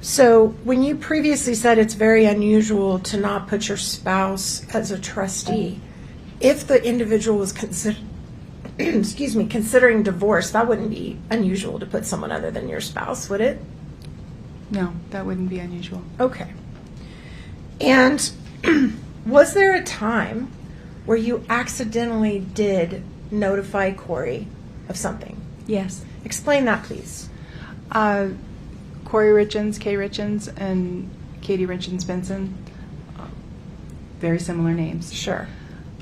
So when you previously said it's very unusual to not put your spouse as a trustee, if the individual was excuse me, considering divorce, that wouldn't be unusual to put someone other than your spouse, would it? No, that wouldn't be unusual. Okay. And was there a time where you accidentally did notify Kouri of something? Yes. Explain that, please. Kouri Richins, Kay Richins, and Katie Richins Benson. Very similar names. Sure.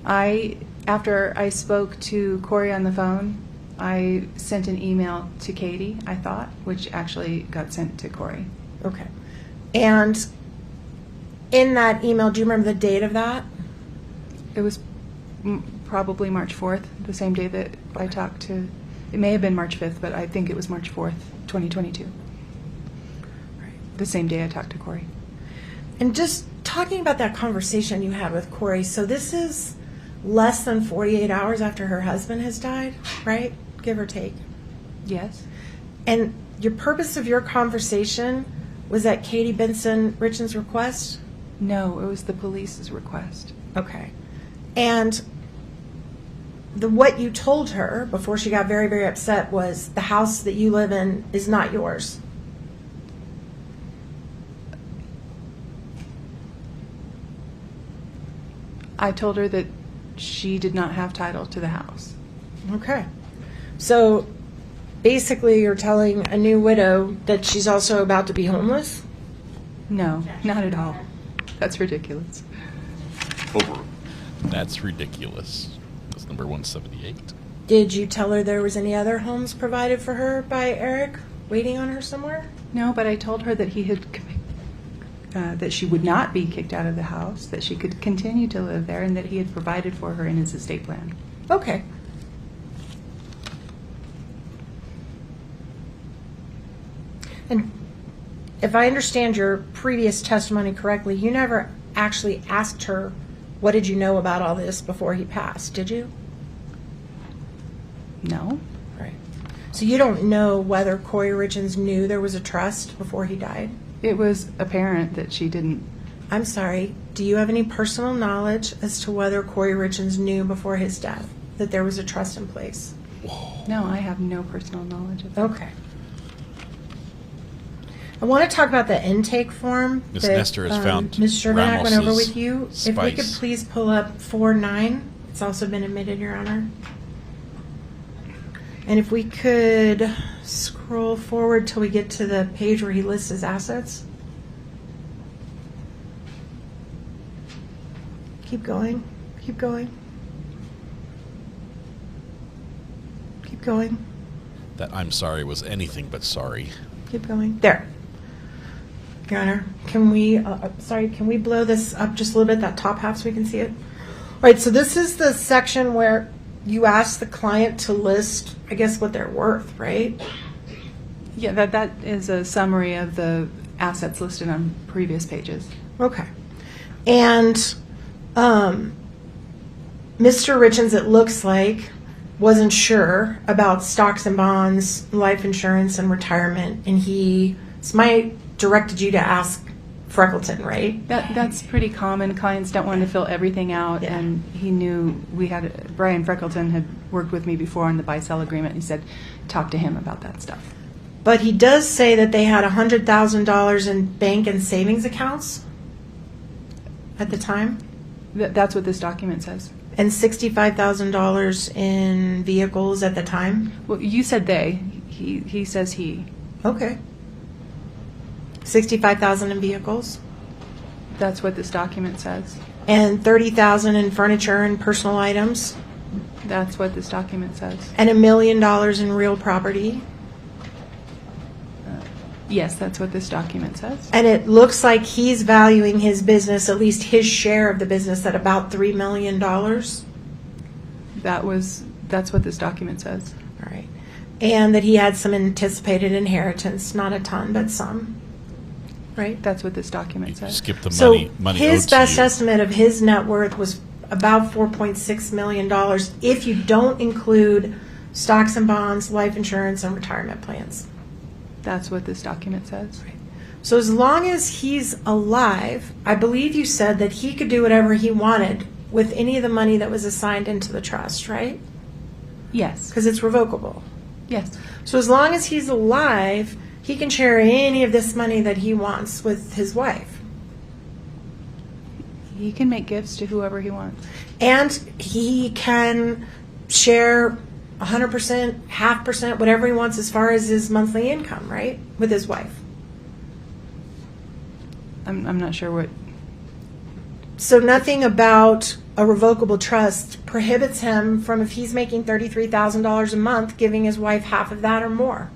After I spoke to Kouri on the phone, I sent an email to Katie, I thought, which actually got sent to Kouri. Okay. And in that email, do you remember the date of that? It was probably March 4th, the same day that I talked to, it may have been March 5th, but I think it was March 4th, 2022. Right. The same day I talked to Kouri. And just talking about that conversation you had with Kouri, so this is less than 48 hours after her husband has died, right? Give or take. Yes. And your purpose of your conversation was at Katie Benson Richins' request? No, it was the police's request. Okay. And what you told her before she got very, very upset was the house that you live in is not yours. I told her that she did not have title to the house. Okay. So basically you're telling a new widow that she's also about to be homeless? No, not at all. That's ridiculous. Over. That's ridiculous. That's number 178. Did you tell her there was any other homes provided for her by Eric waiting on her somewhere? No, but I told her that he had that she would not be kicked out of the house, that she could continue to live there, and that he had provided for her in his estate plan. Okay. And if I understand your previous testimony correctly, you never actually asked her, what did you know about all this before he passed, did you? No. Right. So you don't know whether Kouri Richins knew there was a trust before he died? It was apparent that she didn't. I'm sorry, do you have any personal knowledge as to whether Kouri Richins knew before his death that there was a trust in place? No, I have no personal knowledge of that. Okay. I want to talk about the intake form Ms. that Nestor has found Ms. Shermack went over Ramos's with you. spice. If we could please pull up 4.9. It's also been admitted, Your Honor. And if we could scroll forward till we get to the page where he lists his assets. Keep going. Keep going. Keep going. That I'm sorry was anything but sorry. Keep going. There. Your Honor, can we, can we blow this up just a little bit, that top half, so we can see it? All right, so this is the section where you ask the client to list, I guess, what they're worth, right? Yeah, that is a summary of the assets listed on previous pages. Okay. And Mr. Richins, it looks like, wasn't sure about stocks and bonds, life insurance, and retirement, and he directed you to ask Freckleton, right? That's pretty common. Clients don't want to fill everything out, Yeah. and he knew Brian Freckleton had worked with me before on the buy-sell agreement. He said, talk to him about that stuff. But he does say that they had $100,000 in bank and savings accounts at the time, That's what this document says. and $65,000 in vehicles at the time. Well, you said they. He says he. Okay. 65,000 in vehicles That's what this document says. and 30,000 in furniture and personal items That's what this document says. and $1 million in real property. Yes, that's what this document says. And it looks like he's valuing his business, at least his share of the business, at about $3 million. That's what this document says. All right. And that he had some anticipated inheritance, not a ton, but some. Right? That's what this document says. Skip the So money his owed to best you. estimate of his net worth was about $4.6 million if you don't include stocks and bonds, life insurance, and retirement plans. That's what this document says. So as long as he's alive, I believe you said that he could do whatever he wanted with any of the money that was assigned into the trust, right? Yes. Because it's revocable. Yes. So as long as he's alive, he can share any of this money that he wants with his wife. He can make gifts to whoever he wants. And he can share 100%, 0.5%, whatever he wants as far as his monthly income, right? With his wife. I'm not sure what. So nothing about a revocable trust prohibits him from, if he's making $33,000 a month, giving his wife half of that or more.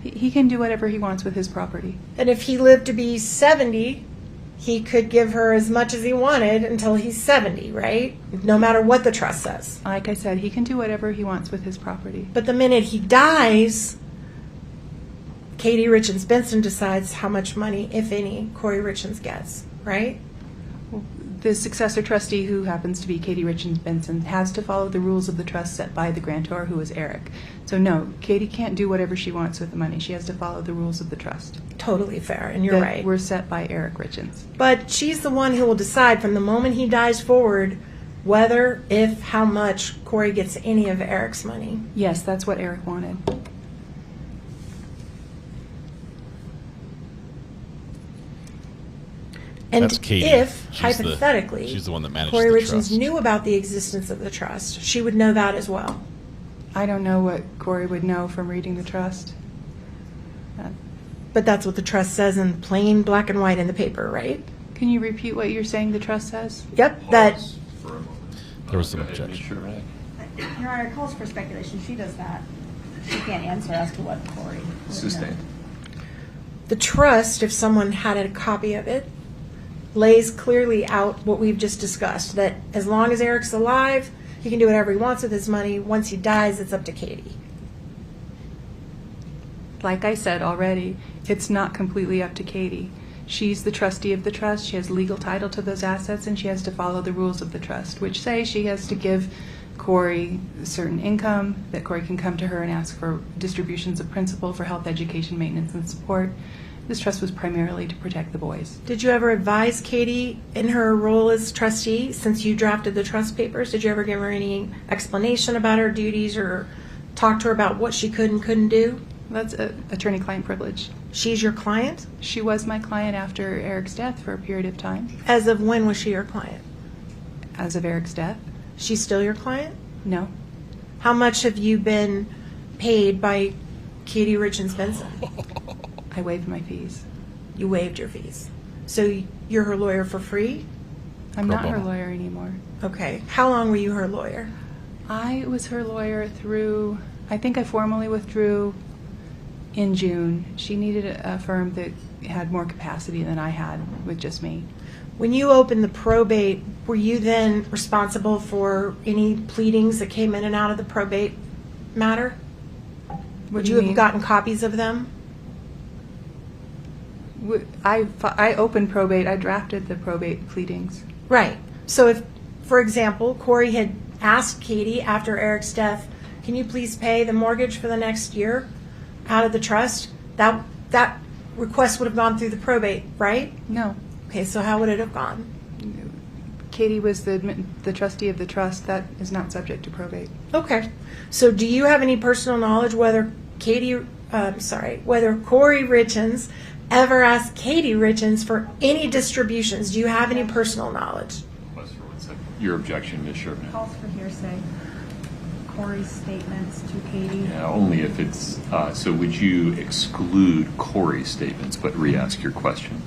He can do whatever he wants with his property. And if he lived to be 70, he could give her as much as he wanted until he's 70, right? No matter what the trust says. Like I said, he can do whatever he wants with his property. But the minute he dies, Katie Richins Benson decides how much money, if any, Kouri Richins gets, right? The successor trustee, who happens to be Katie Richins Benson, has to follow the rules of the trust set by the grantor, who is Eric. So no, Katie can't do whatever she wants with the money. She has to follow the rules of the trust. Totally fair, and you're right. We're set by Eric Richins. But she's the one who will decide from the moment he dies forward whether, if, how much Kouri gets any of Eric's money. Yes, that's what Eric wanted. And That's Katie. if, She's hypothetically, she's the one that managed Kouri the Richins trust. knew about the existence of the trust, she would know that as well. I don't know what Kouri would know from reading the trust. But that's what the trust says in plain black and white in the paper, right? Can you repeat what you're saying the trust says? Yep, that There was some objection. Your Honor, it calls for speculation. She does that. She can't answer as to what Kouri would know. Sustained. the trust, if someone had a copy of it, lays clearly out what we've just discussed, that as long as Eric's alive, he can do whatever he wants with his money. Once he dies, it's up to Katie. Like I said already, it's not completely up to Katie. She's the trustee of the trust. She has legal title to those assets, and she has to follow the rules of the trust, which say she has to give Kouri a certain income, that Kouri can come to her and ask for distributions of principal for health, education, maintenance, and support. This trust was primarily to protect the boys. Did you ever advise Katie in her role as trustee, since you drafted the trust papers? Did you ever give her any explanation about her duties or talk to her about what she could and couldn't do? That's attorney-client privilege. She's your client? She was my client after Eric's death for a period of time. As of when was she your client? As of Eric's death. She's still your client? No. How much have you been paid by Katie Richins Benson? I waived my fees. You waived your fees. So you're her lawyer for free? I'm not her lawyer anymore. Okay. How long were you her lawyer? I was her lawyer through, I think I formally withdrew in June. She needed a firm that had more capacity than I had with just me. When you opened the probate, were you then responsible for any pleadings that came in and out of the probate matter? Would you have gotten copies of them? I opened probate. I drafted the probate pleadings. Right. So if, for example, Kouri had asked Katie after Eric's death, can you please pay the mortgage for the next year out of the trust, that request would have gone through the probate, right? No. Okay, so how would it have gone? Katie was the trustee of the trust. That is not subject to probate. Okay. So do you have any personal knowledge whether whether Kouri Richins ever asked Katie Richins for any distributions? Do you have any personal knowledge? Your objection, Ms. Sherman. Calls for hearsay. Kouri's statements to Katie. Yeah, only if it's, so would you exclude Kouri's statements, but re-ask your question?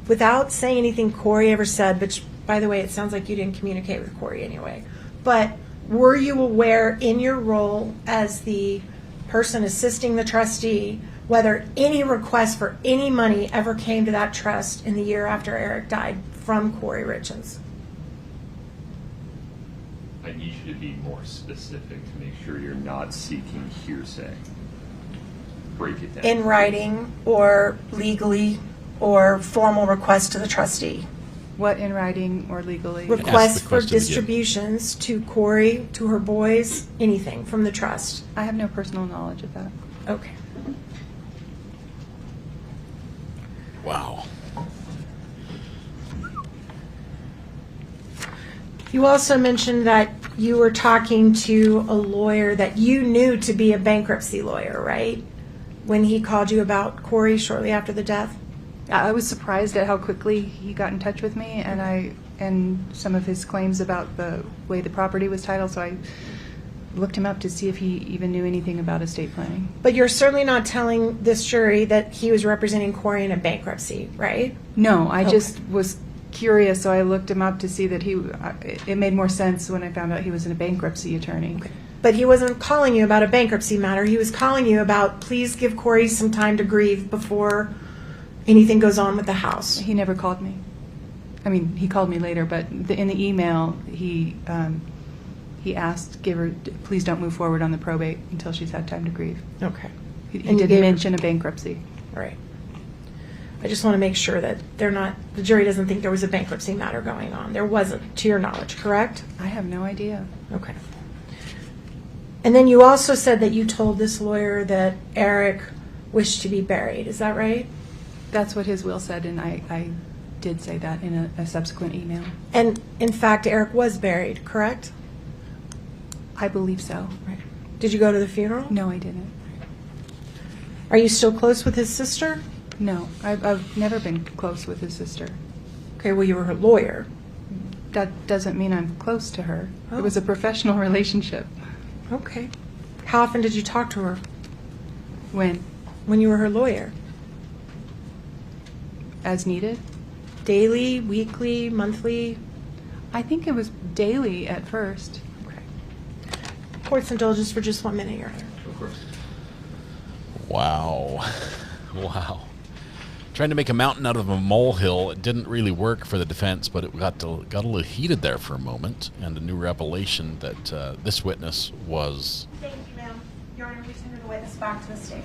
Without saying anything Kouri ever said, which, by the way, it sounds like you didn't communicate with Kouri anyway, but were you aware in your role as the person assisting the trustee whether any request for any money ever came to that trust in the year after Eric died from Kouri Richins? I need you to be more specific to make sure you're not seeking hearsay. Break it down. In writing or legally or formal request to the trustee? What in writing or legally? Request for distributions to Kouri, to her boys, anything from the trust? I have no personal knowledge of that. Okay. Wow. You also mentioned that you were talking to a lawyer that you knew to be a bankruptcy lawyer, right? When he called you about Kouri shortly after the death? I was surprised at how quickly he got in touch with me, and some of his claims about the way the property was titled, so I looked him up to see if he even knew anything about estate planning. But you're certainly not telling this jury that he was representing Kouri in a bankruptcy, right? No, I just was curious, so I looked him up to see that it made more sense when I found out he was a bankruptcy attorney. Okay. But he wasn't calling you about a bankruptcy matter. He was calling you about, please give Kouri some time to grieve before anything goes on with the house. He never called me. I mean, he called me later, but in the email, he asked, please don't move forward on the probate until she's had time to grieve. Okay. He didn't mention a bankruptcy. Right. I just want to make sure that the jury doesn't think there was a bankruptcy matter going on. There wasn't, to your knowledge, correct? I have no idea. Okay. And then you also said that you told this lawyer that Eric wished to be buried. Is that right? That's what his will said, and I did say that in a subsequent email. And in fact, Eric was buried, correct? I believe so. Right. Did you go to the funeral? No, I didn't. Are you still close with his sister? No, I've never been close with his sister. Okay, well, you were her lawyer. That doesn't mean I'm close to her. Oh. It was a professional relationship. Okay. How often did you talk to her? When? When you were her lawyer. As needed? Daily, weekly, monthly? I think it was daily at first. Okay. Court's indulgence for just 1 minute, Your Honor. Of course. Wow. Wow. Trying to make a mountain out of a molehill. It didn't really work for the defense, but it got a little heated there for a moment, and a new revelation that this witness was... Thank you, ma'am. Your Honor, we send the witness back to the state.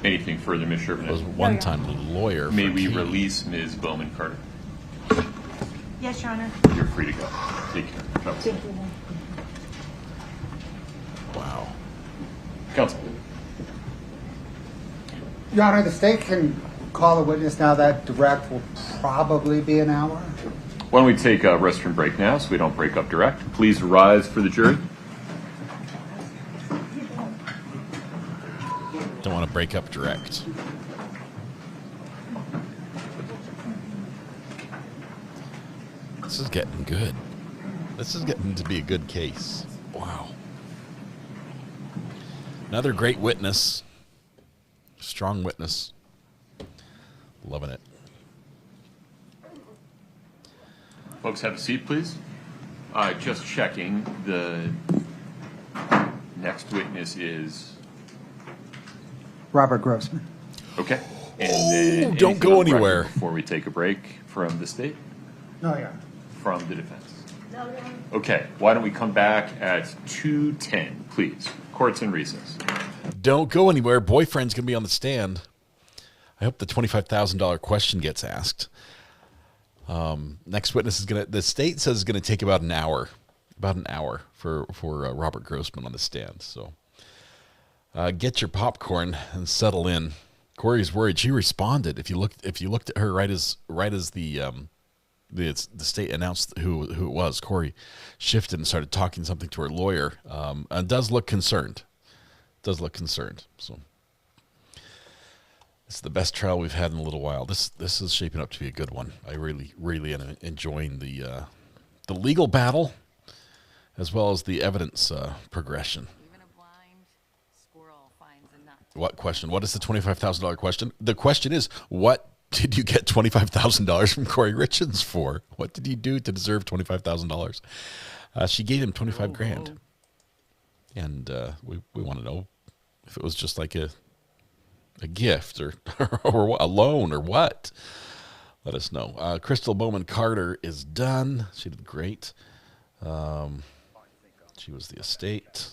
Anything further, Ms. Sherman? Was one-time lawyer. May we Key. release Ms. Bowman Carter? Yes, Your Honor. You're free to go. Take care. Thank you, ma'am. Wow. Counsel. Your Honor, the state can call a witness now. That direct will probably be an hour. Why don't we take a restroom break now so we don't break up direct? Please rise for the jury. Don't want to break up direct. This is getting good. This is getting to be a good case. Wow. Another great witness. Strong witness. Loving it. Folks, have a seat, please. Just checking. The next witness is... Robert Grossman. Okay. And then don't go anywhere before we take a break from the state? No, Your Honor. From the defense? No, Your Honor. Okay. Why don't we come back at 2:10, please? Court's in recess. Don't go anywhere. Boyfriend's going to be on the stand. I hope the $25,000 question gets asked. Next witness is the state says is going to take about an hour for Robert Grossman on the stand. So get your popcorn and settle in. Kouri's worried. She responded. If you looked at her right as the state announced who it was, Kouri shifted and started talking something to her lawyer. And does look concerned. So it's the best trial we've had in a little while. This is shaping up to be a good one. I really am enjoying the legal battle as well as the evidence progression. Even a blind squirrel finds a nut. What question? What is the $25,000 question? The question is, what did you get $25,000 from Kouri Richins for? What did he do to deserve $25,000? She gave him $25,000, and we want to know if it was just like a gift or a loan or what. Let us know. Crystal Bowman Carter is done. She did great. She was the estate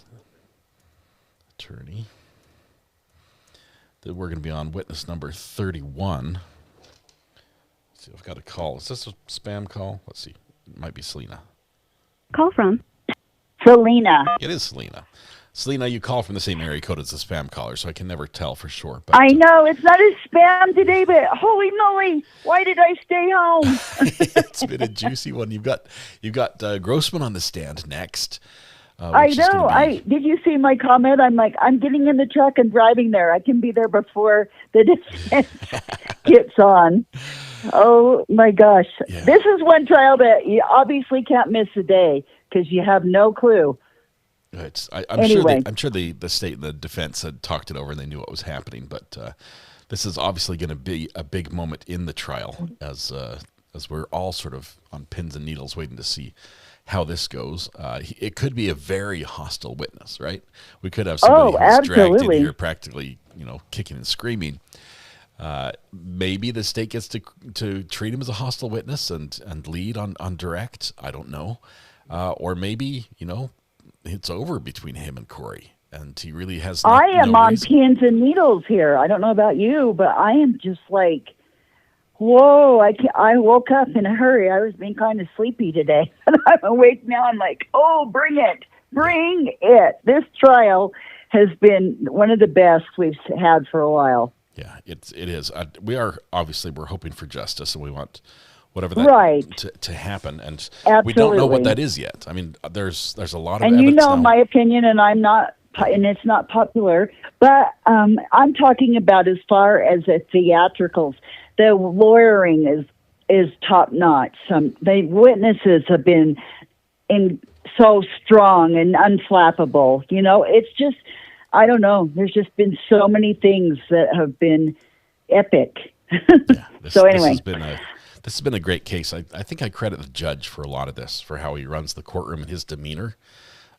attorney. Then we're going to be on witness number 31. Let's see, I've got a call. Is this a spam call? Let's see. It might be Selena. Call from Selena. It is Selena. Selena, you call from the same area code as the spam caller, so I can never tell for sure. But, I know it's not a spam today, but holy moly, why did I stay home? It's been a juicy one. You've got Grossman on the stand next. I know. Did you see my comment? I'm like, I'm getting in the truck and driving there. I can be there before the defense gets on. Oh my gosh, This is one trial that you obviously can't miss a day because you have no clue. I'm sure the state and the defense had talked it over and they knew what was happening, but this is obviously going to be a big moment in the trial as we're all sort of on pins and needles waiting to see how this goes. It could be a very hostile witness, right? We could have somebody who's dragged in here practically, kicking and screaming. Maybe the state gets to treat him as a hostile witness and lead on direct. I don't know. Or maybe, it's over between him and Kouri, and he really has. I am on pins and needles here. I don't know about you, but I am just like, whoa! I woke up in a hurry. I was being kind of sleepy today, and I'm awake now. I'm like, oh, bring it! This trial has been one of the best we've had for a while. Yeah, it is. We're hoping for justice, and we want whatever that to happen, and we don't know what that is yet. I mean, there's a lot of evidence now. My opinion, and it's not popular, but I'm talking about as far as the theatricals. The lawyering is top notch. The witnesses have been so strong and unflappable. It's just, I don't know. There's just been so many things that have been epic. So anyway. This has been a great case. I think I credit the judge for a lot of this, for how he runs the courtroom and his demeanor.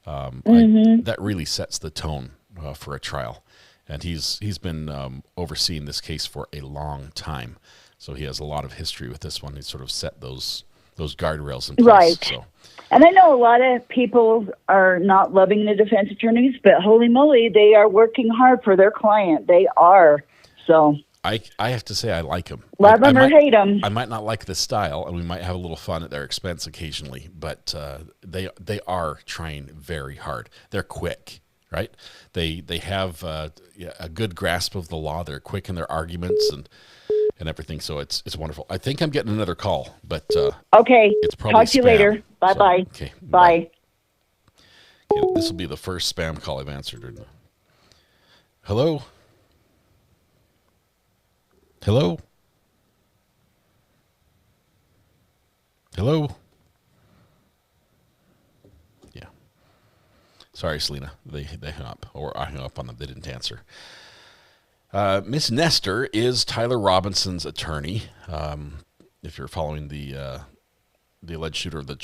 That really sets the tone for a trial. And he's been overseeing this case for a long time. So he has a lot of history with this one. He's sort of set those guardrails in place. Right. So. And I know a lot of people are not loving the defense attorneys, but holy moly, they are working hard for their client. They are. So I have to say I like them. Love them or hate them. I might not like the style, and we might have a little fun at their expense occasionally, but they are trying very hard. They're quick, right? They have a good grasp of the law. They're quick in their arguments and everything, so it's wonderful. I think I'm getting another call, but okay. It's probably talk to you spam, later. Bye-bye. So, okay, bye. Okay, this will be the first spam call I've answered. Hello? Hello? Hello? Yeah. Sorry, Selena. They hung up, or I hung up on them. They didn't answer. Miss Nestor is Tyler Robinson's attorney. If you're following the alleged shooter of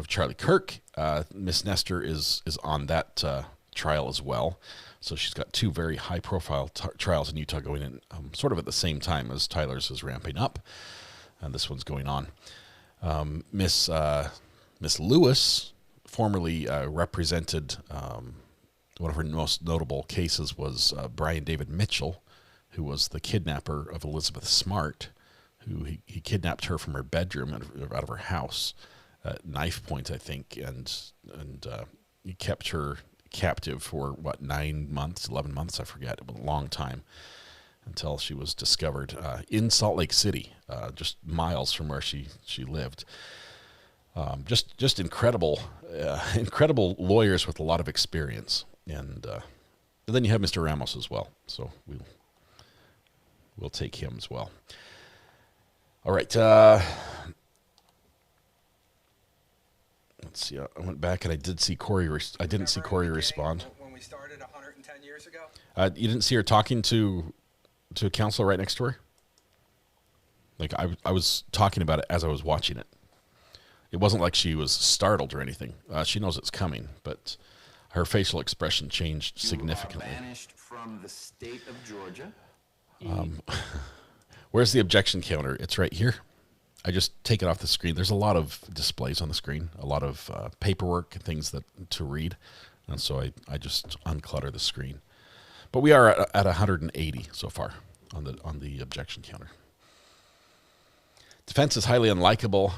Charlie Kirk, Miss Nestor is on that trial as well. So she's got two very high-profile trials in Utah going in sort of at the same time as Tyler's is ramping up, and this one's going on. Miss Lewis formerly represented one of her most notable cases was Brian David Mitchell, who was the kidnapper of Elizabeth Smart, who he kidnapped her from her bedroom out of her house at knife point, I think, and he kept her captive for 9 months, 11 months, I forget. It was a long time until she was discovered in Salt Lake City, just miles from where she lived. Just incredible lawyers with a lot of experience, and then you have Mr. Ramos as well. So we'll take him as well. All right. Let's see. I went back and I did see Kouri. I didn't see Kouri respond. When we started 110 years ago. You didn't see her talking to a counselor right next to her. Like I was talking about it as I was watching it. It wasn't like she was startled or anything. She knows it's coming, but her facial expression changed significantly. You are banished from the state of Georgia. Where's the objection counter? It's right here. I just take it off the screen. There's a lot of displays on the screen, a lot of paperwork and things to read, and so I just unclutter the screen. But we are at 180 so far on the objection counter. Defense is highly unlikable.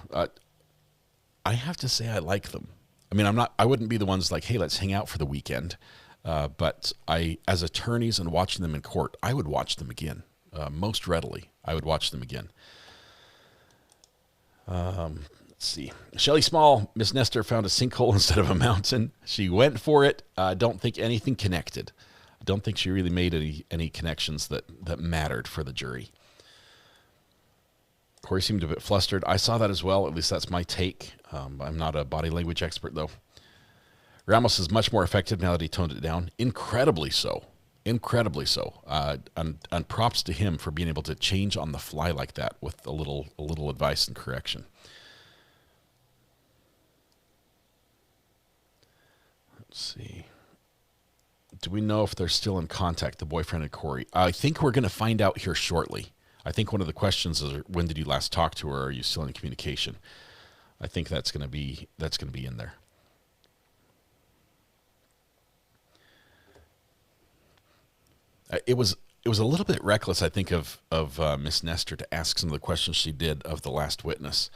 I have to say I like them. I mean, I wouldn't be the ones like, hey, let's hang out for the weekend. But as attorneys and watching them in court, I would watch them again. Most readily, I would watch them again. Let's see. Shelley Small, Miss Nestor found a sinkhole instead of a mountain. She went for it. I don't think anything connected. I don't think she really made any connections that mattered for the jury. Kouri seemed a bit flustered. I saw that as well. At least that's my take. I'm not a body language expert, though. Ramos is much more effective now that he toned it down. Incredibly so. Incredibly so. And props to him for being able to change on the fly like that with a little advice and correction. Let's see. Do we know if they're still in contact, the boyfriend and Kouri? I think we're going to find out here shortly. I think one of the questions is, when did you last talk to her? Are you still in communication? I think that's going to be in there. It was a little bit reckless, I think, of Miss Nestor to ask some of the questions she did of the last witness,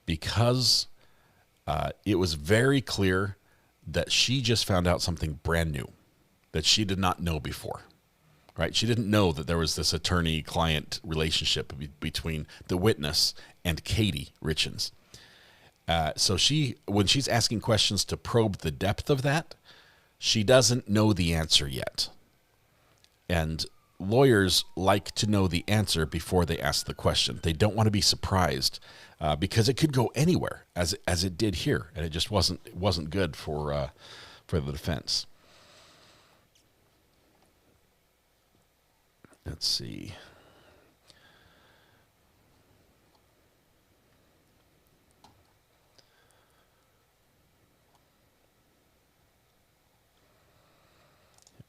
because it was very clear that she just found out something brand new that she did not know before. Right? She didn't know that there was this attorney-client relationship between the witness and Katie Richins. So when she's asking questions to probe the depth of that, she doesn't know the answer yet. And lawyers like to know the answer before they ask the question. They don't want to be surprised because it could go anywhere, as it did here, and it just wasn't good for the defense. Let's see.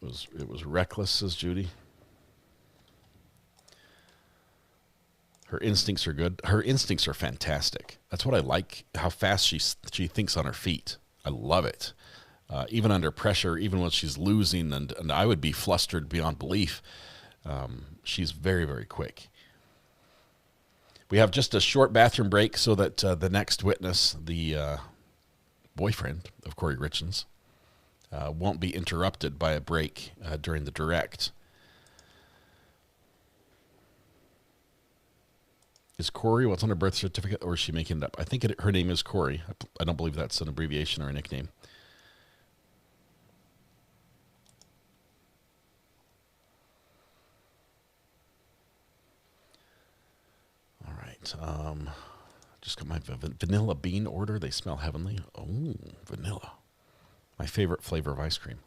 It was reckless, says Judy. Her instincts are good. Her instincts are fantastic. That's what I like, how fast she thinks on her feet. I love it. Even under pressure, even when she's losing, and I would be flustered beyond belief. She's very, very quick. We have just a short bathroom break so that the next witness, the boyfriend of Kouri Richins, won't be interrupted by a break during the direct. Is Kouri what's on her birth certificate, or is she making it up? I think her name is Kouri. I don't believe that's an abbreviation or a nickname. All right. Just got my vanilla bean order. They smell heavenly. Oh, vanilla. My favorite flavor of ice cream.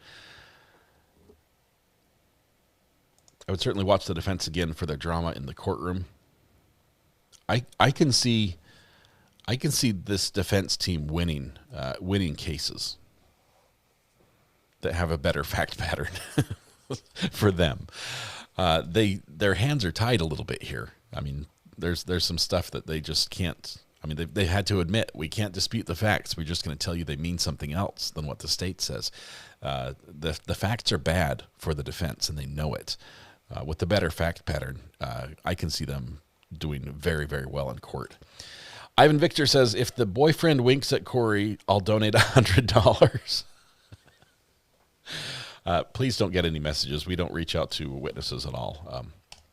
I would certainly watch the defense again for their drama in the courtroom. I can see this defense team winning cases that have a better fact pattern for them. Their hands are tied a little bit here. I mean, there's some stuff that they just can't. I mean, they had to admit, we can't dispute the facts. We're just going to tell you they mean something else than what the state says. The facts are bad for the defense, and they know it. With the better fact pattern, I can see them doing very, very well in court. Ivan Victor says, if the boyfriend winks at Kouri, I'll donate $100. Please don't get any messages. We don't reach out to witnesses at all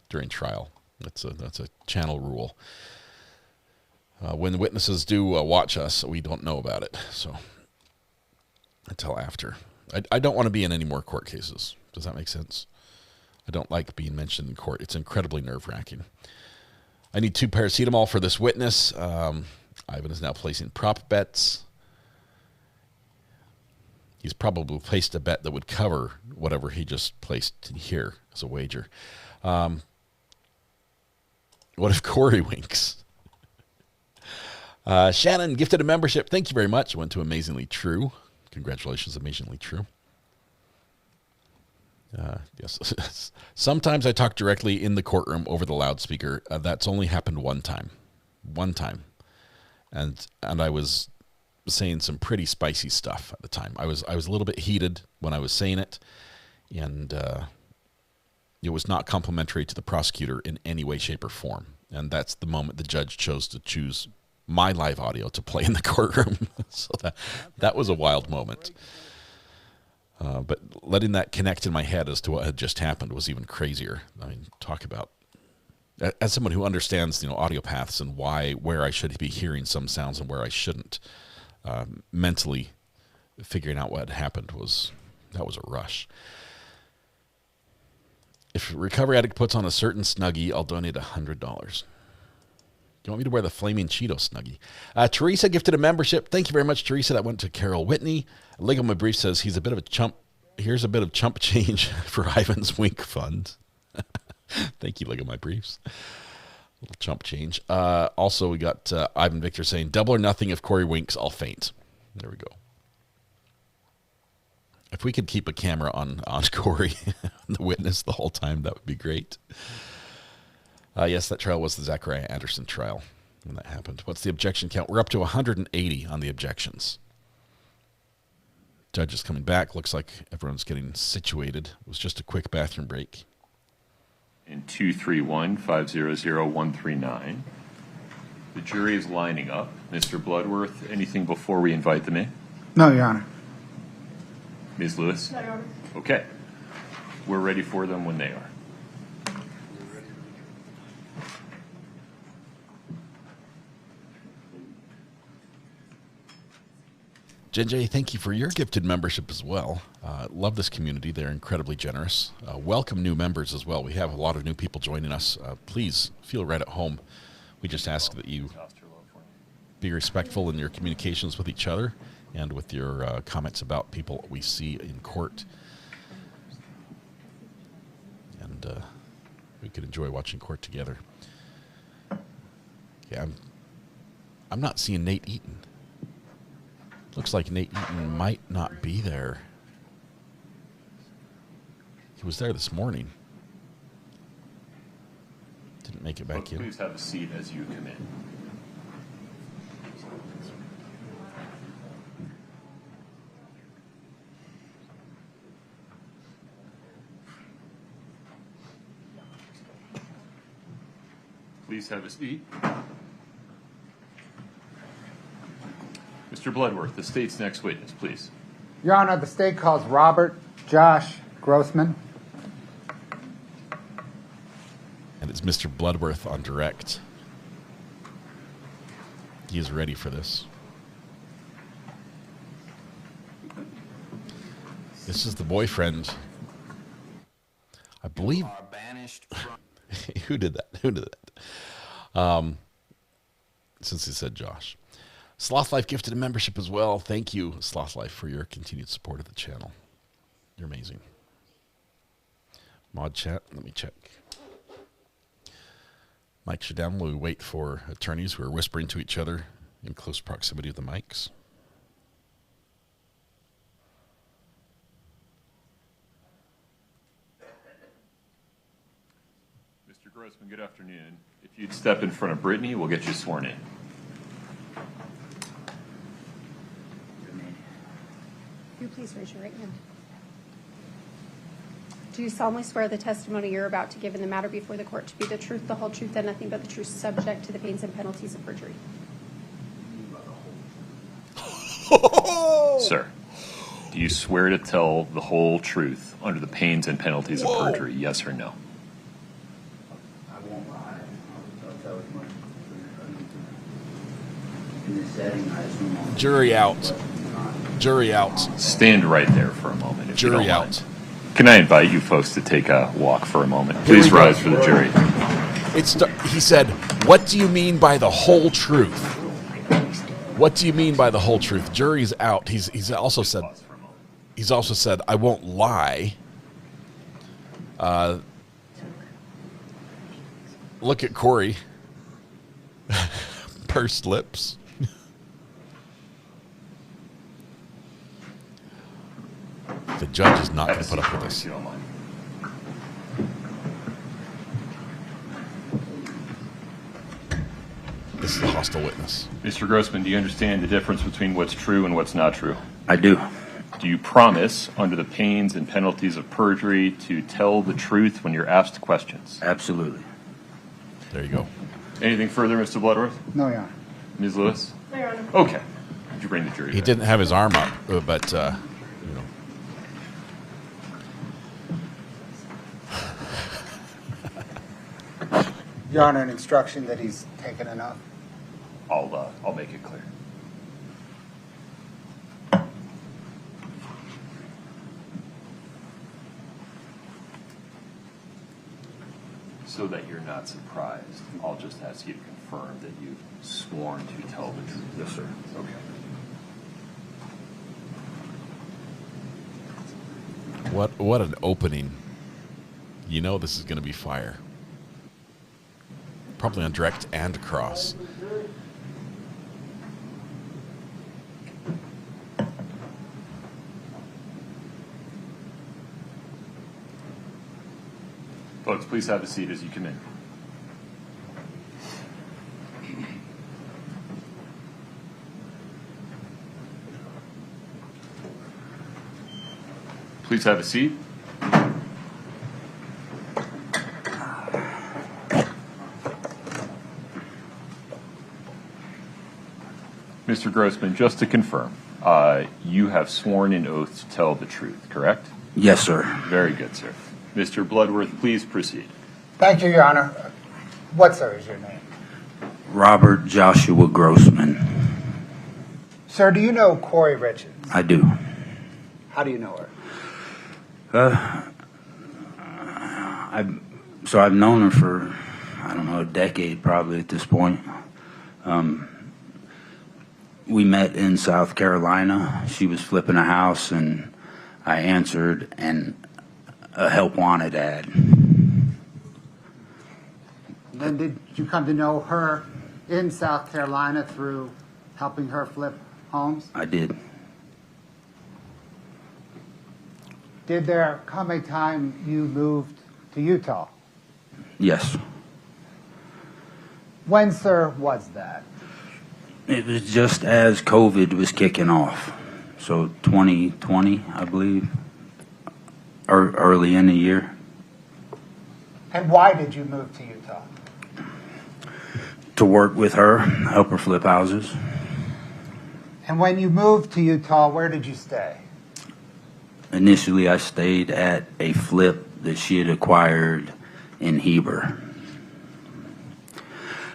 during trial. That's a channel rule. When the witnesses do watch us, we don't know about it. So until after. I don't want to be in any more court cases. Does that make sense? I don't like being mentioned in court. It's incredibly nerve-wracking. I need 2 paracetamol for this witness. Ivan is now placing prop bets. He's probably placed a bet that would cover whatever he just placed here as a wager. What if Kouri winks? Shannon gifted a membership. Thank you very much. Went to Amazingly True. Congratulations, Amazingly True. Yes. Sometimes I talk directly in the courtroom over the loudspeaker. That's only happened one time. And I was saying some pretty spicy stuff at the time. I was a little bit heated when I was saying it, and it was not complimentary to the prosecutor in any way, shape, or form. And that's the moment the judge chose to choose my live audio to play in the courtroom. So that was a wild moment. But letting that connect in my head as to what had just happened was even crazier. I mean, talk about, as someone who understands, audio paths and where I should be hearing some sounds and where I shouldn't, mentally figuring out what had happened was a rush. If Recovery Addict puts on a certain Snuggie, I'll donate $100. You want me to wear the Flaming Cheeto Snuggie? Teresa gifted a membership. Thank you very much, Teresa. That went to Carol Whitney. Lego My Brief says he's a bit of a chump. Here's a bit of chump change for Ivan's Wink Fund. Thank you, Lego My Briefs. A little chump change. Also, we got Ivan Victor saying, double or nothing. If Kouri winks, I'll faint. There we go. If we could keep a camera on Kouri, the witness, the whole time, that would be great. Yes, that trial was the Zachariah Anderson trial when that happened. What's the objection count? We're up to 180 on the objections. Judge is coming back. Looks like everyone's getting situated. It was just a quick bathroom break. In 231-500-139. The jury is lining up. Mr. Bloodworth, anything before we invite them in? No, Your Honor. Ms. Lewis? No, Your Honor. Okay. We're ready for them when they are. Jen J, thank you for your gifted membership as well. Love this community. They're incredibly generous. Welcome new members as well. We have a lot of new people joining us. Please feel right at home. We just ask that you be respectful in your communications with each other and with your comments about people we see in court. And we could enjoy watching court together. Yeah, I'm not seeing Nate Eaton. Looks like Nate Eaton might not be there. He was there this morning. Didn't make it back in. Please have a seat as you come in. Please have a seat. Mr. Bloodworth, the state's next witness, please. Your Honor, the state calls Robert Josh Grossman. And it's Mr. Bloodworth on direct. He is ready for this. This is the boyfriend. I believe. Who did that? Who did that? Since he said Josh. Sloth Life gifted a membership as well. Thank you, Sloth Life, for your continued support of the channel. You're amazing. Mod chat, let me check. Mic shut down while we wait for attorneys who are whispering to each other in close proximity of the mics. Mr. Grossman, good afternoon. If you'd step in front of Brittany, we'll get you sworn in. Will you please raise your right hand? Do you solemnly swear the testimony you're about to give in the matter before the court to be the truth, the whole truth, and nothing but the truth, subject to the pains and penalties of perjury? Sir, do you swear to tell the whole truth under the pains and penalties of perjury, yes or no? I won't lie. I'll tell as much in this setting. I assume Jury out. Jury out. Stand right there for a moment. If you Jury don't out. mind. Can I invite you folks to take a walk for a moment? Please rise for the jury. He said, "What do you mean by the whole truth? What do you mean by the whole truth?" Jury's out. He's also said, "I won't lie." Look at Kouri. Pursed lips. The judge is not going to put up with this. This is a hostile witness. Mr. Grossman, do you understand the difference between what's true and what's not true? I do. Do you promise, under the pains and penalties of perjury, to tell the truth when you're asked questions? Absolutely. There you go. Anything further, Mr. Bloodworth? No, Your Honor. Ms. Lewis? No, Your Honor. Okay. Would you bring the jury He back? didn't have his arm up, but, you know. Your Honor, an instruction that he's taken enough. I'll make it clear. So that you're not surprised, I'll just ask you to confirm that you've sworn to tell the truth. Yes, sir. Okay. What an opening. You know this is going to be fire. Probably on direct and cross. Folks, please have a seat as you come in. Please have a seat. Mr. Grossman, just to confirm, you have sworn an oath to tell the truth, correct? Yes, sir. Very good, sir. Mr. Bloodworth, please proceed. Thank you, Your Honor. What, sir, is your name? Robert Joshua Grossman. Sir, do you know Kouri Richins? I do. How do you know her? I've known her for, I don't know, a decade probably at this point. We met in South Carolina. She was flipping a house, and I answered, and a help wanted ad. Then did you come to know her in South Carolina through helping her flip homes? I did. Did there come a time you moved to Utah? Yes. When, sir, was that? It was just as COVID was kicking off. So 2020, I believe, or early in the year. And why did you move to Utah? To work with her, help her flip houses. And when you moved to Utah, where did you stay? Initially, I stayed at a flip that she had acquired in Heber.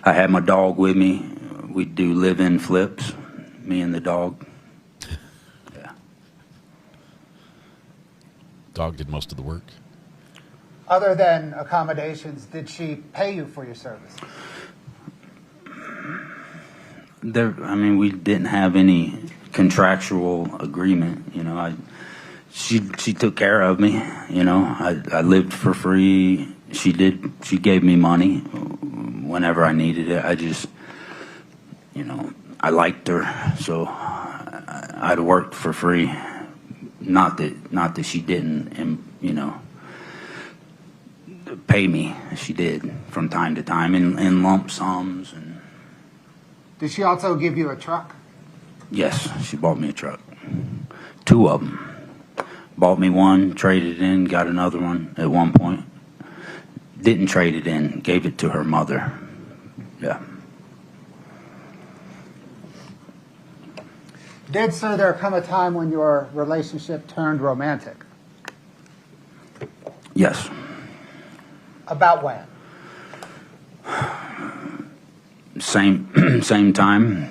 I had my dog with me. We do live-in flips, me and the dog. Yeah. Dog did most of the work. Other than accommodations, did she pay you for your service? We didn't have any contractual agreement. She took care of me. I lived for free. She gave me money whenever I needed it. I liked her, so I'd worked for free. Not that she didn't, pay me. She did from time to time in lump sums. And did she also give you a truck? yes, she bought me a truck. 2 of them. Bought me one, traded it in, got another one at one point. Didn't trade it in, gave it to her mother. Yeah. Did, sir, there come a time when your relationship turned romantic? Yes. About when? Same time,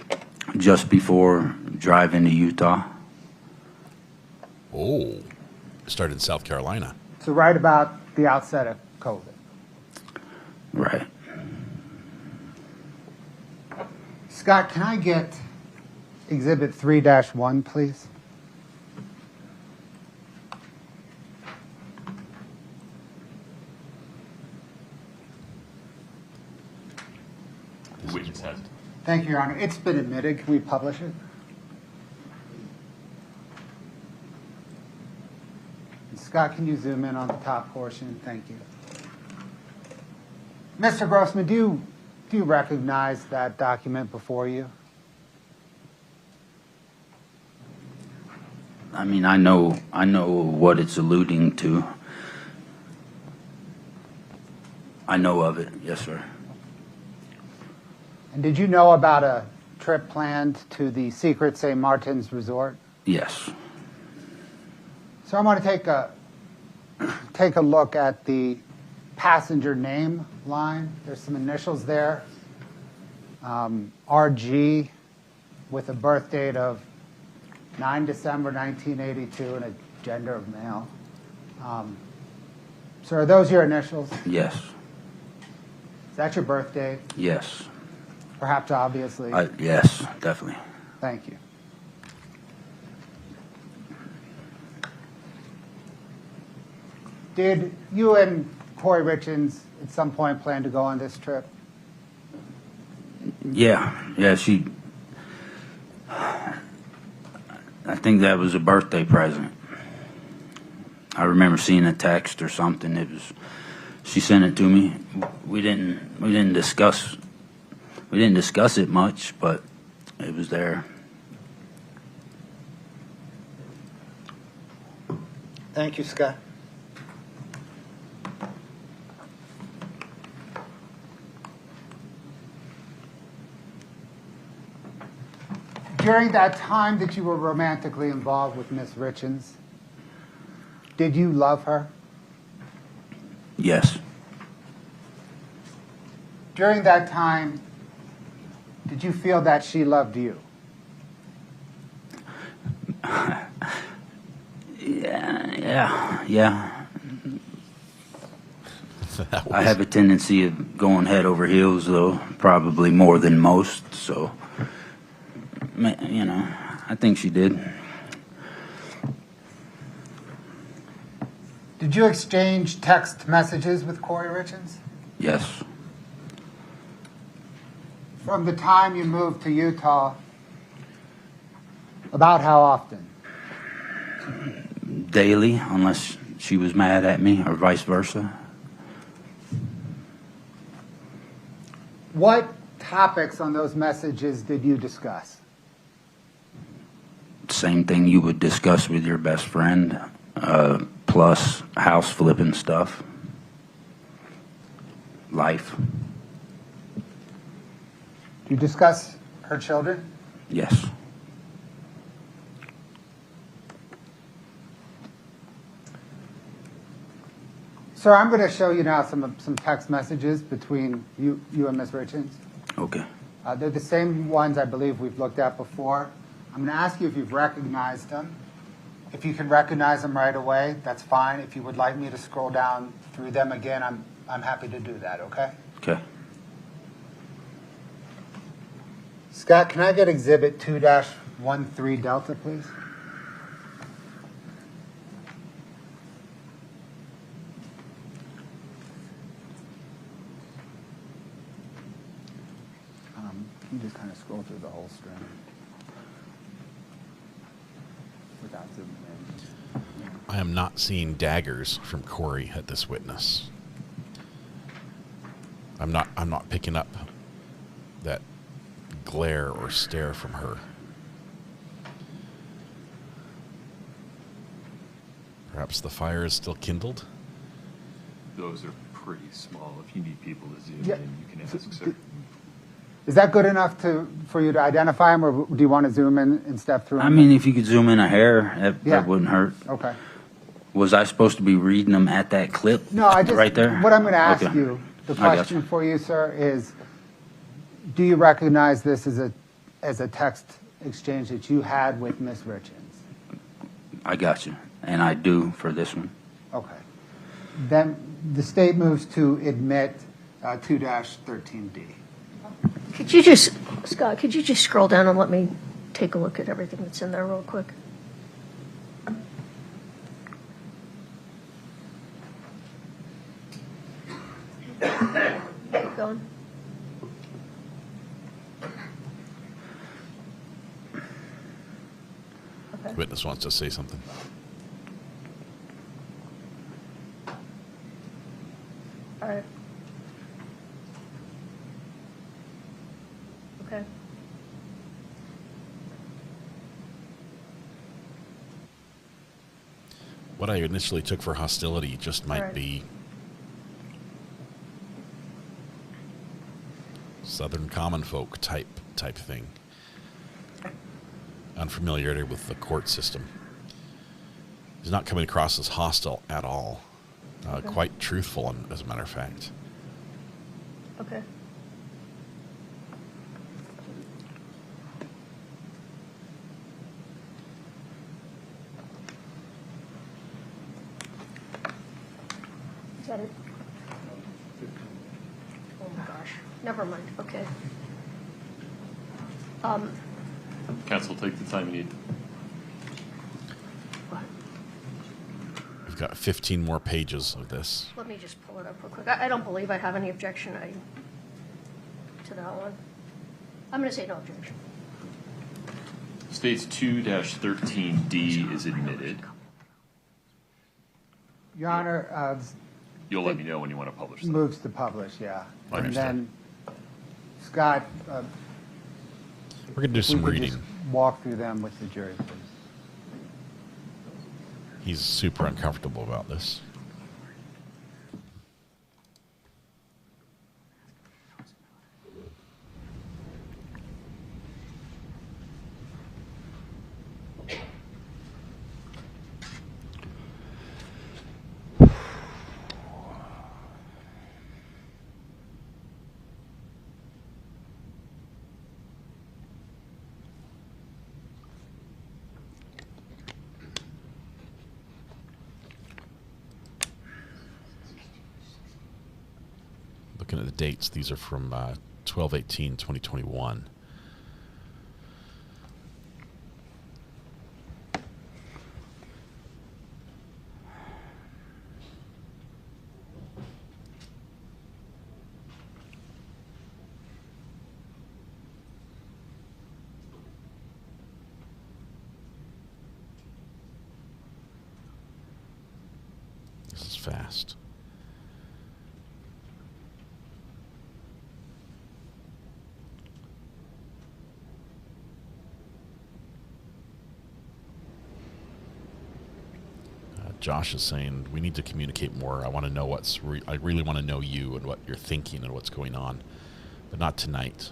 just before driving to Utah. Oh, started in South Carolina. So right about the outset of COVID. Right. Scott, can I get Exhibit 3-1, please? Witness has it. Thank you, Your Honor. It's been admitted. Can we publish it? And Scott, can you zoom in on the top portion? Thank you. Mr. Grossman, do you recognize that document before you? I know what it's alluding to. I know of it, yes, sir. And did you know about a trip planned to the secret St. Martin's Resort? Yes. So I'm going to take a look at the passenger name line. There's some initials there. RG with a birth date of 9 December 1982 and a gender of male. So are those your initials? Yes. Is that your birth date? Yes. Perhaps obviously. Yes, definitely. Thank you. Did you and Kouri Richins at some point plan to go on this trip? Yeah, she. I think that was a birthday present. I remember seeing a text or something. She sent it to me. We didn't discuss it much, but it was there. Thank you, Scott. During that time that you were romantically involved with Miss Richins, did you love her? Yes. During that time, did you feel that she loved you? Yeah. I have a tendency of going head over heels, though, probably more than most, so, I think she did. Did you exchange text messages with Kouri Richins? Yes. From the time you moved to Utah, about how often? Daily, unless she was mad at me, or vice versa. What topics on those messages did you discuss? Same thing you would discuss with your best friend, plus house flipping stuff. Life. You discuss her children? Yes. Sir, I'm going to show you now some text messages between you and Ms. Richins. Okay. They're the same ones I believe we've looked at before. I'm going to ask you if you've recognized them. If you can recognize them right away, that's fine. If you would like me to scroll down through them again, I'm happy to do that, okay? Okay. Scott, can I get Exhibit 2-13 Delta, please? You just kind of scroll through the whole string without zooming in. I am not seeing daggers from Kouri at this witness. I'm not picking up that glare or stare from her. Perhaps the fire is still kindled? Those are pretty small. If you need people to zoom Yeah. in, you can ask, sir. Is that good enough for you to identify them, or do you want to zoom in and step through them? I mean, if you could zoom in a hair, Yeah. that wouldn't hurt. Okay. Was I supposed to be reading them at that clip? No, I just, right there? what I'm going to ask Okay. you, the I got question you. for you, sir, is do you recognize this as a text exchange that you had with Ms. Richins? I got you. And I do for this one. Okay. Then the state moves to admit 2-13D. Could you just, Scott, could you just scroll down and let me take a look at everything that's in there real quick? Keep going. The witness wants to say something. All right. Okay. What I initially took for hostility just might Right. be Southern common folk type thing. Unfamiliarity with the court system. He's not coming across as hostile at all. Quite truthful, as a matter of fact. Okay. Is that it? Oh my gosh. Never mind. Okay. Council, take the time you need. We've got 15 more pages of this. Let me just pull it up real quick. I don't believe I have any objection to that one. I'm going to say no objection. States 2-13D is admitted. Your Honor, You'll let me know when you want to publish that. moves to publish, yeah. I And understand. then, Scott, We're going to do if we some could reading. just walk through them with the jury, please. He's super uncomfortable about this. Looking at the dates, these are from 12/18/2021. This is fast. Josh is saying we need to communicate more. I want to know I really want to know you and what you're thinking and what's going on, but not tonight.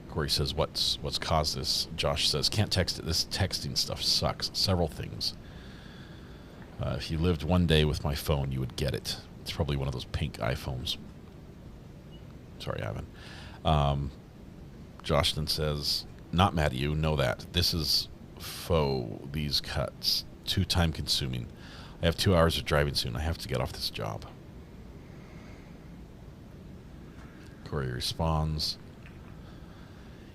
Kouri says, what's caused this? Josh says, can't text it. This texting stuff sucks. Several things. If you lived one day with my phone, you would get it. It's probably one of those pink iPhones. Sorry, Ivan. Josh then says, not mad at you. Know that. This is faux, these cuts. Too time consuming. I have 2 hours of driving soon. I have to get off this job. Kouri responds,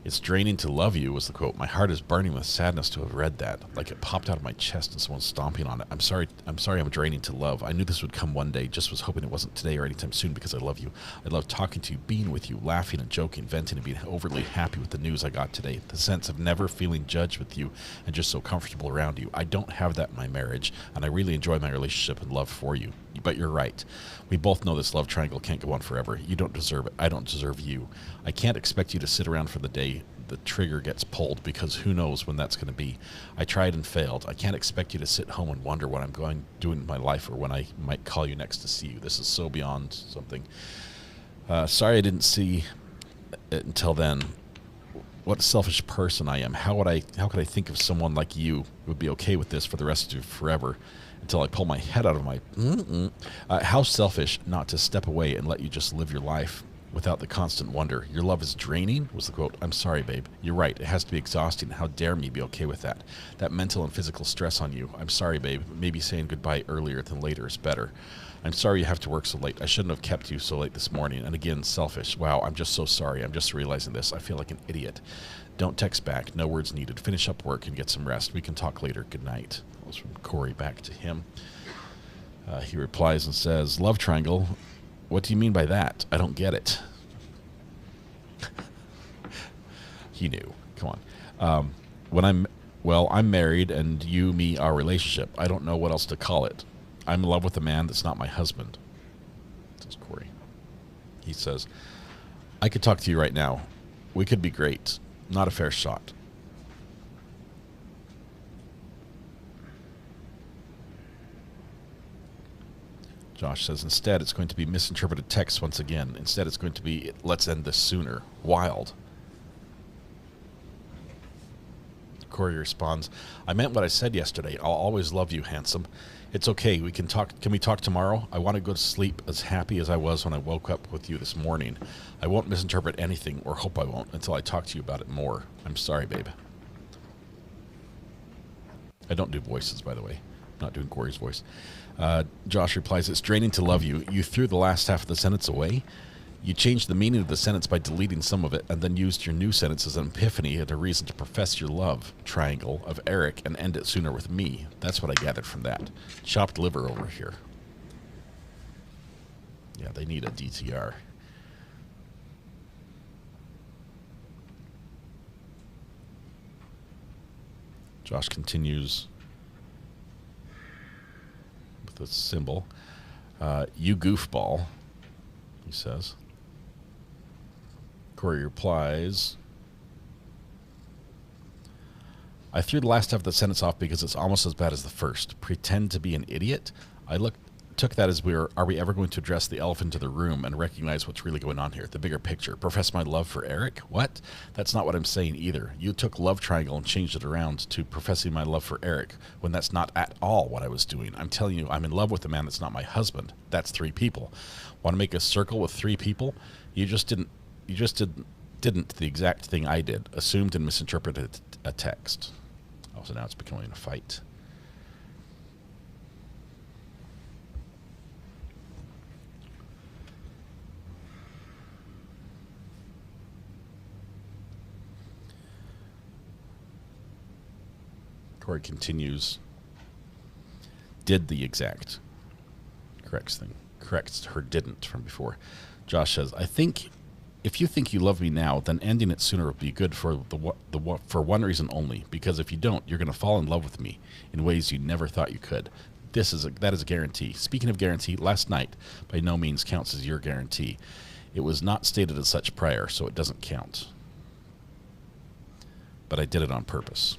it's draining to love you, was the quote. My heart is burning with sadness to have read that. Like it popped out of my chest and someone's stomping on it. I'm sorry I'm draining to love. I knew this would come one day, just was hoping it wasn't today or anytime soon because I love you. I love talking to you, being with you, laughing and joking, venting and being overly happy with the news I got today. The sense of never feeling judged with you and just so comfortable around you. I don't have that in my marriage, and I really enjoy my relationship and love for you. But you're right. We both know this love triangle can't go on forever. You don't deserve it. I don't deserve you. I can't expect you to sit around for the day the trigger gets pulled, because who knows when that's going to be. I tried and failed. I can't expect you to sit home and wonder what I'm doing in my life or when I might call you next to see you. This is so beyond something. Sorry I didn't see it until then. What a selfish person I am. How could I think of someone like you who would be okay with this for the rest of forever until I pull my head out of my... how selfish not to step away and let you just live your life without the constant wonder. Your love is draining, was the quote. I'm sorry, babe. You're right. It has to be exhausting. How dare me be okay with that? That mental and physical stress on you. I'm sorry, babe. Maybe saying goodbye earlier than later is better. I'm sorry you have to work so late. I shouldn't have kept you so late this morning. And again, selfish. Wow, I'm just so sorry. I'm just realizing this. I feel like an idiot. Don't text back. No words needed. Finish up work and get some rest. We can talk later. Good night. That was from Kouri back to him. He replies and says, love triangle. What do you mean by that? I don't get it. He knew. Come on. I'm married and you, me, our relationship. I don't know what else to call it. I'm in love with a man that's not my husband. Says Kouri. He says, I could talk to you right now. We could be great. Not a fair shot. Josh says, instead, it's going to be misinterpreted text once again. Instead, it's going to be, let's end this sooner. Wild. Kouri responds, I meant what I said yesterday. I'll always love you, handsome. It's okay. We can talk. Can we talk tomorrow? I want to go to sleep as happy as I was when I woke up with you this morning. I won't misinterpret anything, or hope I won't, until I talk to you about it more. I'm sorry, babe. I don't do voices, by the way. I'm not doing Kouri's voice. Josh replies, it's draining to love you. You threw the last half of the sentence away. You changed the meaning of the sentence by deleting some of it, and then used your new sentence as an epiphany and a reason to profess your love, triangle, of Eric and end it sooner with me. That's what I gathered from that. Chopped liver over here. Yeah, they need a DTR. Josh continues with a symbol. You goofball, he says. Kouri replies, I threw the last half of the sentence off because it's almost as bad as the first. Pretend to be an idiot? I took that as are we ever going to address the elephant in the room and recognize what's really going on here, the bigger picture? Profess my love for Eric? What? That's not what I'm saying either. You took love triangle and changed it around to professing my love for Eric, when that's not at all what I was doing. I'm telling you, I'm in love with a man that's not my husband. That's 3 people. Want to make a circle with 3 people? You just didn't the exact thing I did. Assumed and misinterpreted a text. Oh, so now it's becoming a fight. Kouri continues. Did the exact. Corrects her didn't from before. Josh says, I think if you think you love me now, then ending it sooner would be good for for one reason only. Because if you don't, you're going to fall in love with me in ways you never thought you could. That is a guarantee. Speaking of guarantee, last night by no means counts as your guarantee. It was not stated as such prior, so it doesn't count. But I did it on purpose.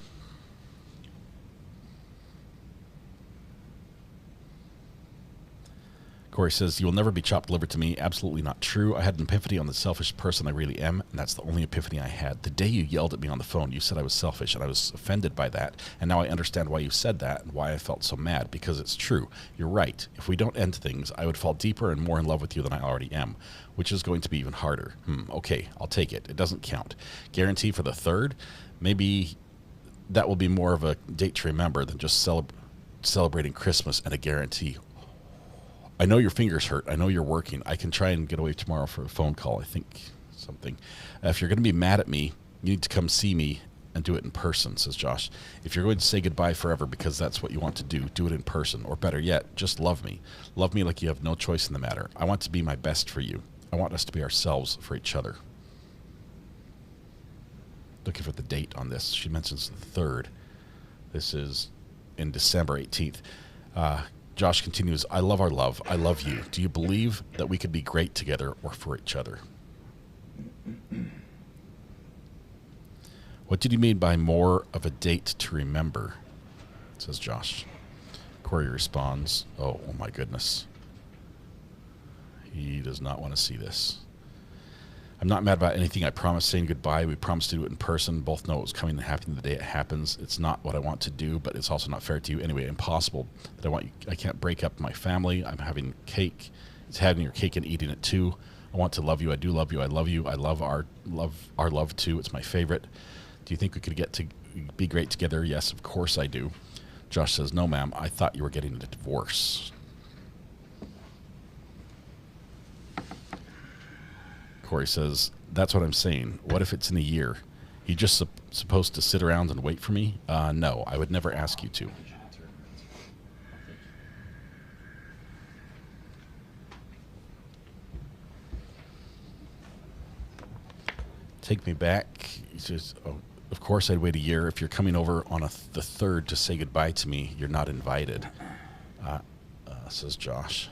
Kouri says, you will never be chopped liver to me. Absolutely not true. I had an epiphany on the selfish person I really am, and that's the only epiphany I had. The day you yelled at me on the phone, you said I was selfish, and I was offended by that. And now I understand why you said that and why I felt so mad, because it's true. You're right. If we don't end things, I would fall deeper and more in love with you than I already am, which is going to be even harder. Okay, I'll take it. It doesn't count. Guarantee for the 3rd? Maybe that will be more of a date to remember than just celebrating Christmas and a guarantee. I know your fingers hurt. I know you're working. I can try and get away tomorrow for a phone call, I think, something. If you're going to be mad at me, you need to come see me and do it in person, says Josh. If you're going to say goodbye forever because that's what you want to do it in person. Or better yet, just love me. Love me like you have no choice in the matter. I want to be my best for you. I want us to be ourselves for each other. Looking for the date on this. She mentions the 3rd. This is in December 18th. Josh continues, I love our love. I love you. Do you believe that we could be great together or for each other? What did you mean by more of a date to remember? Says Josh. Kouri responds, oh my goodness. He does not want to see this. I'm not mad about anything. I promised saying goodbye. We promised to do it in person. Both know it was coming and happening the day it happens. It's not what I want to do, but it's also not fair to you. Anyway, impossible that I can't break up my family. I'm having cake. It's having your cake and eating it too. I want to love you. I do love you. I love you. I love our love too. It's my favorite. Do you think we could get to be great together? Yes, of course I do. Josh says, no, ma'am. I thought you were getting a divorce. Kouri says, that's what I'm saying. What if it's in a year? You just supposed to sit around and wait for me? No, I would never ask you to. Take me back. He says, oh, of course I'd wait a year. If you're coming over on the 3rd to say goodbye to me, you're not invited, says Josh.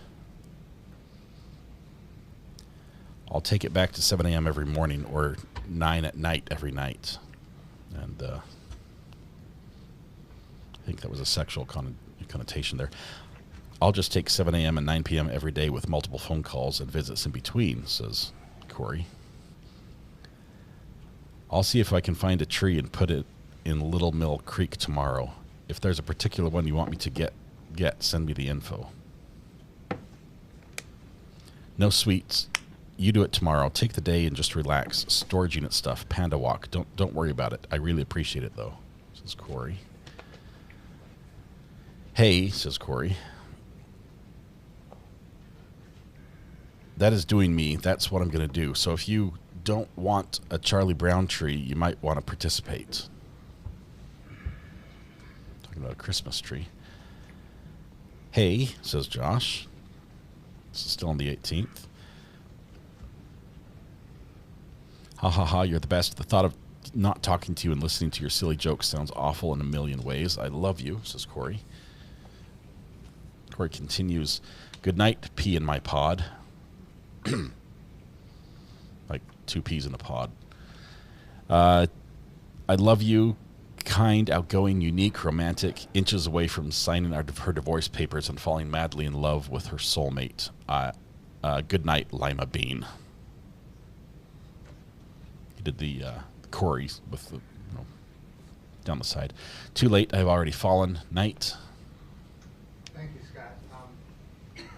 I'll take it back to 7 a.m. every morning or 9 at night every night. And I think that was a sexual connotation there. I'll just take 7 a.m. and 9 p.m. every day with multiple phone calls and visits in between, says Kouri. I'll see if I can find a tree and put it in Little Mill Creek tomorrow. If there's a particular one you want me to get, send me the info. No sweets. You do it tomorrow. Take the day and just relax. Storage unit stuff. Panda walk. Don't worry about it. I really appreciate it though, says Kouri. Hey, says Kouri. That is doing me. That's what I'm going to do. So if you don't want a Charlie Brown tree, you might want to participate. Talking about a Christmas tree. Hey, says Josh. This is still on the 18th. Ha ha ha, you're the best. The thought of not talking to you and listening to your silly jokes sounds awful in a million ways. I love you, says Kouri. Kouri continues, good night, pea in my pod. Like 2 peas in a pod. I love you, kind, outgoing, unique, romantic, inches away from signing her divorce papers and falling madly in love with her soulmate. Good night, Lima Bean. He did the Kouri with the, down the side. Too late, I've already fallen. Night. Thank you, Scott.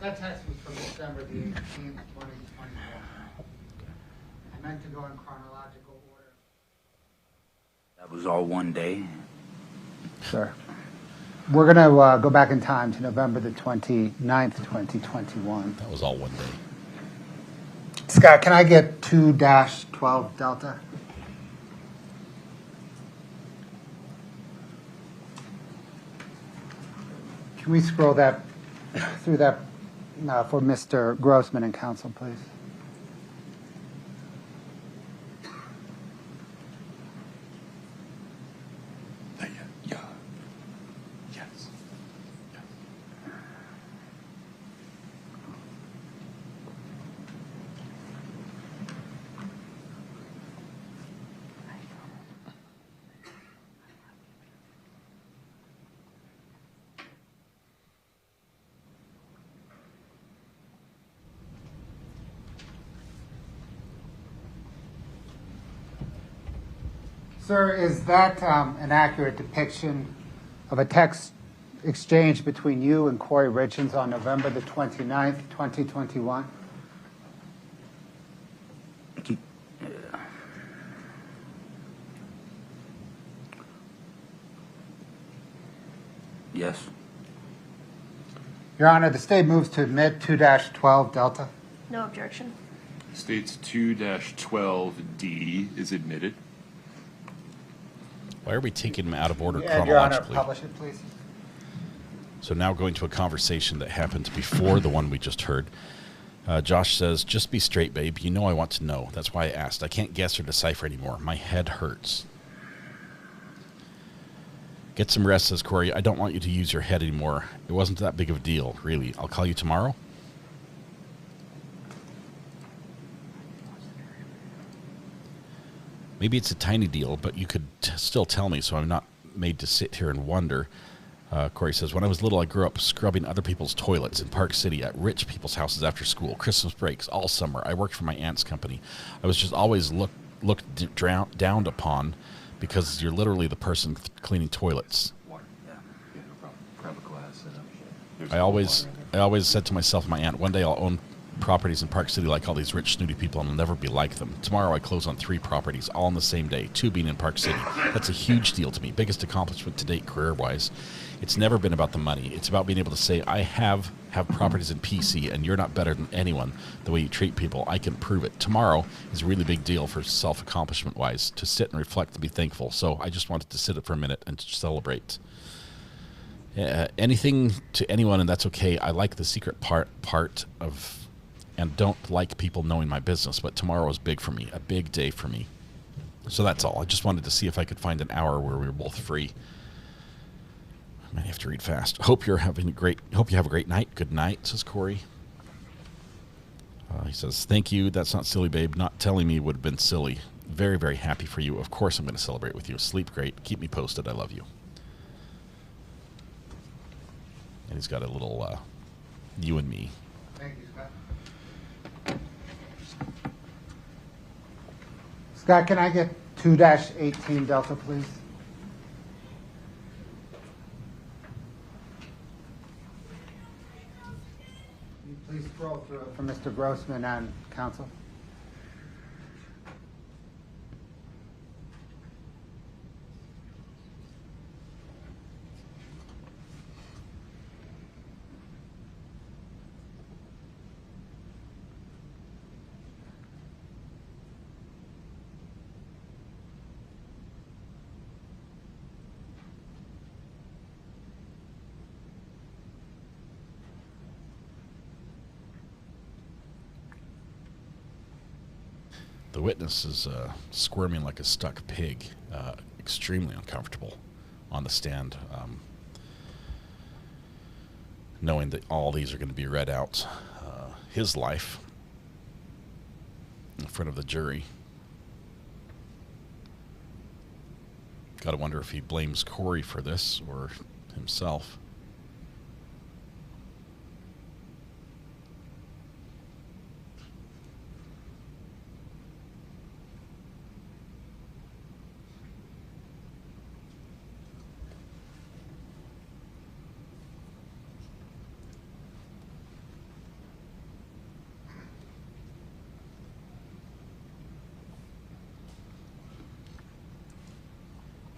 That text was from December the 18th, 2021. I meant to go in chronological order. That was all one day. Sure. We're going to go back in time to November the 29th, 2021. That was all one day. Scott, can I get 2-12 Delta? Can we scroll that through that for Mr. Grossman and council, please? Yeah. Yes. Sir, is that an accurate depiction of a text exchange between you and Kouri Richins on November the 29th, 2021? Yes. Your Honor, the state moves to admit 2-12 Delta. No objection. States 2-12D is admitted. Why are we taking them out of order Yeah, Your Honor, chronologically? publish it, please. So now going to a conversation that happened before the one we just heard. Josh says, just be straight, babe. You know I want to know. That's why I asked. I can't guess or decipher anymore. My head hurts. Get some rest, says Kouri. I don't want you to use your head anymore. It wasn't that big of a deal, really. I'll call you tomorrow. Maybe it's a tiny deal, but you could still tell me so I'm not made to sit here and wonder. Kouri says, when I was little, I grew up scrubbing other people's toilets in Park City at rich people's houses after school, Christmas breaks, all summer. I worked for my aunt's company. I was just always looked down upon because you're literally the person cleaning toilets. I always said to myself and my aunt, one day I'll own properties in Park City like all these rich, snooty people, and I'll never be like them. Tomorrow I close on 3 properties, all on the same day, 2 being in Park City. That's a huge deal to me, biggest accomplishment to date career-wise. It's never been about the money. It's about being able to say, I have properties in PC, and you're not better than anyone the way you treat people. I can prove it. Tomorrow is a really big deal for self-accomplishment-wise, to sit and reflect and be thankful. So I just wanted to sit it for a minute and to celebrate. Anything to anyone, and that's okay. I like the secret part of... and don't like people knowing my business, but tomorrow is big for me, a big day for me. So that's all. I just wanted to see if I could find an hour where we were both free. I might have to read fast. Hope you have a great night. Good night, says Kouri. He says, thank you. That's not silly, babe. Not telling me would have been silly. Very, very happy for you. Of course I'm going to celebrate with you. Sleep great. Keep me posted. I love you. And he's got a little you and me. Thank you, Scott. Scott, can I get 2-18 Delta, please? scroll through it for Mr. Grossman and counsel. The witness is squirming like a stuck pig, extremely uncomfortable on the stand, knowing that all these are going to be read out. His life in front of the jury. Got to wonder if he blames Kouri for this or himself.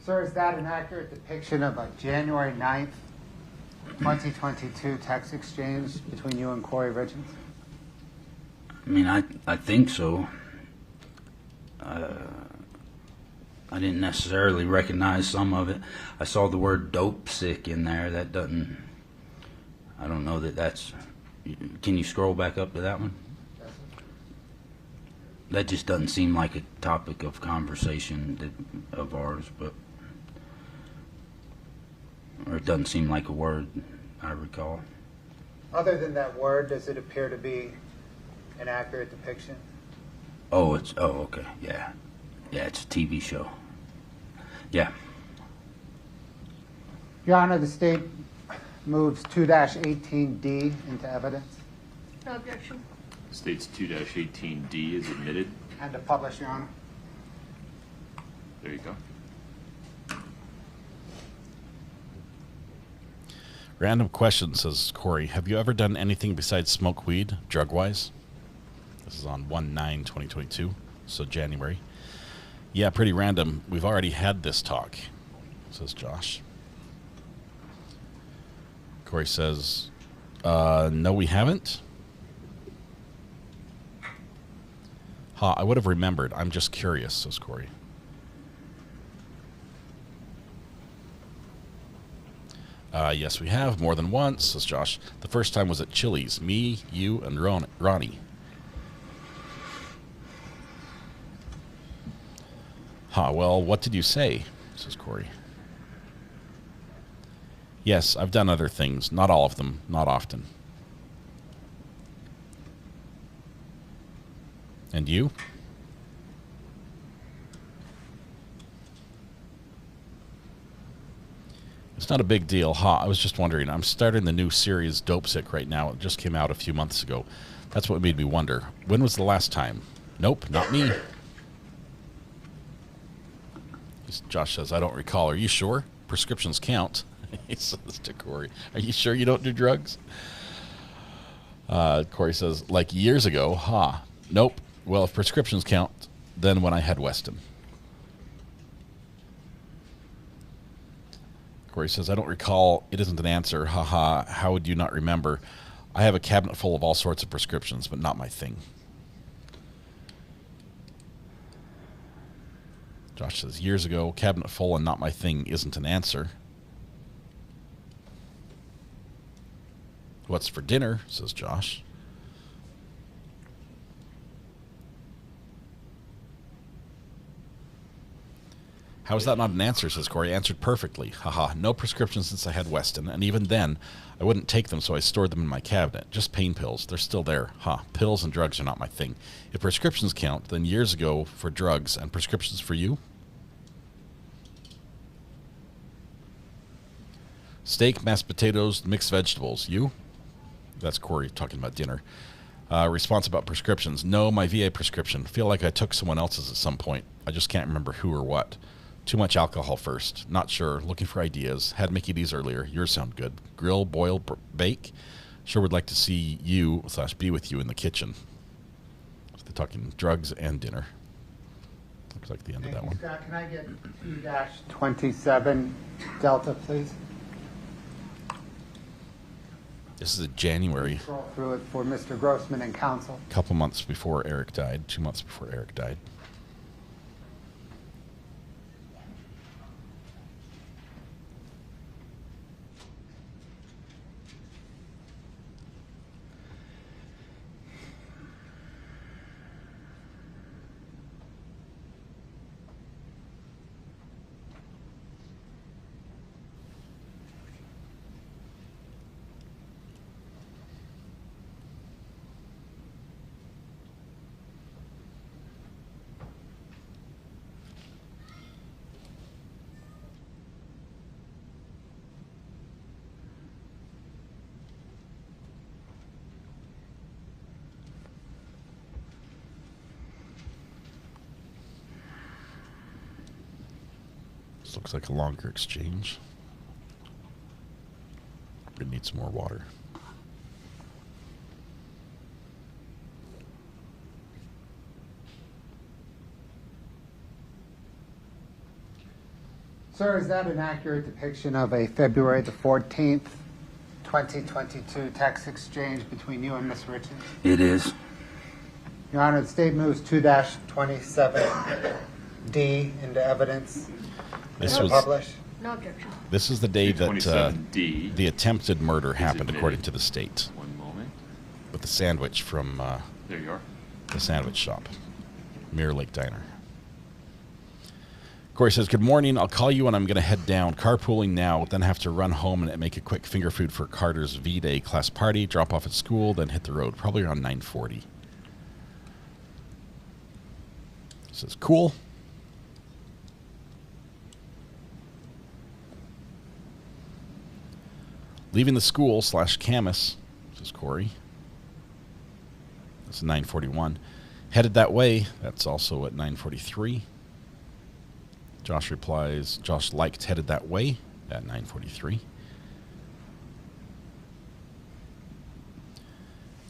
Sir, is that an accurate depiction of a January 9th, 2022 text exchange between you and Kouri Richins? I mean, I think so. I didn't necessarily recognize some of it. I saw the word dope sick in there. That doesn't, I don't know that that's, can you scroll back up to that one? That just doesn't seem like a topic of conversation of ours, but, or it doesn't seem like a word I recall. Other than that word, does it appear to be an accurate depiction? Oh, okay, yeah. Yeah, it's a TV show. Yeah. Your Honor, the state moves 2-18D into evidence. No objection. States 2-18D is admitted. And to publish, Your Honor. There you go. Random question, says Kouri. Have you ever done anything besides smoke weed, drug-wise? This is on 1/9/2022, so January. Yeah, pretty random. We've already had this talk, says Josh. Kouri says, no, we haven't. I would have remembered. I'm just curious, says Kouri. Yes, we have, more than once, says Josh. The first time was at Chili's. Me, you, and Ronnie. Well, what did you say, says Kouri. Yes, I've done other things. Not all of them. Not often. And you? It's not a big deal. I was just wondering. I'm starting the new series Dope Sick right now. It just came out a few months ago. That's what made me wonder. When was the last time? Nope, not me. Josh says, I don't recall. Are you sure? Prescriptions count. He says to Kouri, are you sure you don't do drugs? Kouri says, like years ago. Nope. Well, if prescriptions count, then when I had Weston. Kouri says, I don't recall. It isn't an answer. How would you not remember? I have a cabinet full of all sorts of prescriptions, but not my thing. Josh says, years ago, cabinet full and not my thing isn't an answer. What's for dinner, says Josh. How is that not an answer, says Kouri. Answered perfectly. No prescription since I had Weston, and even then, I wouldn't take them, so I stored them in my cabinet. Just pain pills. They're still there. Pills and drugs are not my thing. If prescriptions count, then years ago for drugs and prescriptions for you? Steak, mashed potatoes, mixed vegetables. You? That's Kouri talking about dinner. Response about prescriptions. No, my VA prescription. Feel like I took someone else's at some point. I just can't remember who or what. Too much alcohol first. Not sure. Looking for ideas. Had Mickey D's earlier. Yours sound good. Grill, boil, bake. Sure would like to see you / be with you in the kitchen. So they're talking drugs and dinner. Looks like the end of that one. Scott, can I get 2-27 Delta, please? This is a January, Scroll through it for Mr. Grossman and counsel. couple months before Eric died, 2 months before Eric died. This looks like a longer exchange. It needs some more water. Sir, is that an accurate depiction of a February the 14th, 2022 text exchange between you and Ms. Richins? It is. Your Honor, the state moves 2-27D into evidence. This And was publish. No objection. This is the day that 27D the attempted murder happened, admitted. according to the state. One moment. With the sandwich from There you are. the sandwich shop, Mirror Lake Diner. Corey says, "Good morning. I'll call you when I'm going to head down. Carpooling now, then have to run home and make a quick finger food for Carter's V-Day class party. Drop off at school, then hit the road. Probably around 9:40." Says, "Cool." Leaving the school / Camus, says Corey. That's 9:41. Headed that way. That's also at 9:43. Josh replies, Josh liked headed that way at 9:43.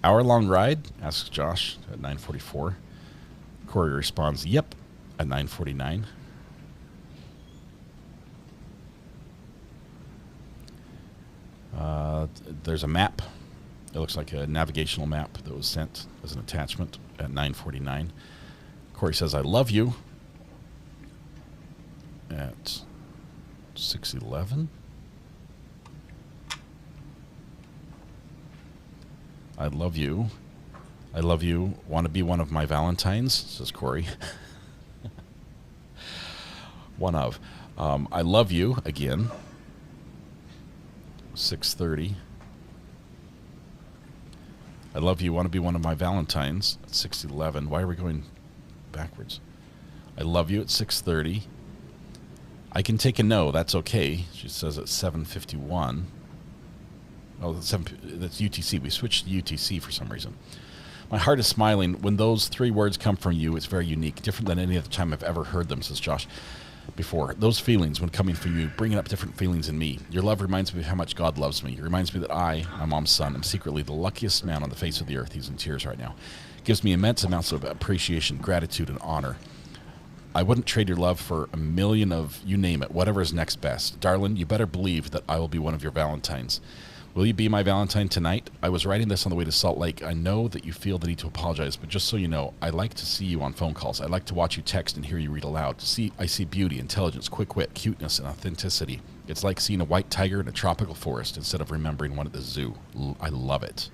Hour-long ride, asks Josh at 9:44. Corey responds, yep, at 9:49. There's a map. It looks like a navigational map that was sent as an attachment at 9:49. Corey says, I love you at 6:11. I love you. I love you. Want to be one of my Valentines, says Corey. One of. I love you again. 6:30. I love you. Want to be one of my Valentines at 6:11. Why are we going backwards? I love you at 6:30. I can take a no. That's okay. She says at 7:51. Oh, that's UTC. We switched to UTC for some reason. My heart is smiling. When those three words come from you, it's very unique, different than any other time I've ever heard them, says Josh. Before, those feelings, when coming from you, bringing up different feelings in me. Your love reminds me of how much God loves me. It reminds me that I, my mom's son, am secretly the luckiest man on the face of the earth. He's in tears right now. It gives me immense amounts of appreciation, gratitude, and honor. I wouldn't trade your love for a million of, you name it, whatever is next best. Darling, you better believe that I will be one of your Valentines. Will you be my Valentine tonight? I was writing this on the way to Salt Lake. I know that you feel the need to apologize, but just so you know, I like to see you on phone calls. I like to watch you text and hear you read aloud. I see beauty, intelligence, quick wit, cuteness, and authenticity. It's like seeing a white tiger in a tropical forest instead of remembering one at the zoo. I love it.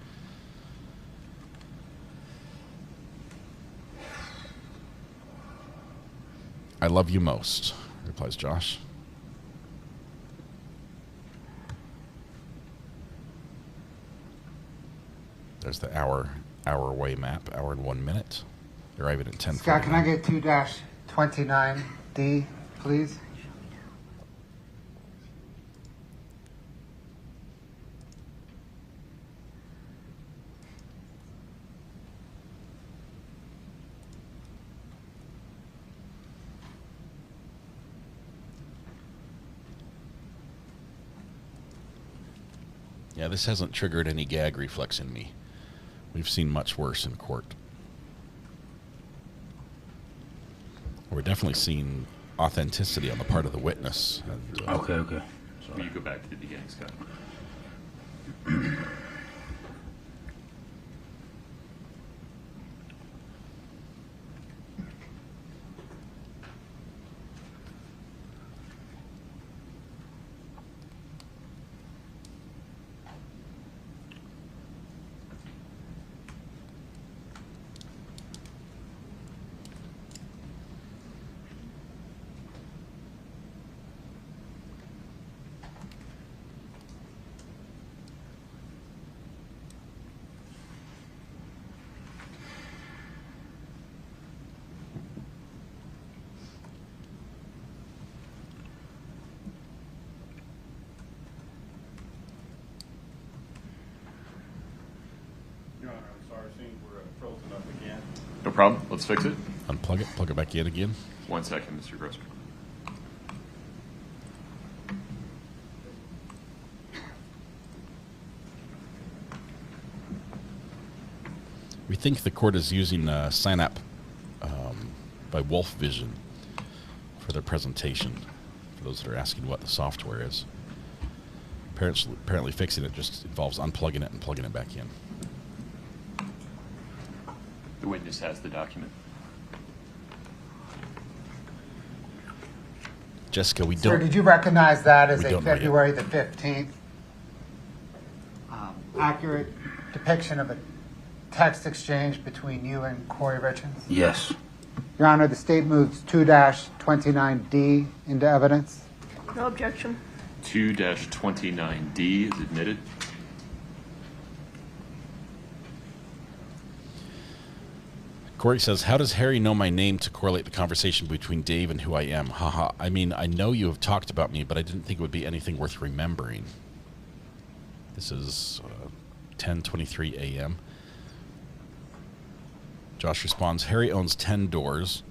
I love you most, replies Josh. There's the hour away map, hour and 1 minute. Arriving at 10. Scott, can I get 2-29D, please? Yeah, this hasn't triggered any gag reflex in me. We've seen much worse in court. We're definitely seeing authenticity on the part of the witness. And, Okay. Will you go back to the beginning, Scott? Your Honor, I'm sorry, seeing we're frozen up again. No problem. Let's fix it. Unplug it, plug it back in again. 1 second, Mr. Grosser. We think the court is using Synap by Wolf Vision for their presentation, for those that are asking what the software is. Apparently fixing it just involves unplugging it and plugging it back in. The witness has the document. Jessica, we Sir, don't... did you recognize that as we a don't know yet. February the 15th accurate depiction of a text exchange between you and Kouri Richins? Yes. Your Honor, the state moves 2-29D into evidence. No objection. 2-29D is admitted. Kouri says, how does Harry know my name to correlate the conversation between Dave and who I am? Haha. I mean, I know you have talked about me, but I didn't think it would be anything worth remembering. This is 10:23 a.m. Josh responds, Harry owns 10 doors.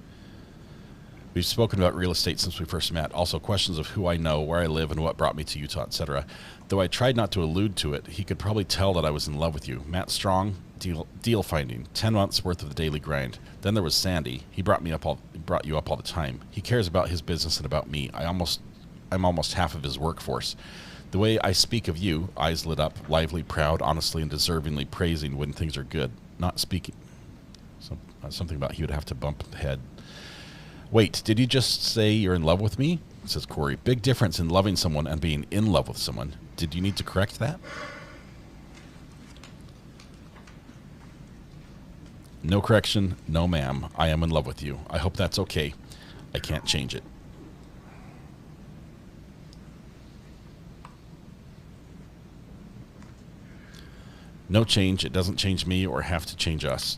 We've spoken about real estate since we first met. Also questions of who I know, where I live, and what brought me to Utah, etc. Though I tried not to allude to it, he could probably tell that I was in love with you. Matt Strong, deal finding, 10 months worth of the daily grind. Then there was Sandy. He brought you up all the time. He cares about his business and about me. I'm almost half of his workforce. The way I speak of you, eyes lit up, lively, proud, honestly, and deservingly praising when things are good. Not speaking. Something about he would have to bump the head. Wait, did you just say you're in love with me? Says Kouri. Big difference in loving someone and being in love with someone. Did you need to correct that? No correction, no ma'am. I am in love with you. I hope that's okay. I can't change it. No change. It doesn't change me or have to change us.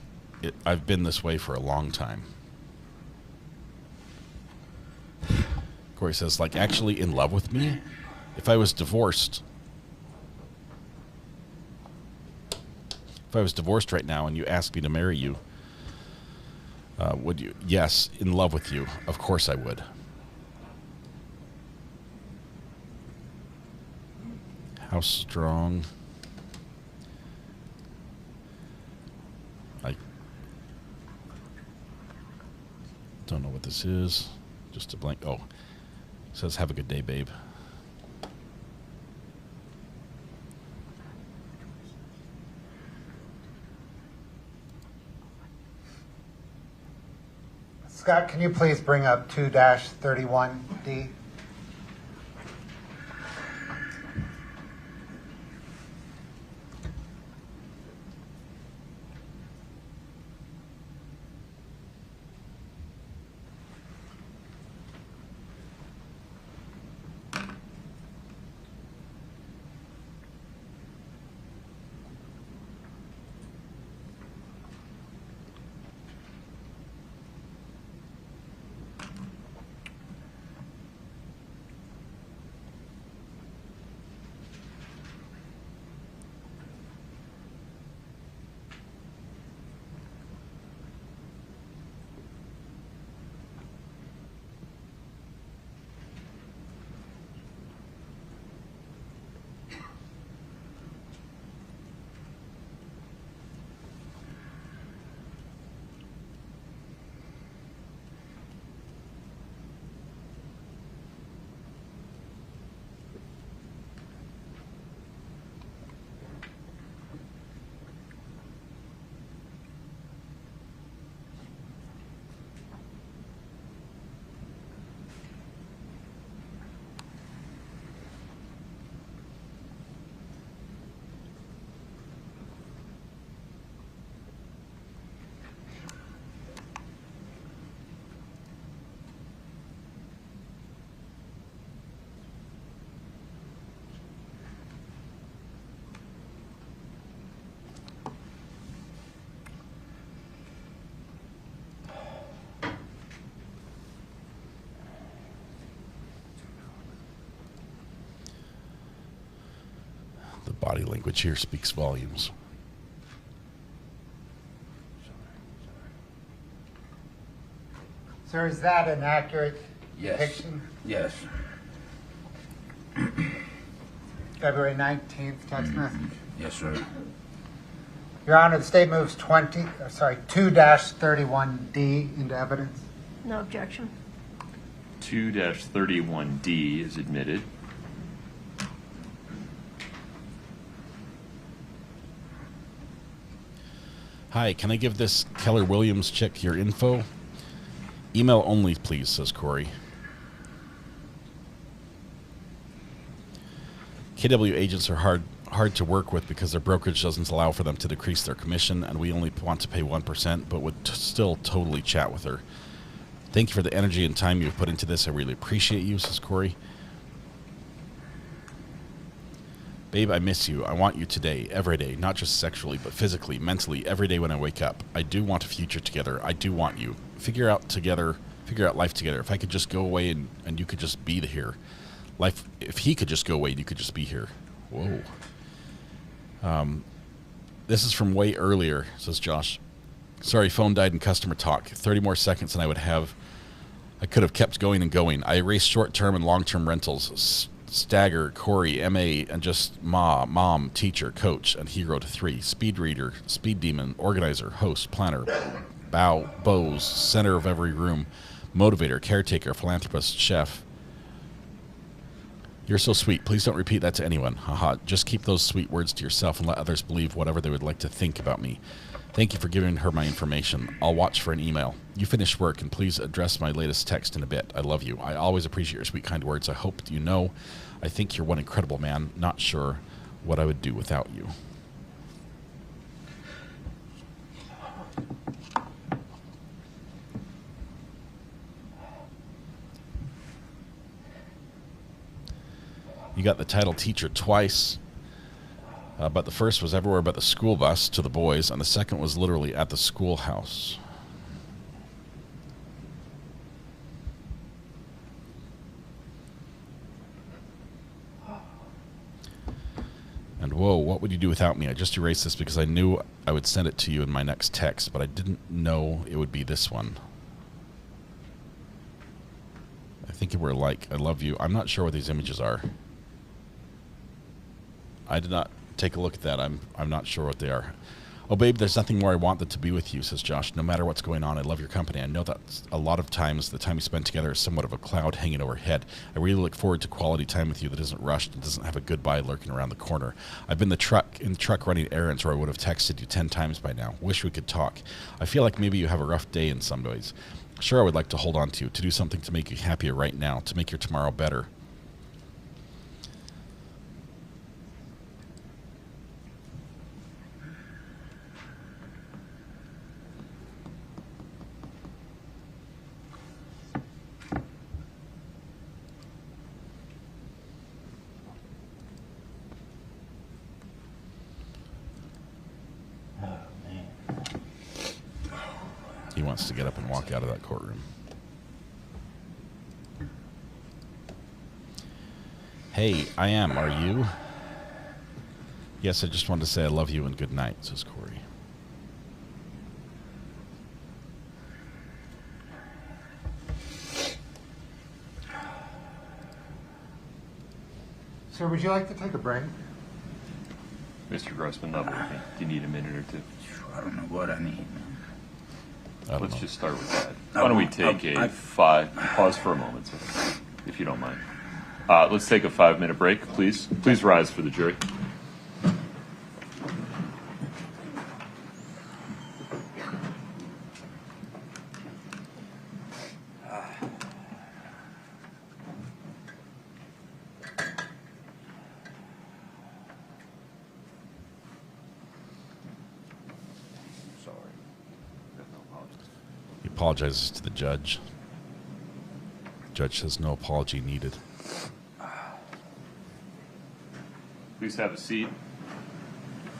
I've been this way for a long time. Kouri says, like, actually in love with me? If I was divorced right now and you asked me to marry you, would you? Yes, in love with you. Of course I would. How strong? I don't know what this is. Just a blank. Oh, it says, have a good day, babe. Scott, can you please bring up 2-31D? body language here speaks volumes. Sir, is that an accurate Yes. depiction? Yes. February 19th text message? Yes, sir. Your Honor, the state moves 2-31D into evidence. No objection. 2-31D is admitted. Hi, can I give this Keller Williams chick your info? Email only, please, says Kouri. KW agents are hard to work with because their brokerage doesn't allow for them to decrease their commission, and we only want to pay 1%, but would still totally chat with her. Thank you for the energy and time you've put into this. I really appreciate you, says Kouri. Babe, I miss you. I want you today, every day, not just sexually, but physically, mentally, every day when I wake up. I do want a future together. I do want you. Figure out life together. If I could just go away and you could just be here. If he could just go away and you could just be here. Whoa. This is from way earlier, says Josh. Sorry, phone died in customer talk. 30 more seconds and I could have kept going and going. I erased short-term and long-term rentals. Stagger, Kouri, MA, and just mom, teacher, coach, and hero to 3. Speed reader, speed demon, organizer, host, planner, bows, center of every room, motivator, caretaker, philanthropist, chef. You're so sweet. Please don't repeat that to anyone. Haha. Just keep those sweet words to yourself and let others believe whatever they would like to think about me. Thank you for giving her my information. I'll watch for an email. You finish work and please address my latest text in a bit. I love you. I always appreciate your sweet, kind words. I hope you know I think you're one incredible man. Not sure what I would do without you. You got the title teacher twice, but the first was everywhere but the school bus to the boys, and the second was literally at the schoolhouse. And whoa, what would you do without me? I just erased this because I knew I would send it to you in my next text, but I didn't know it would be this one. I think it were like, I love you. I'm not sure what these images are. I did not take a look at that. I'm not sure what they are. Oh, babe, there's nothing more I want than to be with you, says Josh. No matter what's going on, I love your company. I know that a lot of times the time we spend together is somewhat of a cloud hanging overhead. I really look forward to quality time with you that isn't rushed and doesn't have a goodbye lurking around the corner. I've been in the truck running errands, or I would have texted you 10 times by now. Wish we could talk. I feel like maybe you have a rough day in some ways. Sure, I would like to hold on to you, to do something to make you happier right now, to make your tomorrow better. He wants to get up and walk out of that courtroom. Hey, I am. Are you? Yes, I just wanted to say I love you and good night, says Kouri. Sir, would you like to take a break? Mr. Grossman, not with me. Do you need a minute or two? I don't know what I need. Let's just start with that. Why don't we take pause for a moment, sir, if you don't mind. Let's take a 5-minute break, please. Please rise for the jury. He apologizes to the judge. Judge says no apology needed. Please have a seat.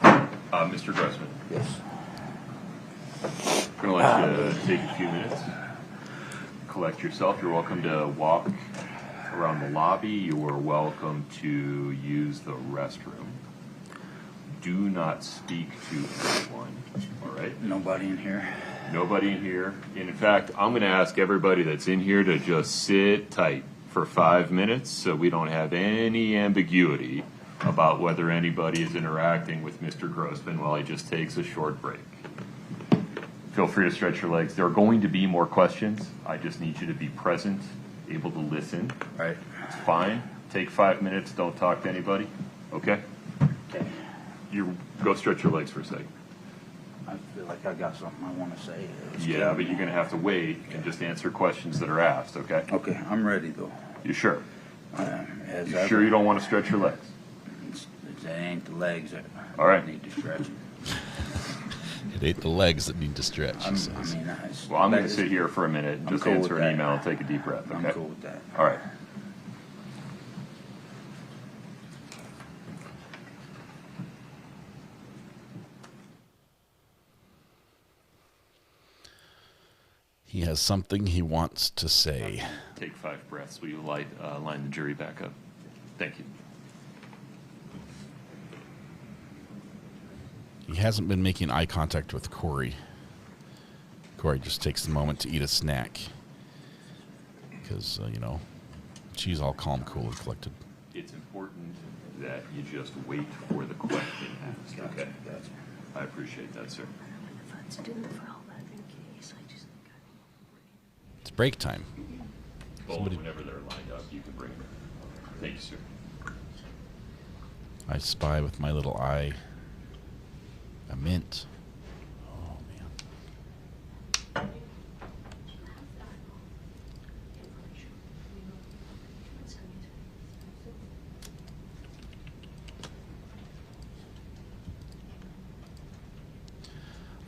Mr. Grossman. Yes. I'm going to let you take a few minutes. Collect yourself. You're welcome to walk around the lobby. You are welcome to use the restroom. do not speak to anyone. All right? Nobody in here. Nobody in here. In fact, I'm going to ask everybody that's in here to just sit tight for 5 minutes so we don't have any ambiguity about whether anybody is interacting with Mr. Grossman while he just takes a short break. Feel free to stretch your legs. There are going to be more questions. I just need you to be present, able to listen. Right. It's fine. Take 5 minutes. Don't talk to anybody. Okay? Okay. You go stretch your legs for a second. I feel like I got something I want to say. Yeah, but you're going to have to wait and just answer questions that are asked, okay? Okay, I'm ready though. You sure? As You sure you don't want to stretch your legs? That ain't the legs that All right. need to stretch. It ain't the legs that need to stretch. Well, I'm going to sit here for a minute and just cool answer with an that. email and take a deep breath, okay? I'm cool with that. All right. He has something he wants to say. Take 5 breaths. Will you line the jury back up? Thank you. He hasn't been making eye contact with Kouri. Kouri just takes the moment to eat a snack. Because, she's all calm, cool, and collected. It's important that you just wait for the question asked, okay? Gotcha. I appreciate that, sir. It's break time. Well, whenever they're lined up, you can bring them in. Thank you, sir. I spy with my little eye a mint. Oh, man.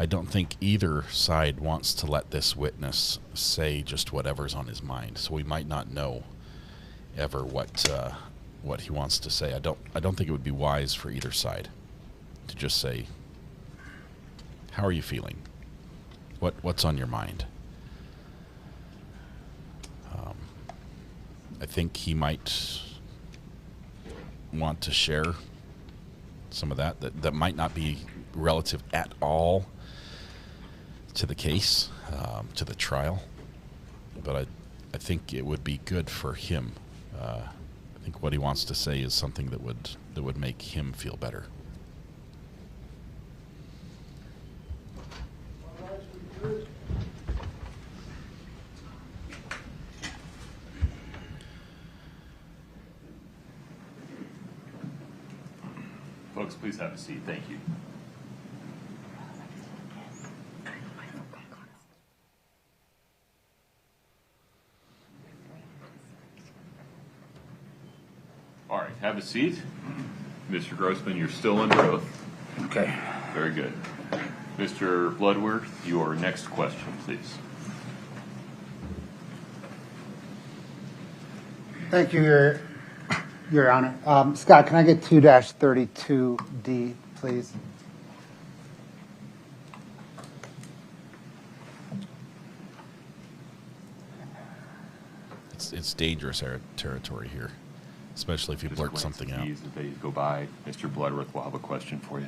I don't think either side wants to let this witness say just whatever's on his mind, so we might not know ever what he wants to say. I don't think it would be wise for either side to just say, "How are you feeling? What's on your mind?" I think he might want to share some of that might not be relative at all to the case, to the trial, but I think it would be good for him. I think what he wants to say is something that would make him feel better. Folks, please have a seat. Thank you. All right, have a seat. Mr. Grossman, you're still under oath. Okay. Very good. Mr. Bloodworth, your next question, please. Thank you, Your Honor. Scott, can I get 2-32D, please? It's dangerous territory here, especially if you blurt something out. As the days go by, Mr. Bloodworth will have a question for you.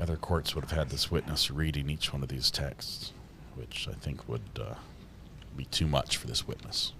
Other courts would have had this witness reading each one of these texts, which I think would be too much for this witness.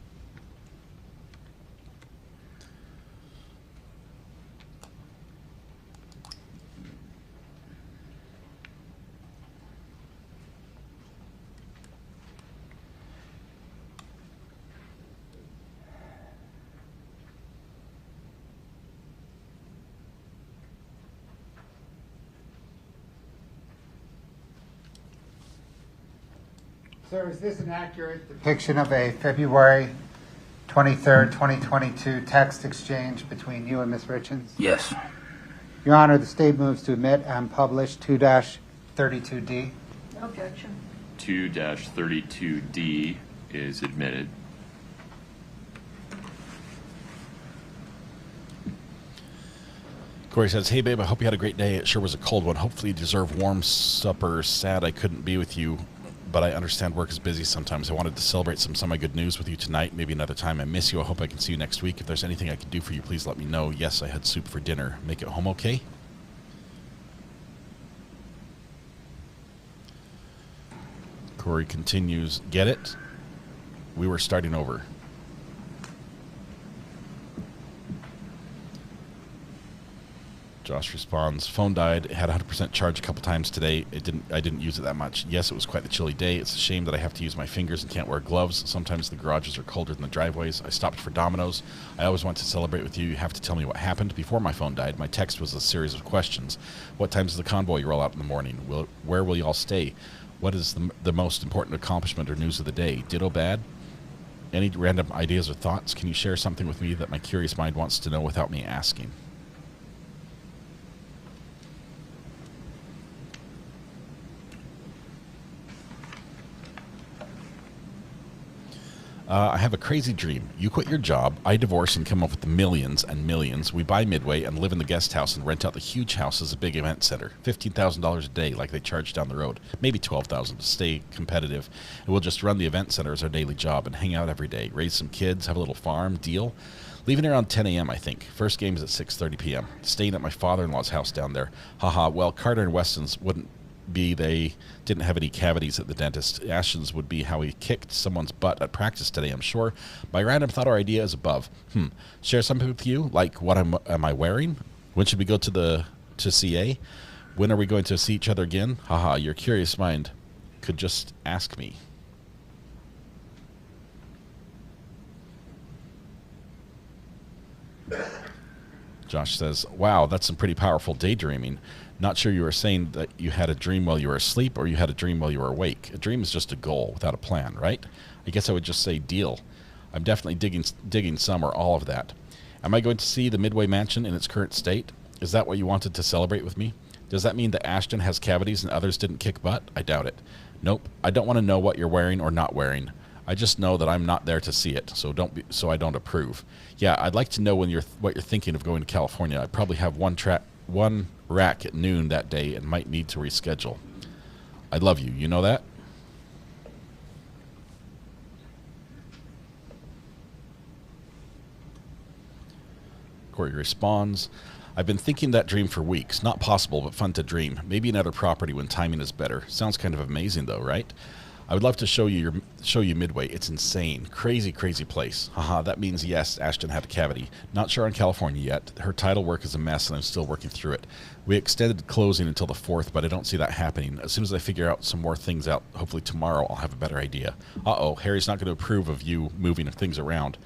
Sir, is this an accurate depiction of a February 23rd, 2022 text exchange between you and Ms. Richins? Yes. Your Honor, the state moves to admit and publish 2-32D. No objection. 2-32D is admitted. Kouri says, hey, babe, I hope you had a great day. It sure was a cold one. Hopefully you deserve warm supper. Sad I couldn't be with you, but I understand work is busy sometimes. I wanted to celebrate some semi-good news with you tonight. Maybe another time. I miss you. I hope I can see you next week. If there's anything I can do for you, please let me know. Yes, I had soup for dinner. Make it home okay? Kouri continues, get it? We were starting over. Josh responds, phone died. It had 100% charge a couple times today. I didn't use it that much. Yes, it was quite the chilly day. It's a shame that I have to use my fingers and can't wear gloves. Sometimes the garages are colder than the driveways. I stopped for Domino's. I always want to celebrate with you. You have to tell me what happened. Before my phone died, my text was a series of questions. What time does the convoy roll out in the morning? Where will you all stay? What is the most important accomplishment or news of the day? Ditto bad? Any random ideas or thoughts? Can you share something with me that my curious mind wants to know without me asking? I have a crazy dream. You quit your job, I divorce and come up with the millions and millions. We buy Midway and live in the guest house and rent out the huge house as a big event center. $15,000 a day like they charge down the road. Maybe $12,000 to stay competitive. And we'll just run the event center as our daily job and hang out every day. Raise some kids, have a little farm, deal. Leaving around 10 a.m., I think. First game is at 6:30 p.m. Staying at my father-in-law's house down there. Haha, well, Carter and Weston's wouldn't be they didn't have any cavities at the dentist. Ashton's would be how he kicked someone's butt at practice today, I'm sure. My random thought or idea is above. Share something with you, like what am I wearing? When should we go to CA? When are we going to see each other again? Haha, your curious mind could just ask me. Josh says, wow, that's some pretty powerful daydreaming. Not sure you were saying that you had a dream while you were asleep or you had a dream while you were awake. A dream is just a goal without a plan, right? I guess I would just say deal. I'm definitely digging some or all of that. Am I going to see the Midway Mansion in its current state? Is that what you wanted to celebrate with me? Does that mean that Ashton has cavities and others didn't kick butt? I doubt it. Nope. I don't want to know what you're wearing or not wearing. I just know that I'm not there to see it, so I don't approve. Yeah, I'd like to know what you're thinking of going to California. I probably have one rack at noon that day and might need to reschedule. I love you. You know that? Kouri responds, I've been thinking that dream for weeks. Not possible, but fun to dream. Maybe another property when timing is better. Sounds kind of amazing though, right? I would love to show you Midway. It's insane. Crazy, crazy place. Haha, that means yes, Ashton had a cavity. Not sure on California yet. Her title work is a mess and I'm still working through it. We extended closing until the 4th, but I don't see that happening. As soon as I figure out some more things out, hopefully tomorrow, I'll have a better idea. Uh-oh, Harry's not going to approve of you moving things around.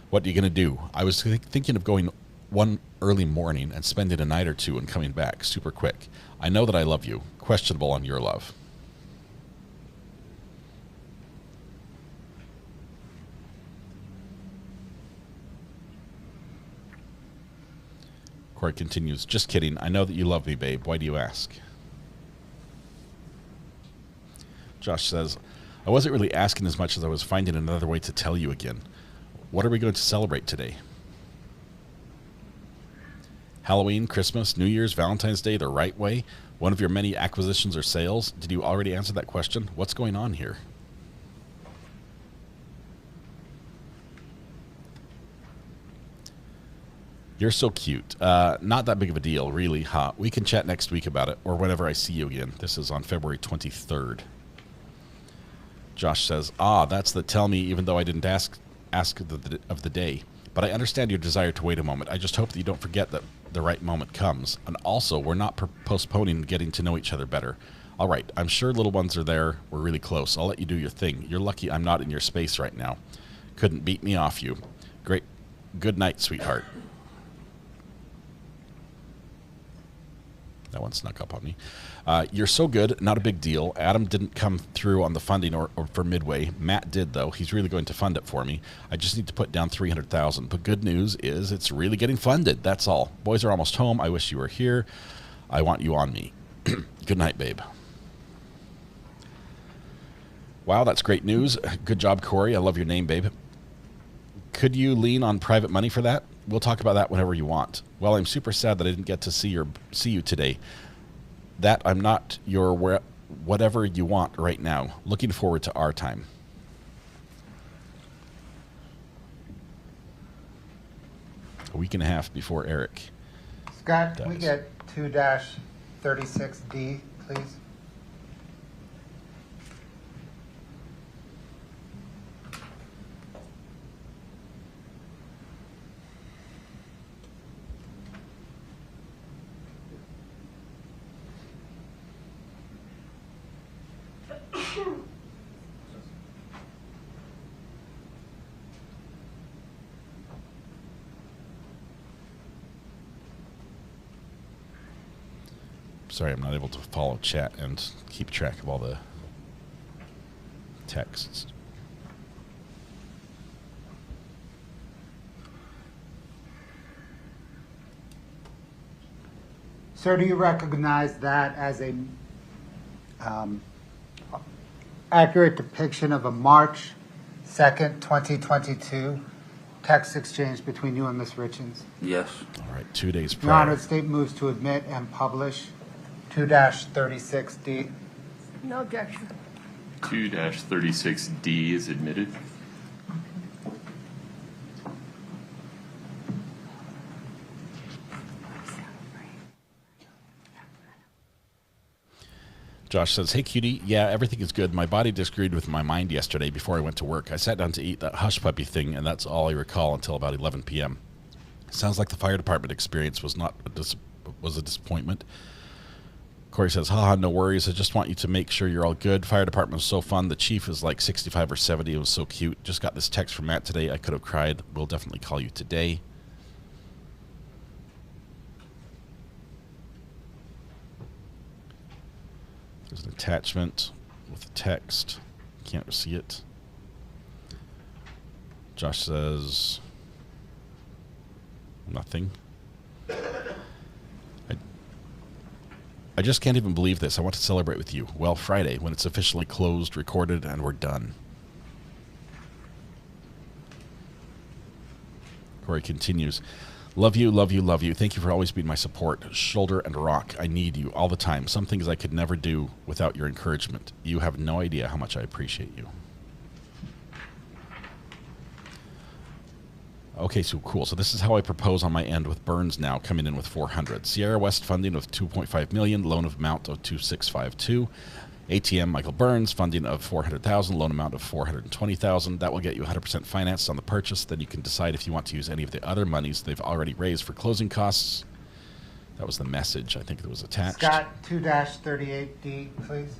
What are you going to do? I was thinking of going one early morning and spending a night or two and coming back super quick. I know that I love you. Questionable on your love. Kouri continues, just kidding. I know that you love me, babe. Why do you ask? Josh says, I wasn't really asking as much as I was finding another way to tell you again. What are we going to celebrate today? Halloween, Christmas, New Year's, Valentine's Day, the right way? One of your many acquisitions or sales? Did you already answer that question? What's going on here? You're so cute. Not that big of a deal, really, huh? We can chat next week about it, or whenever I see you again. This is on February 23rd. Josh says, that's the tell me, even though I didn't ask of the day. But I understand your desire to wait a moment. I just hope that you don't forget that the right moment comes. And also, we're not postponing getting to know each other better. All right, I'm sure little ones are there. We're really close. I'll let you do your thing. You're lucky I'm not in your space right now. Couldn't beat me off you. Great. Good night, sweetheart. That one snuck up on me. You're so good, not a big deal. Adam didn't come through on the funding or for Midway. Matt did, though. He's really going to fund it for me. I just need to put down $300,000. But good news is it's really getting funded. That's all. Boys are almost home. I wish you were here. I want you on me. Good night, babe. Wow, that's great news. Good job, Kouri. I love your name, babe. Could you lean on private money for that? We'll talk about that whenever you want. Well, I'm super sad that I didn't get to see you today. That I'm not your whatever you want right now. Looking forward to our time. A week and a half before Eric. Scott, can we get 2-36D, please? Sorry, I'm not able to follow chat and keep track of all the texts. Sir, do you recognize that as a accurate depiction of a March 2nd, 2022 text exchange between you and Ms. Richins? Yes. All right, 2 days prior. Your Honor, the state moves to admit and publish 2-36D. No objection. 2-36D is admitted. Josh says, hey, cutie. Yeah, everything is good. My body disagreed with my mind yesterday before I went to work. I sat down to eat that hush puppy thing, and that's all I recall until about 11 p.m. Sounds like the fire department experience was a disappointment. Kouri says, haha, no worries. I just want you to make sure you're all good. Fire department was so fun. The chief is like 65 or 70. It was so cute. Just got this text from Matt today. I could have cried. We'll definitely call you today. There's an attachment with a text. Can't see it. Josh says, nothing. I just can't even believe this. I want to celebrate with you. Well, Friday, when it's officially closed, recorded, and we're done. Kouri continues. Love you, love you, love you. Thank you for always being my support, shoulder and rock. I need you all the time. Some things I could never do without your encouragement. You have no idea how much I appreciate you. Okay, so cool. So this is how I propose on my end with Burns now coming in with 400. Sierra West funding of 2.5 million, loan of amount of 2652. ATM Michael Burns funding of 400,000, loan amount of 420,000. That will get you 100% financed on the purchase. Then you can decide if you want to use any of the other monies they've already raised for closing costs. That was the message I think that was attached. Scott, 2-38D, please.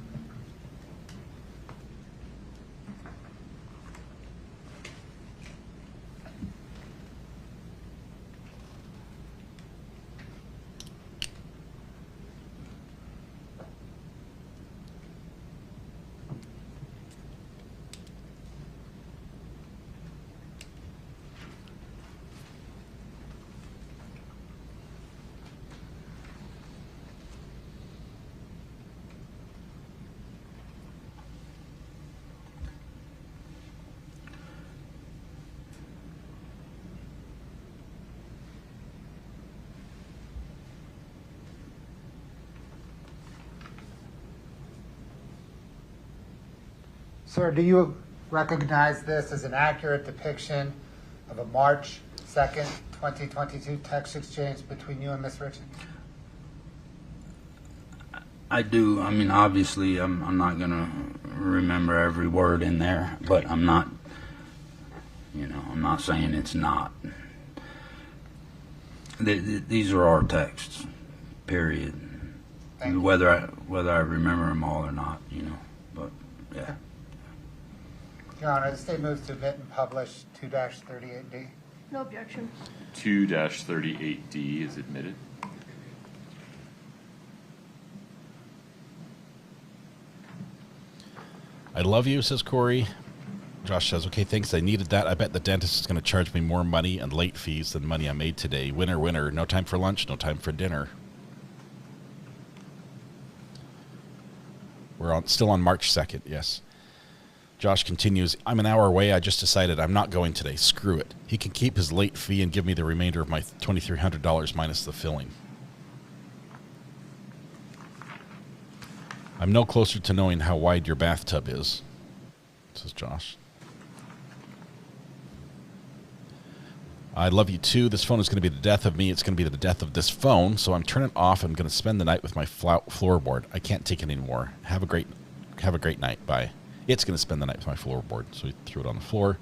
Sir, do you recognize this as an accurate depiction of a March 2nd, 2022 text exchange between you and Ms. Richins? I do. I mean, obviously, I'm not going to remember every word in there, but I'm not, I'm not saying it's not. These are our texts, period. Whether I remember them all or not, but yeah. Your Honor, the state moves to admit and publish 2-38D. No objection. 2-38D is admitted. I love you, says Kouri. Josh says, okay, thanks. I needed that. I bet the dentist is going to charge me more money and late fees than money I made today. Winner, winner. No time for lunch, no time for dinner. We're still on March 2nd, yes. Josh continues, I'm an hour away. I just decided I'm not going today. Screw it. He can keep his late fee and give me the remainder of my $2,300 minus the filling. I'm no closer to knowing how wide your bathtub is, says Josh. I love you too. This phone is going to be the death of me. It's going to be the death of this phone. So I'm turning it off. I'm going to spend the night with my floorboard. I can't take it anymore. Have a great night. Bye. It's going to spend the night with my floorboard. So he threw it on the floor.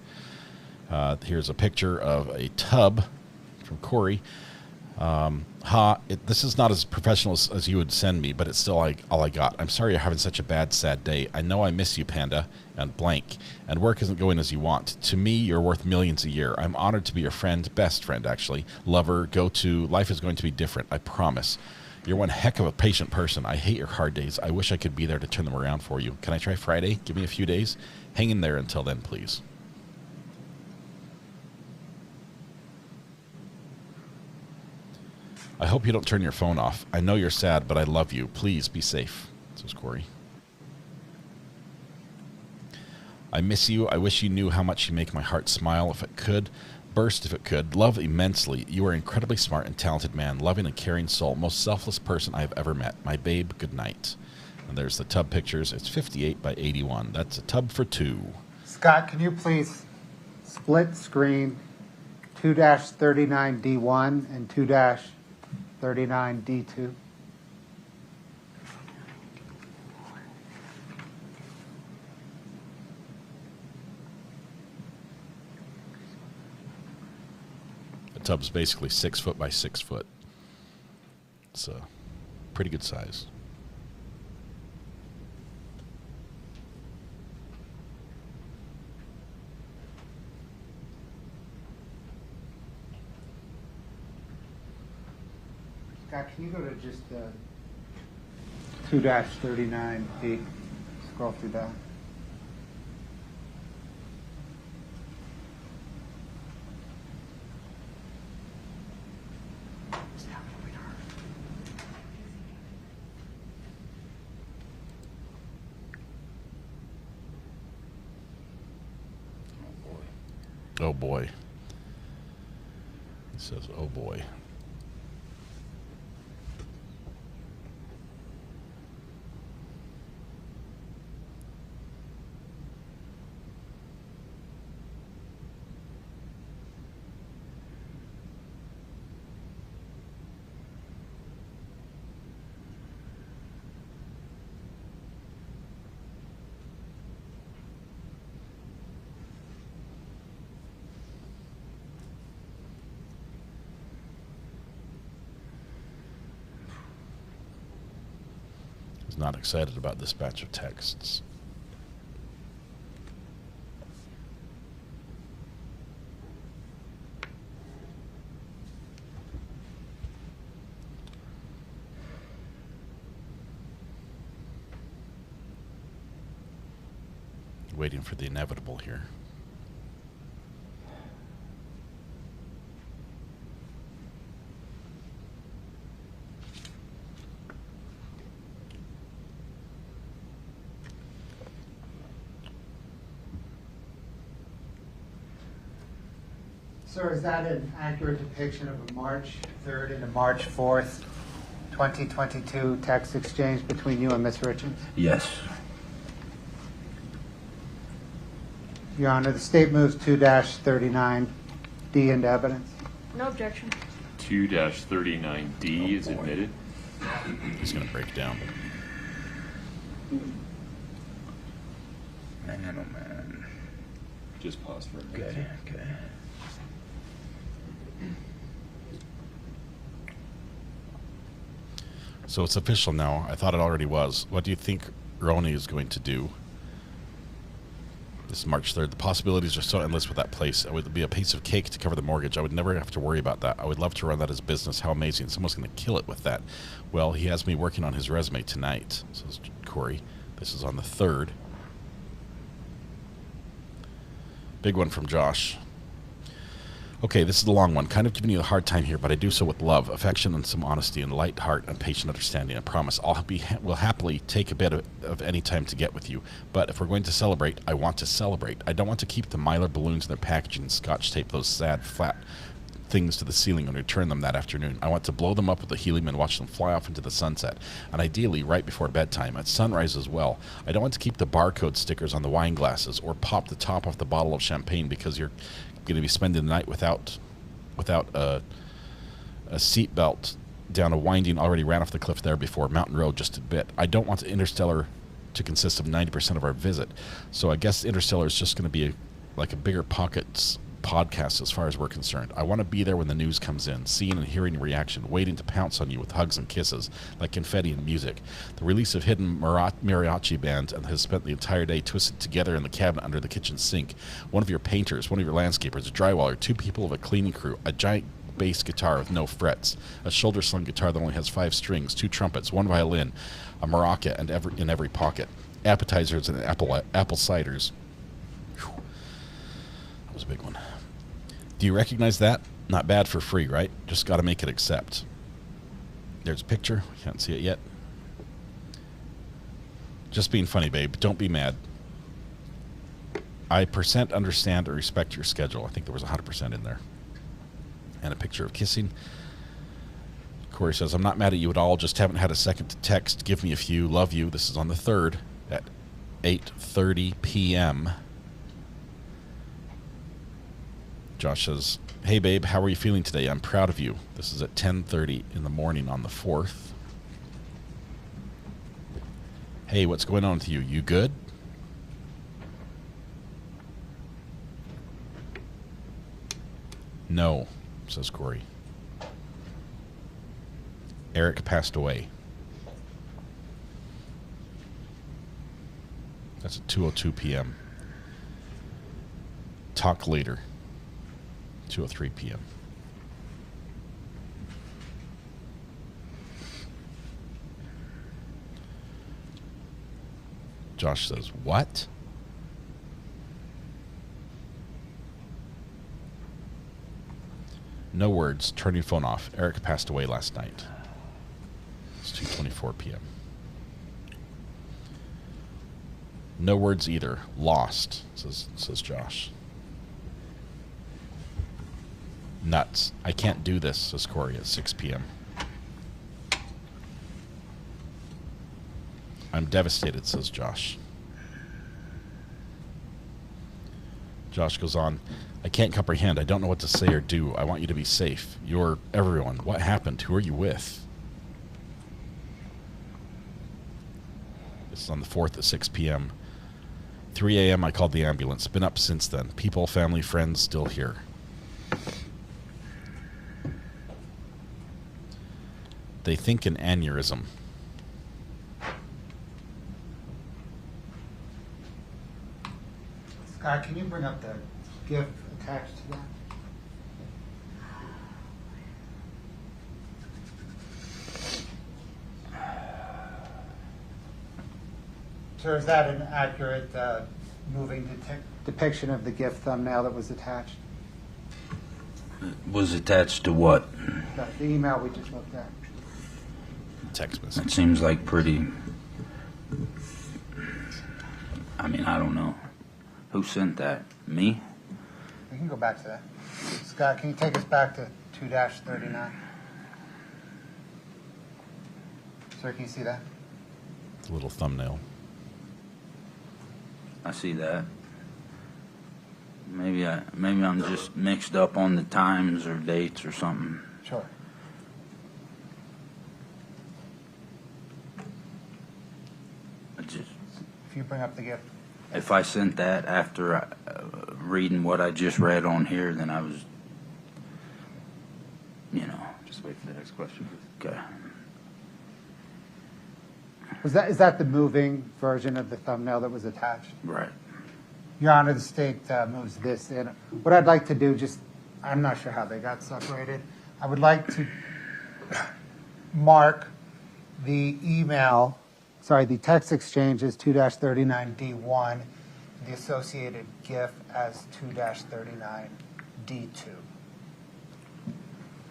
Here's a picture of a tub from Kouri. This is not as professional as you would send me, but it's still all I got. I'm sorry you're having such a bad, sad day. I know I miss you, Panda, and blank, and work isn't going as you want. To me, you're worth millions a year. I'm honored to be your friend, best friend, actually, lover, go-to. Life is going to be different, I promise. You're one heck of a patient person. I hate your hard days. I wish I could be there to turn them around for you. Can I try Friday? Give me a few days. Hang in there until then, please. I hope you don't turn your phone off. I know you're sad, but I love you. Please be safe, says Kouri. I miss you. I wish you knew how much you make my heart smile if it could. Burst if it could. Love immensely. You are an incredibly smart and talented man. Loving and caring soul. Most selfless person I have ever met. My babe, good night. And there's the tub pictures. It's 58 by 81. That's a tub for two. Scott, can you please split screen 2-39D1 and 2-39D2? The tub's basically 6 foot by 6 foot. It's a pretty good size. Scott, can you go to just 2-39D? Scroll through that. Oh boy. It says, oh boy. Not excited about this batch of texts. Waiting for the inevitable here. Sir, is that an accurate depiction of a March 3rd and a March 4th, 2022 text exchange between you and Ms. Richins? Yes. Your Honor, the state moves 2-39D into evidence. No objection. 2-39D is admitted. He's going to break down. Man, oh man. Just pause for a minute. Okay, okay. So it's official now. I thought it already was. What do you think Roni is going to do? This is March 3rd. The possibilities are so endless with that place. It would be a piece of cake to cover the mortgage. I would never have to worry about that. I would love to run that as a business. How amazing. Someone's going to kill it with that. Well, he has me working on his resume tonight, says Kouri. This is on the 3rd. Big one from Josh. Okay, this is the long one. Kind of giving you a hard time here, but I do so with love, affection, and some honesty, and light heart and patient understanding. I promise will happily take a bit of any time to get with you. But if we're going to celebrate, I want to celebrate. I don't want to keep the Mylar balloons in their packaging and scotch tape those sad, flat things to the ceiling and return them that afternoon. I want to blow them up with the helium and watch them fly off into the sunset, and ideally right before bedtime, at sunrise as well. I don't want to keep the barcode stickers on the wine glasses or pop the top off the bottle of champagne because you're going to be spending the night without a seat belt down a winding already ran off the cliff there before Mountain Road just a bit. I don't want Interstellar to consist of 90% of our visit, so I guess Interstellar is just going to be like a bigger pockets podcast as far as we're concerned. I want to be there when the news comes in, seeing and hearing your reaction, waiting to pounce on you with hugs and kisses, like confetti and music. The release of Hidden Mariachi Band and has spent the entire day twisted together in the cabinet under the kitchen sink. One of your painters, one of your landscapers, a drywaller, 2 people of a cleaning crew, a giant bass guitar with no frets, a shoulder-slung guitar that only has 5 strings, 2 trumpets, 1 violin, a maraca and in every pocket, appetizers and apple ciders. Whew. That was a big one. Do you recognize that? Not bad for free, right? Just got to make it accept. There's a picture. Can't see it yet. Just being funny, babe. Don't be mad. I % understand or respect your schedule. I think there was 100% in there. And a picture of kissing. Kouri says, I'm not mad at you at all. Just haven't had a second to text. Give me a few. Love you. This is on the 3rd at 8:30 p.m. Josh says, hey, babe, how are you feeling today? I'm proud of you. This is at 10:30 in the morning on the 4th. Hey, what's going on with you? You good? No, says Kouri. Eric passed away. That's at 2:02 p.m. Talk later. 2:03 p.m. Josh says, what? No words. Turn your phone off. Eric passed away last night. It's 2:24 p.m. No words either. Lost, says Josh. Nuts. I can't do this, says Kouri at 6 p.m. I'm devastated, says Josh. Josh goes on, I can't comprehend. I don't know what to say or do. I want you to be safe. You're everyone. What happened? Who are you with? This is on the 4th at 6 p.m. 3 a.m. I called the ambulance. Been up since then. People, family, friends still here. They think an aneurysm. Scott, can you bring up the GIF attached to that? Sir, is that an accurate moving depiction of the GIF thumbnail that was attached? Was attached to what? The email we just looked at. Text message. It seems like pretty... I mean, I don't know. Who sent that? Me? We can go back to that. Scott, can you take us back to 2-39? Sir, can you see that? A little thumbnail. I see that. Maybe I'm just mixed up on the times or dates or something. Sure. If you bring up the gift. If I sent that after reading what I just read on here, then I was, you know. Just wait for the next question. Okay. Is that the moving version of the thumbnail that was attached? Right. Your Honor, the state moves this in. What I'd like to do, I'm not sure how they got separated. I would like to mark the email, the text exchange is 2-39D1, the associated GIF as 2-39D2.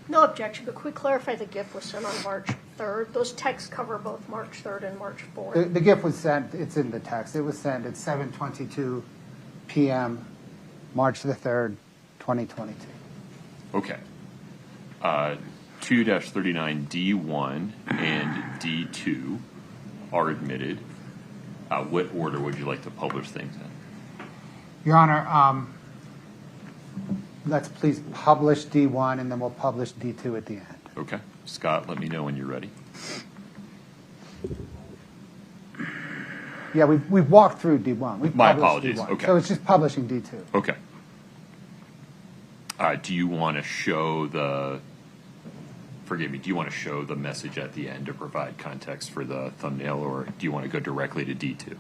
No objection, but could we clarify the gift was sent on March 3rd? Those texts cover both March 3rd and March 4th. The GIF was sent, it's in the text, it was sent at 7:22 p.m., March the 3rd, 2022. Okay. 2-39D1 and D2 are admitted. What order would you like to publish things in? Your Honor, let's please publish D1 and then we'll publish D2 at the end. Okay. Scott, let me know when you're ready. Yeah, we've walked through D1. We've My published apologies. D1. Okay. So it's just publishing D2. Okay. Do you want to show the, forgive me, do you want to show the message at the end to provide context for the thumbnail, or do you want to go directly to D2?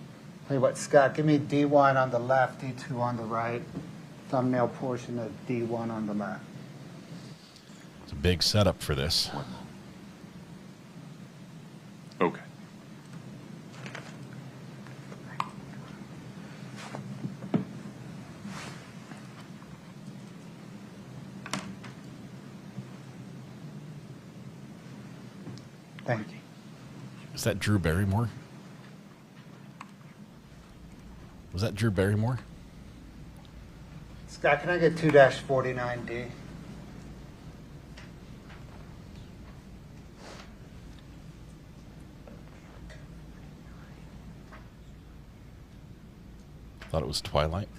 Tell you what, Scott, give me D1 on the left, D2 on the right, thumbnail portion of D1 on the left. It's a big setup for this. Okay. Thank you. Is that Drew Barrymore? Was that Drew Barrymore? Scott, can I get 2-49D? Thought it was Twilight.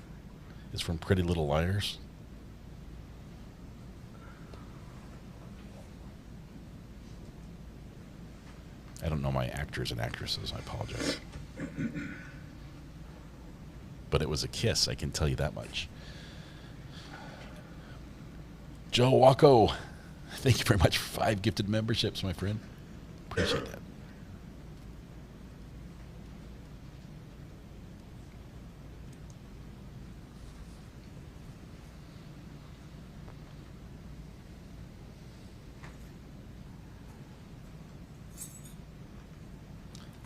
It's from Pretty Little Liars. I don't know my actors and actresses. I apologize. But it was a kiss, I can tell you that much. Joe Wacko, thank you very much for 5 gifted memberships, my friend. Appreciate that.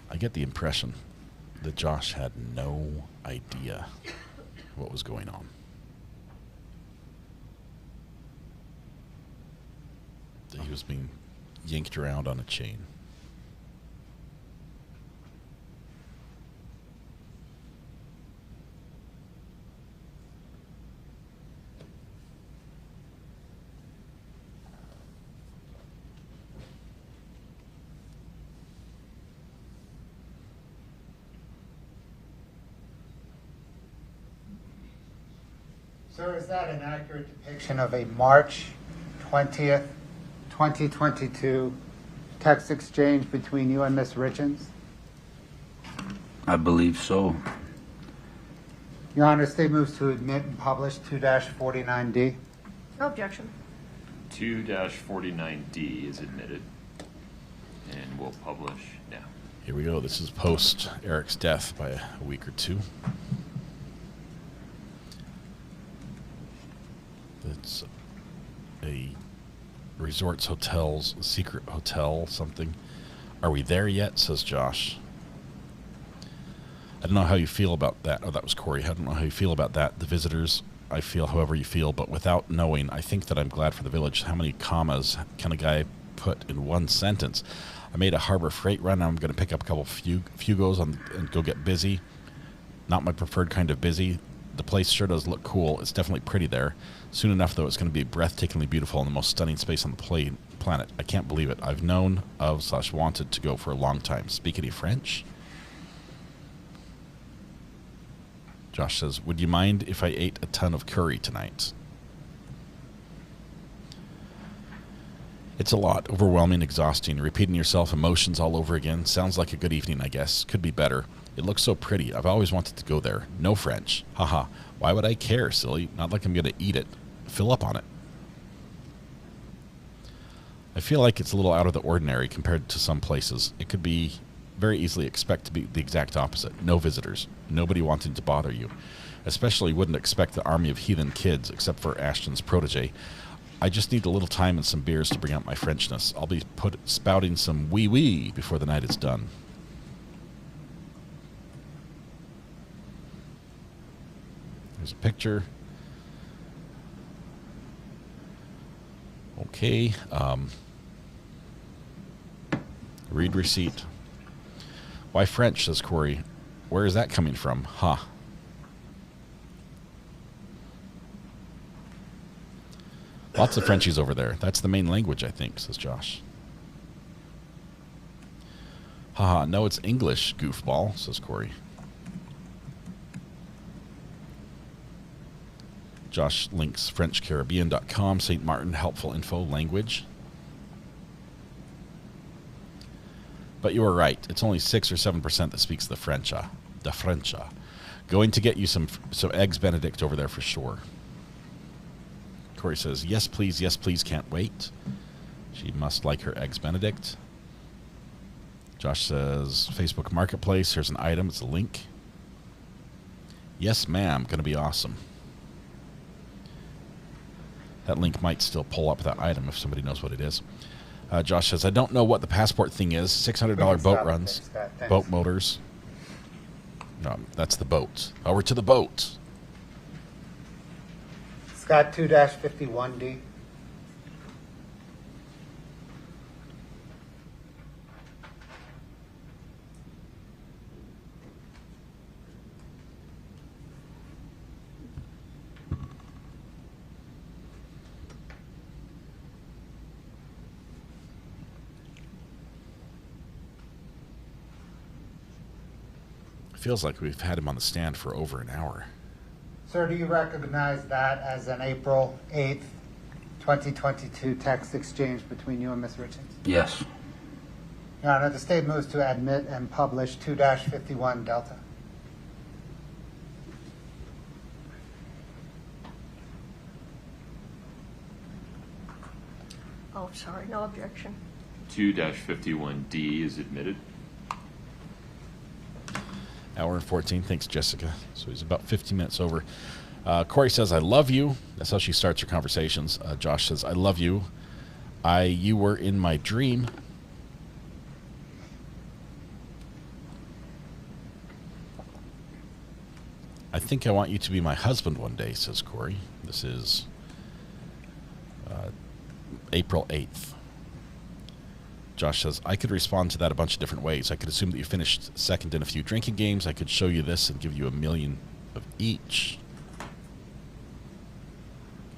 I get the impression that Josh had no idea what was going on. That he was being yanked around on a chain. Sir, is that an accurate depiction of a March 20th, 2022 text exchange between you and Miss Richins? I believe so. Your Honor, State moves to admit and publish 2-49D. No objection. 2-49D is admitted, and we'll publish now. Here we go. This is post Eric's death by a week or two. It's a resorts, hotels, secret hotel, something. Are we there yet? Says Josh. I don't know how you feel about that. Oh, that was Kouri. I don't know how you feel about that. The visitors, I feel however you feel, but without knowing, I think that I'm glad for the village. How many commas can a guy put in one sentence? I made a Harbor Freight run. I'm going to pick up a couple Fugos and go get busy. Not my preferred kind of busy. The place sure does look cool. It's definitely pretty there. Soon enough, though, it's going to be breathtakingly beautiful and the most stunning space on the planet. I can't believe it. I've known of / wanted to go for a long time. Speak any French? Josh says, would you mind if I ate a ton of curry tonight? It's a lot. Overwhelming, exhausting. Repeating yourself, emotions all over again. Sounds like a good evening, I guess. Could be better. It looks so pretty. I've always wanted to go there. No French. Haha. Why would I care, silly? Not like I'm going to eat it. Fill up on it. I feel like it's a little out of the ordinary compared to some places. It could be very easily expect to be the exact opposite. No visitors. Nobody wanting to bother you. Especially wouldn't expect the army of heathen kids, except for Ashton's protege. I just need a little time and some beers to bring out my Frenchness. I'll be spouting some wee-wee before the night is done. There's a picture. Okay. Read receipt. Why French, says Kouri. Where is that coming from? Huh. Lots of Frenchies over there. That's the main language, I think, says Josh. Haha, no, it's English, goofball, says Kouri. Josh links FrenchCaribbean.com, St. Martin, helpful info, language. But you were right. It's only 6 or 7% that speaks the Frencha. The Frencha. Going to get you some Eggs Benedict over there for sure. Kouri says, yes, please, can't wait. She must like her Eggs Benedict. Josh says, Facebook Marketplace, here's an item, it's a link. Yes, ma'am, gonna be awesome. That link might still pull up that item if somebody knows what it is. Josh says, I don't know what the passport thing is. $600 boat runs, boat motors. No, that's the boat. Over to the boat. Scott 2-51D. Feels like we've had him on the stand for over an hour. Sir, do you recognize that as an April 8th, 2022 text exchange between you and Ms. Richins? Yes. Your Honor, the state moves to admit and publish 2-51 Delta. Oh, sorry, no objection. 2-51D is admitted. Hour and 14. Thanks, Jessica. So he's about 15 minutes over. Kouri says, I love you. That's how she starts her conversations. Josh says, I love you. You were in my dream. I think I want you to be my husband one day, says Kouri. This is April 8th. Josh says, I could respond to that a bunch of different ways. I could assume that you finished second in a few drinking games. I could show you this and give you $1 million of each.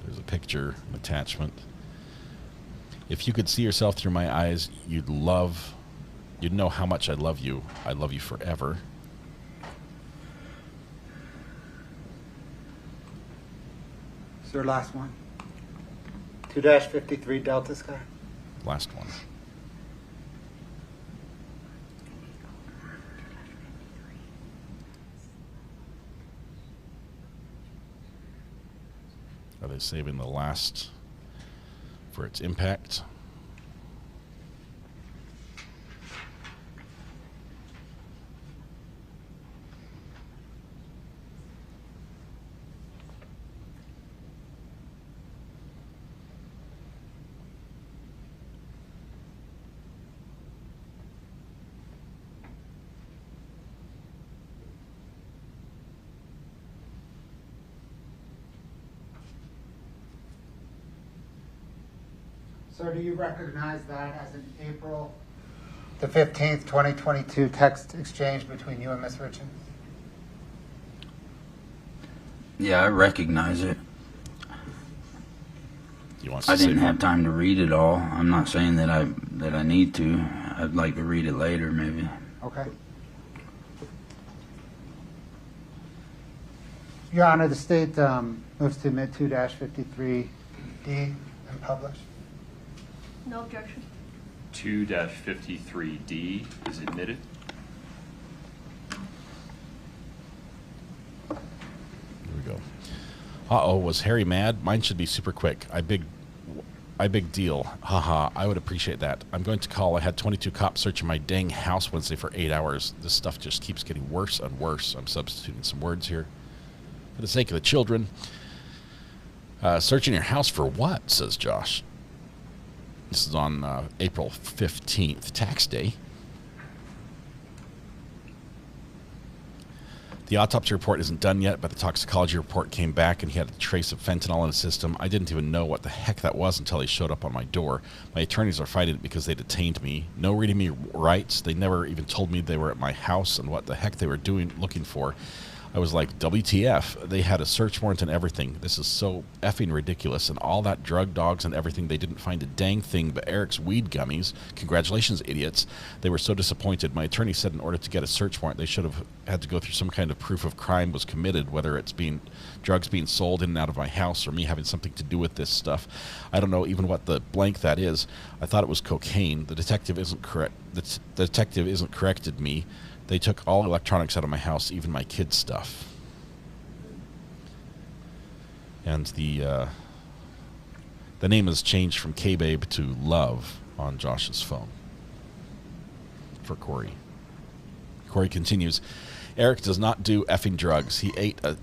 There's a picture, an attachment. If you could see yourself through my eyes, you'd know how much I love you. I love you forever. Sir, last one. 2-53 Delta Sky. Last one. Are they saving the last for its impact? Sir, do you recognize that as an April the 15th, 2022 text exchange between you and Ms. Richins? Yeah, I recognize it. I didn't have time to read it all. I'm not saying that I need to. I'd like to read it later, maybe. Okay. Your Honor, the state moves to admit 2-53D and publish. No objection. 2-53D is admitted. Here we go. Uh-oh, was Harry mad? Mine should be super quick. I big deal. Haha, I would appreciate that. I'm going to call. I had 22 cops searching my dang house Wednesday for 8 hours. This stuff just keeps getting worse and worse. I'm substituting some words here for the sake of the children. Searching your house for what, says Josh. This is on April 15th, tax day. The autopsy report isn't done yet, but the toxicology report came back and he had a trace of fentanyl in his system. I didn't even know what the heck that was until he showed up on my door. My attorneys are fighting it because they detained me. No reading me rights. They never even told me they were at my house and what the heck they were looking for. I was like, WTF. They had a search warrant and everything. This is so effing ridiculous. And all that drug dogs and everything, they didn't find a dang thing but Eric's weed gummies. Congratulations, idiots. They were so disappointed. My attorney said in order to get a search warrant, they should have had to go through some kind of proof of crime was committed, whether it's drugs being sold in and out of my house or me having something to do with this stuff. I don't know even what the blank that is. I thought it was cocaine. The detective isn't correct. The detective isn't corrected me. They took all electronics out of my house, even my kids' stuff. And the name has changed from K-Babe to Love on Josh's phone for Kouri. Kouri continues, Eric does not do effing drugs. He ate a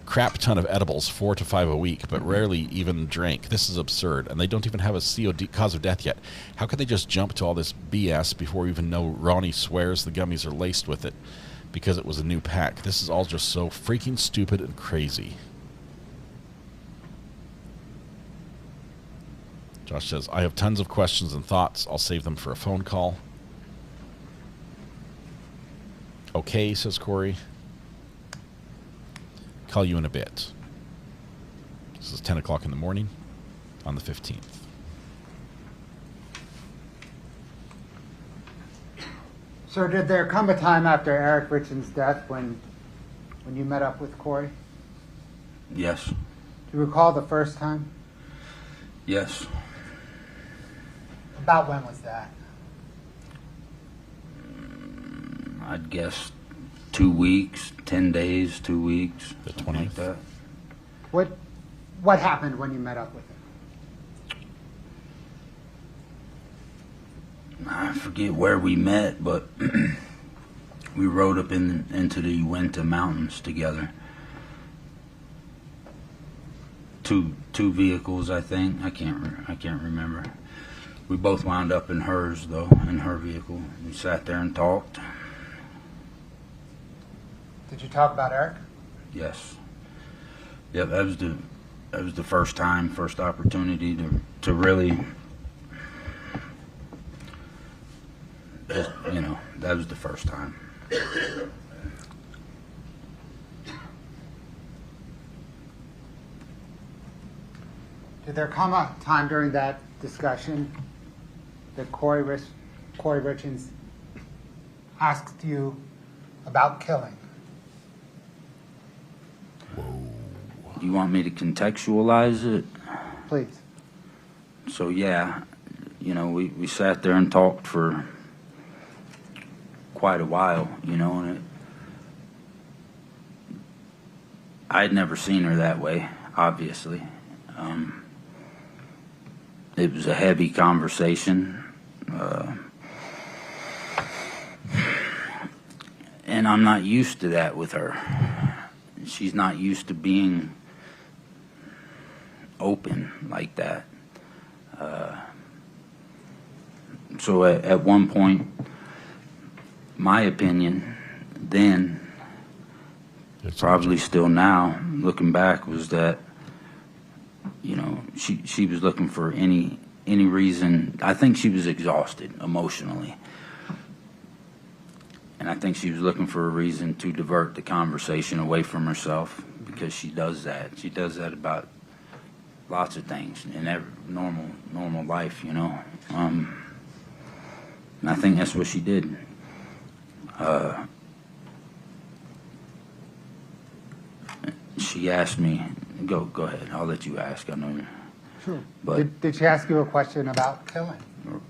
crap ton of edibles, 4 to 5 a week, but rarely even drank. This is absurd, and they don't even have a COD cause of death yet. How could they just jump to all this BS before we even know Ronnie swears the gummies are laced with it because it was a new pack? This is all just so freaking stupid and crazy. Josh says, I have tons of questions and thoughts. I'll save them for a phone call. Okay, says Kouri. Call you in a bit. This is 10 o'clock in the morning on the 15th. Sir, did there come a time after Eric Richins' death when you met up with Kouri? Yes. Do you recall the first time? Yes. About when was that? I'd guess 2 weeks, 10 days, 2 weeks. The 20th. Like that. What happened when you met up with him? I forget where we met, but we rode up into the Uinta Mountains together. Two vehicles, I think. I can't remember. We both wound up in hers, though, in her vehicle. We sat there and talked. Did you talk about Eric? Yes. Yeah, that was the first time, first opportunity to really, just, that was the first time. Did there come a time during that discussion that Kouri Richins asked you about killing? Do you want me to contextualize it? Please. So yeah, we sat there and talked for quite a while, and I'd never seen her that way, obviously. It was a heavy conversation, and I'm not used to that with her. She's not used to being open like that. So at one point, my opinion then, probably still now, looking back, was that she was looking for any reason. I think she was exhausted emotionally, and I think she was looking for a reason to divert the conversation away from herself, because she does that. She does that about lots of things in every normal life, and I think that's what she did. She asked me, go ahead, I'll let you ask, I know you. Sure. But did she ask you a question about killing?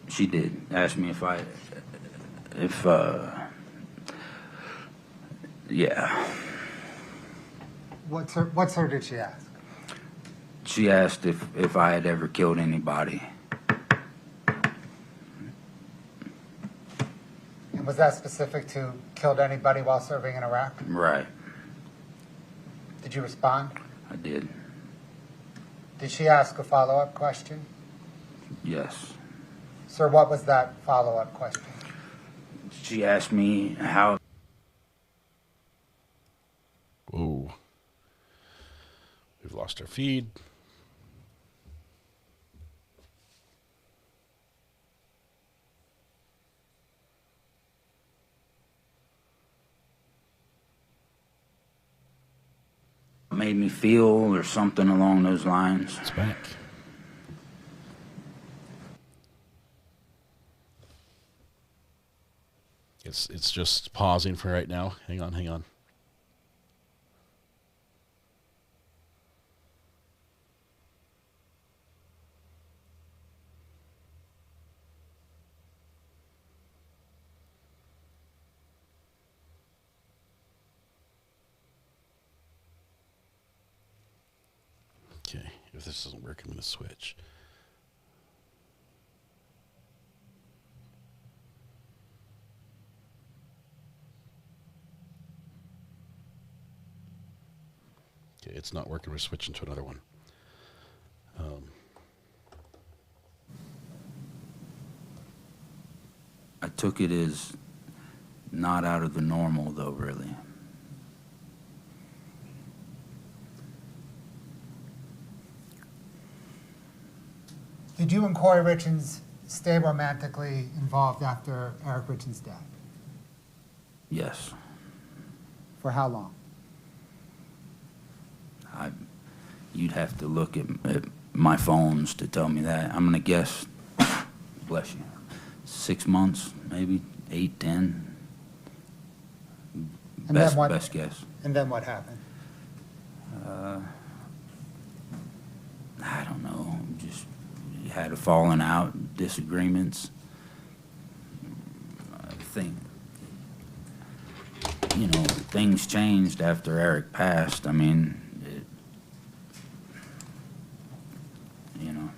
She did. Ask me yeah. What sir did she ask? She asked if I had ever killed anybody. And was that specific to killed anybody while serving in Iraq? Right. Did you respond? I did. Did she ask a follow-up question? Yes. Sir, what was that follow-up question? She asked me how lost our feed. Made me feel or something along those lines. It's back. It's just pausing for right now. Hang on, hang on. Okay, if this doesn't work, I'm going to switch. Okay, it's not working. We're switching to another one. I took it as not out of the normal, though, really. Did you and Kouri Richins stay romantically involved after Eric Richins' death? Yes. For how long? You'd have to look at my phones to tell me that. I'm going to guess, bless you, 6 months, maybe 8, 10. And then what, Best guess. And then what happened? I don't know. Just had a falling out, disagreements. I think, you know, things changed after Eric passed. I mean, you know,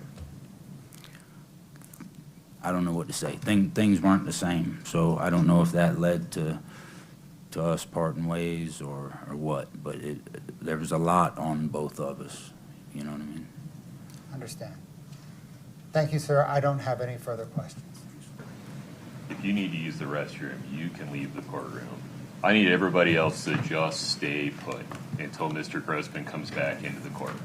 I don't know what to say. Things weren't the same, so I don't know if that led to us parting ways or what, but there was a lot on both of us, you know what I mean? Understand. Thank you, sir. I don't have any further questions. If you need to use the restroom, you can leave the courtroom. I need everybody else to just stay put until Mr. Grossman comes back into the courtroom.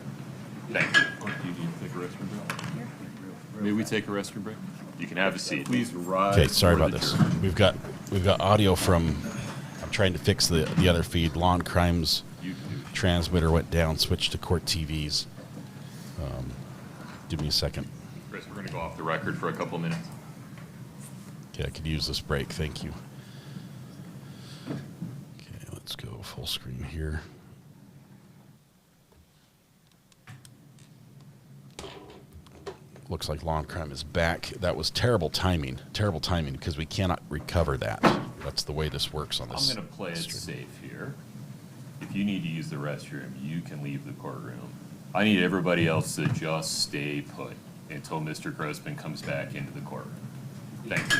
Thank you. Do you need to take a restroom break? May we take a restroom break? You can have a seat. Please rise. Okay, sorry for about the this. jury. We've got audio from. I'm trying to fix the other feed. Law and Crimes transmitter went down. Switched to court TVs. Give me a second. Chris, we're going to go off the record for a couple minutes. Okay, I could use this break. Thank you. Okay, let's go full screen here. Looks like Law and Crime is back. That was terrible timing because we cannot recover that. That's the way this works on this. I'm going to play it safe here. If you need to use the restroom, you can leave the courtroom. I need everybody else to just stay put until Mr. Grossman comes back into the courtroom. Thank you.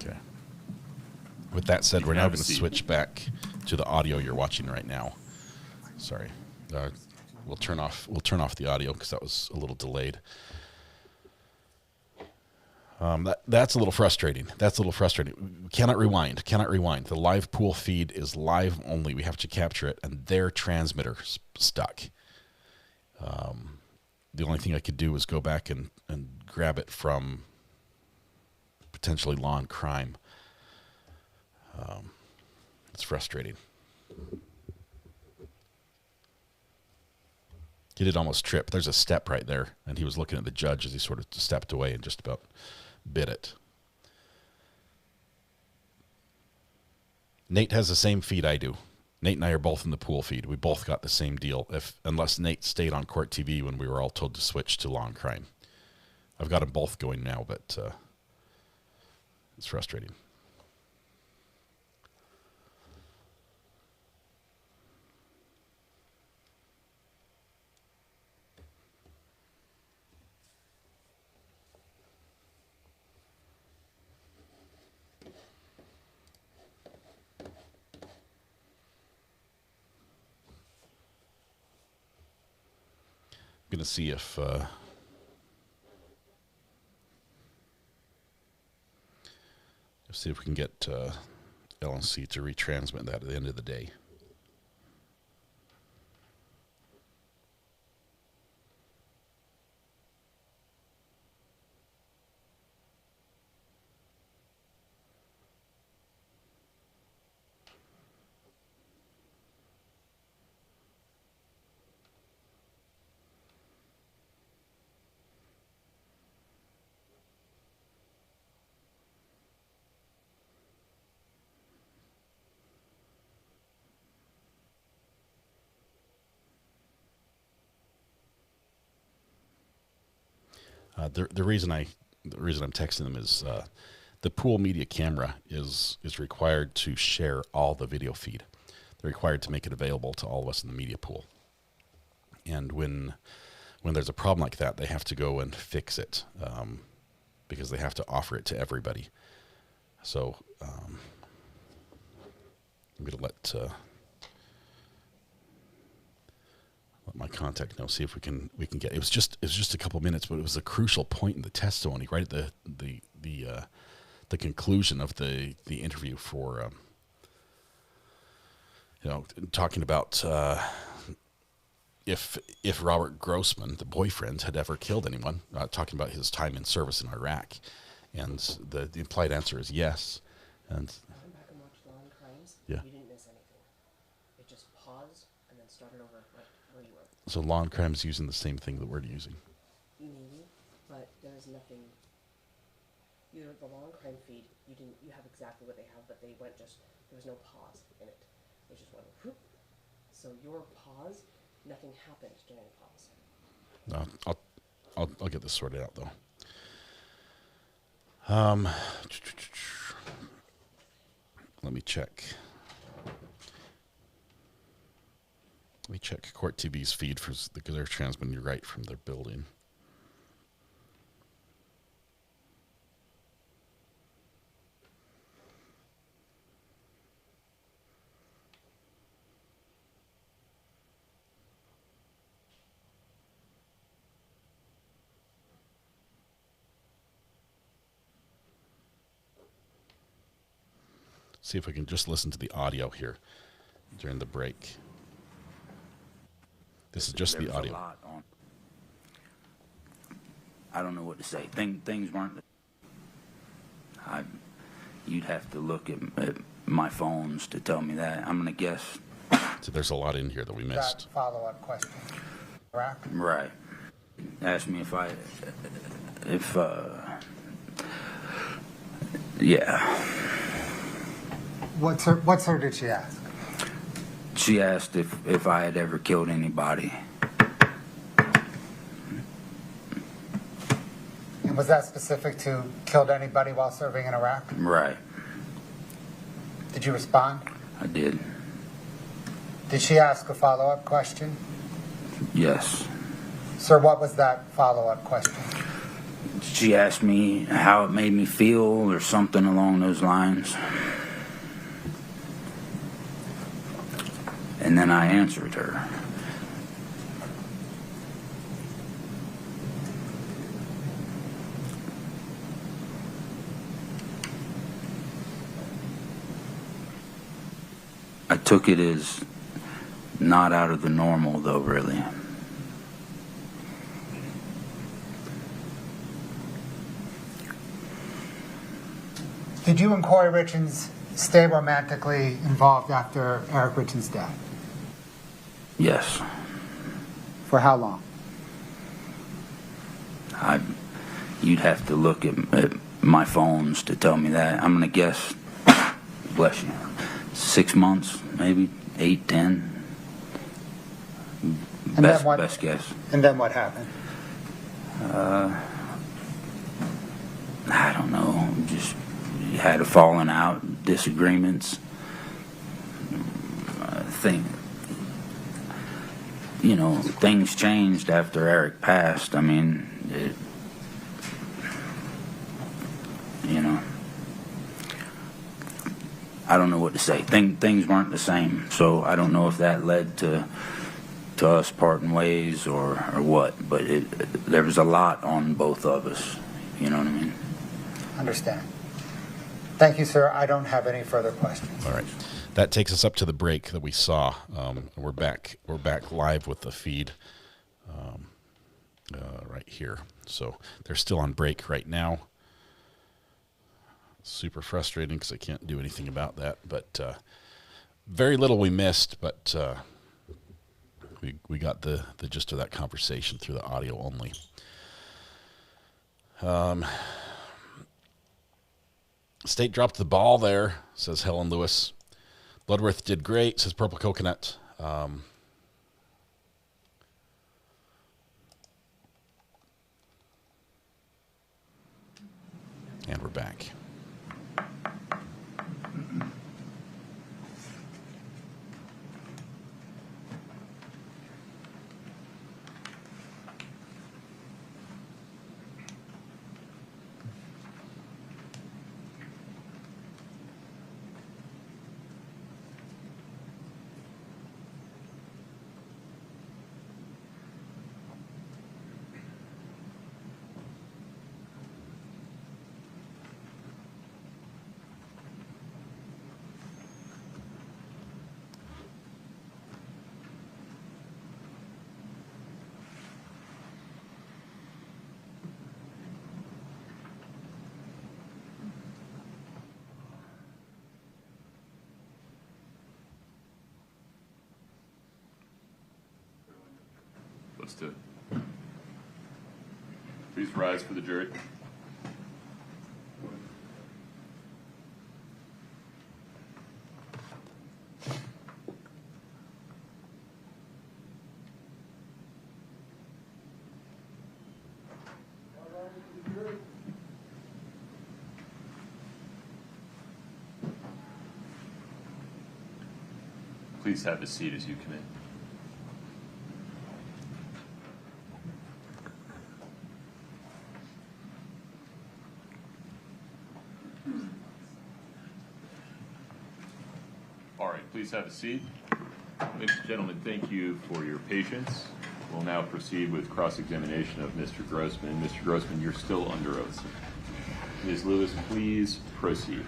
Okay. With that said, we're now going to switch back to the audio you're watching right now. Sorry. We'll turn off the audio because that was a little delayed. That's a little frustrating. We cannot rewind. The live pool feed is live only. We have to capture it, and their transmitter's stuck. The only thing I could do was go back and grab it from potentially Law and Crime. It's frustrating. He did almost trip. There's a step right there, and he was looking at the judge as he sort of stepped away and just about bit it. Nate has the same feed I do. Nate and I are both in the pool feed. We both got the same deal, unless Nate stayed on Court TV when we were all told to switch to Law and Crime. I've got them both going now, but it's frustrating. Going to see if we can get LNC to retransmit that at the end of the day. The reason I'm texting them is the pool media camera is required to share all the video feed. They're required to make it available to all of us in the media pool. And when there's a problem like that, they have to go and fix it because they have to offer it to everybody. So I'm going to let my contact know, see if we can get. It was just a couple minutes, but it was a crucial point in the testimony, right at the conclusion of the interview for talking about if Robert Grossman, the boyfriend, had ever killed anyone, talking about his time in service in Iraq, and the implied answer is yes. And I went back and watched Law and Crimes. Yeah. You didn't miss anything. It just paused and then started over right where you were. So Law and Crime's using the same thing that we're using. Maybe, but there's nothing. The Law and Crime feed, you have exactly what they have, but there was no pause in it. It just went whoop. So your pause, nothing happened during the pause. No, I'll get this sorted out though. Let me check. Let me check Court TV's feed because they're transmitting right from their building. See if we can just listen to the audio here during the break. This is just the audio. A lot on. I don't know what to say. Things weren't. You'd have to look at my phones to tell me that. I'm gonna guess. So there's a lot in here that we missed. That follow-up question. Correct? Right. Asked me yeah. What sir did she ask? She asked if I had ever killed anybody. And was that specific to killed anybody while serving in Iraq? Right. Did you respond? I did. Did she ask a follow-up question? Yes. Sir, what was that follow-up question? She asked me how it made me feel or something along those lines. And then I answered her. I took it as not out of the normal, though, really. Did you and Kouri Richins stay romantically involved after Eric Richins' death? Yes. For how long? You'd have to look at my phones to tell me that. I'm gonna guess. Bless you. 6 months, maybe 8, 10. Best guess. And then what happened? I don't know. Just had a falling out, disagreements. Things changed after Eric passed. I mean, I don't know what to say. Things weren't the same, so I don't know if that led to us parting ways or what. But there was a lot on both of us. You know what I mean? Understand. Thank you, sir. I don't have any further questions. All right. That takes us up to the break that we saw. We're back live with the feed right here. So they're still on break right now. Super frustrating because I can't do anything about that. But very little we missed, but we got the gist of that conversation through the audio only. State dropped the ball there, says Helen Lewis. Bloodworth did great, says Purple Coconut. I'm And we're back. Let's do it. Please rise for the jury. Please have a seat as you come in. All right, please have a seat. Ladies and gentlemen, thank you for your patience. We'll now proceed with cross-examination of Mr. Grossman. Mr. Grossman, you're still under oath, sir. Ms. Lewis, please proceed.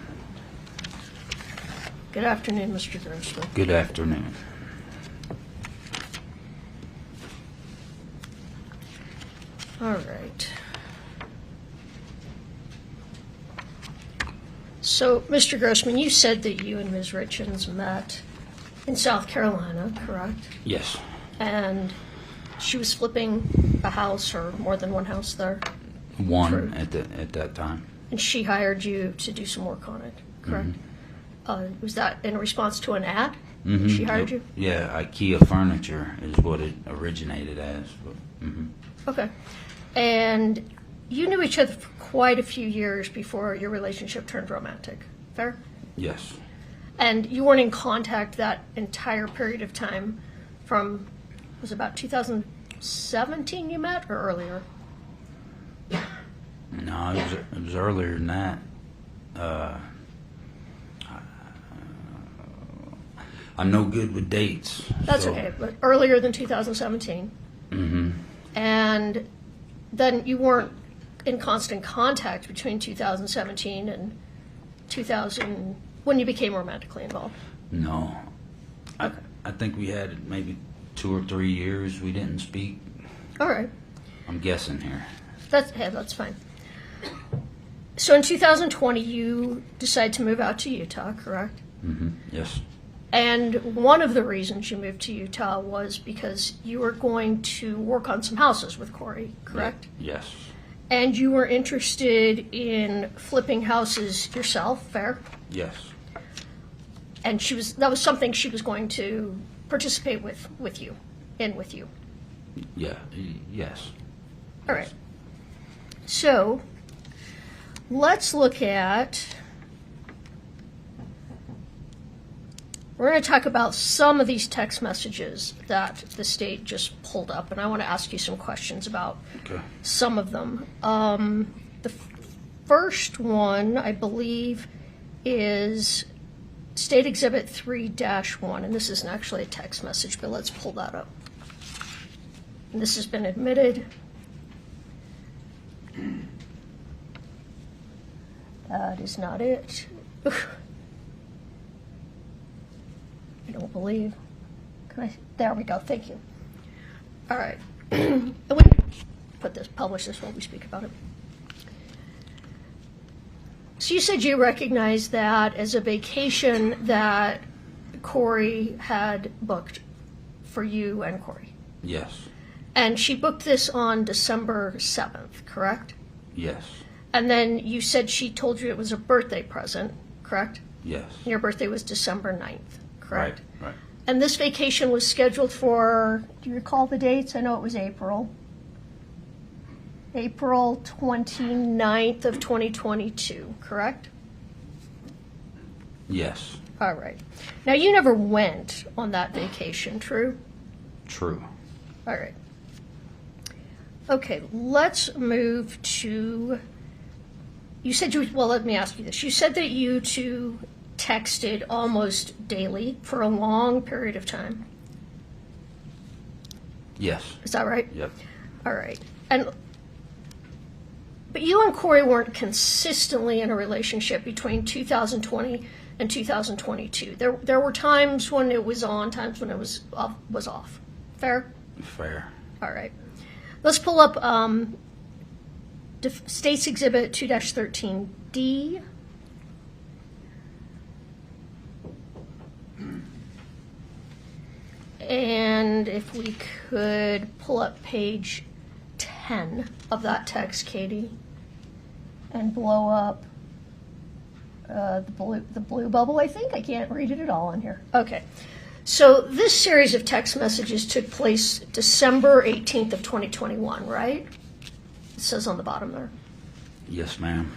Good afternoon, Mr. Grossman. Good afternoon. All right. So, Mr. Grossman, you said that you and Ms. Richins met in South Carolina, correct? Yes. And she was flipping a house or more than one house there? One at that time. And she hired you to do some work on it, correct? Was that in response to an ad? Mm-hmm. She hired you? Yeah, IKEA furniture is what it originated as. Okay. And you knew each other for quite a few years before your relationship turned romantic, fair? Yes. And you weren't in contact that entire period of time from, was it about 2017 you met or earlier? No, it was earlier than that. I'm no good with dates. That's okay, but earlier than 2017. Mm-hmm. And then you weren't in constant contact between 2017 and 2000, when you became romantically involved? No. Okay. I think we had maybe 2 or 3 years we didn't speak. All right. I'm guessing here. That's fine. So in 2020, you decided to move out to Utah, correct? Mm-hmm. Yes. And one of the reasons you moved to Utah was because you were going to work on some houses with Kouri, correct? Yes. And you were interested in flipping houses yourself, fair? Yes. And that was something she was going to participate with you. Yeah. Yes. All right. So let's look at, we're going to talk about some of these text messages that the state just pulled up, and I want to ask you some questions about some of them. The first one, I believe, is State Exhibit 3-1, and this isn't actually a text message, but let's pull that up. And this has been admitted. That is not it. I don't believe. There we go. Thank you. All right. And we publish this while we speak about it. So you said you recognized that as a vacation that Kouri had booked for you and Kouri. Yes. And she booked this on December 7th, correct? Yes. And then you said she told you it was a birthday present, correct? Yes. And your birthday was December 9th, correct? Right. And this vacation was scheduled for, do you recall the dates? I know it was April. April 29th of 2022, correct? Yes. All right. Now, you never went on that vacation, true? True. All right. Okay, let's move to, you said you, well, let me ask you this. You said that you two texted almost daily for a long period of time. Yes. Is that right? Yep. All right. But you and Kouri weren't consistently in a relationship between 2020 and 2022. There were times when it was on, times when it was off. Fair? Fair. All right. Let's pull up State's Exhibit 2-13D. And if we could pull up page 10 of that text, Katie, and blow up the blue bubble, I think. I can't read it at all on here. Okay. So this series of text messages took place December 18th of 2021, right? It says on the bottom there. Yes, ma'am.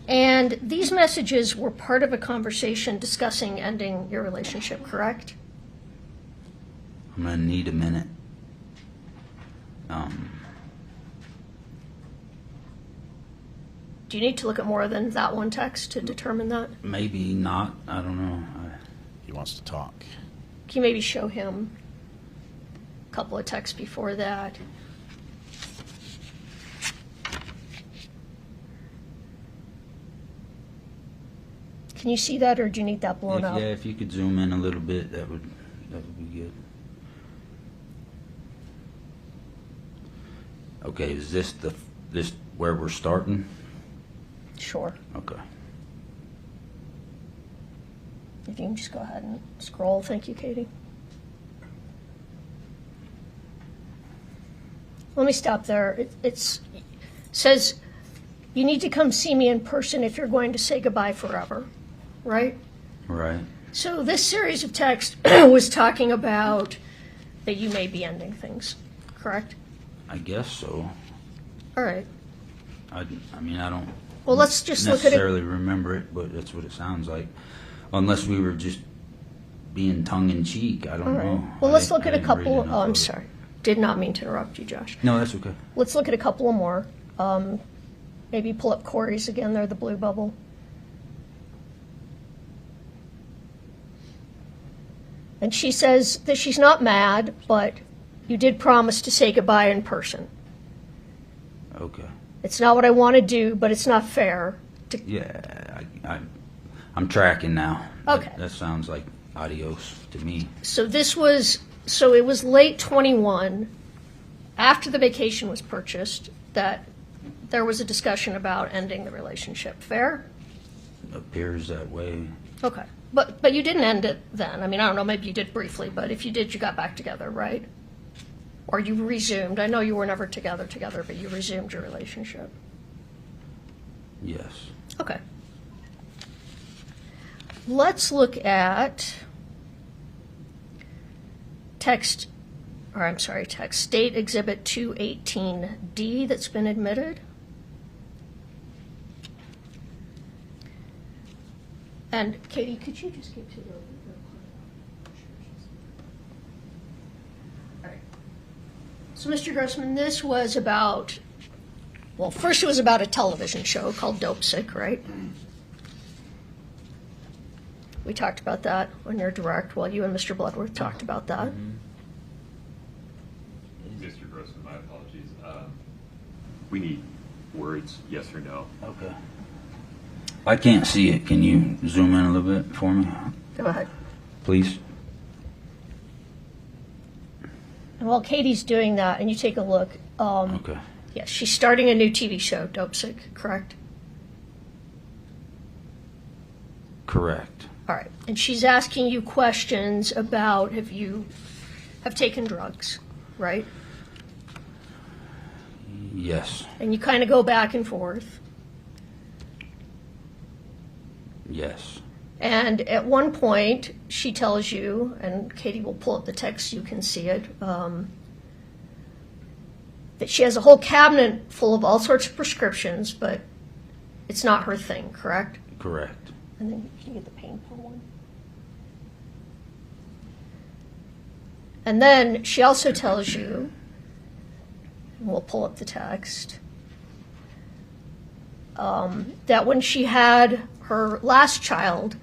And these messages were part of a conversation discussing ending your relationship, correct? I'm gonna need a minute. Do you need to look at more than that one text to determine that? Maybe not. I don't know. He wants to talk. Can you maybe show him a couple of texts before that? Can you see that, or do you need that blown up? Yeah, if you could zoom in a little bit, that would be good. Okay, is this where we're starting? Sure. Okay. If you can just go ahead and scroll. Thank you, Katie. Let me stop there. It says you need to come see me in person if you're going to say goodbye forever, right? Right. So this series of text was talking about that you may be ending things, correct? I guess so. All right. I mean, I don't Well, let's just look at it. necessarily remember it, but that's what it sounds like. Unless we were just being tongue-in-cheek. I don't All right. know. Well, let's look at a I didn't read couple. enough Oh, I'm of it. sorry. Did not mean to interrupt you, Josh. No, that's okay. Let's look at a couple more. Maybe pull up Kouri's again there, the blue bubble. And she says that she's not mad, but you did promise to say goodbye in person. Okay. It's not what I want to do, but it's not fair. Yeah, I'm tracking now. Okay. That sounds like adios to me. So it was late 21, after the vacation was purchased, that there was a discussion about ending the relationship. Fair? Appears that way. Okay. But you didn't end it then. I mean, I don't know, maybe you did briefly, but if you did, you got back together, right? Or you resumed. I know you were never together, but you resumed your relationship. Yes. Okay. Let's look at text State Exhibit 218D that's been admitted. And Katie, could you just get to the All right. So, Mr. Grossman, this was about, well, first it was about a television show called Dope Sick, right? We talked about that on your direct. Well, you and Mr. Bloodworth talked about that. Mr. Grossman, my apologies. We need words, yes or no. Okay. I can't see it. Can you zoom in a little bit for me? Go ahead. Please. And while Katie's doing that, and you take a look, Okay. yeah, she's starting a new TV show, Dope Sick, correct? Correct. All right. And she's asking you questions about if you have taken drugs, right? Yes. And you kind of go back and forth. Yes. And at one point, she tells you, and Katie will pull up the text, you can see it, that she has a whole cabinet full of all sorts of prescriptions, but it's not her thing, correct? Correct. And then can you get the painful one? And then she also tells you, and we'll pull up the text, that when she had her last child,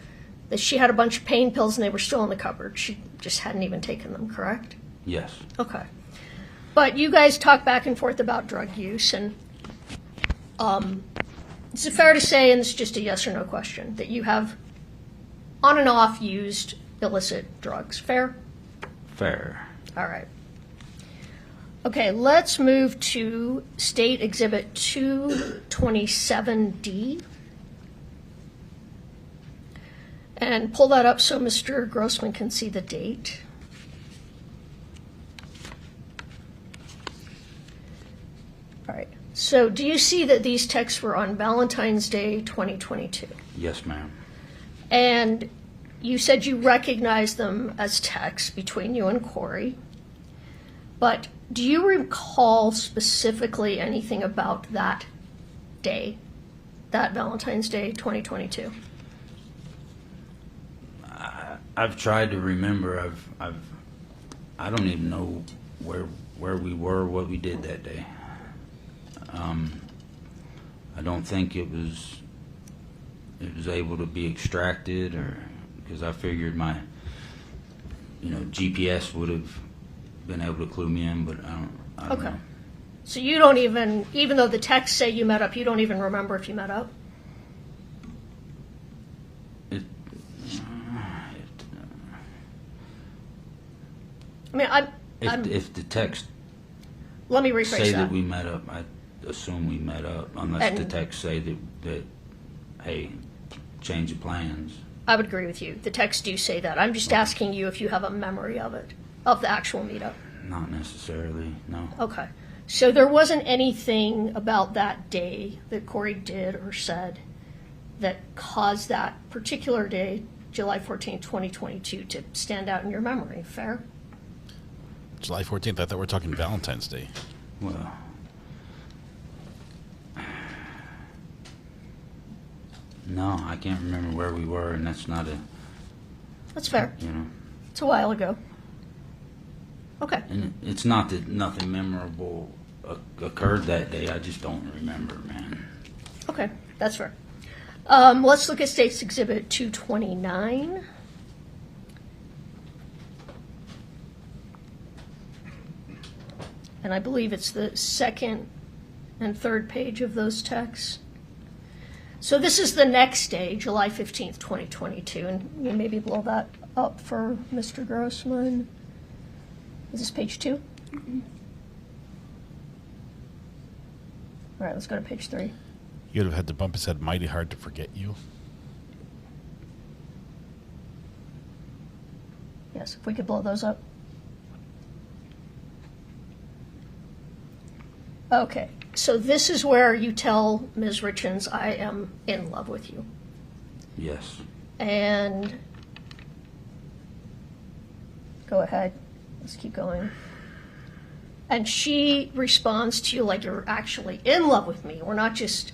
that she had a bunch of pain pills and they were still in the cupboard. She just hadn't even taken them, correct? Yes. Okay. But you guys talk back and forth about drug use, and is it fair to say, and it's just a yes or no question, that you have on and off used illicit drugs? Fair? Fair. All right. Okay, let's move to State Exhibit 227D. And pull that up so Mr. Grossman can see the date. All right. So do you see that these texts were on Valentine's Day 2022? Yes, ma'am. And you said you recognized them as texts between you and Kouri. But do you recall specifically anything about that day, that Valentine's Day 2022? I've tried to remember. I don't even know where we were, what we did that day. I don't think it was able to be extracted, or because I figured my GPS would have been able to clue me in, but I don't know. So you don't even though the texts say you met up, you don't even remember if you met up? I mean, if the text let me rephrase say that. that we met up, I assume we met up, unless the text say that hey, change of plans. I would agree with you. The texts do say that. I'm just asking you if you have a memory of it, of the actual meetup. Not necessarily, no. Okay. So there wasn't anything about that day that Kouri did or said that caused that particular day, July 14th, 2022, to stand out in your memory. Fair? July 14th, I thought we were talking Valentine's Day. Well, no, I can't remember where we were, and that's not a... That's fair. It's a while ago. Okay. And it's not that nothing memorable occurred that day. I just don't remember, man. Okay, that's fair. Let's look at State's Exhibit 229. And I believe it's the second and third page of those texts. So this is the next day, July 15th, 2022. And you maybe blow that up for Mr. Grossman. Is this page 2? Mm-hmm. All right, let's go to page 3. You'd have had to bump his head mighty hard to forget you. Yes, if we could blow those up. Okay, so this is where you tell Ms. Richins, I am in love with you. Yes. And go ahead. Let's keep going. And she responds to you like you're actually in love with me. We're not just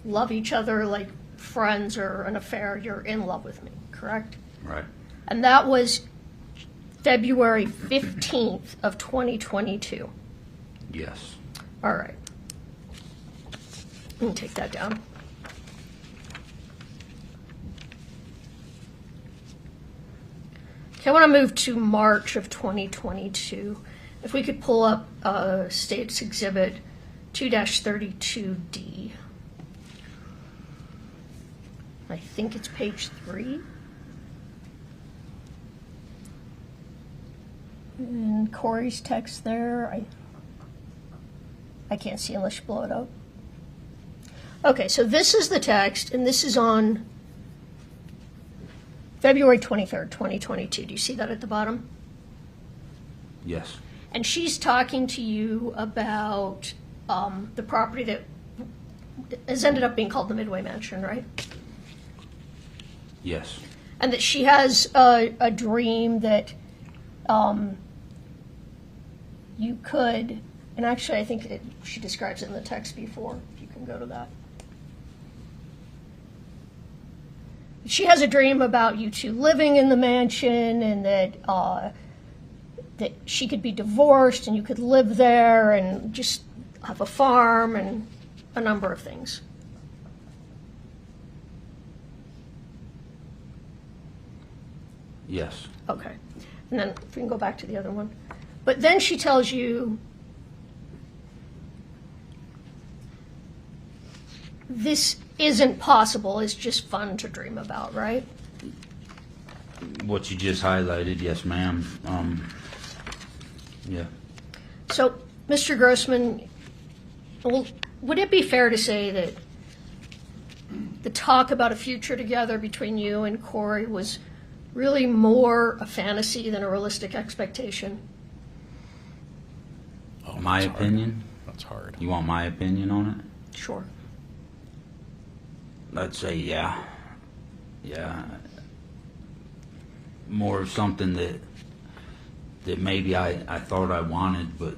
love each other like friends or an affair. You're in love with me, correct? Right. And that was February 15th of 2022. Yes. All right. Let me take that down. Okay, I want to move to March of 2022. If we could pull up State's Exhibit 2-32D. I think it's page 3. And Kouri's text there. I can't see unless you blow it up. Okay, so this is the text, and this is on February 23rd, 2022. Do you see that at the bottom? Yes. And she's talking to you about the property that has ended up being called the Midway Mansion, right? Yes. And that she has a dream that you could And actually, I think she describes it in the text before. If you can go to that. She has a dream about you two living in the mansion, and that she could be divorced and you could live there and just have a farm and a number of things. Yes. Okay. And then if we can go back to the other one. But then she tells you this isn't possible, it's just fun to dream about, right? What you just highlighted, yes, ma'am. Yeah. So, Mr. Grossman, would it be fair to say that the talk about a future together between you and Kouri was really more a fantasy than a realistic expectation? Oh, my opinion? That's hard. You want my opinion on it? Sure. I'd say yeah. Yeah. More of something that maybe I thought I wanted, but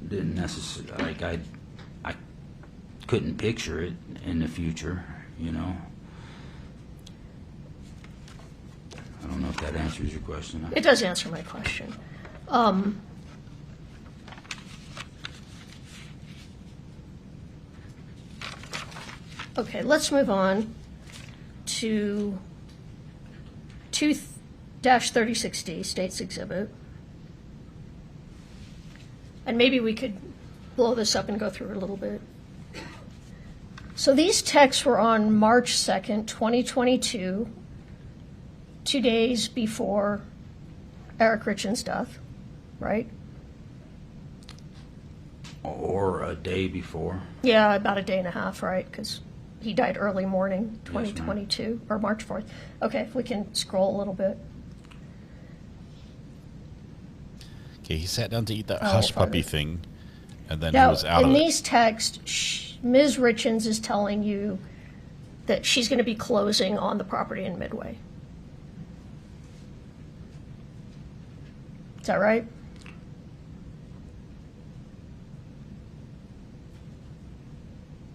didn't necessarily, like I couldn't picture it in the future, you know. I don't know if that answers your question. It does answer my question. Okay, let's move on to 2-36D, State's Exhibit. And maybe we could blow this up and go through it a little bit. So these texts were on March 2nd, 2022, 2 days before Eric Richins' death, right? Or a day before. Yeah, about a day and a half, right? Because he died early morning, 2022, or March 4th. Okay, if we can scroll a little bit. Okay, he sat down to eat that hush puppy thing, and then Now, he was out in of it. these texts, Ms. Richins is telling you that she's going to be closing on the property in Midway. Is that right?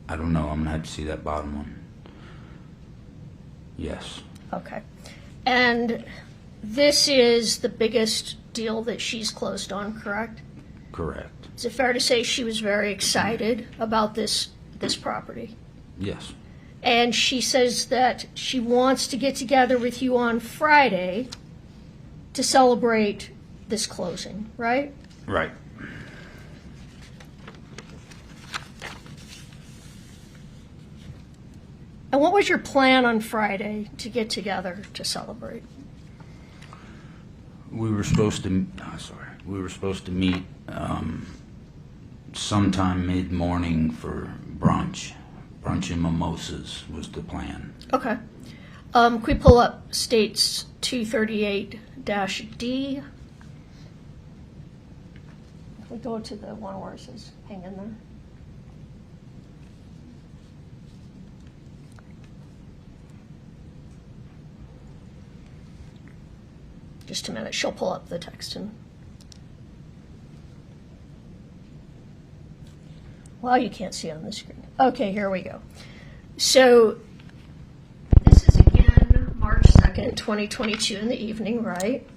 I don't know. I'm going to have to see that bottom one. Yes. Okay. And this is the biggest deal that she's closed on, correct? Correct. Is it fair to say she was very excited about this property? Yes. And she says that she wants to get together with you on Friday to celebrate this closing, right? Right. And what was your plan on Friday to get together to celebrate? We were supposed to. We were supposed to meet sometime mid-morning for brunch. Brunch and mimosas was the plan. Okay. Can we pull up States 238-D? If we go to the one where it says hang in there. Just a minute. She'll pull up the text and. Well, you can't see it on the screen. Okay, here we go. So this is again March 2nd, 2022 in the evening, right?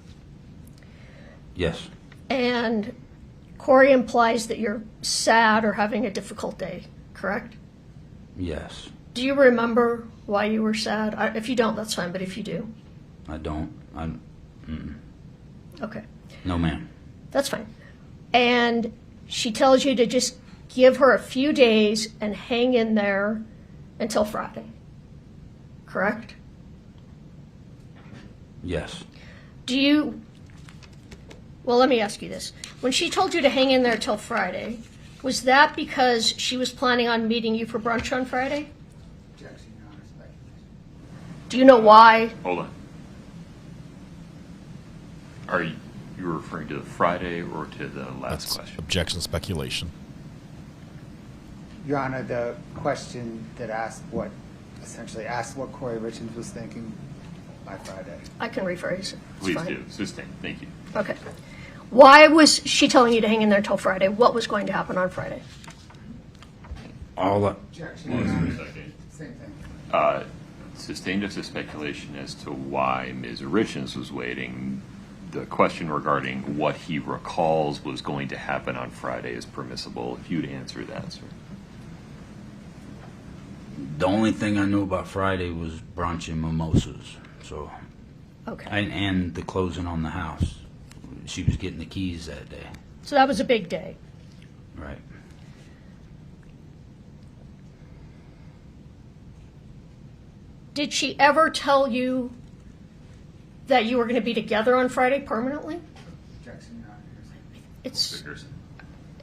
Yes. And Kouri implies that you're sad or having a difficult day, correct? Yes. Do you remember why you were sad? If you don't, that's fine, but if you do. I don't. Okay. No, ma'am. That's fine. And she tells you to just give her a few days and hang in there until Friday, correct? Yes. Well, let me ask you this. When she told you to hang in there till Friday, was that because she was planning on meeting you for brunch on Friday? Do you know why? Hold on. Are you referring to Friday or to the last question? Objection, speculation. Your Honor, the question that essentially asked what Kouri Richins was thinking by Friday. I can rephrase it. It's Please fine. do. Sustain. Thank you. Okay. Why was she telling you to hang in there till Friday? What was going to happen on Friday? All that. Same thing. Sustained us a speculation as to why Ms. Richins was waiting. The question regarding what he recalls was going to happen on Friday is permissible. If you'd answer that, sir. The only thing I knew about Friday was brunch and mimosas. So, okay, and the closing on the house. She was getting the keys that day. So that was a big day. Right. Did she ever tell you that you were going to be together on Friday permanently? Objection, Your Honor. It's.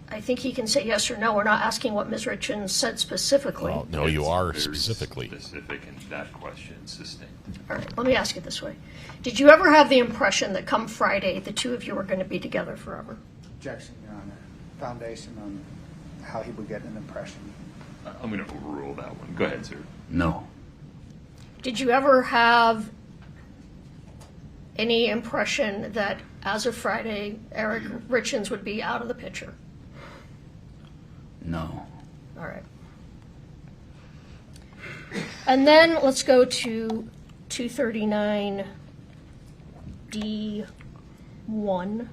I think he can say yes or no. We're not asking what Ms. Richins said specifically. Well, no, you are Very specifically. specific in that question, sustained. All right, let me ask it this way. Did you ever have the impression that come Friday, the two of you were going to be together forever? Objection, Your Honor. Foundation on how he would get an impression. I'm going to overrule that one. Go ahead, sir. No. Did you ever have any impression that as of Friday, Eric Richins would be out of the picture? No. All right. And then let's go to 239D1.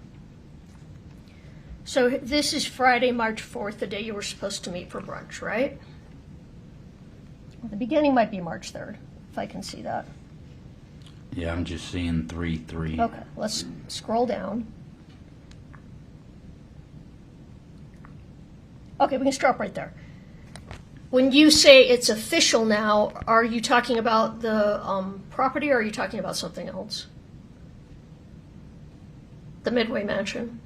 So this is Friday, March 4th, the day you were supposed to meet for brunch, right? Well, the beginning might be March 3rd, if I can see that. Yeah, I'm just seeing 3-3. Okay, let's scroll down. Okay, we can stop right there. When you say it's official now, are you talking about the property or are you talking about something else? The Midway Mansion?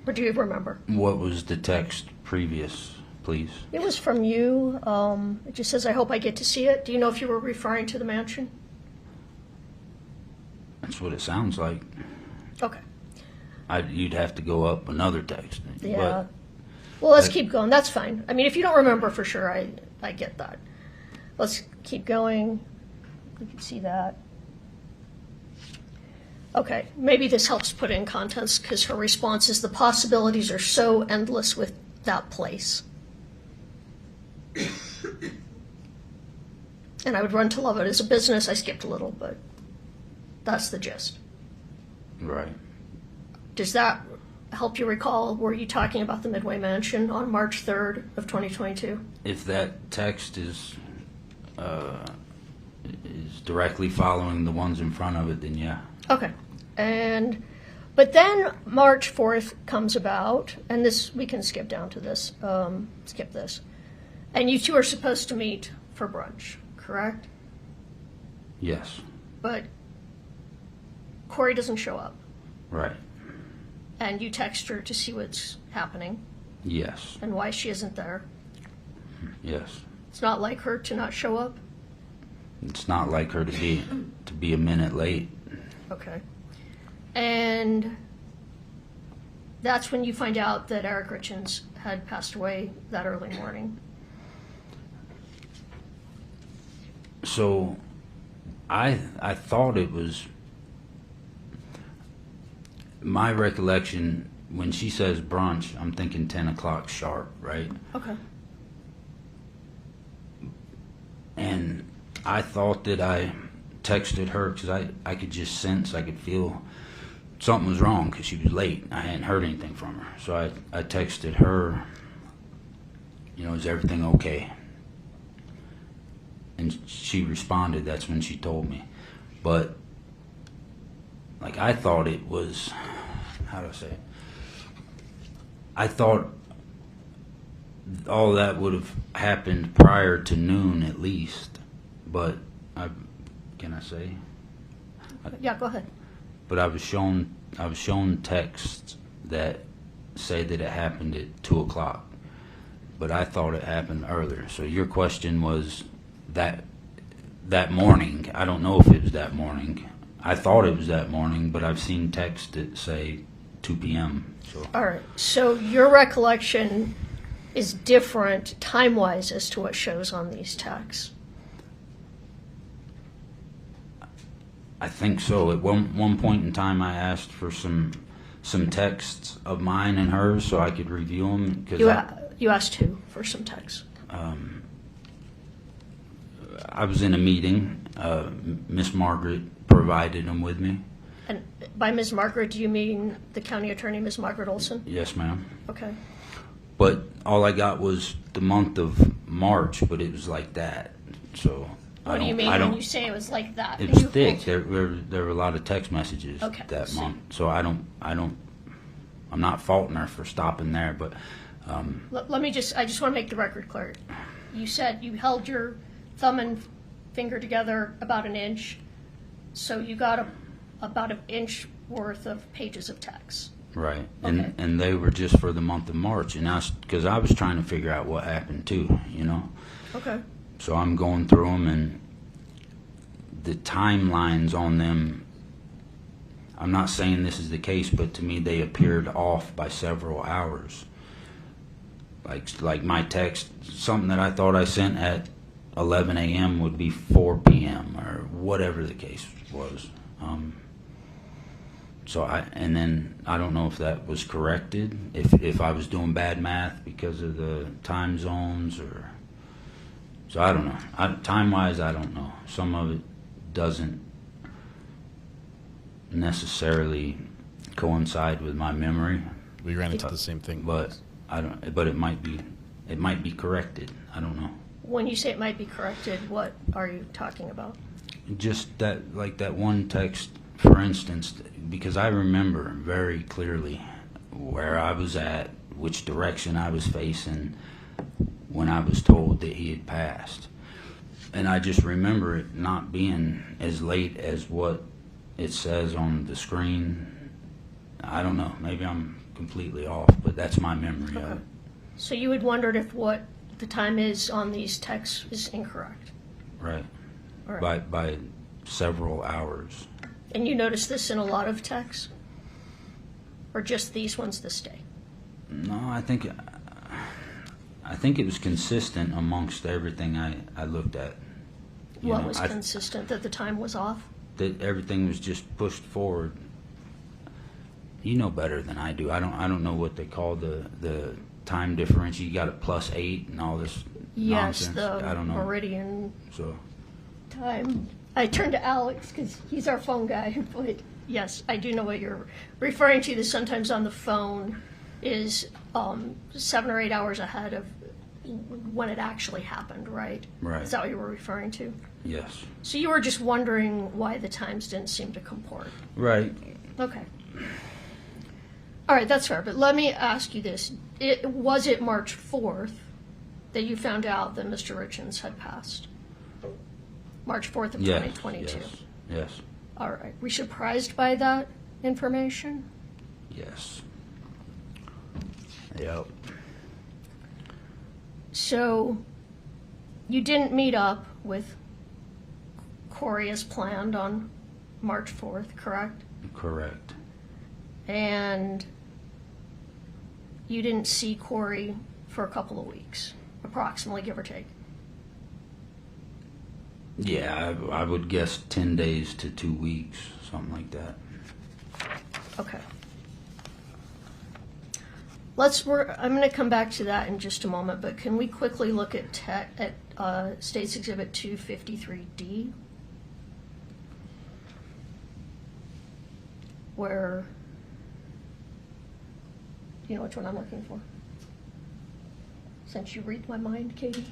Or do you remember? What was the text previous, please? It was from you. It just says, I hope I get to see it. Do you know if you were referring to the mansion? That's what it sounds like. Okay. You'd have to go up another text. Yeah. But well, let's keep going. That's fine. I mean, if you don't remember for sure, I get that. Let's keep going. You can see that. Okay, maybe this helps put it in context because her response is the possibilities are so endless with that place. And I would run to love it as a business. I skipped a little, but that's the gist. Right. Does that help you recall? Were you talking about the Midway Mansion on March 3rd of 2022? If that text is directly following the ones in front of it, then yeah. Okay. But then March 4th comes about, and this, we can skip down to this, skip this. And you two are supposed to meet for brunch, correct? Yes. But Kouri doesn't show up. Right. And you text her to see what's happening. Yes. And why she isn't there. Yes. It's not like her to not show up? It's not like her to be a minute late. Okay. And that's when you find out that Eric Richins had passed away that early morning. So I thought it was, my recollection, when she says brunch, I'm thinking 10 o'clock sharp, right? Okay. And I thought that I texted her because I could just sense, I could feel something was wrong because she was late. I hadn't heard anything from her. So I texted her, is everything okay? And she responded, that's when she told me. But, I thought it was, how do I say it? I thought all that would have happened prior to noon at least. But, can I say? Yeah, go ahead. But I was shown texts that say that it happened at 2 o'clock. But I thought it happened earlier. So your question was that morning. I don't know if it was that morning. I thought it was that morning, but I've seen texts that say 2 p.m. So. All right. So your recollection is different time-wise as to what shows on these texts. I think so. At one point in time, I asked for some some texts of mine and hers so I could review them. You asked who for some texts? I was in a meeting. Miss Margaret provided them with me. And by Ms. Margaret, do you mean the county attorney, Ms. Margaret Olson? Yes, ma'am. Okay. But all I got was the month of March, but it was like that. So What do you mean when you say it was like that? It was thick. There were a lot of text messages that month. So I'm not faulting her for stopping there, but I just want to make the record clear. You said you held your thumb and finger together about an inch, so you got about an inch worth of pages of text. right, Okay. and they were just for the month of March, and because I was trying to figure out what happened too, you know. Okay. So I'm going through them, and the timelines on them, I'm not saying this is the case, but to me they appeared off by several hours. Like my text, something that I thought I sent at 11 a.m. would be 4 p.m. or whatever the case was. And then I don't know if that was corrected, if I was doing bad math because of the time zones, or so I don't know. Time-wise, I don't know. Some of it doesn't necessarily coincide with my memory. We ran into the same thing, but I don't. But it might be corrected. I don't know. When you say it might be corrected, what are you talking about? Just that, like that one text, for instance, because I remember very clearly where I was at, which direction I was facing when I was told that he had passed. And I just remember it not being as late as what it says on the screen. I don't know. Maybe I'm completely off, but that's my memory of it. So you had wondered if what the time is on these texts is incorrect. Right. All right. By several hours. And you noticed this in a lot of texts? Or just these ones this day? No, I think it was consistent amongst everything I looked at. What was consistent? That the time was off? That everything was just pushed forward. You know better than I do. I don't know what they call the time difference. You got a +8 and all this nonsense. Yes, I don't know. meridian So time. I turned to Alex because he's our phone guy. But yes, I do know what you're referring to. That sometimes on the phone is 7 or 8 hours ahead of when it actually happened, right? Right. Is that what you were referring to? yes. So you were just wondering why the times didn't seem to comport. Right. Okay. All right, that's fair. But let me ask you this. Was it March 4th that you found out that Mr. Richins had passed? March 4th of 2022? Yes. All right. Were you surprised by that information? Yes. Yep. So you didn't meet up with Kouri as planned on March 4th, correct? Correct. And you didn't see Kouri for a couple of weeks, approximately, give or take. Yeah, I would guess 10 days to 2 weeks, something like that. Okay. I'm going to come back to that in just a moment, but can we quickly look at State's Exhibit 253D? Where, do you know which one I'm looking for? Since you read my mind, Katie.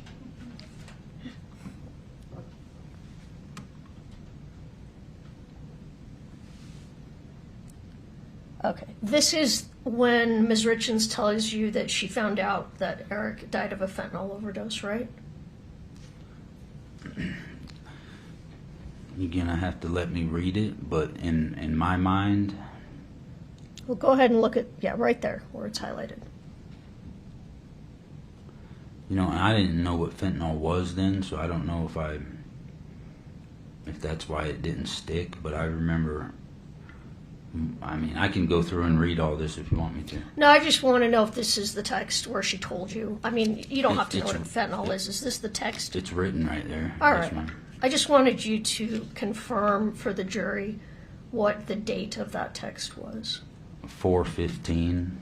Okay, this is when Ms. Richins tells you that she found out that Eric died of a fentanyl overdose, right? You're gonna have to let me read it, but in my mind, Well, go ahead and look at, right there where it's highlighted. you know, I didn't know what fentanyl was then, so I don't know if that's why it didn't stick, but I remember, I mean, I can go through and read all this if you want me to. No, I just want to know if this is the text where she told you. I mean, you don't have to know what fentanyl is. Is this the text? It's written right there. All Yes, right. ma'am. I just wanted you to confirm for the jury what the date of that text was. 4/15.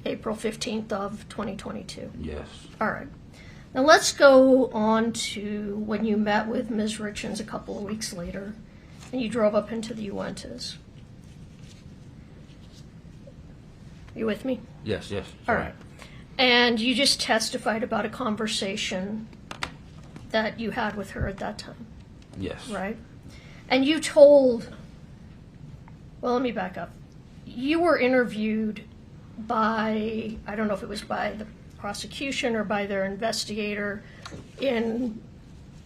April 15th of 2022. Yes. All right. Now let's go on to when you met with Ms. Richins a couple of weeks later and you drove up into the Uintas. You with me? Yes, yes. All right. And you just testified about a conversation that you had with her at that time. Yes. Right? And you told, well, let me back up. You were interviewed by, I don't know if it was by the prosecution or by their investigator in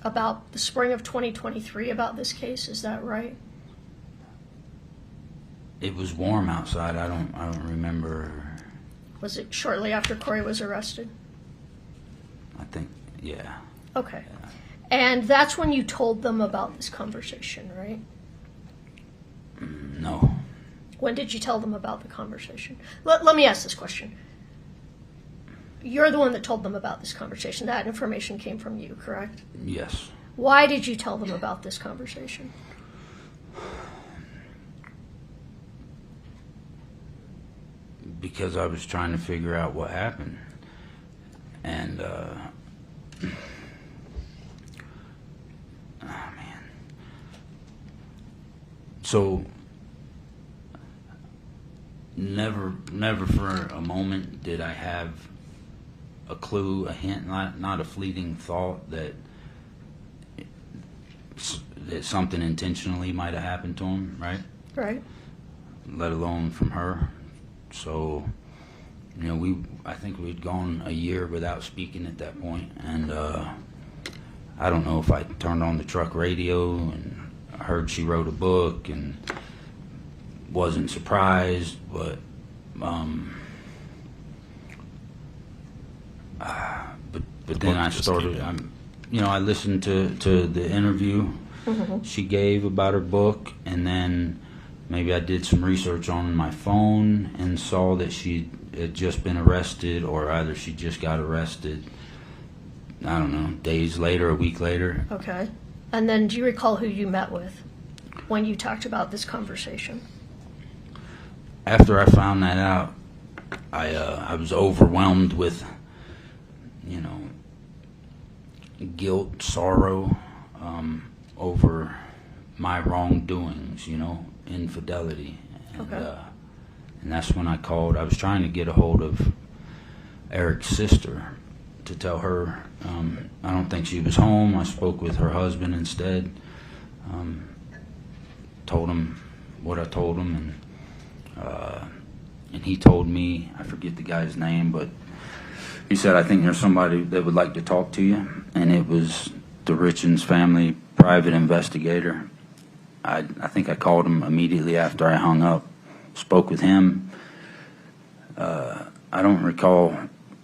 about the spring of 2023 about this case. Is that right? It was warm outside. I don't remember. Was it shortly after Kouri was arrested? I think, yeah. Okay. And that's when you told them about this conversation, right? No. When did you tell them about the conversation? Let me ask this question. You're the one that told them about this conversation. That information came from you, correct? Yes. Why did you tell them about this conversation? Because I was trying to figure out what happened. And, so never for a moment did I have a clue, a hint, not a fleeting thought that something intentionally might have happened to him, right? Right. Let alone from her. So, you know, I think we'd gone a year without speaking at that point, and I don't know if I turned on the truck radio and I heard she wrote a book and wasn't surprised, but then I started. I listened to the interview she gave about her book, and then maybe I did some research on my phone and saw that she had just been arrested, or either she just got arrested. I don't know, days later, a week later. Okay. And then do you recall who you met with when you talked about this conversation? After I found that out, I was overwhelmed with, guilt, sorrow over my wrongdoings, infidelity. And, and that's when I called. I was trying to get a hold of Eric's sister to tell her I don't think she was home. I spoke with her husband instead. Told him what I told him, and he told me, I forget the guy's name, but he said, I think there's somebody that would like to talk to you. And it was the Richins family private investigator. I think I called him immediately after I hung up, spoke with him. I don't recall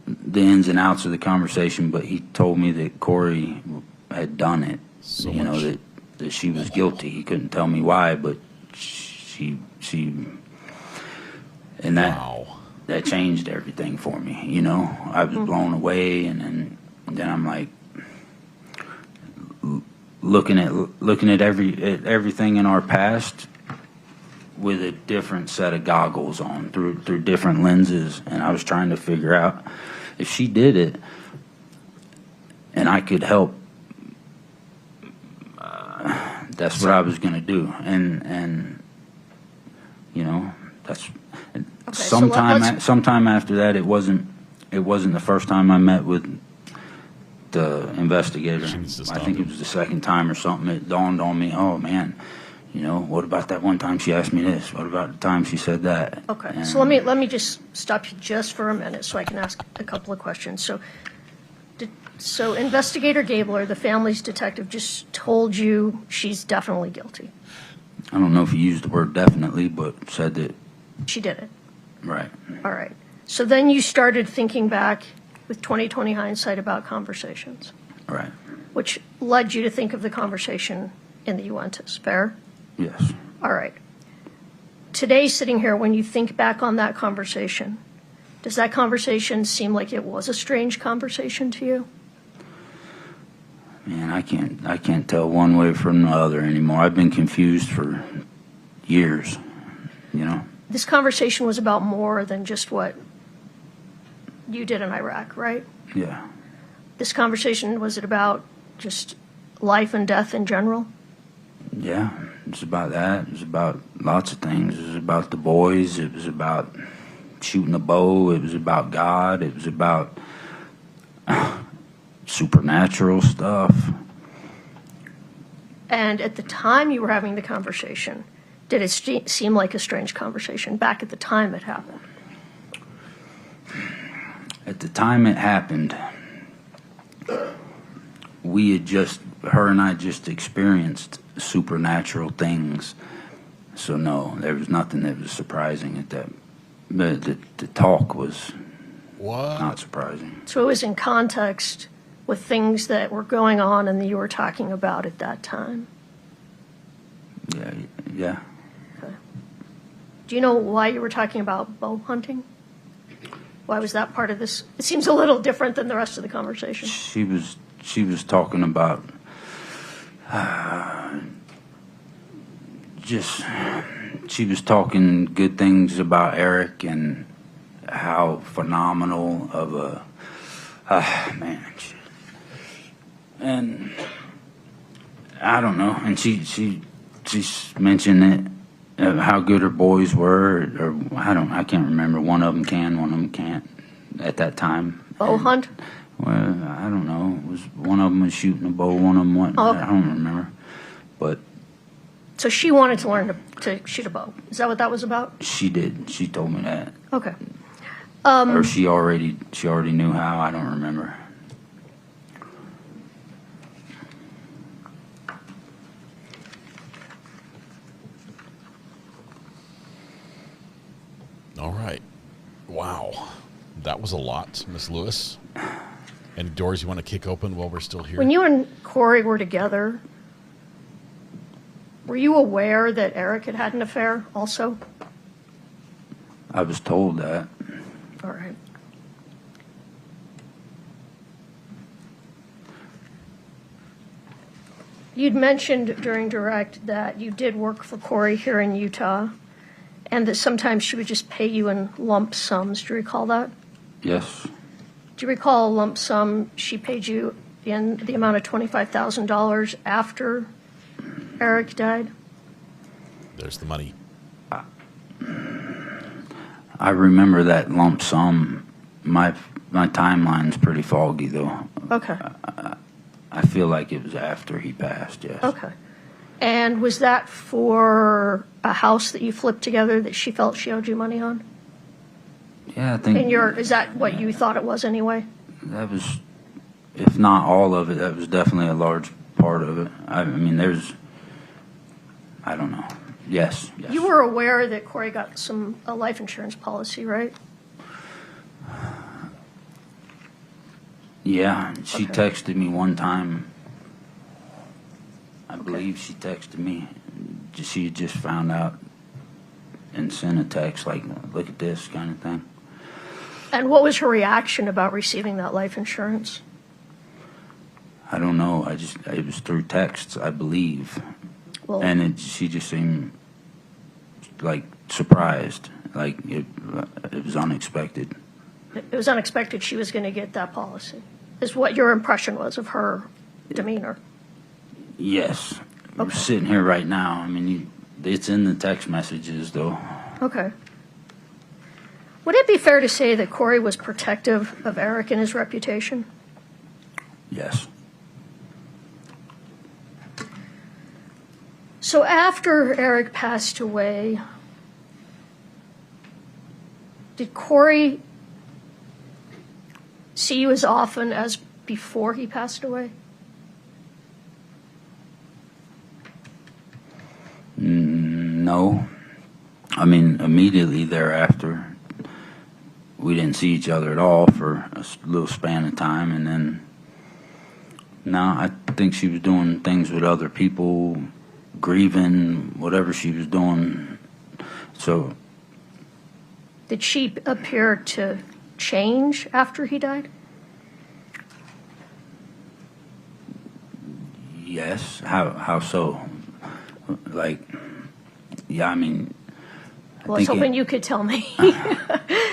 the ins and outs of the conversation, but he told me that Kouri had done it. That she was guilty. He couldn't tell me why, but she and that changed everything for me. I was blown away, and then I'm like looking at everything in our past with a different set of goggles on, through different lenses, and I was trying to figure out if she did it and I could help. That's what I was going to do, and that's sometime after that. It wasn't the first time I met with the investigator. I think it was the second time or something. It dawned on me, oh man, what about that one time she asked me this? What about the time she said that? Okay, and so let me just stop you just for a minute so I can ask a couple of questions. So Investigator Gabler, the family's detective, just told you she's definitely guilty. I don't know if he used the word definitely, but said that she did it. Right. All right. So then you started thinking back with 20/20 hindsight about conversations. Right. Which led you to think of the conversation in the Uintas. Fair? Yes. All right. Today, sitting here, when you think back on that conversation, does that conversation seem like it was a strange conversation to you? Man, I can't tell one way from the other anymore. I've been confused for years, this conversation was about more than just what you did in Iraq, right? Yeah. This conversation, was it about just life and death in general? Yeah, it was about that. It was about lots of things. It was about the boys. It was about shooting a bow. It was about God. It was about supernatural stuff. And at the time you were having the conversation, did it seem like a strange conversation back at the time it happened? At the time it happened, her and I just experienced supernatural things. So no, there was nothing that was surprising at that. But the talk was not surprising. So it was in context with things that were going on and that you were talking about at that time? Yeah. Okay. Do you know why you were talking about bow hunting? Why was that part of this? It seems a little different than the rest of the conversation. She was talking about she was talking good things about Eric and how phenomenal of a man. And I don't know. And she mentioned it, how good her boys were, or I can't remember. One of them can, one of them can't. At that time. Bow hunt. Well, I don't know. It was one of them was shooting a bow, one of them wasn't. Oh, okay. I don't remember. But so she wanted to learn to shoot a bow. Is that what that was about? she did. She told me that. Okay. Or she already knew how. I don't remember. All right. Wow. That was a lot, Miss Lewis. Any doors you want to kick open while we're still here? When you and Kouri were together, were you aware that Eric had an affair also? I was told that. All right. You'd mentioned during direct that you did work for Kouri here in Utah, and that sometimes she would just pay you in lump sums. Do you recall that? Yes. Do you recall a lump sum she paid you in the amount of $25,000 after Eric died? There's the money. I remember that lump sum. My timeline's pretty foggy, though. Okay. I feel like it was after he passed, yes. Okay. And was that for a house that you flipped together that she felt she owed you money on? Yeah, I think... Is that what you thought it was anyway? That was, if not all of it, that was definitely a large part of it. I mean, I don't know. Yes. You were aware that Kouri got a life insurance policy, right? Yeah, she texted me one time. I believe she texted me. She just found out and sent a text like, look at this kind of thing. And what was her reaction about receiving that life insurance? I don't know. It was through texts, I believe. Well, And she just seemed like surprised, like it was unexpected. it was unexpected she was going to get that policy, is what your impression was of her demeanor. Yes. We're sitting here right now. I mean, it's in the text messages, though. Okay. Would it be fair to say that Kouri was protective of Eric and his reputation? Yes. So after Eric passed away, did Kouri see you as often as before he passed away? No. I mean, immediately thereafter, we didn't see each other at all for a little span of time, and then, no, I think she was doing things with other people, grieving, whatever she was doing. So, Did she appear to change after he died? yes. How so? Like, yeah, I mean, Well, I was hoping you could tell me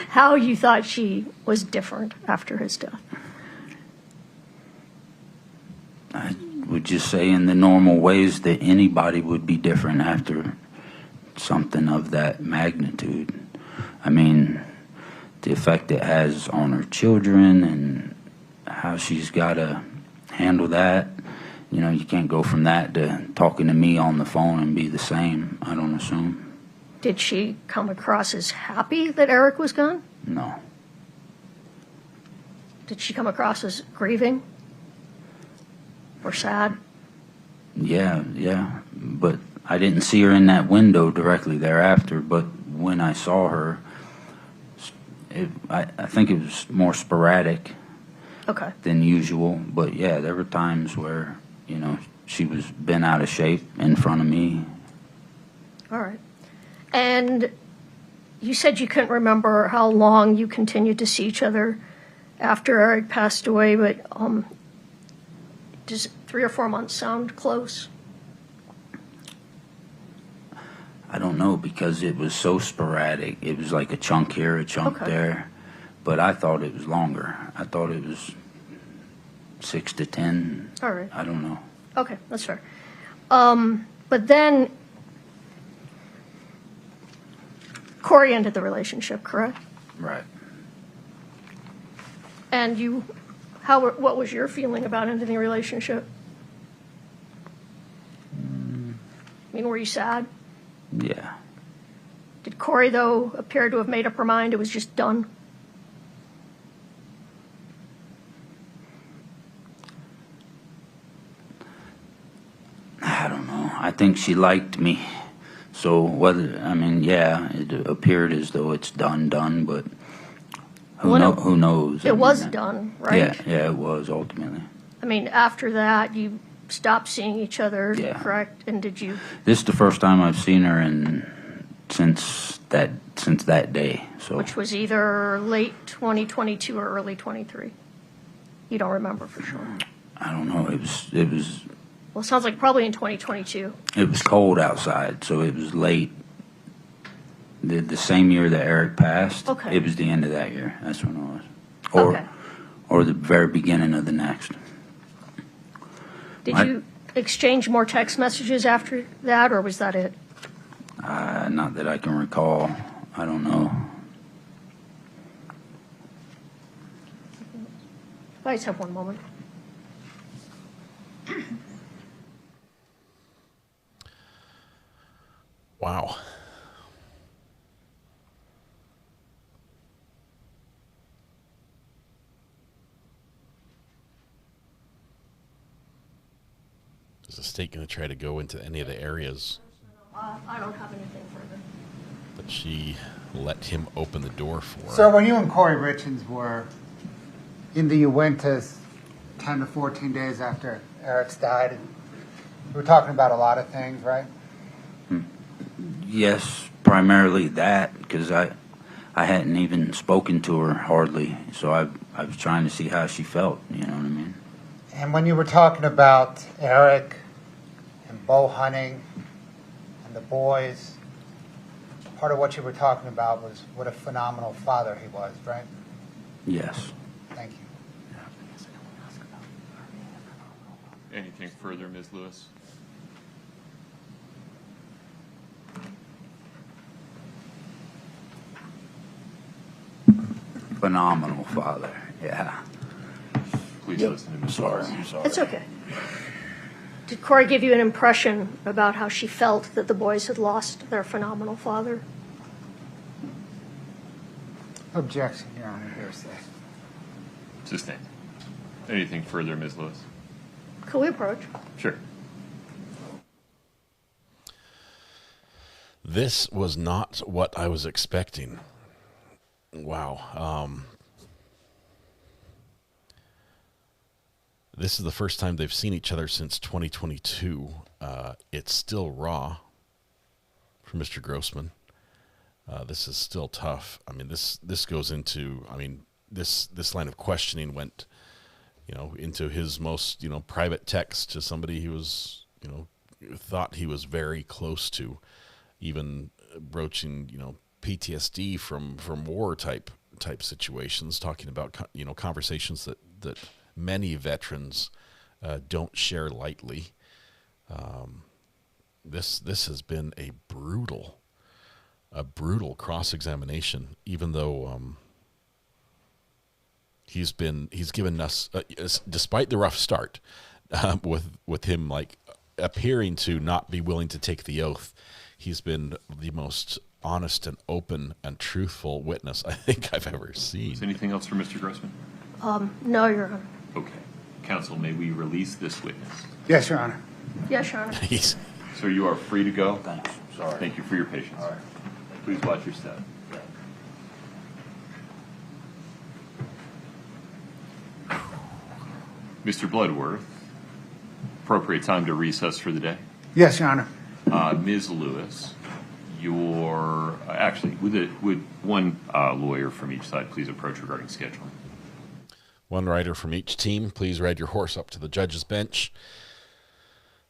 how you thought she was different after his death. I would just say in the normal ways that anybody would be different after something of that magnitude. I mean, the effect it has on her children and how she's got to handle that. You know, you can't go from that to talking to me on the phone and be the same, I don't assume. Did she come across as happy that Eric was gone? No. Did she come across as grieving or sad? Yeah, but I didn't see her in that window directly thereafter, but when I saw her, I think it was more sporadic than usual. But yeah, there were times where, you know, she was bent out of shape in front of me. All right. And you said you couldn't remember how long you continued to see each other after Eric passed away, but does 3 or 4 months sound close? I don't know, because it was so sporadic. It was like a chunk here, a chunk there. But I thought it was longer. I thought it was 6 to 10. All right. I don't know. Okay, that's fair. But then Kouri ended the relationship, correct? Right. And you, what was your feeling about ending the relationship? I mean, were you sad? Yeah. Did Kouri, though, appear to have made up her mind? It was just done? I don't know. I think she liked me. So whether, I mean, yeah, it appeared as though it's done, but who knows? It was done, right? Yeah, it was ultimately. I mean, after that, you stopped seeing each other, Yeah. correct? And did you? This is the first time I've seen her since that day. So Which was either late 2022 or early 23. You don't remember for sure. I don't know. It was Well, it sounds like probably in 2022. It was cold outside, so it was late. The same year that Eric passed, Okay. It was the end of that year. That's when it was. Or the very beginning of the next. Did you exchange more text messages after that, or was that it? Not that I can recall. I don't know. I just have one moment. Wow. Is the state going to try to go into any of the areas I don't have anything further. that she let him open the door for? So when you and Kouri Richins were in the Uintas 10 to 14 days after Eric's died, we were talking about a lot of things, right? Yes, primarily that, because I hadn't even spoken to her hardly, so I was trying to see how she felt, you know what I mean? And when you were talking about Eric and bow hunting and the boys, part of what you were talking about was what a phenomenal father he was, right? Yes. Thank you. Anything further, Ms. Lewis? Phenomenal father, yeah. Please listen to Ms. Sorry. It's okay. Did Kouri give you an impression about how she felt that the boys had lost their phenomenal father? Objection, Your Honor, hearsay. Sustained. Anything further, Ms. Lewis? Could we approach? Sure. This was not what I was expecting. Wow. This is the first time they've seen each other since 2022. It's still raw for Mr. Grossman. This is still tough. I mean, this goes into, this line of questioning went, into his most, private text to somebody he was, thought he was very close to, even broaching, PTSD from war type situations, talking about conversations that many veterans don't share lightly. This has been a brutal cross-examination, even though he's given us, despite the rough start, with him like appearing to not be willing to take the oath, he's been the most honest and open and truthful witness I think I've ever seen. Is anything else for Mr. Grossman? No, Your Honor. Okay. Counsel, may we release this witness? Yes, Your Honor. Yes, Your Honor. Sir, you are free to go. Thanks. Sorry. Thank you for your patience. All right. Please watch your step. Mr. Bloodworth, appropriate time to recess for the day. Yes, Your Honor. Ms. Lewis, actually, would one lawyer from each side please approach regarding scheduling? One rider from each team, please ride your horse up to the judge's bench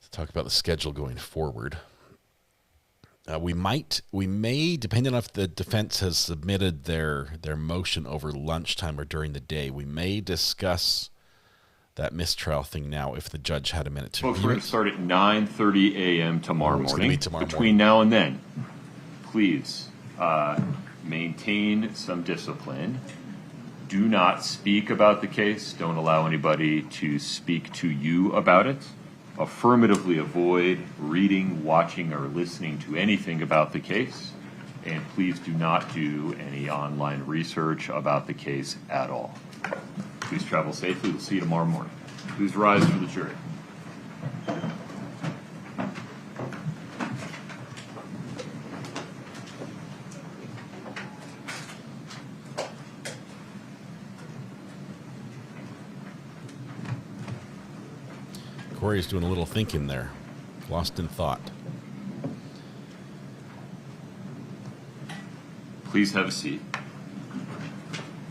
to talk about the schedule going forward. We may, depending on if the defense has submitted their motion over lunchtime or during the day, we may discuss that mistrial thing now if the judge had a minute to Folks, review we're going to start at 9:30 a.m. tomorrow It's morning. gonna be tomorrow Between now and then, please maintain some discipline. Do not speak about the case. Don't allow anybody to speak to you about it. Affirmatively avoid reading, watching, or listening to anything about the case. And please do not do any online research about the case at all. Please travel safely. We'll see you tomorrow morning. Please rise for the jury. Kouri's doing a little thinking there, lost in thought. Please have a seat.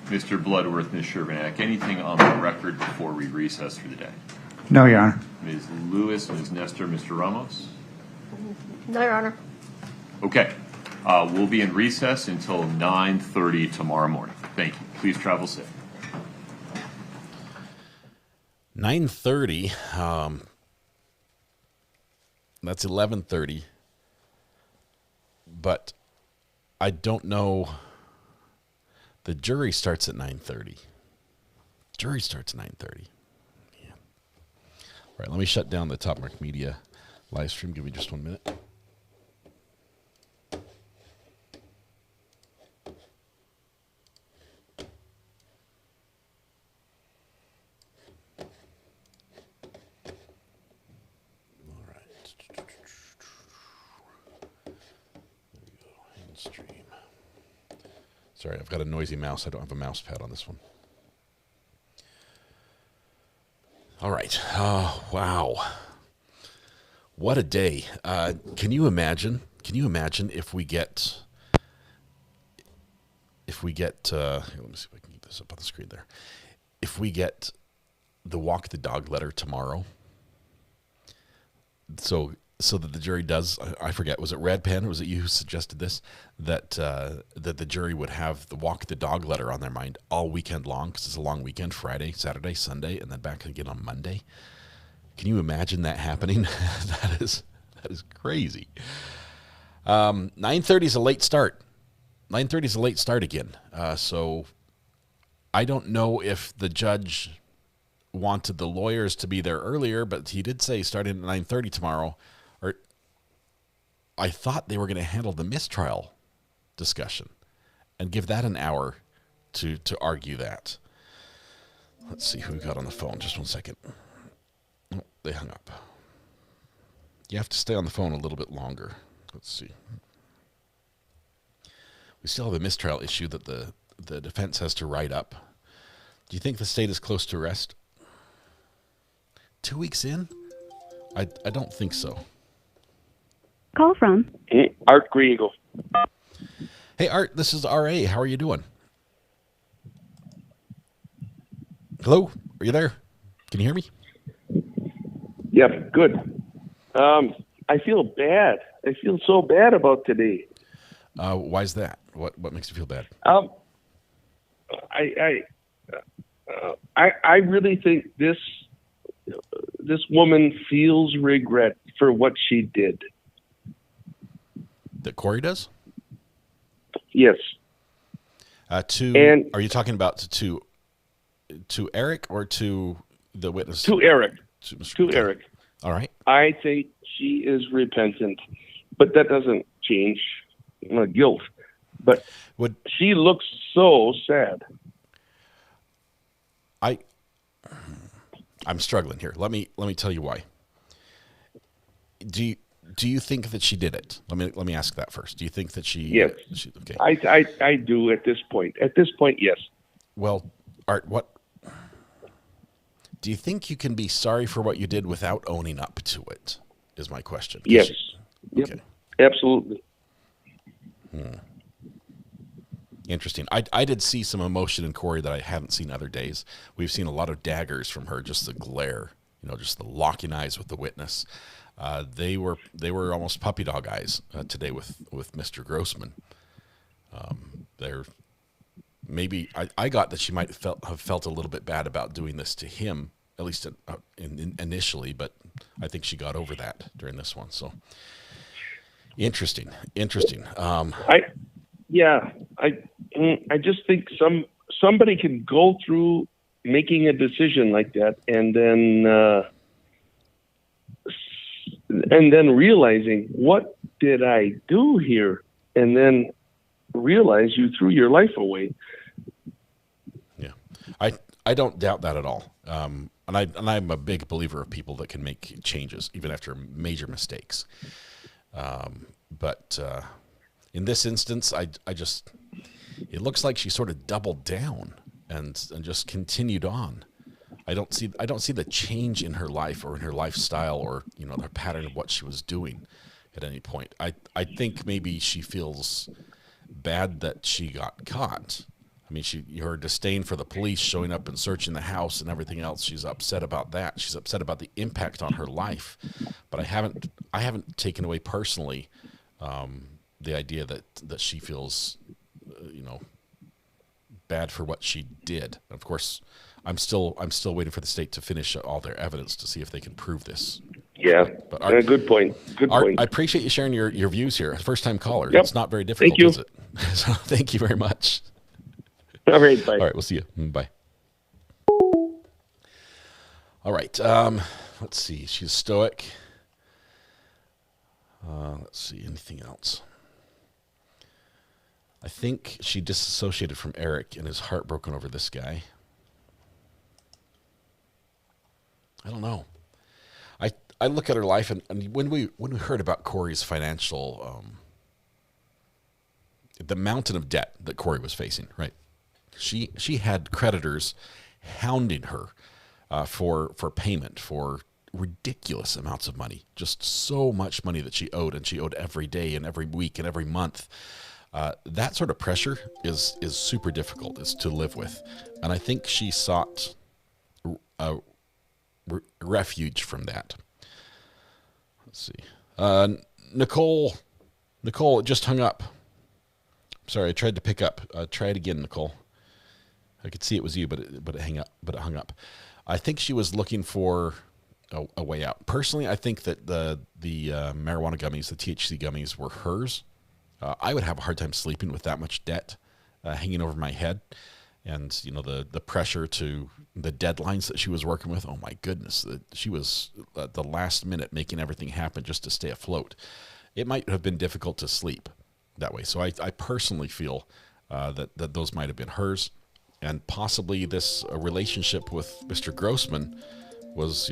Mr. Bloodworth, Ms. Shervanack, anything on the record before we recess for the day? No, Your Honor. Ms. Lewis, Ms. Nestor, Mr. Ramos? No, Your Honor. Okay. We'll be in recess until 9:30 tomorrow morning. Thank you. Please travel safe. 9:30. That's 11:30. But I don't know. The jury starts at 9:30. Jury starts at 9:30. Yeah. All right, let me shut down the Top Mark Media live stream. Give me just 1 minute. Sorry, I've got a noisy mouse. I don't have a mouse pad on this one. All right. Oh, wow. What a day. Can you imagine? Can you imagine if we get, here, let me see if I can get this up on the screen there. If we get the walk the dog letter tomorrow, so that the jury does, I forget, was it Red Pen, or was it you who suggested this, that the jury would have the walk the dog letter on their mind all weekend long, because it's a long weekend, Friday, Saturday, Sunday, and then back again on Monday? Can you imagine that happening? That is crazy. 9:30 is a late start. 9:30 is a late start again. So I don't know if the judge wanted the lawyers to be there earlier, but he did say starting at 9:30 tomorrow. Or I thought they were going to handle the mistrial discussion and give that an hour to argue that. Let's see who we got on the phone. Just 1 second. Oh, they hung up. You have to stay on the phone a little bit longer. Let's see. We still have a mistrial issue that the defense has to write up. Do you think the state is close to arrest? 2 weeks in? I don't think so. Call from Art Griegel. Hey, Art, this is RA. How are you doing? Hello? Are you there? Can you hear me? Yep, good. I feel bad. I feel so bad about today. Why is that? What makes you feel bad? I really think this woman feels regret for what she did. That Kouri does? Yes. Are you talking about to Eric or to the witness? To Eric. To Eric. All right. I think she is repentant, but that doesn't change guilt. But she looks so sad. I'm struggling here. Let me tell you why. Do you think that she did it? Let me ask that first. Do you think that she? Yes. Okay. I do at this point. At this point, yes. Well, Art, what do you think you can be sorry for what you did without owning up to it? Is my question. Yes. Okay. Yep. Absolutely. Interesting. I did see some emotion in Kouri that I haven't seen other days. We've seen a lot of daggers from her, just the glare, just the locking eyes with the witness. They were almost puppy dog eyes today with Mr. Grossman. Maybe I got that she might have felt a little bit bad about doing this to him, at least initially, but I think she got over that during this one. So interesting. I just think somebody can go through making a decision like that and then realizing, what did I do here? And then realize you threw your life away. Yeah, I don't doubt that at all. And I'm a big believer of people that can make changes even after major mistakes. But in this instance, it looks like she sort of doubled down and just continued on. I don't see the change in her life or in her lifestyle or the pattern of what she was doing at any point. I think maybe she feels bad that she got caught. I mean, her disdain for the police showing up and searching the house and everything else. She's upset about that. She's upset about the impact on her life. But I haven't taken away personally the idea that she feels, bad for what she did. And of course, I'm still waiting for the state to finish all their evidence to see if they can prove this. Yeah, but Art, good point. Art, I appreciate you sharing your views here. First time caller. Yep. It's not very difficult, is it? So thank you very much. All right, bye. All right, we'll see you. Bye. All right. Let's see. She's stoic. Let's see. Anything else? I think she disassociated from Eric and is heartbroken over this guy. I don't know. I look at her life, and when we heard about Kouri's financial, the mountain of debt that Kouri was facing, right? She had creditors hounding her for payment for ridiculous amounts of money, just so much money that she owed, and she owed every day and every week and every month. That sort of pressure is super difficult to live with, and I think she sought a refuge from that. Let's see. Nicole, it just hung up. Sorry, I tried to pick up. Try it again, Nicole. I could see it was you, but it hung up. I think she was looking for a way out. Personally, I think that the marijuana gummies, the THC gummies, were hers. I would have a hard time sleeping with that much debt hanging over my head, and the pressure to the deadlines that she was working with. Oh my goodness, she was at the last minute making everything happen just to stay afloat. It might have been difficult to sleep that way. So I personally feel that those might have been hers, and possibly this relationship with Mr. Grossman was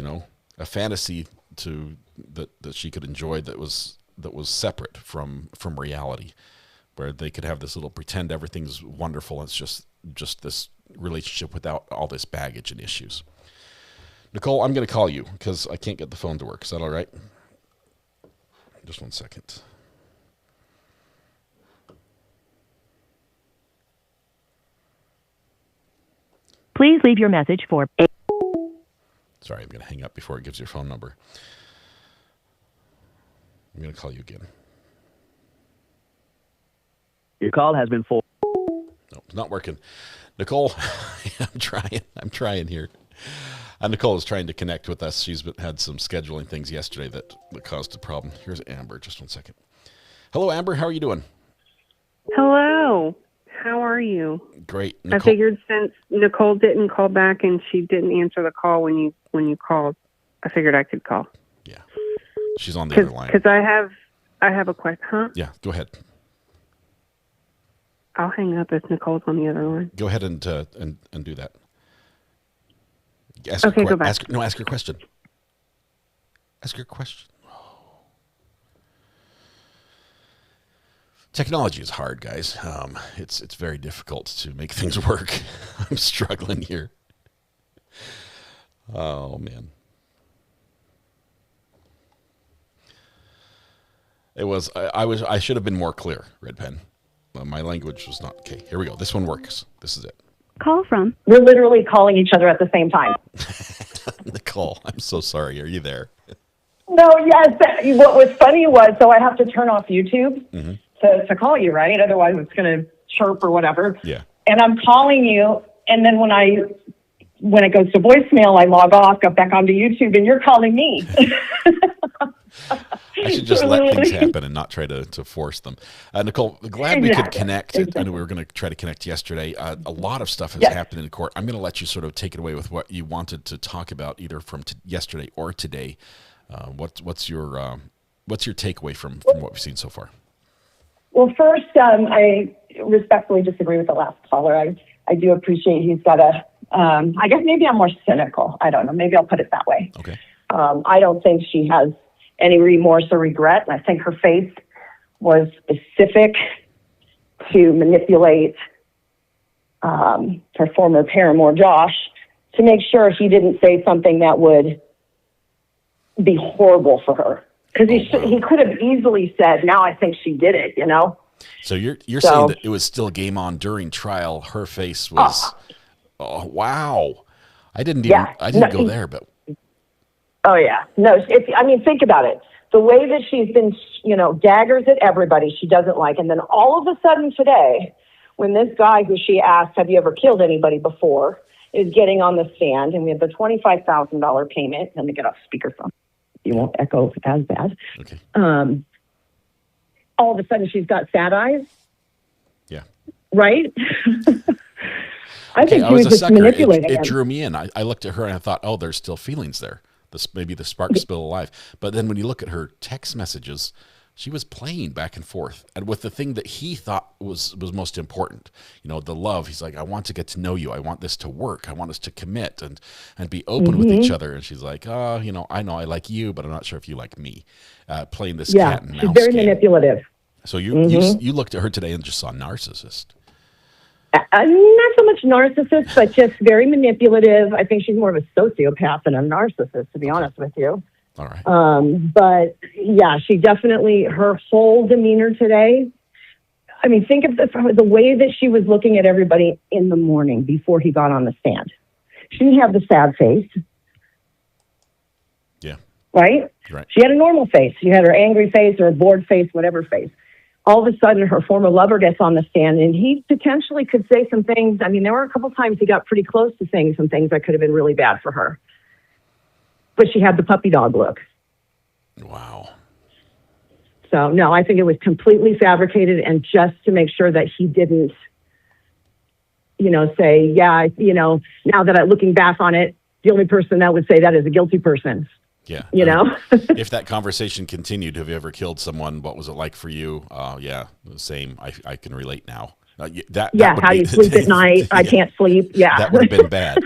a fantasy that she could enjoy that was separate from reality, where they could have this little pretend everything's wonderful. It's just this relationship without all this baggage and issues. Nicole, I'm going to call you because I can't get the phone to work. Is that all right? Just 1 second. Please leave your message for... Sorry, I'm going to hang up before it gives your phone number. I'm going to call you again. Your call has been forwarded. No, it's not working. Nicole, I'm trying here. Nicole is trying to connect with us. She's had some scheduling things yesterday that caused a problem. Here's Amber. Just one second. Hello, Amber. How are you doing? Hello. How are you? Great. I figured since Nicole didn't call back and she didn't answer the call when you called, I figured I could call. Yeah. She's on the other line. Because I have a question. Huh? Yeah, go ahead. I'll hang up if Nicole's on the other line. Go ahead and do that. Okay, go back. Ask your question. Ask your question. Technology is hard, guys. It's very difficult to make things work. I'm struggling here. Oh man. I should have been more clear, Red Pen. My language was not okay. Here we go. This one works. This is it. Call from. We're literally calling each other at the same time. Nicole, I'm so sorry. Are you there? No, yes. What was funny was, so I have to turn off YouTube to call you, right? Otherwise it's going to chirp or whatever. Yeah. And I'm calling you, and then when it goes to voicemail, I log off, go back onto YouTube, and you're calling me. I should just let things happen and not try to force them. Nicole, glad we could connect. I know we were going to try to connect yesterday. A lot of stuff has happened in court. I'm going to let you sort of take it away with what you wanted to talk about, either from yesterday or today. What's your takeaway from what we've seen so far? Well, first, I respectfully disagree with the last caller. I do appreciate he's got I guess maybe I'm more cynical. I don't know. Maybe I'll put it that way. Okay. I don't think she has any remorse or regret. And I think her face was specific to manipulate her former paramour, Josh, to make sure he didn't say something that would be horrible for her. Because he could have easily said, now I think she did it, you know? So you're saying that it was still game on during trial. Her face was, oh wow. I didn't go there, but. Oh yeah. No, think about it. The way that she's been, daggers at everybody she doesn't like. And then all of a sudden today, when this guy who she asked, have you ever killed anybody before, is getting on the stand, and we have the $25,000 payment. Let me get off speakerphone. You won't echo as bad. Okay. All of a sudden she's got sad eyes. Yeah. Right? I think she was a just sucker. manipulating It drew me in. I looked at her and I thought, oh, there's still feelings there. Maybe the spark's still alive. But then when you look at her text messages, she was playing back and forth, and with the thing that he thought was most important, the love. He's like, I want to get to know you. I want this to work. I want us to commit and be open with each other. And she's like, I know I like you, but I'm not sure if you like me. Playing this cat and mouse she's very game. manipulative. So you looked at her today and just saw narcissist. Not so much narcissist, but just very manipulative. I think she's more of a sociopath than a narcissist, to be honest with you. All right. But yeah, she definitely, her whole demeanor today. I mean, think of the way that she was looking at everybody in the morning before he got on the stand. She didn't have the sad face. Yeah. Right? Right. She had a normal face. She had her angry face or a bored face, whatever face. All of a sudden, her former lover gets on the stand, and he potentially could say some things. I mean, there were a couple times he got pretty close to saying some things that could have been really bad for her. But she had the puppy dog look. Wow. So, no, I think it was completely fabricated, and just to make sure that he didn't, say, now that I'm looking back on it, the only person that would say that is a guilty person. Yeah. If that conversation continued, have you ever killed someone? What was it like for you? Yeah, the same. I can relate now. How you sleep at night. I can't sleep. Yeah. That would have been bad.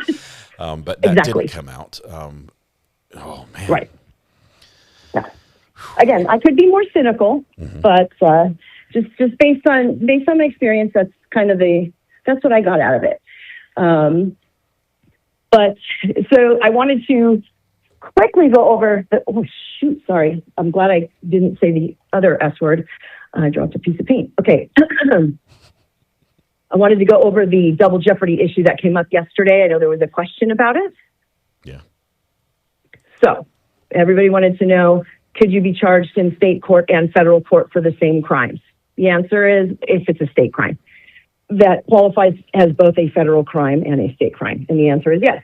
But that exactly. didn't come out. Oh, man. Right. Yeah. Again, I could be more cynical, but just based on my experience, that's kind of that's what I got out of it. But so I wanted to quickly go over sorry. I'm glad I didn't say the other S word. I dropped a piece of paint. Okay. I wanted to go over the double jeopardy issue that came up yesterday. I know there was a question about it. Yeah. So everybody wanted to know, could you be charged in state court and federal court for the same crimes? The answer is if it's a state crime. That qualifies as both a federal crime and a state crime. And the answer is yes.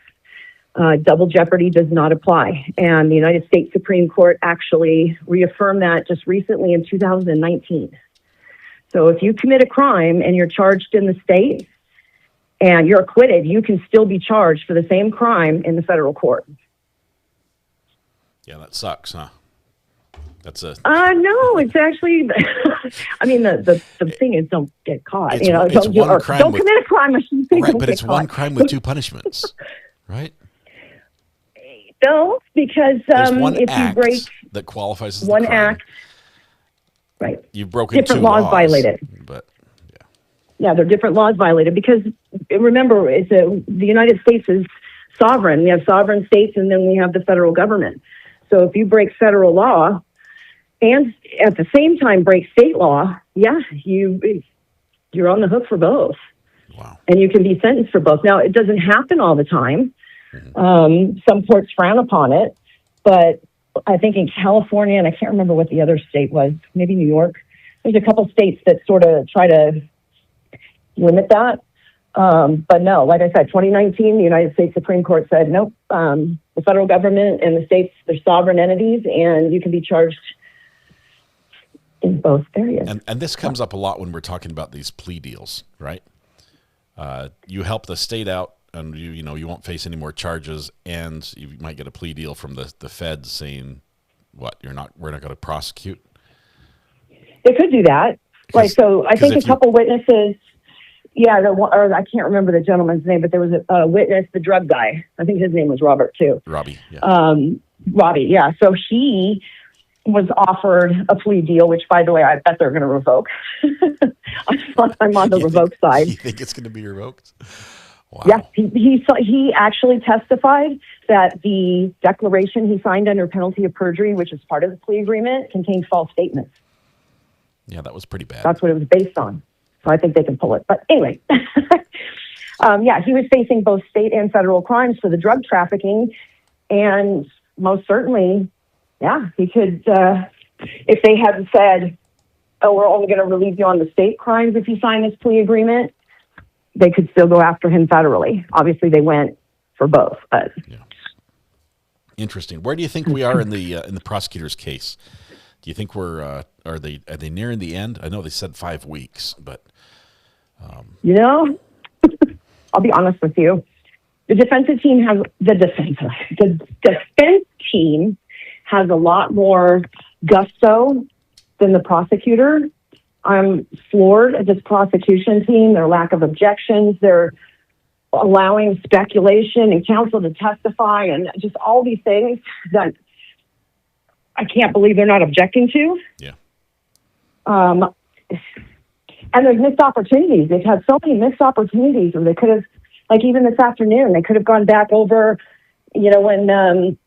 Double jeopardy does not apply. And the United States Supreme Court actually reaffirmed that just recently in 2019. So if you commit a crime and you're charged in the state and you're acquitted, you can still be charged for the same crime in the federal court. Yeah, that sucks, huh? That's a no, it's actually. I mean, the thing is, don't get caught. It's, you know, it's don't, one or crime don't with, commit a crime. I shouldn't say right, don't but get it's caught. one crime with two punishments, right? No, because one if act you break that qualifies as one the crime. act, right? You've broken different two laws violated. But yeah, there are different laws violated because remember, the United States is sovereign. We have sovereign states, and then we have the federal government. So if you break federal law and at the same time break state law, yeah, you're on the hook for both. Wow. And you can be sentenced for both. Now, it doesn't happen all the time. Some courts frown upon it, but I think in California, and I can't remember what the other state was, maybe New York, there's a couple states that sort of try to limit that. But no, like I said, 2019, the United States Supreme Court said, nope, the federal government and the states, they're sovereign entities, and you can be charged in both areas. And this comes up a lot when we're talking about these plea deals, right? You help the state out, and you won't face any more charges, and you might get a plea deal from the feds saying, "What? We're not going to prosecute." They could do that, right? So I think a couple witnesses. Yeah, or I can't remember the gentleman's name, but there was a witness, the drug guy. I think his name was Robert too. Robbie. Yeah. Robbie. Yeah. So he was offered a plea deal, which, by the way, I bet they're going to revoke. I'm on the revoke side. You think it's going to be revoked? Wow. Yes, he actually testified that the declaration he signed under penalty of perjury, which is part of the plea agreement, contained false statements. Yeah, that was pretty bad. That's what it was based on. So I think they can pull it. But anyway, yeah, he was facing both state and federal crimes for the drug trafficking. And most certainly, yeah, he could, if they had said, oh, we're only going to relieve you on the state crimes if you sign this plea agreement, they could still go after him federally. Obviously, they went for both. But yeah. Interesting. Where do you think we are in the prosecutor's case? Do you think are they nearing the end? I know they said 5 weeks, but I'll be honest with you. The defense team has a lot more gusto than the prosecutor. I'm floored at this prosecution team, their lack of objections. They're allowing speculation and counsel to testify and just all these things that I can't believe they're not objecting to. Yeah. And there's missed opportunities. They've had so many missed opportunities where they could have, like even this afternoon, they could have gone back over, when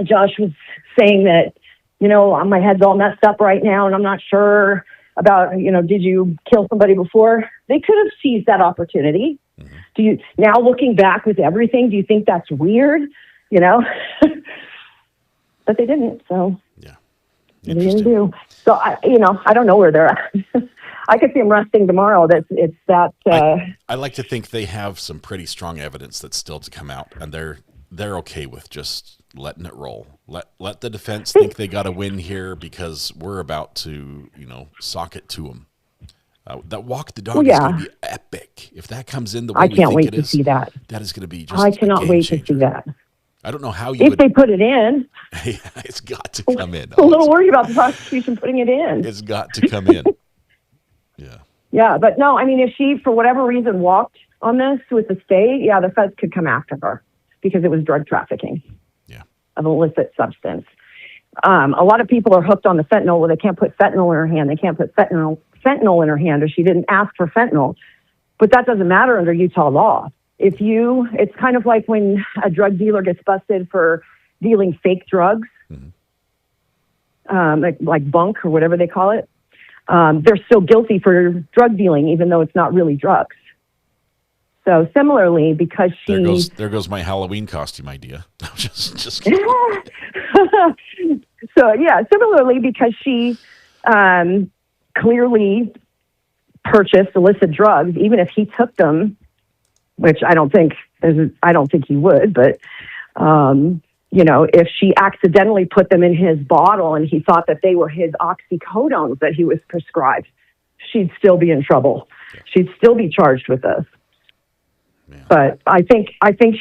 Josh was saying that, my head's all messed up right now and I'm not sure about, did you kill somebody before? They could have seized that opportunity. Mm-hmm. Now looking back with everything, do you think that's weird? But they didn't, so yeah, they didn't do. So I don't know where they're at. I could see them resting tomorrow. It's that. I like to think they have some pretty strong evidence that's still to come out, and they're okay with just letting it roll. Let the defense think they got a win here because we're about to sock it to them. That walk the dog is going to be epic. If that comes in the way I we can't think wait it to is, see that. That is going to be just. I cannot wait to see that. I don't know how you. If they put it in, it's got to come in. I'm a little worried about the prosecution putting it in. It's got to come in. Yeah. Yeah, but no, I mean, if she, for whatever reason, walked on this with the state, yeah, the feds could come after her because it was drug trafficking. Yeah. Of illicit substance. A lot of people are hooked on the fentanyl. Well, they can't put fentanyl in her hand. They can't put fentanyl in her hand, or she didn't ask for fentanyl. But that doesn't matter under Utah law. It's kind of like when a drug dealer gets busted for dealing fake drugs, like bunk or whatever they call it. They're still guilty for drug dealing, even though it's not really drugs. So similarly, because there goes my Halloween costume idea. just kidding. So yeah, similarly, because she clearly purchased illicit drugs, even if he took them, which I don't think he would, but if she accidentally put them in his bottle and he thought that they were his oxycodones that he was prescribed, she'd still be in trouble. She'd still be charged with this. But I think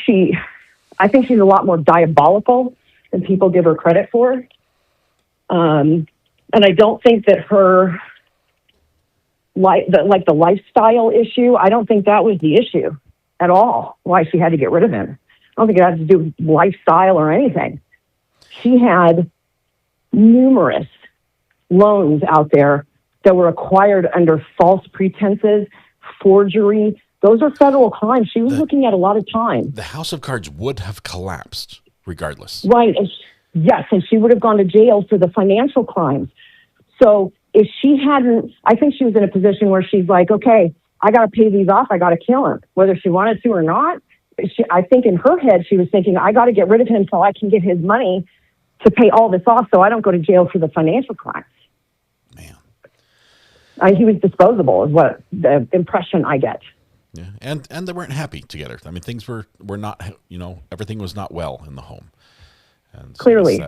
she's a lot more diabolical than people give her credit for. And I don't think that her the lifestyle issue, I don't think that was the issue at all, why she had to get rid of him. I don't think it had to do with lifestyle or anything. She had numerous loans out there that were acquired under false pretenses, forgery. Those are federal crimes. She was looking at a lot of time. The house of cards would have collapsed regardless. Right. Yes, and she would have gone to jail for the financial crimes. So if she hadn't, I think she was in a position where she's like, okay, I got to pay these off. I got to kill him, whether she wanted to or not. I think in her head, she was thinking, I got to get rid of him so I can get his money to pay all this off so I don't go to jail for the financial crimes. Man. He was disposable is what the impression I get. Yeah, and they weren't happy together. I mean, things were not, everything was not well in the home. And so clearly.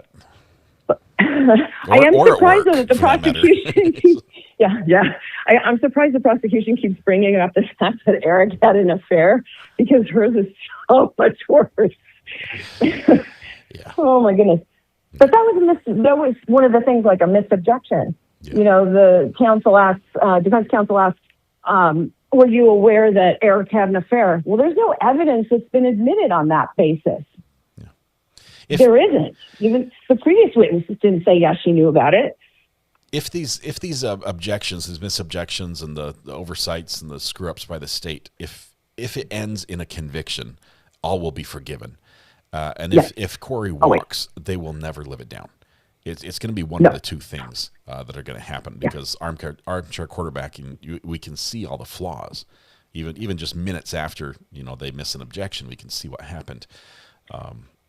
I am surprised that the prosecution keeps, I'm surprised the prosecution keeps bringing up the fact that Eric had an affair, because hers is so much worse. Oh my goodness. But that was one of the things, like a misobjection. Yeah. The defense counsel asked, were you aware that Eric had an affair? Well, there's no evidence that's been admitted on that basis. There isn't. Even the previous witnesses didn't say, yes, she knew about it. If these objections, these misobjections and the oversights and the screw-ups by the state, if it ends in a conviction, all will be forgiven. And if Kouri walks, they will never live it down. It's going to be one of the two things that are going to happen, because armchair quarterbacking, we can see all the flaws. Even just minutes after they miss an objection, we can see what happened.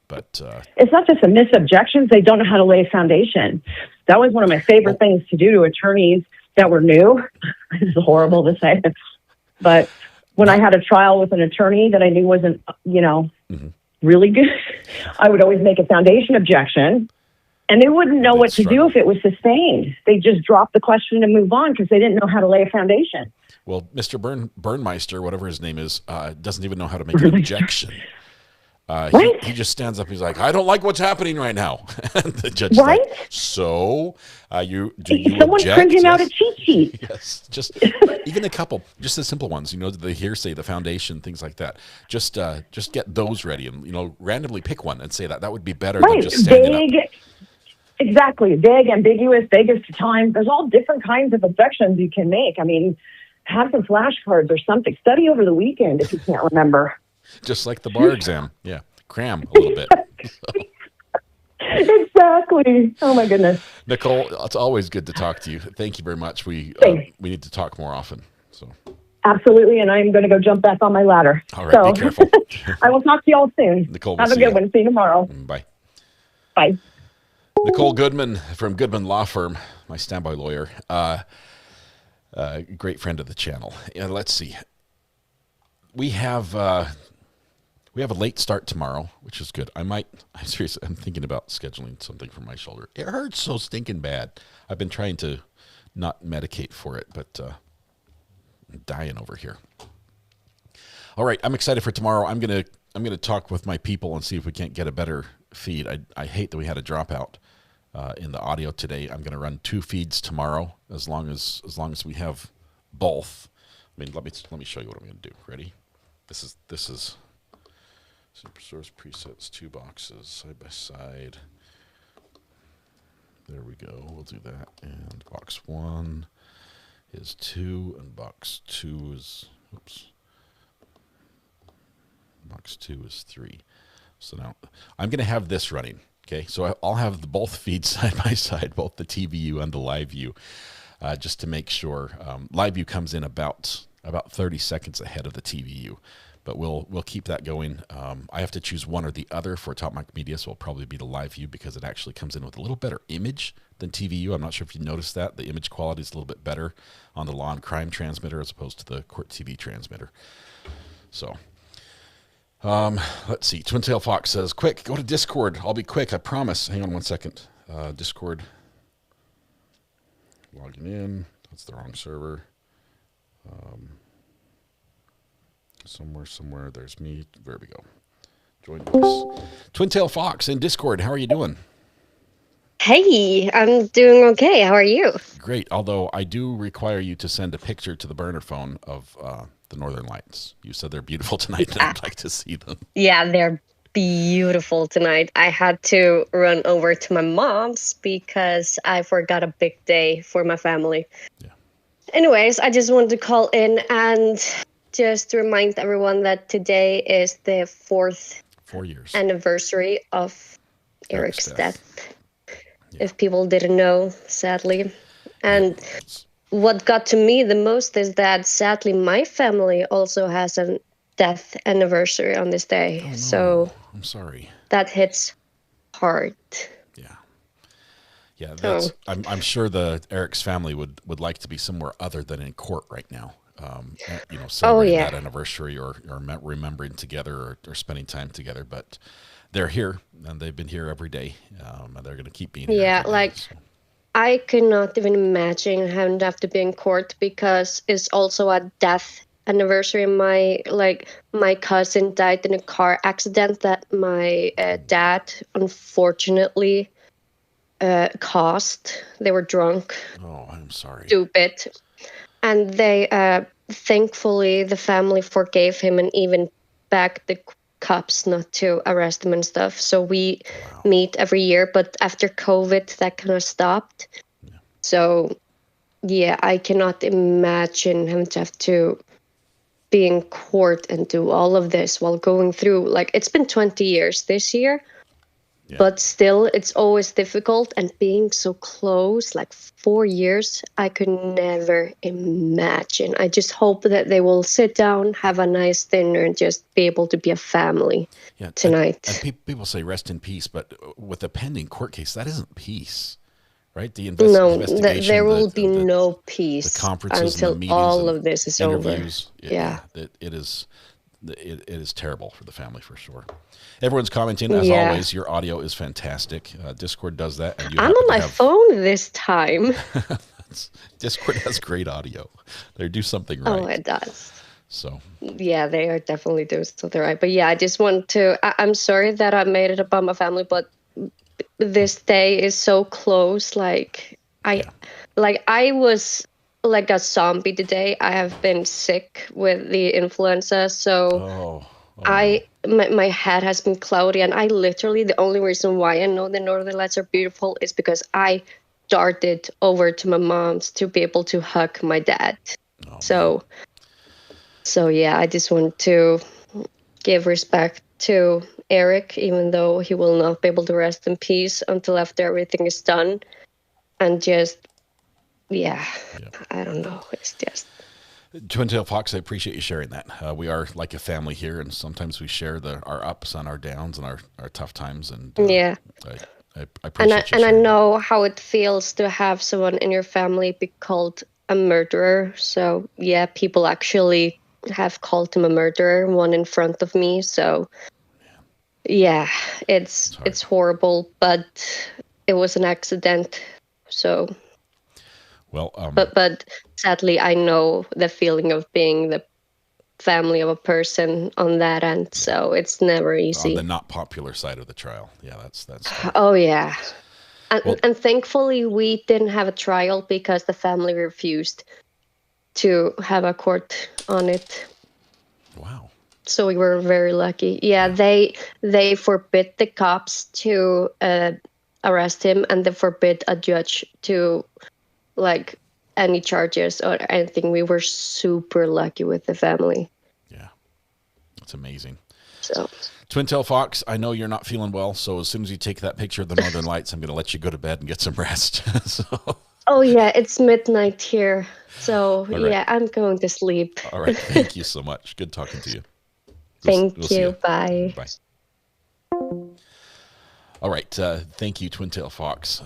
But it's not just a misobjections; they don't know how to lay a foundation. That was one of my favorite things to do to attorneys that were new. It's horrible to say, but when I had a trial with an attorney that I knew wasn't, really good, I would always make a foundation objection, and they wouldn't know what to do if it was sustained. They just drop the question and move on because they didn't know how to lay a foundation. Well, Mr. Burnmeister, whatever his name is, doesn't even know how to make an objection. He just stands up. He's like, I don't like what's happening right now. And the judge is like, so do you someone object? print him out a cheat sheet. Yes, just even a couple, just the simple ones, the hearsay, the foundation, things like that. Just get those ready and, randomly pick one and say that would be better than just standing up. Exactly. Vague, ambiguous, vaguest to time. There's all different kinds of objections you can make. I mean, have some flashcards or something. Study over the weekend if you can't remember. Just like the bar exam. Yeah. Cram a little bit. Exactly. Oh, my goodness. Nicole, it's always good to talk to you. Thank you very much. We need to talk more often. So. Absolutely, and I'm going to go jump back on my ladder. All right, be careful. I will talk to you all soon. Nicole, have a good one. See you tomorrow. Bye. Bye. Nicole Goodman from Goodman Law Firm, my standby lawyer. Great friend of the channel. Let's see. We have a late start tomorrow, which is good. I'm thinking about scheduling something for my shoulder. It hurts so stinking bad. I've been trying to not medicate for it, but I'm dying over here. All right, I'm excited for tomorrow. I'm gonna talk with my people and see if we can't get a better feed. I hate that we had a dropout in the audio today. I'm gonna run 2 feeds tomorrow as long as we have both. I mean, let me show you what I'm gonna do. Ready? This is Super Source presets, 2 boxes side by side. There we go. We'll do that. And box 1 is 2, and box 2 is box 2 is 3. So now I'm going to have this running. Okay, so I'll have both feeds side by side, both the TVU and the live view, just to make sure. Live view comes in about 30 seconds ahead of the TVU. But we'll keep that going. I have to choose one or the other for Top Mic Media, so it'll probably be the live view because it actually comes in with a little better image than TVU. I'm not sure if you noticed that. The image quality is a little bit better on the law and crime transmitter as opposed to the court TV transmitter. So, let's see. Twin Tail Fox says, quick, go to Discord. I'll be quick, I promise. Hang on one second. Discord. Logging in. That's the wrong server. Somewhere. There's me. There we go. Join us. Twin Tail Fox in Discord. How are you doing? Hey, I'm doing okay. How are you? Great. Although I do require you to send a picture to the burner phone of the Northern Lights. You said they're beautiful tonight, and I'd like to see them. Yeah, they're beautiful tonight. I had to run over to my mom's because I forgot a big day for my family. Yeah. Anyways, I just wanted to call in and just remind everyone that today is the 4th 4 years anniversary of Eric's death. If people didn't know, sadly. And what got to me the most is that sadly my family also has a death anniversary on this day. Oh, no. So I'm sorry. That hits hard. Yeah, that's. I'm sure the Eric's family would like to be somewhere other than in court right now. Celebrating that anniversary or remembering together or spending time together. But they're here, and they've been here every day, and they're going to keep being here. Yeah, I could not even imagine having to have to be in court because it's also a death anniversary. My cousin died in a car accident that my dad unfortunately caused. They were drunk. Oh, I'm sorry. Stupid. And they, thankfully, the family forgave him and even backed the cops not to arrest him and stuff. So we meet every year, but after COVID, that kind of stopped. Yeah. So, yeah, I cannot imagine having to have to be in court and do all of this while going through, it's been 20 years this year. Yeah. But still, it's always difficult, and being so close, 4 years, I could never imagine. I just hope that they will sit down, have a nice dinner, and just be able to be a family tonight. And people say rest in peace, but with a pending court case, that isn't peace, right? The investigation. There will be no peace the conferences until and the all of this is interviews. over. Yeah. It is terrible for the family for sure. Everyone's commenting as always. Your audio is fantastic. Discord does that. And I'm on my phone this time. Discord has great audio. They do something right. Oh, it does. So. Yeah, they are definitely doing something right. But yeah, I just want to. I'm sorry that I made it about my family, but this day is so close. I was like a zombie today. I have been sick with the influenza, so my head has been cloudy, and I literally, the only reason why I know the Northern Lights are beautiful is because I darted over to my mom's to be able to hug my dad. So yeah, I just want to give respect to Eric, even though he will not be able to rest in peace until after everything is done, and just I don't know. It's just. Twin Tail Fox, I appreciate you sharing that. We are like a family here, and sometimes we share our ups and our downs and our tough times. And I appreciate you sharing. I know how it feels to have someone in your family be called a murderer. So yeah, people actually have called him a murderer, one in front of me. So yeah, it's horrible, but it was an accident. So. Well, but sadly, I know the feeling of being the family of a person on that end, so it's never easy. On the not popular side of the trial, yeah, that's. Oh yeah, and thankfully we didn't have a trial because the family refused to have a court on it. Wow. So we were very lucky. Yeah, they forbid the cops to arrest him, and they forbid a judge to. Any charges or anything. We were super lucky with the family. Yeah, it's amazing. So, Twin Tail Fox, I know you're not feeling well, so as soon as you take that picture of the Northern Lights, I'm going to let you go to bed and get some rest. Oh yeah, it's midnight here, so yeah, I'm going to sleep. All right, thank you so much. Good talking to you. Thank you. Bye. Bye. All right, thank you, Twin Tail Fox.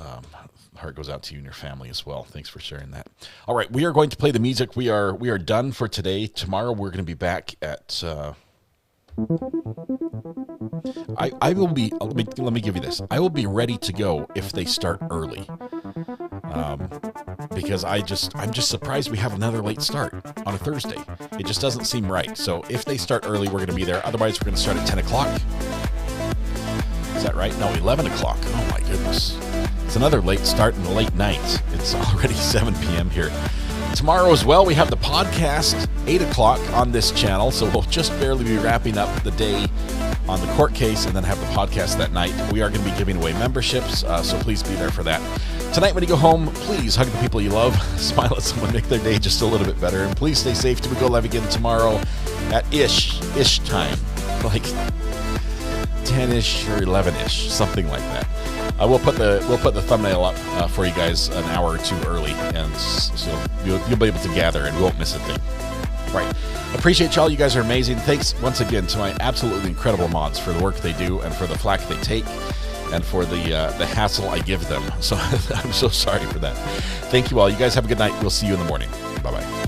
heart goes out to you and your family as well. Thanks for sharing that. All right, we are going to play the music. We are done for today. Tomorrow we're going to be back at. I will be. Let me give you this. I will be ready to go if they start early. Because I'm just surprised we have another late start on a Thursday. It just doesn't seem right. So if they start early, we're going to be there. Otherwise, we're going to start at 10 o'clock. Is that right? No, 11 o'clock. Oh my goodness. It's another late start and a late night. It's already 7 p.m. here. Tomorrow as well, we have the podcast, 8 o'clock on this channel. So we'll just barely be wrapping up the day on the court case and then have the podcast that night. We are going to be giving away memberships, so please be there for that. Tonight when you go home, please hug the people you love, smile at someone, make their day just a little bit better, and please stay safe till we go live again tomorrow at ish time, like 10-ish or 11-ish, something like that. We'll put the thumbnail up for you guys an hour or two early, and so you'll be able to gather and we won't miss a thing. Right. Appreciate y'all. You guys are amazing. Thanks once again to my absolutely incredible mods for the work they do and for the flack they take and for the hassle I give them. So I'm so sorry for that. Thank you all. You guys have a good night. We'll see you in the morning. Bye-bye.